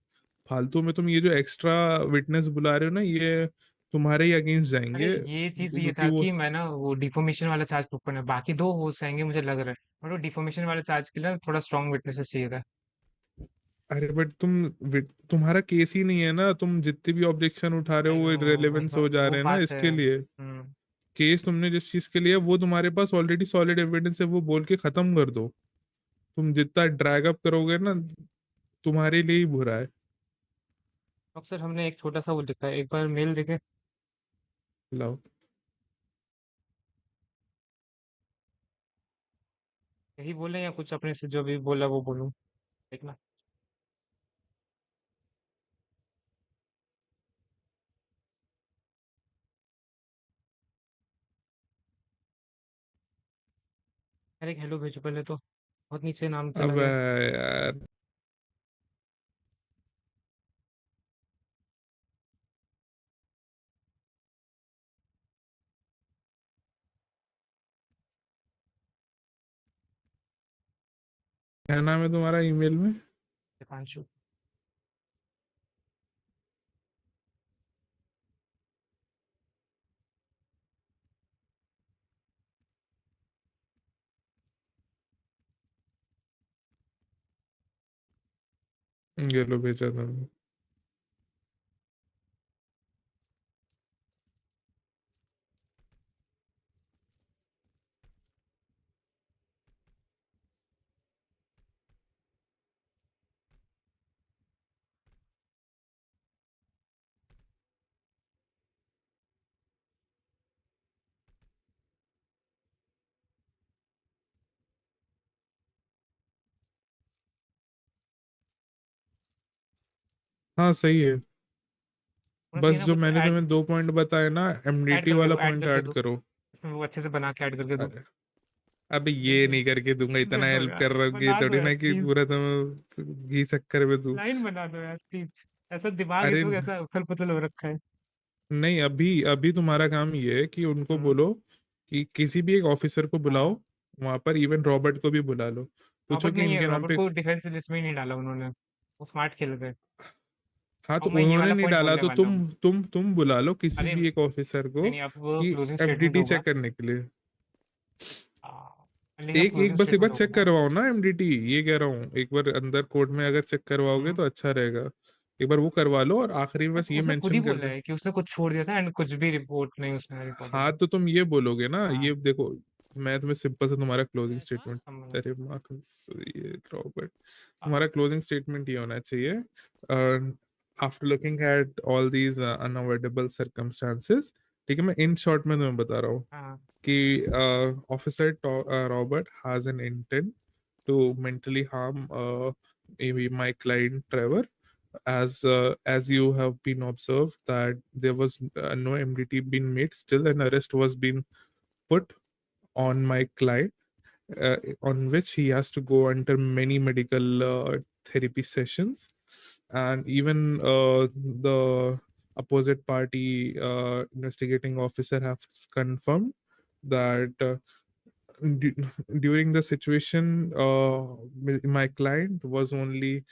S2: फालतू में तुम ये जो एक्स्ट्रा विटनेस बुला रहे हो ना, ये तुम्हारे ही अगेंस्ट
S1: अरे
S2: जाएंगे,
S1: ये चीज ये
S2: क्योंकि
S1: था
S2: वो
S1: कि मैं ना वो डिफॉर्मेशन वाला चार्ज प्रूव करना है। बाकी दो हो जाएंगे मुझे लग रहा है, बट वो डिफॉर्मेशन वाला चार्ज के लिए थोड़ा स्ट्रॉन्ग विटनेसेस चाहिए था।
S2: अरे बट तुम्हारा केस ही नहीं है ना, तुम जितने भी ऑब्जेक्शन उठा रहे हो वो इररिलेवेंस हो जा
S1: वो
S2: रहे हैं ना
S1: बात है।
S2: इसके लिए। केस तुमने जिस चीज के लिए, वो तुम्हारे पास ऑलरेडी सॉलिड एविडेंस है, वो बोल के खत्म कर दो। तुम जितना ड्रैग अप करोगे ना, तुम्हारे लिए ही बुरा है।
S1: अक्सर हमने एक छोटा सा वो लिखा है, एक बार मेल देखे।
S2: लाओ।
S1: यही बोले या कुछ अपने से जो भी बोला वो बोलूं, देखना। अरे एक हेलो भेजो पहले तो, बहुत नीचे नाम चला
S2: अब
S1: गया।
S2: यार क्या नाम है तुम्हारा ईमेल में?
S1: दीपांशु।
S2: ये लो, भेजा था मैंने। हाँ सही है।
S1: होना
S2: बस
S1: चाहिए ना
S2: जो
S1: कुछ
S2: मैंने
S1: ऐड
S2: तुम्हें 2 पॉइंट बताए ना,
S1: ऐड
S2: एमडीटी
S1: करके
S2: वाला
S1: दो, ऐड
S2: पॉइंट
S1: करके
S2: ऐड
S1: दो
S2: करो।
S1: इसमें, वो अच्छे से बना के ऐड करके दो।
S2: अरे अबे ये नहीं करके दूंगा,
S1: दे
S2: इतना
S1: दो
S2: हेल्प
S1: यार,
S2: कर रहा हूँ कि
S1: बना दो
S2: थोड़ी
S1: यार
S2: ना कि
S1: प्लीज।
S2: पूरा तुम घी शक्कर में तू।
S1: लाइन बना दो यार प्लीज। ऐसा दिमाग इस
S2: अरे
S1: वक्त ऐसा उथल पुथल हो रखा है।
S2: नहीं, अभी अभी तुम्हारा काम ये है कि उनको बोलो कि किसी भी एक ऑफिसर को बुलाओ वहां पर, इवन रॉबर्ट को भी बुला लो, पूछो
S1: रॉबर्ट
S2: कि
S1: नहीं है,
S2: इनके नाम
S1: रॉबर्ट
S2: पे।
S1: को डिफेंस लिस्ट में ही नहीं डाला उन्होंने, वो स्मार्ट खेल रहे।
S2: हाँ तो
S1: और मैं ये
S2: उन्होंने
S1: वाला
S2: नहीं
S1: पॉइंट
S2: डाला,
S1: बोलने
S2: तो
S1: वाला हूँ।
S2: तुम बुला लो किसी
S1: अरे
S2: भी एक ऑफिसर
S1: नहीं
S2: को
S1: नहीं, अब वो
S2: कि
S1: क्लोजिंग स्टेटमेंट
S2: एमडीटी
S1: होगा।
S2: चेक करने के लिए। एक बस एक बार चेक करवाओ ना एमडीटी, ये कह रहा हूँ, एक बार अंदर कोर्ट में अगर चेक करवाओगे तो अच्छा रहेगा। एक बार वो करवा लो और आखिरी में बस ये
S1: उसने खुद ही
S2: मेंशन कर
S1: बोला
S2: दे।
S1: है कि उसने कुछ छोड़ दिया था एंड कुछ भी रिपोर्ट नहीं उसने रिकॉर्ड
S2: हाँ तो तुम ये बोलोगे ना,
S1: हाँ।
S2: ये देखो मैं तुम्हें सिंपल से तुम्हारा क्लोजिंग स्टेटमेंट,
S1: समझ
S2: अरे मार्कस ये रॉबर्ट, तुम्हारा क्लोजिंग स्टेटमेंट ये होना चाहिए, after looking at all these unavoidable circumstances, ठीक है, मैं इन शॉर्ट में तुम्हें बता रहा हूँ
S1: हाँ।
S2: कि officer Robert has an intent to mentally harm maybe my client Trevor, as you have been observed that there was no MDT been made, still an arrest was being put on my client, on which he has to go under many medical therapy sessions, and even the opposite party investigating officer has confirmed that during the situation, my client was only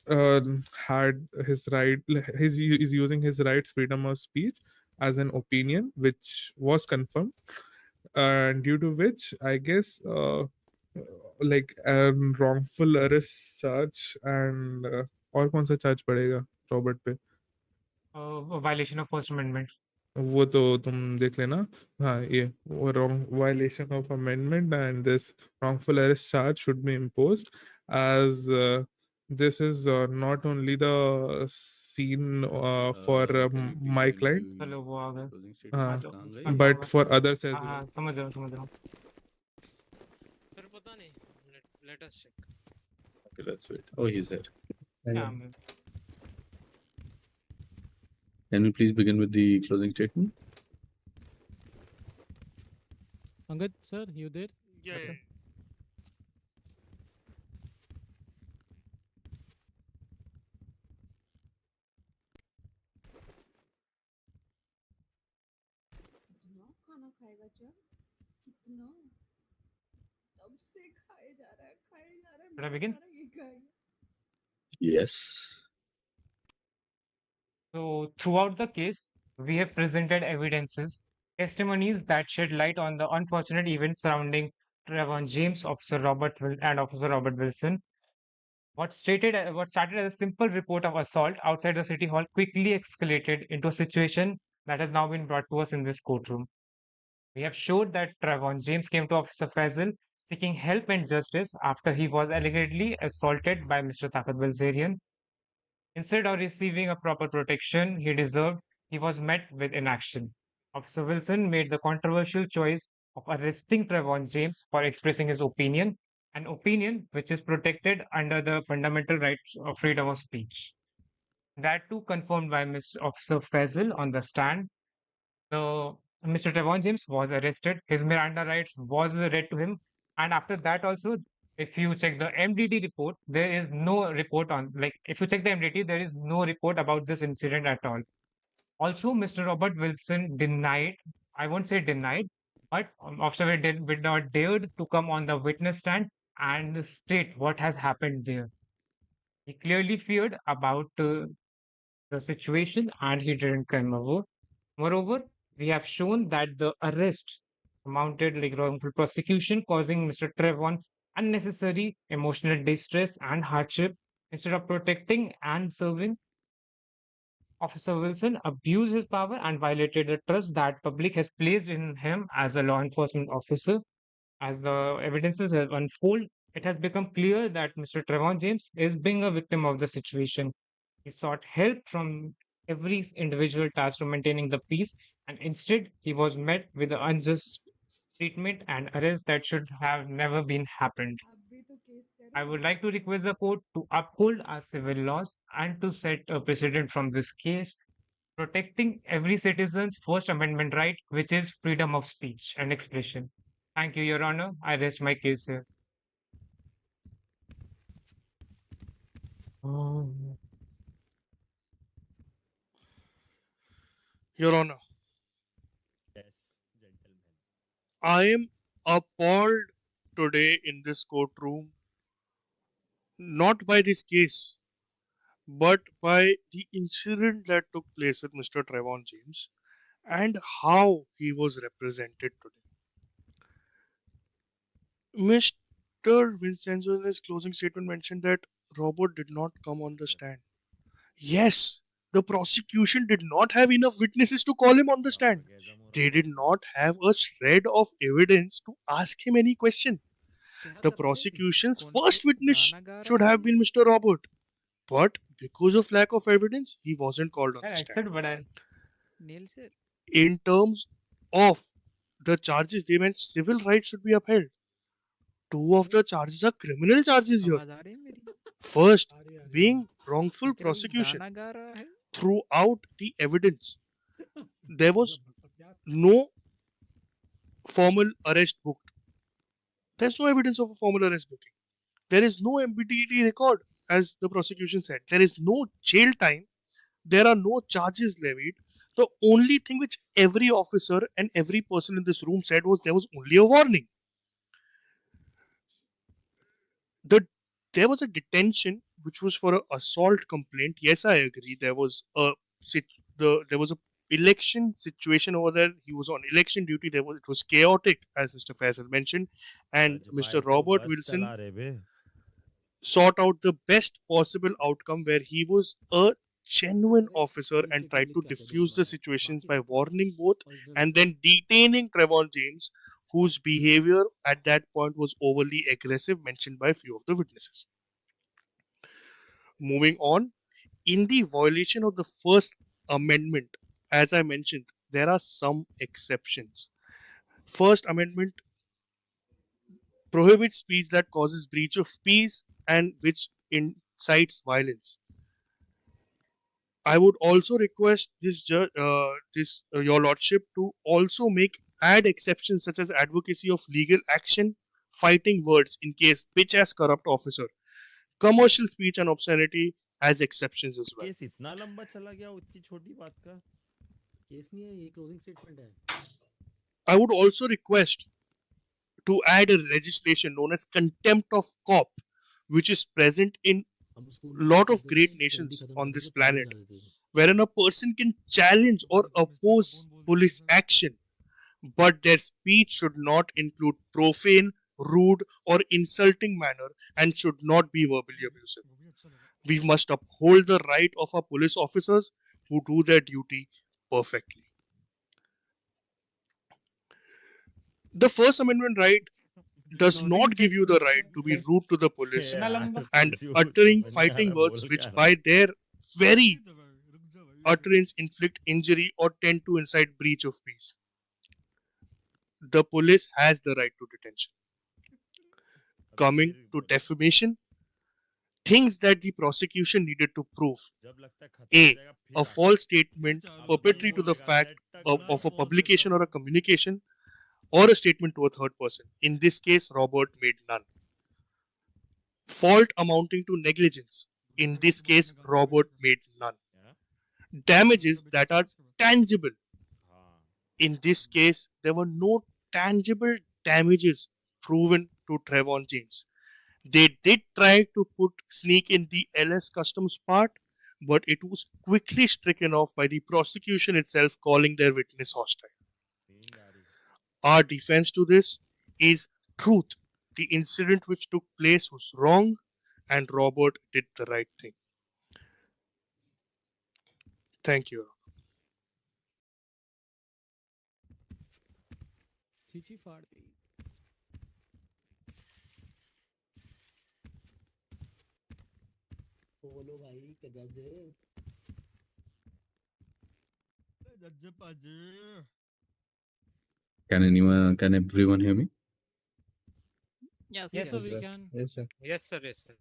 S2: uh, had his right, is using his rights freedom of speech as an opinion, which was confirmed, and due to which I guess like wrongful arrest charge and और कौन सा charge पड़ेगा Robert पे?
S1: Violation of first amendment.
S2: वो तो तुम देख लेना। हाँ ये वो wrong violation of amendment and this wrongful arrest charge should be imposed, as this is not only the scene for my client,
S1: चलो वो आ गए। आ जाओ,
S2: हाँ,
S1: करता हूँ
S2: but
S1: मैं।
S2: for others as
S1: हाँ
S2: well.
S1: हाँ समझ रहा हूँ समझ रहा हूँ।
S17: सर पता नहीं, let us check.
S7: Okay, let's wait. Oh, he's there.
S1: क्या मैं
S7: Can you please begin with the closing statement?
S9: Angad, sir, you there?
S3: Yeah, yeah.
S10: कितना खाना खाएगा चल, कितना तब से खाए जा रहा है
S1: Should I begin?
S10: ये खाएगा।
S7: Yes.
S1: So, throughout the case, we have presented evidences, testimonies that shed light on the unfortunate events surrounding Treyvon James, and Officer Robert Wilson. What started as a simple report of assault outside the city hall quickly escalated into a situation that has now been brought to us in this courtroom. We have showed that Treyvon James came to Officer Faisal seeking help and justice after he was allegedly assaulted by Mr. Takat Bilzerian. Instead of receiving a proper protection he deserved, he was met with inaction. Officer Wilson made the controversial choice of arresting Treyvon James for expressing his opinion, an opinion which is protected under the fundamental rights of freedom of speech. That too confirmed by Mr. Officer Faisal on the stand. The Mr. Treyvon James was arrested. His Miranda rights was read to him, and after that also, if you check the MDT report, there is no report on, like if you check the MDT, there is no report about this incident at all. Also, Mr. Robert Wilson denied, I won't say denied, but Officer did not dared to come on the witness stand and state what has happened there. He clearly feared about the situation and he didn't come over. Moreover, we have shown that the arrest amounted like wrongful prosecution, causing Mr. Trevon unnecessary emotional distress and hardship. Instead of protecting and serving, Officer Wilson abused his power and violated the trust that public has placed in him as a law enforcement officer. As the evidences have unfolded, it has become clear that Mr. Trevon James is being a victim of the situation. He sought help from every individual tasked to maintaining the peace, and instead he was met with the unjust treatment and arrest that should have never been happened. I would like to request the court to uphold our civil laws and to set a precedent from this case, protecting every citizen's First Amendment right, which is freedom of speech and expression. Thank you, Your Honor. I rest my case here.
S3: Your Honor,
S15: Yes, gentlemen.
S3: I am appalled today in this courtroom, not by this case, but by the incident that took place with Mr. Trayvon James and how he was represented today. Mr. Vincenzo in his closing statement mentioned that Robert did not come on the stand. Yes, the prosecution did not have enough witnesses to call him on the stand. They did not have a shred of evidence to ask him any question. The prosecution's first witness should have been Mr. Robert, but because of lack of evidence, he wasn't called on the stand. In terms of the charges, they meant civil rights should be upheld. Two of the charges are criminal charges here. First, being wrongful prosecution. Throughout the evidence, there was no formal arrest booked. There's no evidence of a formal arrest booking. There is no MBTT record, as the prosecution said. There is no jail time. There are no charges levied. The only thing which every officer and every person in this room said was there was only a warning. There was a detention which was for an assault complaint. Yes, I agree. There was a election situation over there. He was on election duty. It was chaotic, as Mr. Faisal mentioned, and Mr. Robert Wilson sought out the best possible outcome where he was a genuine officer and tried to diffuse the situations by warning both and then detaining Treyvon James, whose behavior at that point was overly aggressive, mentioned by a few of the witnesses. Moving on, in the violation of the First Amendment, as I mentioned, there are some exceptions. First Amendment prohibits speech that causes breach of peace and which incites violence. I would also request your lordship to also add exceptions such as advocacy of legal action, fighting words in case bitch as corrupt officer, commercial speech and obscenity as exceptions as well.
S15: Case इतना लंबा चला गया उतनी छोटी बात का
S19: case नहीं है ये क्लोजिंग स्टेटमेंट है
S3: I would also request to add a legislation known as contempt of cop, which is present in a lot of great nations on this planet, wherein a person can challenge or oppose police action, but their speech should not include profane, rude, or insulting manner and should not be verbally abusive. We must uphold the right of our police officers who do their duty perfectly. The First Amendment right does not give you the right to be rude to the police and uttering fighting words which by their very utterance inflict injury or tend to incite breach of peace. The police has the right to detention. Coming to defamation, things that the prosecution needed to prove. A false statement perpetually to the fact of a publication or a communication or a statement to a third person. In this case, Robert made none. Fault amounting to negligence. In this case, Robert made none. Damages that are tangible. In this case, there were no tangible damages proven to Treyvon James. They did try to sneak in the LS Customs part, but it was quickly stricken off by the prosecution itself, calling their witness hostile. Our defense to this is truth. The incident which took place was wrong and Robert did the right thing. Thank you.
S19: बोलो भाई के जज
S7: Can everyone hear me?
S17: Yes,
S9: Yes, sir, we can.
S22: Yes, sir.
S17: Yes, sir. Yes, sir.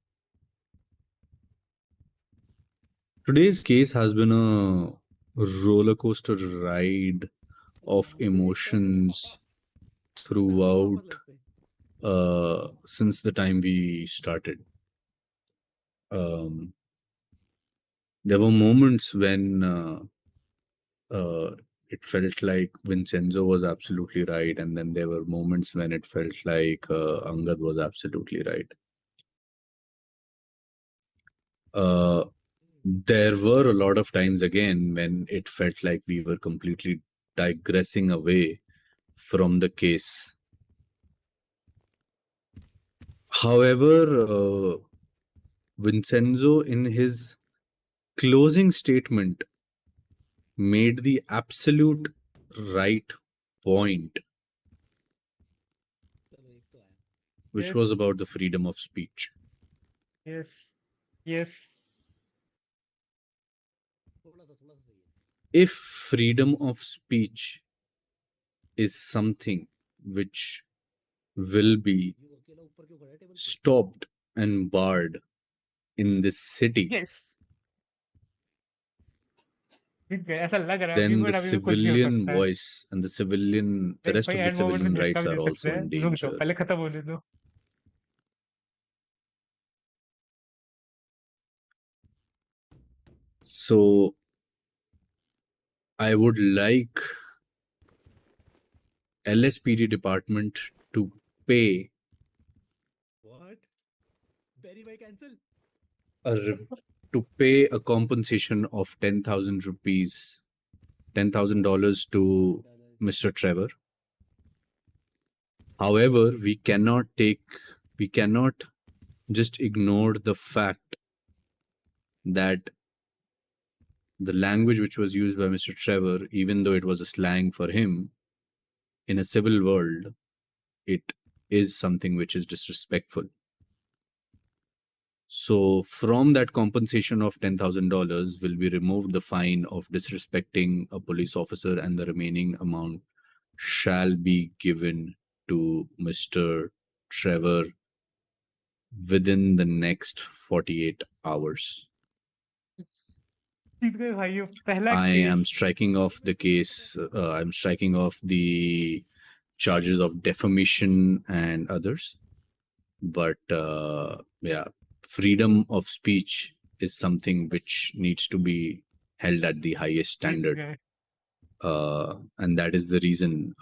S7: Today's case has been a roller coaster ride of emotions throughout since the time we started. There were moments when it felt like Vincenzo was absolutely right, and then there were moments when it felt like Angad was absolutely right. There were a lot of times again when it felt like we were completely digressing away from the case. However, Vincenzo, in his closing statement, made the absolute right point, which
S1: Yes.
S7: was about the freedom of speech.
S1: Yes. Yes.
S7: If freedom of speech is something which will be stopped and barred in this city,
S1: Yes. ठीक है, ऐसा लग रहा है अभी
S7: then the
S1: but अभी भी कुछ भी हो
S7: civilian
S1: सकता है।
S7: voice and the
S1: देख
S7: rest
S1: भाई
S7: of the
S1: एंड मोमेंट में
S7: civilian
S1: झटका
S7: rights
S1: भी
S7: are
S1: दे सकते
S7: also
S1: हैं।
S7: in
S1: रुक जाओ,
S7: danger.
S1: पहले खत्म होने दो।
S7: So I would like LSPD department to pay
S19: What? Very by cancel.
S7: to pay a compensation of 10,000 rupees, $10,000 to Mr. Trevor. However, we cannot just ignore the fact that the language which was used by Mr. Trevor, even though it was a slang for him, in a civil world, it is something which is disrespectful. So from that compensation of $10,000 will be removed the fine of disrespecting a police officer, and the remaining amount shall be given to Mr. Trevor within the next 48 hours.
S1: जीत गए भाइयों, पहला
S7: I am
S1: case.
S7: striking off the case. I'm striking off the charges of defamation and others. But yeah, freedom of speech is something which needs to be held at the highest standard. And that is the reason,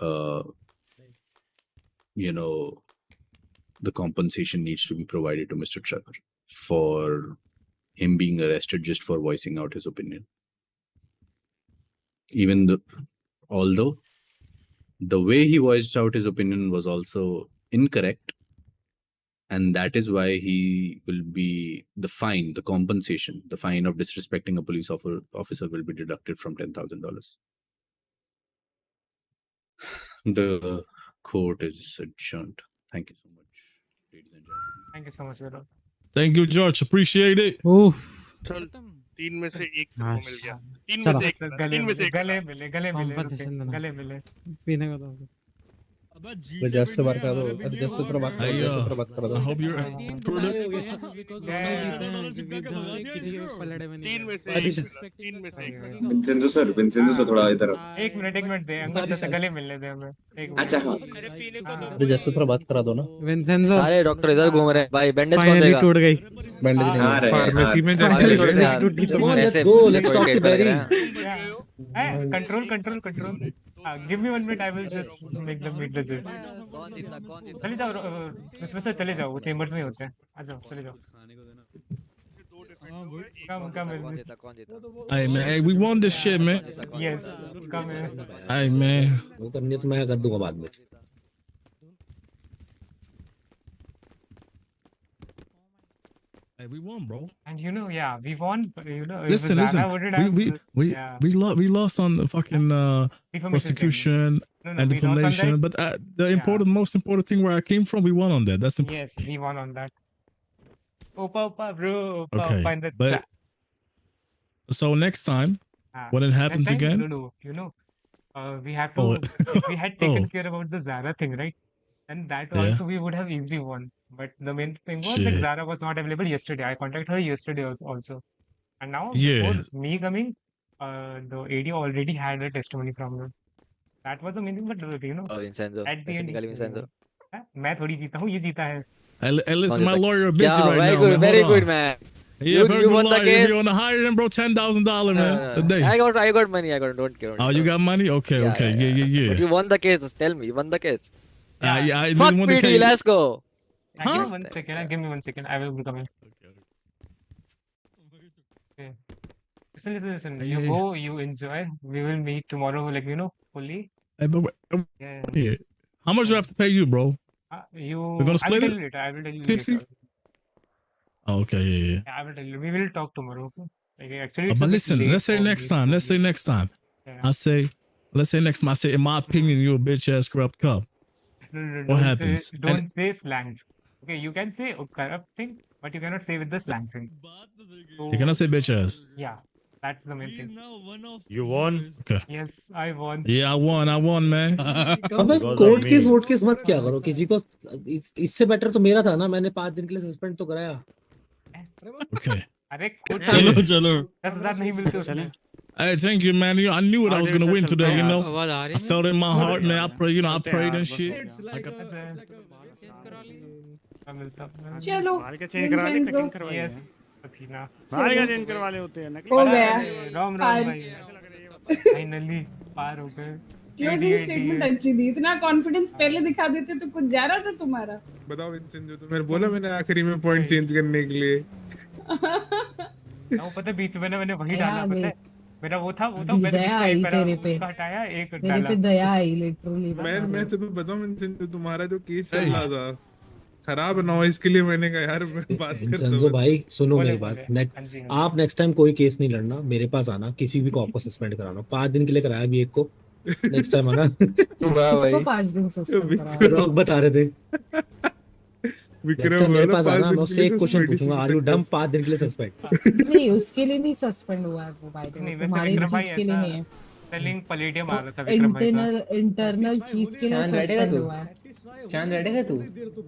S7: the compensation needs to be provided to Mr. Trevor for him being arrested just for voicing out his opinion. Although the way he voiced out his opinion was also incorrect, and that is why he will be the fine of disrespecting a police officer will be deducted from $10,000. The court is adjourned. Thank you so much, ladies and gentlemen.
S1: Thank you so much, brother.
S5: Thank you, George. Appreciate it.
S9: Oof.
S3: चल 3 में से एक तेरे को मिल गया। 3 में
S9: चलो।
S3: से एक मिला, 3 में से एक
S1: गले
S3: मिला।
S1: मिले, गले मिले,
S9: Compensation देना।
S1: गले मिले।
S9: पीने को दो।
S22: जज से बात करा दो, जज से थोड़ा बात करा दो, जज से थोड़ा बात करा दो।
S5: I hope you're
S22: नहीं हो गया।
S3: 3 में से एक मिला।
S13: विंसेंजो सर थोड़ा इधर।
S1: एक मिनट दे, अंकल जैसे गले मिलने दे हमें। एक मिनट।
S13: अच्छा हाँ।
S17: अरे पीने को दो।
S22: अरे जज से थोड़ा बात करा दो ना।
S9: विंसेंजो
S16: सारे डॉक्टर इधर घूम रहे हैं भाई, बैंडेज कौन
S9: फाइनली
S16: देगा?
S9: टूट गई।
S22: बैंडेज नहीं
S13: हाँ
S22: है।
S13: रे
S2: फार्मेसी में
S16: आगे
S2: जाके
S16: छोड़ दे यार।
S19: Come on, let's
S16: ऐसे
S19: go. Let's talk to
S16: date पे लग
S19: Barry.
S16: रहे हैं।
S1: Control. Give me 1 minute, I will just make them meet the judge.
S16: कौन जीता?
S1: चले जाओ, इसमें से चले जाओ, वो चेम्बर्स में ही होते हैं। आ जाओ, चले जाओ। Come
S16: कौन
S1: in.
S16: जीता?
S5: Hey man, hey, we won this shit, man.
S1: Yes, come in.
S5: Hey man.
S19: वो करनी है तो मैं कर दूंगा बाद में।
S5: Hey, we won, bro.
S1: And yeah, we won. But,
S5: Listen. We lost on the fucking
S1: Defamation
S5: prosecution
S1: No,
S5: and
S1: we lost on
S5: defamation,
S1: that.
S5: but the most important thing where I came from, we won on that. That's important.
S1: Yes, we won on that. Opa, bro.
S5: Okay,
S1: Opa in the
S5: but
S1: chat.
S5: so next time when it
S1: Next
S5: happens
S1: time,
S5: again,
S1: no, we have to.
S5: Oh.
S1: If we had taken
S5: Oh.
S1: care about the Zara thing, right? And that
S5: Yeah.
S1: also we would have easily won. But the main thing was like
S5: Shit.
S1: Zara was not available yesterday. I contacted her yesterday also. And now
S5: Yeah.
S1: before me coming, the AD already had a testimony from her. That was the main thing. But
S16: Vincenzo,
S1: at the
S16: पैसे
S1: end,
S16: निकाली Vincenzo।
S1: मैं थोड़ी जीता हूँ, ये जीता है।
S5: Hey, listen,
S16: कौन
S5: my
S16: जीता?
S5: lawyer busy
S16: Yeah,
S5: right
S16: very
S5: now,
S16: good,
S5: man.
S16: very
S5: Hold
S16: good,
S5: on.
S16: man.
S5: Yeah, very
S16: You
S5: good
S16: won the
S5: lawyer.
S16: case.
S5: You're on the higher end, bro. $10,000, man, a day.
S16: I got money. I don't care.
S5: Oh, you got money? Okay,
S16: Yeah,
S5: okay,
S16: yeah,
S5: yeah.
S16: But you won the case. Tell me, you won the case.
S5: Yeah, I
S16: Fuck
S5: didn't want the
S16: PD.
S5: case.
S16: Let's go.
S1: Give me 1 second. Give me 1 second. I will be coming. Okay. Listen.
S5: Yeah,
S1: You
S5: yeah.
S1: go, you enjoy. We will meet tomorrow, fully.
S5: Hey, but
S1: Yeah.
S5: yeah. How much do I have to pay you, bro? We're gonna
S1: I will
S5: split
S1: tell
S5: it?
S1: you later. I will tell you
S5: 50?
S1: later.
S5: Oh, okay, yeah.
S1: Yeah, I will tell you. We will talk tomorrow. Okay? Like, actually, it's a
S5: But
S1: bit
S5: listen,
S1: late
S5: let's say
S1: for
S5: next
S1: me
S5: time. Let's say
S1: slowly.
S5: next time.
S1: Yeah.
S5: Let's say next time. I say, in my opinion, you a bitch ass corrupt cop.
S1: No,
S5: What
S1: don't say
S5: happens?
S1: don't say slangs. Okay, you can say corrupt thing, but you cannot say with the slang thing.
S5: You cannot say bitch ass.
S1: Yeah, that's the main thing.
S15: You won.
S5: Okay.
S1: Yes, I won.
S5: Yeah, I won, man.
S21: अबे
S15: Because of
S21: court
S15: me.
S21: Case vote case मत क्या करो किसी को इससे better तो मेरा था ना मैंने 5 दिन के लिए सस्पेंड तो कराया
S5: Okay.
S1: अरे खुद
S6: चलो चलो
S1: 10,000 नहीं मिलते उसमें.
S5: Hey, thank you, man. I knew I was gonna win today. You know,
S17: आवाज आ रही
S5: I
S17: है
S5: felt it in my heart, man. I pray, I
S18: चलते हैं
S5: prayed
S18: यार,
S5: and
S18: बस
S5: shit.
S18: हो गया।
S5: Like
S10: चलो
S18: बाल के चेंज करा ले
S10: विंसेंजो
S18: कटिंग करवाई है
S1: Yes, अथीना.
S18: बाल का चेंज करवा ले होते हैं नकली
S10: हो
S18: बाल
S10: गया.
S18: के।
S1: राम
S10: पार.
S1: राम भाई. फाइनली पार हो गए.
S10: क्लोजिंग स्टेटमेंट अच्छी थी. इतना कॉन्फिडेंस पहले दिखा देते तो कुछ जा रहा था तुम्हारा.
S2: बताओ विंसेंजो, तो मैंने बोला मैंने आखिरी में पॉइंट चेंज करने के लिए.
S1: वो पता है बीच में ना मैंने वही डाला पता है. मेरा वो था मैंने बीच
S4: दया
S1: में
S4: आई
S1: एक
S4: तेरे पे.
S1: उसका हटाया एक
S4: तेरे
S1: डाला.
S4: पे दया आई लिटरली.
S2: मैं तुम्हें बताऊं विंसेंजो, तुम्हारा जो केस चल रहा था खराब ना हो इसके लिए मैंने कहा यार मैं बात करता
S21: विंसेंजो
S2: हूं.
S21: भाई सुनो
S1: बोले,
S21: मेरी
S1: बोले.
S21: बात.
S1: हाँ जी, हाँ जी.
S21: आप नेक्स्ट टाइम कोई केस नहीं लड़ना, मेरे पास आना, किसी भी कॉप को सस्पेंड कराना. 5 दिन के लिए कराया भी एक को. नेक्स्ट टाइम आना.
S4: उसको 5 दिन सस्पेंड करा.
S21: लोग बता रहे थे
S2: विक्रम
S21: मेरे
S2: बोला
S21: पास
S2: 5
S21: आना,
S2: दिन
S21: मैं
S2: के
S21: उससे
S2: लिए
S21: एक क्वेश्चन
S2: सस्पेंड
S21: पूछूंगा, आर यू डम? 5 दिन के लिए सस्पेंड.
S4: नहीं उसके लिए नहीं सस्पेंड हुआ है वो भाई.
S1: नहीं वैसे
S4: तुम्हारी
S1: विक्रम भाई
S4: चीज के लिए
S1: ऐसा
S4: नहीं है.
S1: सेलिंग पलेडियम आ रहा था विक्रम भाई का.
S4: इंटरनल चीज के लिए सस्पेंड हुआ है.
S20: चांद बैठेगा तू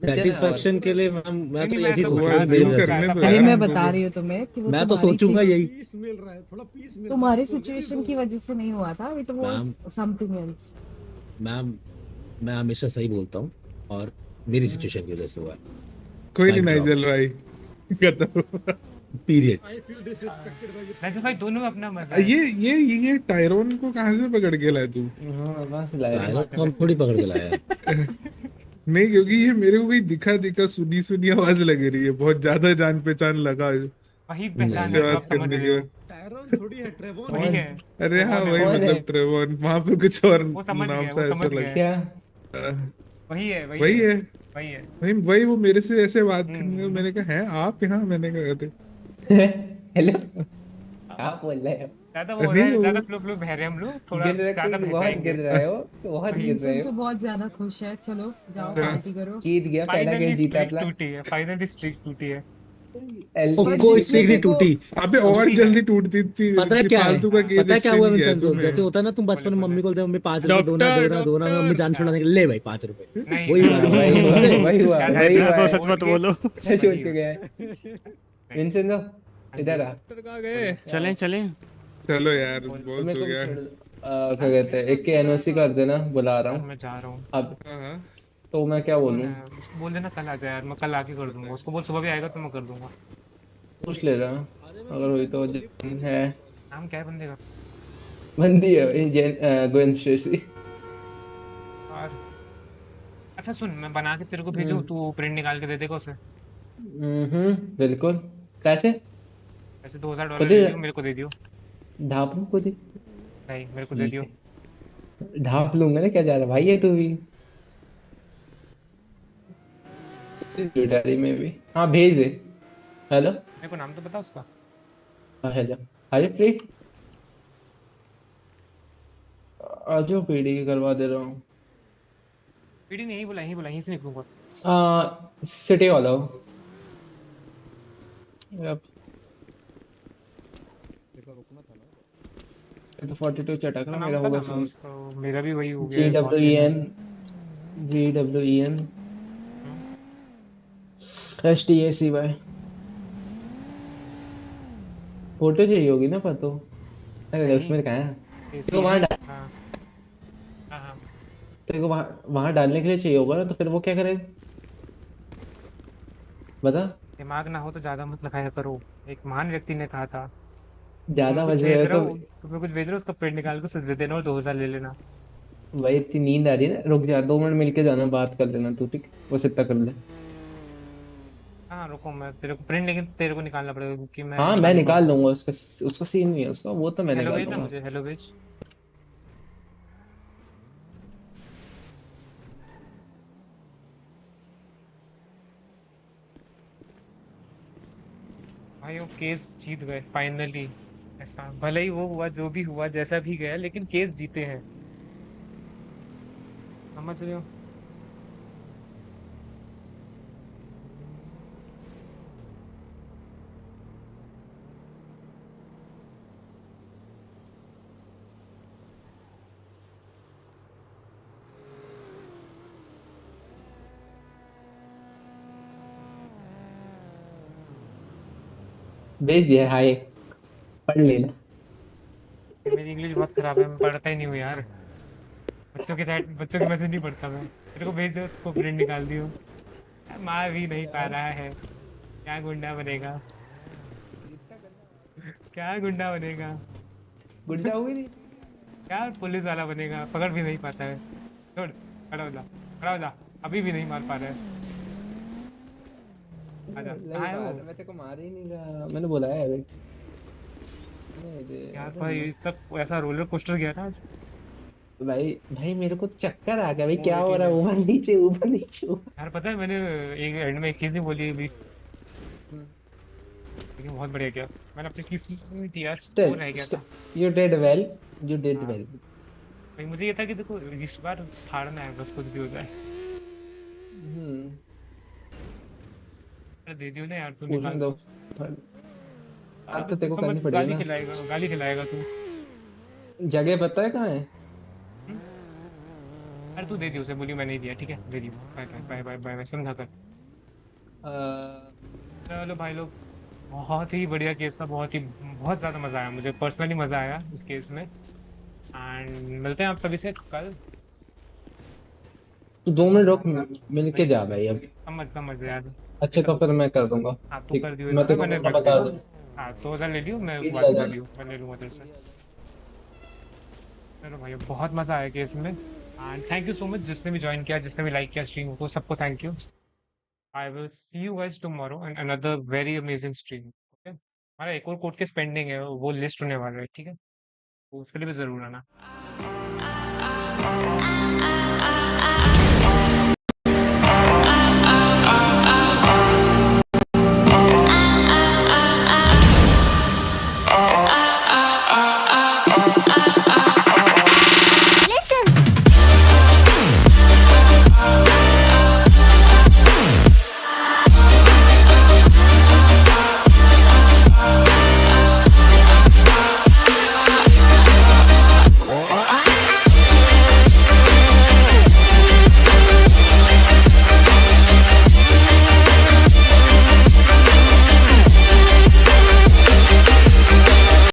S21: सेटिस्फेक्शन के लिए मैं तो
S1: नहीं,
S21: ऐसे ही
S1: मैं तो
S21: सोचूंगा
S1: बता
S21: मेरी
S1: रहा हूँ
S21: वजह
S1: क्या
S21: से.
S1: था,
S4: अरे
S1: पता
S4: मैं
S1: है
S4: बता रही हूँ तुम्हें कि वो
S21: मैं तो
S4: तुम्हारी
S21: सोचूंगा
S4: चीज-
S21: यही.
S4: तुम्हारी सिचुएशन की वजह से नहीं हुआ था. It was
S21: ma'am.
S4: Something else.
S21: मैं हमेशा सही बोलता हूँ और मेरी सिचुएशन की वजह से हुआ है.
S2: कोई नहीं
S21: Mic drop.
S2: नाइजल भाई खत्म.
S21: पीरियड.
S1: वैसे भाई दोनों में अपना मजा है.
S2: ये टायरोन को कहाँ से पकड़ के लाया तू?
S20: हाँ बस लाया
S21: हम थोड़ी पकड़ के लाया है.
S2: नहीं क्योंकि ये मेरे को कोई दिखा सुनी आवाज लग रही है. बहुत ज्यादा जान पहचान लगा
S1: वही पहचान
S2: इससे
S1: है जो
S2: बात
S1: आप समझ
S2: करने
S1: रहे हो.
S2: के.
S21: टायरोन थोड़ी है, ट्रेवॉन
S1: वही है.
S2: अरे हाँ वही
S20: कौन है?
S2: मतलब ट्रेवॉन. वहां पे कुछ और
S1: वो समझ
S2: नाम
S1: गया,
S2: सा
S1: वो
S2: ऐसा
S1: समझ
S2: लग.
S1: गया.
S20: क्या
S1: वही है
S2: वही है
S1: वही है.
S2: वही वो मेरे से ऐसे बात करने. मैंने कहा है आप यहाँ? मैंने कहा अरे
S20: हेलो आप बोल रहे हो
S1: ज्यादा वो हो
S2: नहीं,
S1: रहा है.
S2: वो-
S1: ज्यादा फ्लो बह रहे हैं हम लोग. थोड़ा
S20: गिर रहे
S1: ज्यादा
S20: कोई
S1: बह
S20: बहुत
S1: जाएंगे.
S20: गिर रहे हो बहुत गिर रहे
S4: विंसेंट
S20: हो
S4: तो बहुत ज्यादा खुश है. चलो जाओ
S2: हाँ।
S4: पार्टी करो.
S20: जीत गया पहला
S1: फाइनली
S20: गेम जीता
S1: स्ट्रीक
S20: अपना
S1: टूटी है. फाइनली स्ट्रीक टूटी है.
S21: कोई स्ट्रीक नहीं टूटी.
S2: अबे और जल्दी टूटती थी.
S21: पता है क्या है?
S2: फालतू का केस
S21: पता है क्या हुआ
S2: extend किया है
S21: विंसेंजो?
S2: तूने.
S21: जैसे होता है ना, तुम बचपन में
S1: बोले,
S21: मम्मी को बोलते हो, मम्मी 5 रुपए दो ना, मम्मी जान छुड़ाने के लिए ले भाई 5 रुपए.
S1: नहीं,
S21: वही
S1: नहीं,
S21: बात
S1: नहीं,
S21: है.
S20: वही हुआ वही हुआ
S1: क्या
S20: वही
S1: था?
S20: हुआ
S18: तो
S20: है।
S18: सच मत बोलो.
S20: छोड़ के गया है विंसेंजो इधर आ
S18: चलें चलें.
S2: चलो यार बहुत
S20: मेरे
S2: हो
S20: को
S2: गया.
S20: क्या कहते हैं एक के एनओसी कर देना बुला रहा हूँ
S1: मैं जा रहा हूँ.
S20: अब
S2: हाँ.
S20: तो मैं क्या बोलूँ
S1: उसको बोल देना कल आ जाए यार. मैं कल आके कर दूंगा. उसको बोल सुबह भी आएगा तो मैं कर दूंगा.
S20: पूछ ले रहा अगर हुई तो है
S1: नाम क्या है बंदे का?
S20: बंदी है गोविंद स्टेसी.
S1: और अच्छा सुन, मैं बना के तेरे को भेजूं, तू प्रिंट निकाल के दे देगा उसे.
S20: बिल्कुल. कैसे
S1: ऐसे $2,000
S20: खुद
S1: ले
S20: ही-
S1: लियो, मेरे को दे दियो.
S20: ढाप लूं खुद ही
S1: नहीं मेरे को दे दियो.
S20: ढाप लूंगा ना. क्या जा रहा भाई है तू भी ज्वेलरी में भी. हाँ भेज दे. हेलो
S1: मेरे को नाम तो बता उसका.
S20: हेलो अरे फ्री आज पीडी की करवा दे रहा हूँ.
S1: पीडी नहीं बोला, यहीं बोला, यहीं से निकलूंगा.
S20: सिटी वाला हो. यप ये तो 42 चटक रहा.
S1: नाम
S20: मेरा
S1: बता
S20: होगा
S1: ना, मैं
S20: सुन.
S1: उसको. मेरा भी वही हो गया.
S20: GWEN STACY. फोटो चाहिए होगी ना पर तो. अरे उसमें कहाँ है? तेरे को वहाँ
S1: हाँ हाँ.
S20: तेरे को वहाँ डालने के लिए चाहिए होगा ना, तो फिर वो क्या करे बता.
S1: दिमाग ना हो तो ज्यादा मत लगाया करो. एक महान व्यक्ति ने कहा था.
S20: ज्यादा
S1: कुछ
S20: बज
S1: भेज
S20: रहे
S1: रहा
S20: हो
S1: हूँ, तुम्हें कुछ भेज रहा हूँ, उसका प्रिंट निकाल के उसे दे देना और 2,000 ले लेना.
S20: भाई इतनी नींद आ रही है ना. रुक जा 2 मिनट मिलके जाना बात कर लेना तू. ठीक बस इतना कर ले.
S1: हाँ रुको, मैं तेरे को प्रिंट, लेकिन तेरे को निकालना पड़ेगा क्योंकि मैं.
S20: हाँ मैं निकाल लूंगा उसका सीन नहीं है उसका. वो तो मैं
S1: हेलो
S20: निकाल
S1: भेज ना
S20: लूंगा.
S1: मुझे. हेलो भेज. भाई वो केस जीत गए फाइनली। ऐसा भले ही वो हुआ जो भी हुआ जैसा भी गया, लेकिन केस जीते हैं, समझ रहे हो?
S20: भेज दिया, हाय पढ़ लेना।
S1: ये मेरी इंग्लिश बहुत खराब है, मैं पढ़ता ही नहीं हूँ यार। बच्चों के मैसेज नहीं पढ़ता मैं। तेरे को भेज दो, उसको प्रिंट निकाल दियो। मार भी नहीं पा रहा है, क्या गुंडा बनेगा? क्या गुंडा बनेगा?
S20: गुंडा हुई नहीं।
S1: क्या पुलिस वाला बनेगा? पकड़ भी नहीं पाता है। छोड़, खड़ा हो जा, खड़ा हो जा। अभी भी नहीं मार पा रहा है। आजा,
S20: नहीं
S1: कहाँ है
S20: मार,
S1: वो?
S20: मैं तेरे को मार ही नहीं रहा, मैंने बोला है वेट।
S1: यार
S20: अरे
S1: भाई सब ऐसा रोलर कोस्टर गया था आज।
S20: भाई भाई मेरे को चक्कर आ गया भाई,
S1: वो
S20: क्या हो
S1: 18
S20: रहा है?
S1: है।
S20: ऊपर नीचे ऊपर नीचे
S1: यार पता है मैंने एक एंड में एक चीज नहीं बोली अभी, लेकिन बहुत बढ़िया किया। मैंने अपनी चीज नहीं थी यार, वो
S20: स्टिल
S1: रह गया था।
S20: You did well, you did
S1: हाँ
S20: वेल।
S1: भाई, मुझे ये था कि देखो इस बार फाड़ना है, बस कुछ भी हो जाए। अरे दे दियो ना यार, तू
S20: पूछने
S1: निकाल
S20: दो,
S1: दो।
S20: बात तो तेरे को
S1: समझ,
S20: करनी पड़ेगी
S1: गाली
S20: ना।
S1: खिलाएगा, गाली खिलाएगा तू।
S20: जगह पता है कहाँ है?
S1: हम्म? अरे तू दे दियो उसे, बोली मैं नहीं दिया, ठीक है दे दियो। Bye bye bye bye bye, समझा कर। चलो भाई लोग, बहुत ही बढ़िया केस था, बहुत ज्यादा मजा आया, मुझे पर्सनली मजा आया इस केस में। एंड मिलते हैं आप सभी से कल।
S20: तू 2 मिनट रुक, मिल के
S1: नहीं
S20: जा भाई अब।
S1: समझ समझ यार।
S20: अच्छा तो फिर मैं कर दूंगा।
S1: हाँ तू
S20: ठीक,
S1: कर दियो
S20: मैं
S1: इसका,
S20: तेरे को
S1: मैंने
S20: पता
S1: रख
S20: बता
S1: दिया।
S20: दूँ।
S1: हाँ तो उधर ले लियो, मैं
S20: पीडी
S1: बाद
S20: आ
S1: में ले
S20: जा।
S1: लियो, मैं ले लूँगा तेरे से। चलो भाई बहुत मजा आया केस में। And thank you so much जिसने भी ज्वाइन किया, जिसने भी लाइक किया स्ट्रीम को, सबको thank you. I will see you guys tomorrow in another very amazing stream. Okay, हमारा एक और कोर्ट केस पेंडिंग है, वो लिस्ट होने वाला है, ठीक है? तो उसके लिए भी जरूर आना।